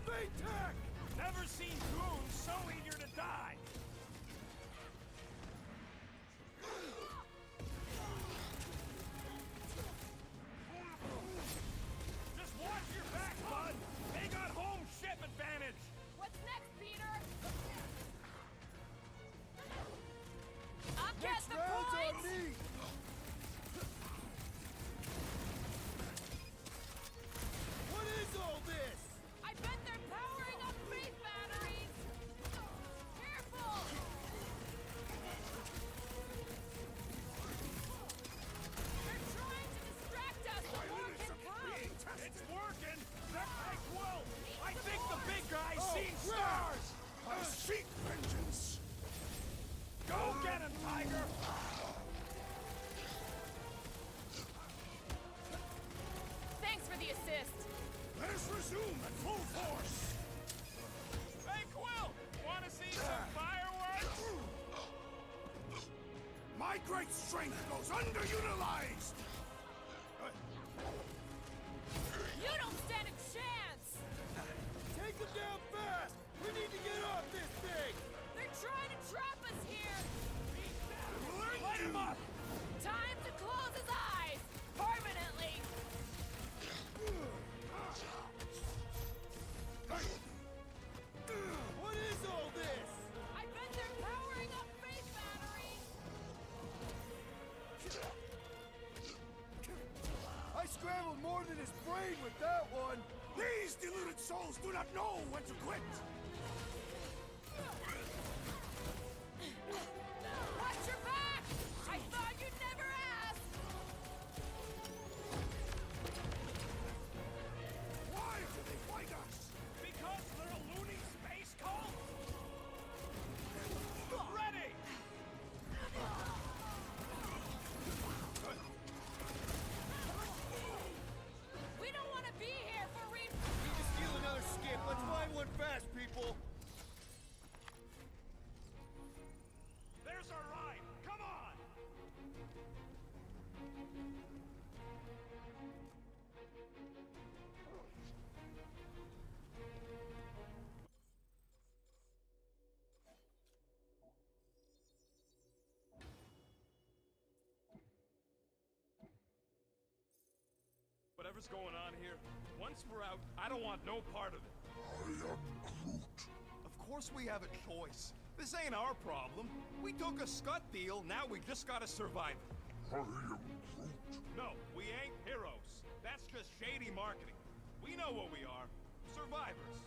Fate tech! Never seen goons so eager to die! Just watch your back, bud! They got home ship advantage! What's next, Peter? I'll get the round's point! on me! What is all this? I bet they're powering up faith batteries! Careful! They're trying to distract us so more can come! It's working! Hey, Quill! I think the big guy's Oh, seen crap! stars! I seek vengeance! Go get him, Tiger! Thanks for the assist! Let us resume at full force! Hey, Quill! Wanna see some fireworks? My great strength goes underutilized! You don't stand a chance! Take them down fast! We need to get off this thing! They're trying to trap us here! Light him up! Time to close his eyes! Permanently! What is all this? I bet they're powering up faith batteries! I scrambled more than his brain with that one! These deluded souls do not know when to quit! Watch your back! I thought you'd never ask! Why do they fight us? Because they're a loony space cult? Ready! We don't want to be here for Need to steal another skip. Let's find one fast, people! There's our ride! Come on! Whatever's going on here, once we're out, I don't want no part of it. I am Groot. Of course we have a choice. This ain't our problem. We took a scut deal, now we just gotta survive it. I am Groot. No, we ain't heroes. That's just shady marketing. We know what we are. Survivors.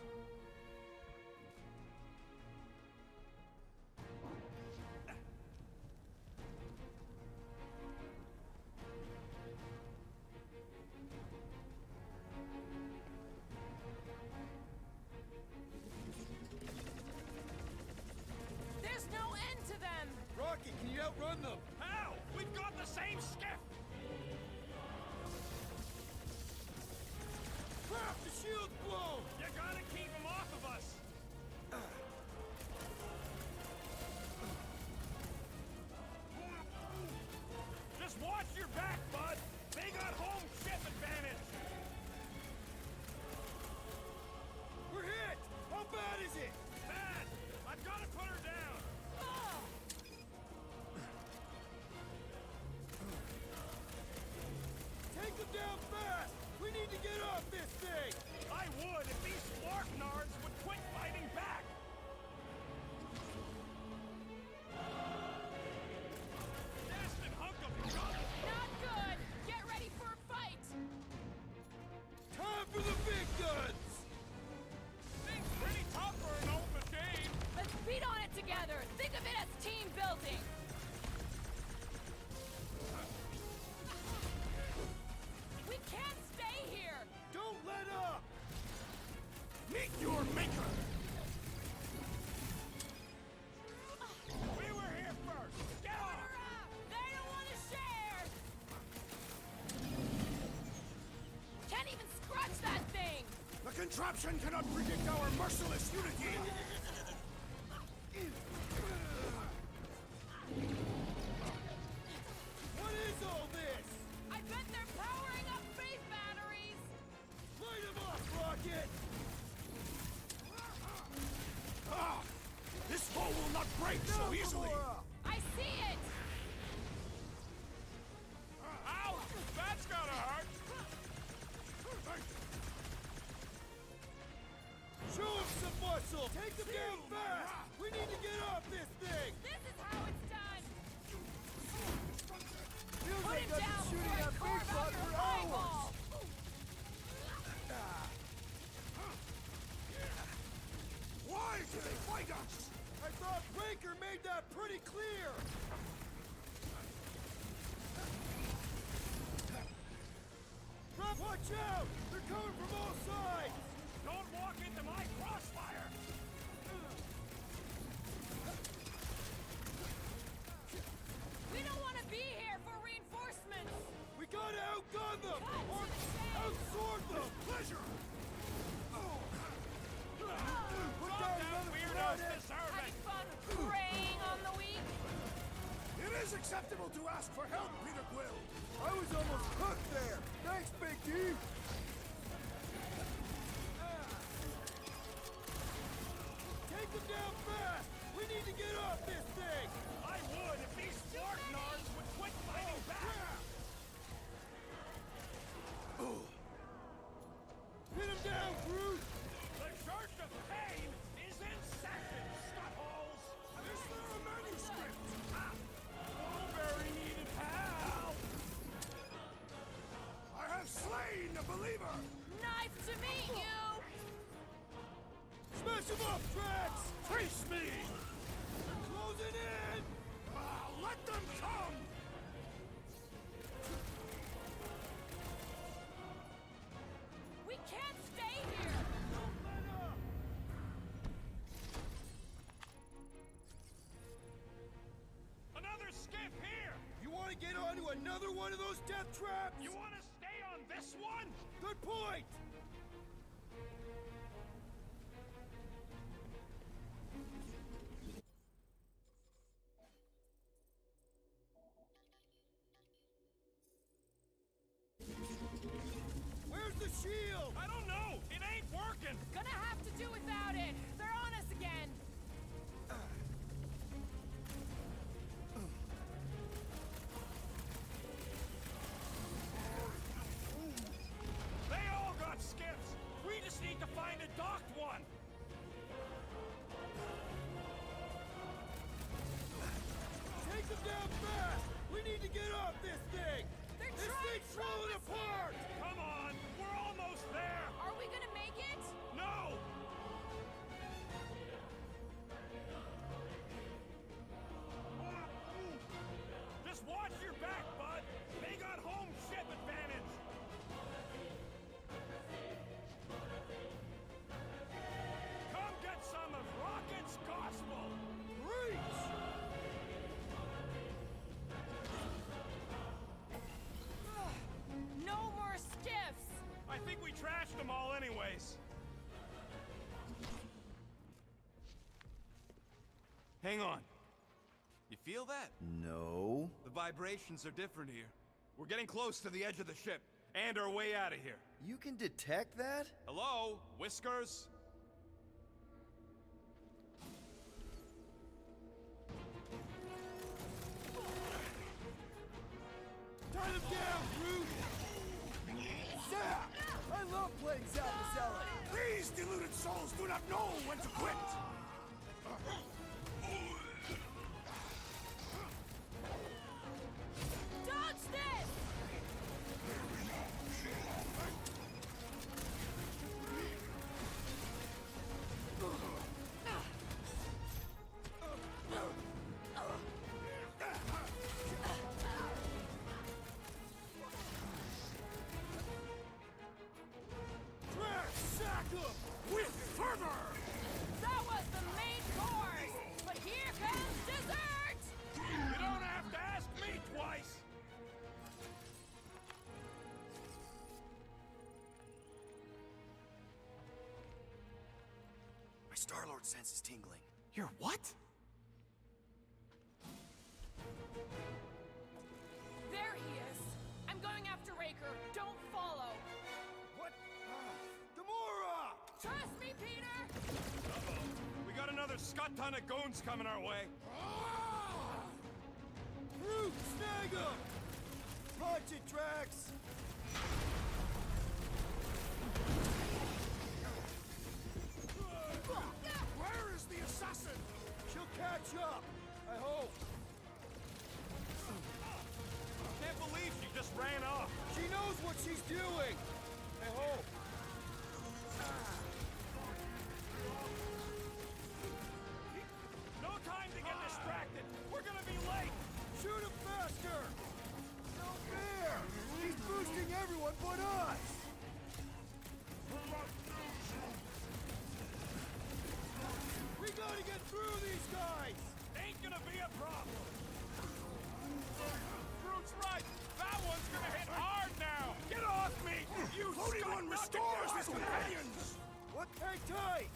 There's no end to them! Rocket, can you outrun them? How? We've got the same skiff! Crap, the shield's blown! You gotta keep them off of us! Just watch your back, bud! They got home ship advantage! We're hit! How bad is it? Bad! I've gotta put her down! Take them down fast! We need to get off this thing! I would if these Spark Nards would quit fighting back! Dastin' hunk of junk! Not good! Get ready for a fight! Time for the big guns! Thing's pretty tough for an old machine! Let's beat on it together! Think of it as team building! We can't stay here! Don't let up! Meet your maker! We were here first! Get off! They don't want to share! Can't even scratch that thing! The contraption cannot predict our merciless unity! What is all this? I bet they're powering up faith batteries! Light them up, Rocket! fight so easily! I see it! Ouch! That's gotta hurt! Show him some muscle! Take him down fast! We need to get off this thing! This is how it's done! Feels Put like him I've down been shooting before I that big carve out buck your for hours! eyeball! Why do they fight us? I thought Raker made that pretty clear! Rob, watch out! They're coming from all sides! Don't walk into my crossfire! We don't want to be here for reinforcements! We gotta outgun them! Cut Or to the chase! outsword them! Pleasure! Put down another Weirdos flathead! deserve it! Having fun preying on the weak? It is acceptable to ask for help, Peter Quill! I was almost cooked there! Thanks, Big D! Take them down fast! We need to get off this thing! I would if these Spartanars would quit fighting back! Hit him down, Groot! The Church of Pain is in session, Scutholes! Is there a manuscript? Very needed help! I have slain a believer! Nice to meet you! Smash him up, Drax! Face me! Closing in! Let them come! We can't stay here! Don't let up! Another skiff here! You want to get onto another one of those death traps? You want to stay on this one? Good point! Where's the shield? I don't know! It ain't working! Gonna have to do without it! They're on us again! They all got skiffs! We just need to find a docked one! Take them down fast! We need to get off this thing! They're This trying thing's to throw falling us apart! Come on! We're almost there! Are we gonna make it? No! Just watch your back, bud! They got home ship advantage! Come get some of Rocket's gospel! Reach! No more skiffs! I think we trashed them all anyways. Hang on. You feel that? No. The vibrations are different here. We're getting close to the edge of the ship, and our way out of here. You can detect that? Hello, Whiskers? Turn him down, Groot! Zap! I love playing Zap the Zealot! These deluded souls do not know when to quit! Dodge this! Drax, sack him! With fervor! That was the main course! But here comes dessert! You don't have to ask me twice! My Star-Lord sense is tingling. You're what? There he is! I'm going after Raker. Don't follow! What? Gamora! Trust me, Peter! We got another another scut ton of goons coming our way. Groot, snag him! Punch it, Drax! Where is the assassin? She'll catch up, I hope. Can't believe she just ran off. She knows what she's doing, I hope. No time to get distracted. We're gonna be late. Shoot him faster! No fair! He's boosting everyone but us! We gotta get through these guys! Ain't gonna be a problem. Groot's right. That one's gonna hit hard now. Get off me, you Floating scum! One restores his companions! What? Hang tight!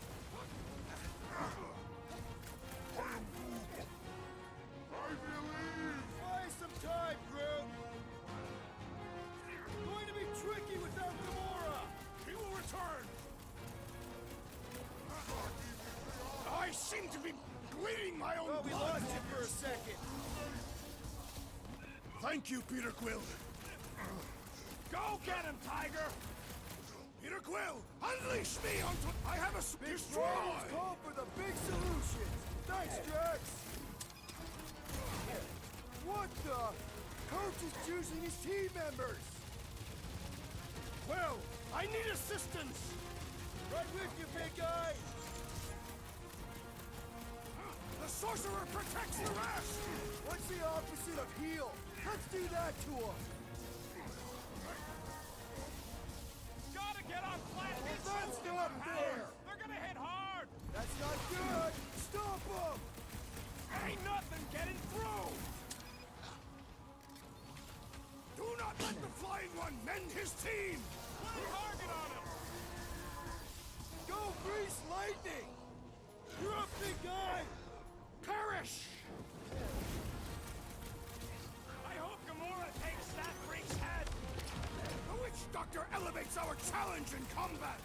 Buy some time, Groot! Going to be tricky without Gamora! He will return! I seem to be bleeding my own Well, we blood! lost you for a second. Thank you, Peter Quill. Go get him, Tiger! Peter Quill, unleash me onto... I have a... Big Destroy! problems call for the big solutions! Thanks, Drax! What the? Coach is choosing his team members! Quill, I need assistance! Right with you, big guy! The sorcerer protects the rest! What's the opposite of heal? Let's do that to him! Gotta get on flat. That's not fair! They're gonna hit hard. That's not good! Stop him! Ain't nothing getting through. Do not let the Flying One mend his team! Put a target on him. Go grease lightning! You're up, big guy! Perish! I hope Gamora takes that freak's head. The Witch Doctor elevates our challenge in combat!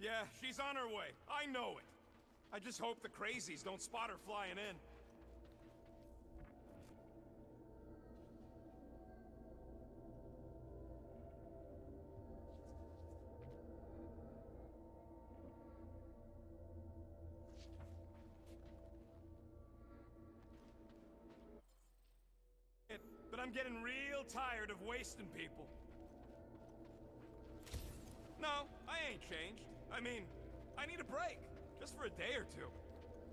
Yeah, she's on her way. I know it. I just hope the crazies don't spot her flying in. But I'm getting real tired of wasting people. No, I ain't changed. I mean, I need a break. Just for a day or two.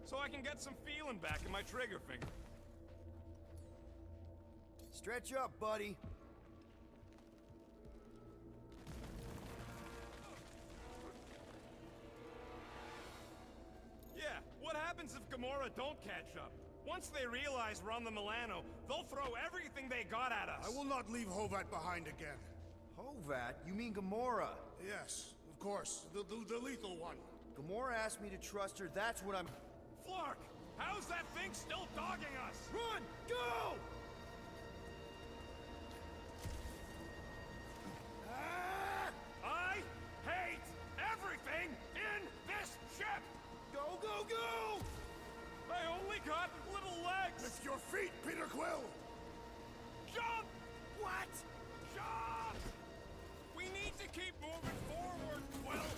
So I can get some feeling back in my trigger finger. Stretch up, buddy. Yeah, what happens if Gamora don't catch up? Once they realize we're on the Milano, they'll throw everything they got at us. I will not leave Hovat behind again. Hovat? You mean Gamora? Yes, of course. The lethal one. Gamora asked me to trust her, that's what I'm... Flark, how's that thing still dogging us? Run! Go! I hate everything in this ship! Go, go, go! I only got little legs! Lift your feet, Peter Quill! Jump! What? Jump! We need to keep moving forward, Quill!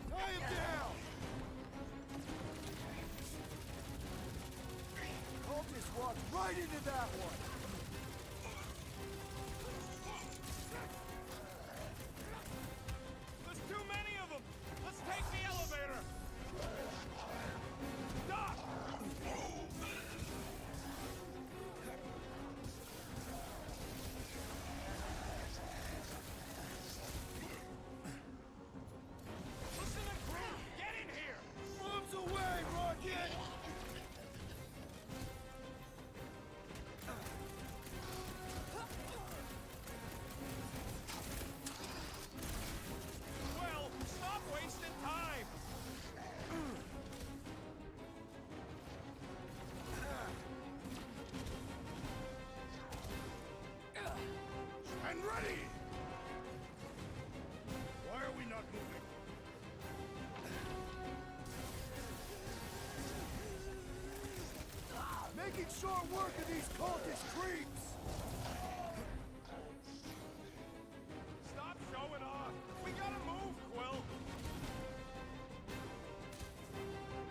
Tie him down! Cultist walked right into that one! There's too many of them! Let's take the elevator! Stop! Listen to Groot! Get in here! Bombs away, Rocket! start working these cultist creeps! Stop showing off! We gotta move, Quill!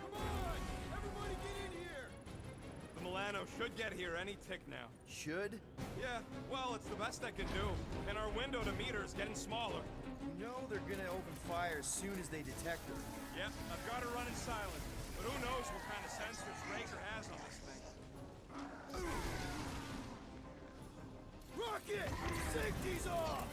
Come on! Everybody get in here! The Milano should get here any tick now. Should? Yeah, well, it's the best I can do. And our window to meet her is getting smaller. You know they're gonna open fire as soon as they detect her. Yep, I've got her running silent. But who knows what kind of sensors Raker has on this thing. Rocket! Safety's off!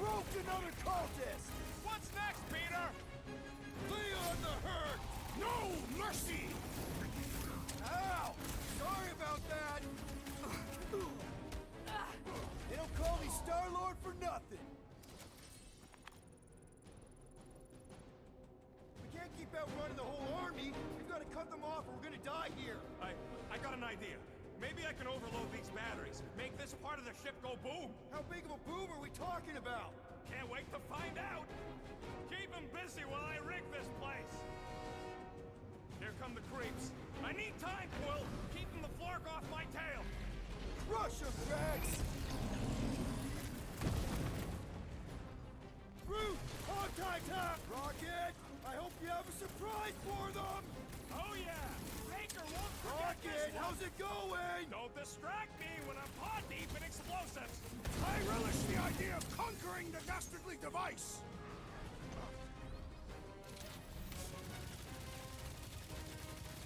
Broke another cultist! What's next, Peter? Leon the Hurt! No mercy! Ow! Sorry about that! They don't call me Star-Lord for nothing! We can't keep outrunning the whole army! We've got to cut them off or we're gonna die here! I got an idea. Maybe I can overload these batteries. Make this part of the ship go boom. How big of a boom are we talking about? Can't wait to find out. Keep them busy while I rig this place. Here come the creeps. I need time, Quill. Keeping the Flark off my tail. Crush 'em, Drax! Groot! Contact! Rocket! I hope you have a surprise for them! Oh yeah! Raker won't forget Rocket, this one. how's it going? Don't distract me when I'm paw deep in explosives. I relish the idea of conquering the dastardly device!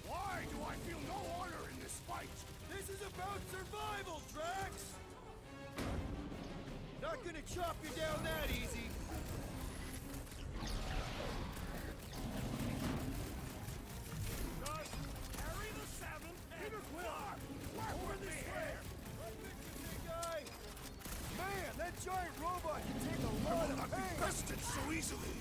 Why do I feel no honor in this fight? This is about survival, Drax! Not gonna chop you down that easy. Just carry the 7 and Peter Quill! Work Over with me this here. way! Right with you, big guy! Man, that giant robot can take a lot of pain! Bested so easily!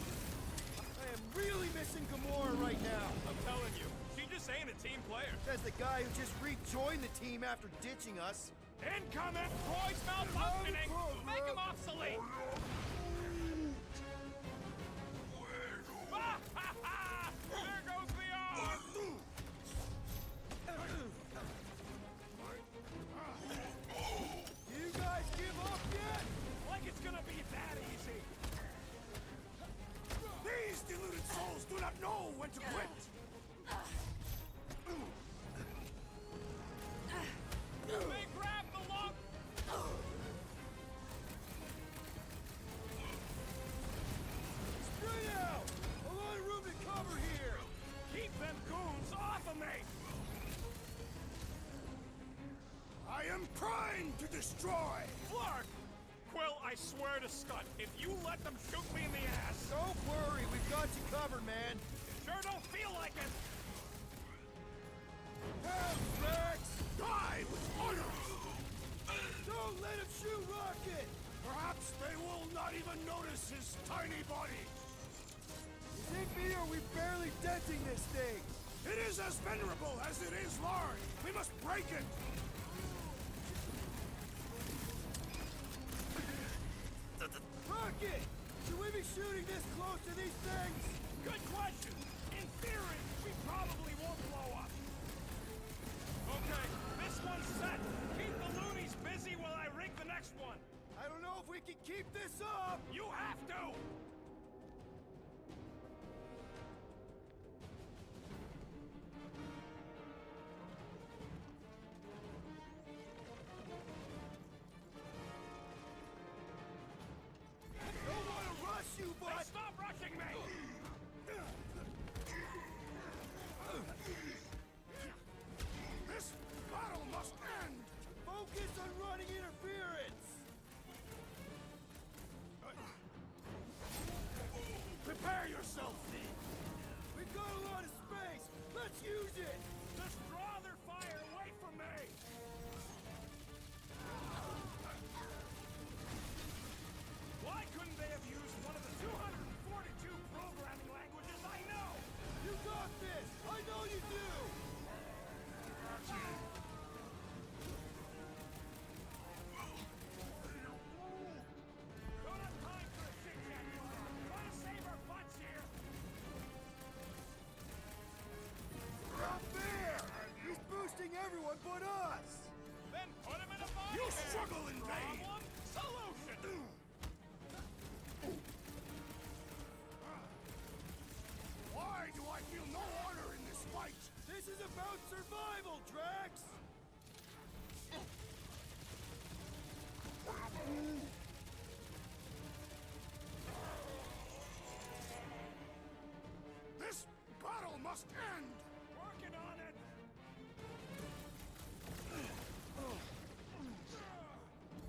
I am really missing Gamora right now! I'm telling you, she just ain't a team player. Says the guy who just rejoined the team after ditching us. Incoming! Droid's malfunctioning! Make him obsolete! Ah, ha, ha! There goes the arm! Do you guys give up yet? Like it's gonna be that easy! These deluded souls do not know when to quit! They grab the log! Straight out! A lot of room to cover here! Keep them goons off of me! I am primed to destroy! Flark! Quill, I swear to Scott, if you let them shoot me in the ass... Don't worry, we've got you covered, man! Sure don't feel like it! Help, Drax! Die with honor! Don't let him shoot Rocket! Perhaps they will not even notice his tiny body! Is it me or are we barely denting this thing? It is as venerable as it is large! We must break it! Rocket! Should we be shooting this close to these things? Good question! In theory, we probably won't blow up. Okay, this one's set. Keep the loonies busy while I rig the next one. I don't know if we can keep this up! You have to! Don't want to rush you, Hey, but... stop rushing me! yourself in! We've got a lot of space! Let's use it! Just draw their fire away from me! Why couldn't they have used one of the 242 programming languages I know? You got this! I know you do! Don't have time for a chit-chat, try to save our butts here! Not fair! He's boosting everyone but us! Then put him in a body You bag. struggle in vain! Problem, solution! Why do I feel no honor in this fight? This is about survival, Drax! This battle must end! Working on it!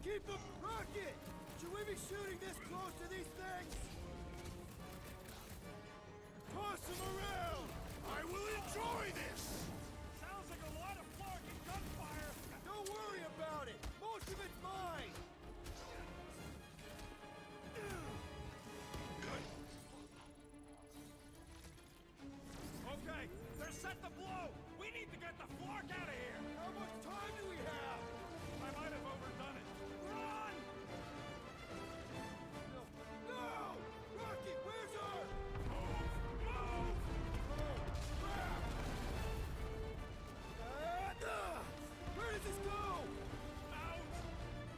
Keep them rocket! Should we be shooting this close to these things? Toss them around! I will enjoy this! Sounds like a lot of flarking gunfire! Don't worry about it! Most of it's mine! Okay, they're set to blow! We need to get the flark out of here! How much time do we have? I might have overdone it. Run! No! Rocket, where's our... Move! Crap! Where does this go? Out!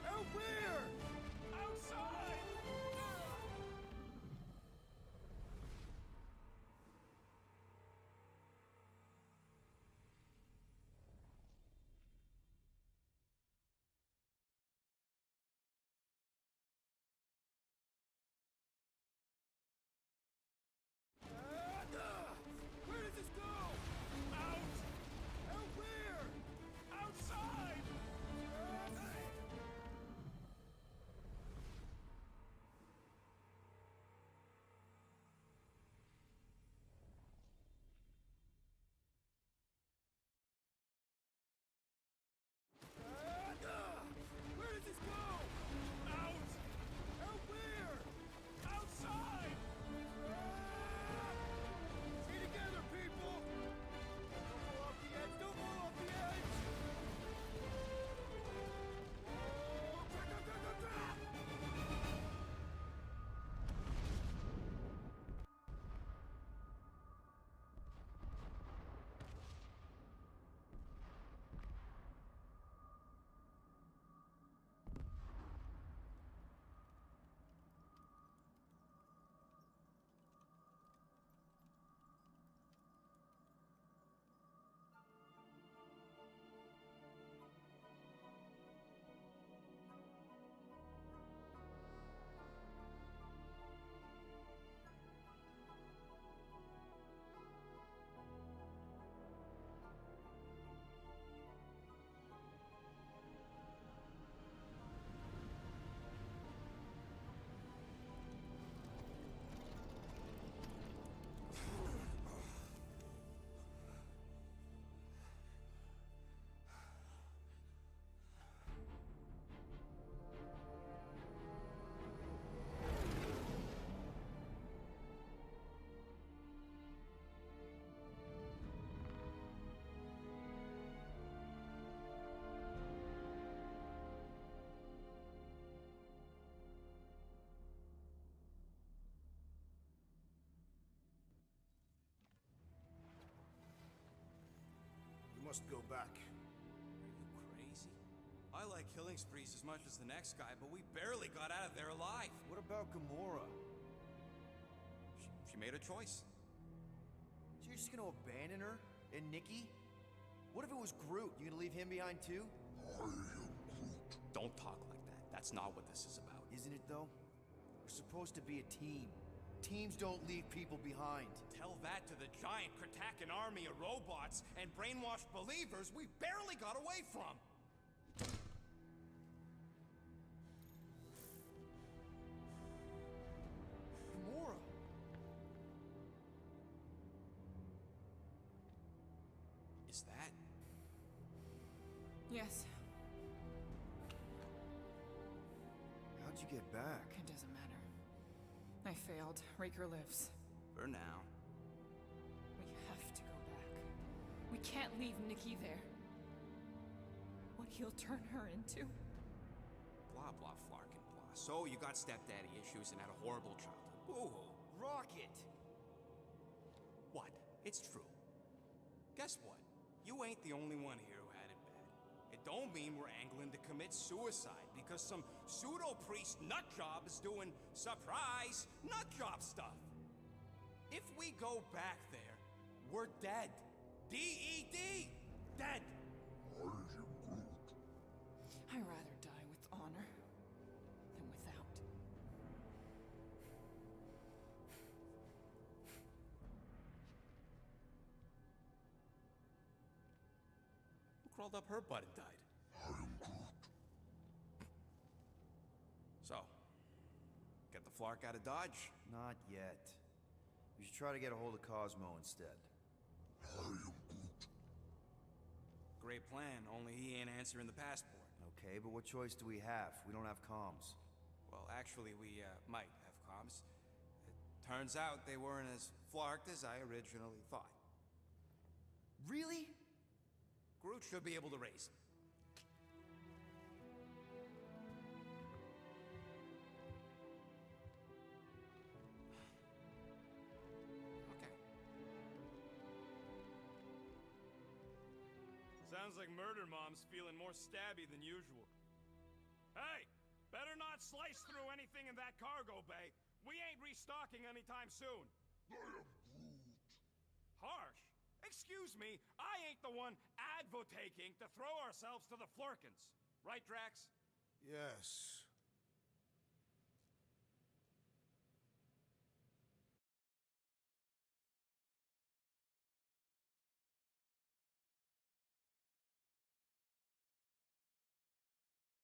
Out where? Outside! Where does this go? Out! Out where? Outside! Where does this go? Out! Out where? Outside! Stay together, people! Don't fall off the edge! Don't fall off the edge! Oh, crap! We must go back. Are you crazy? I like killing sprees as much as the next guy, but we barely got out of there alive. What about Gamora? She made a choice. So you're just gonna abandon her? And Nikki? What if it was Groot? You gonna leave him behind too? Don't talk like that. That's not what this is about. Isn't it though? We're supposed to be a team. Teams don't leave people behind. Tell that to the giant Kratakan army of robots and brainwashed believers we barely got away from. Gamora! Yes. How'd you get back? It doesn't matter. I failed. Raker lives. For now. We have to go back. We can't leave Nikki there. What he'll turn her into. Blah, blah, flarkin' blah. So you got stepdaddy issues and had a horrible childhood. Ooh, Rocket! What? It's true. Guess what? You ain't the only one here who had it bad. It don't mean we're angling to commit suicide because some pseudo-priest nutjob is doing surprise nutjob stuff. If we go back there, we're dead. D-E-D! Dead! I'd rather die with honor than without. Who crawled up her butt and died? So, get the Flark out of Dodge? Not yet. We should try to get a hold of Cosmo instead. Great plan, only he ain't answering the passport. Okay, but what choice do we have? We don't have comms. Well, actually, we might have comms. It turns out they weren't as flarked as I originally thought. Really? Groot should be able to raise them. Okay. Sounds like Murder Mom's feeling more stabby than usual. Hey! Better not slice through anything in that cargo bay. We ain't restocking anytime soon. Harsh. Excuse me, I ain't the one advocating to throw ourselves to the Flurkins. Right, Drax? Yes.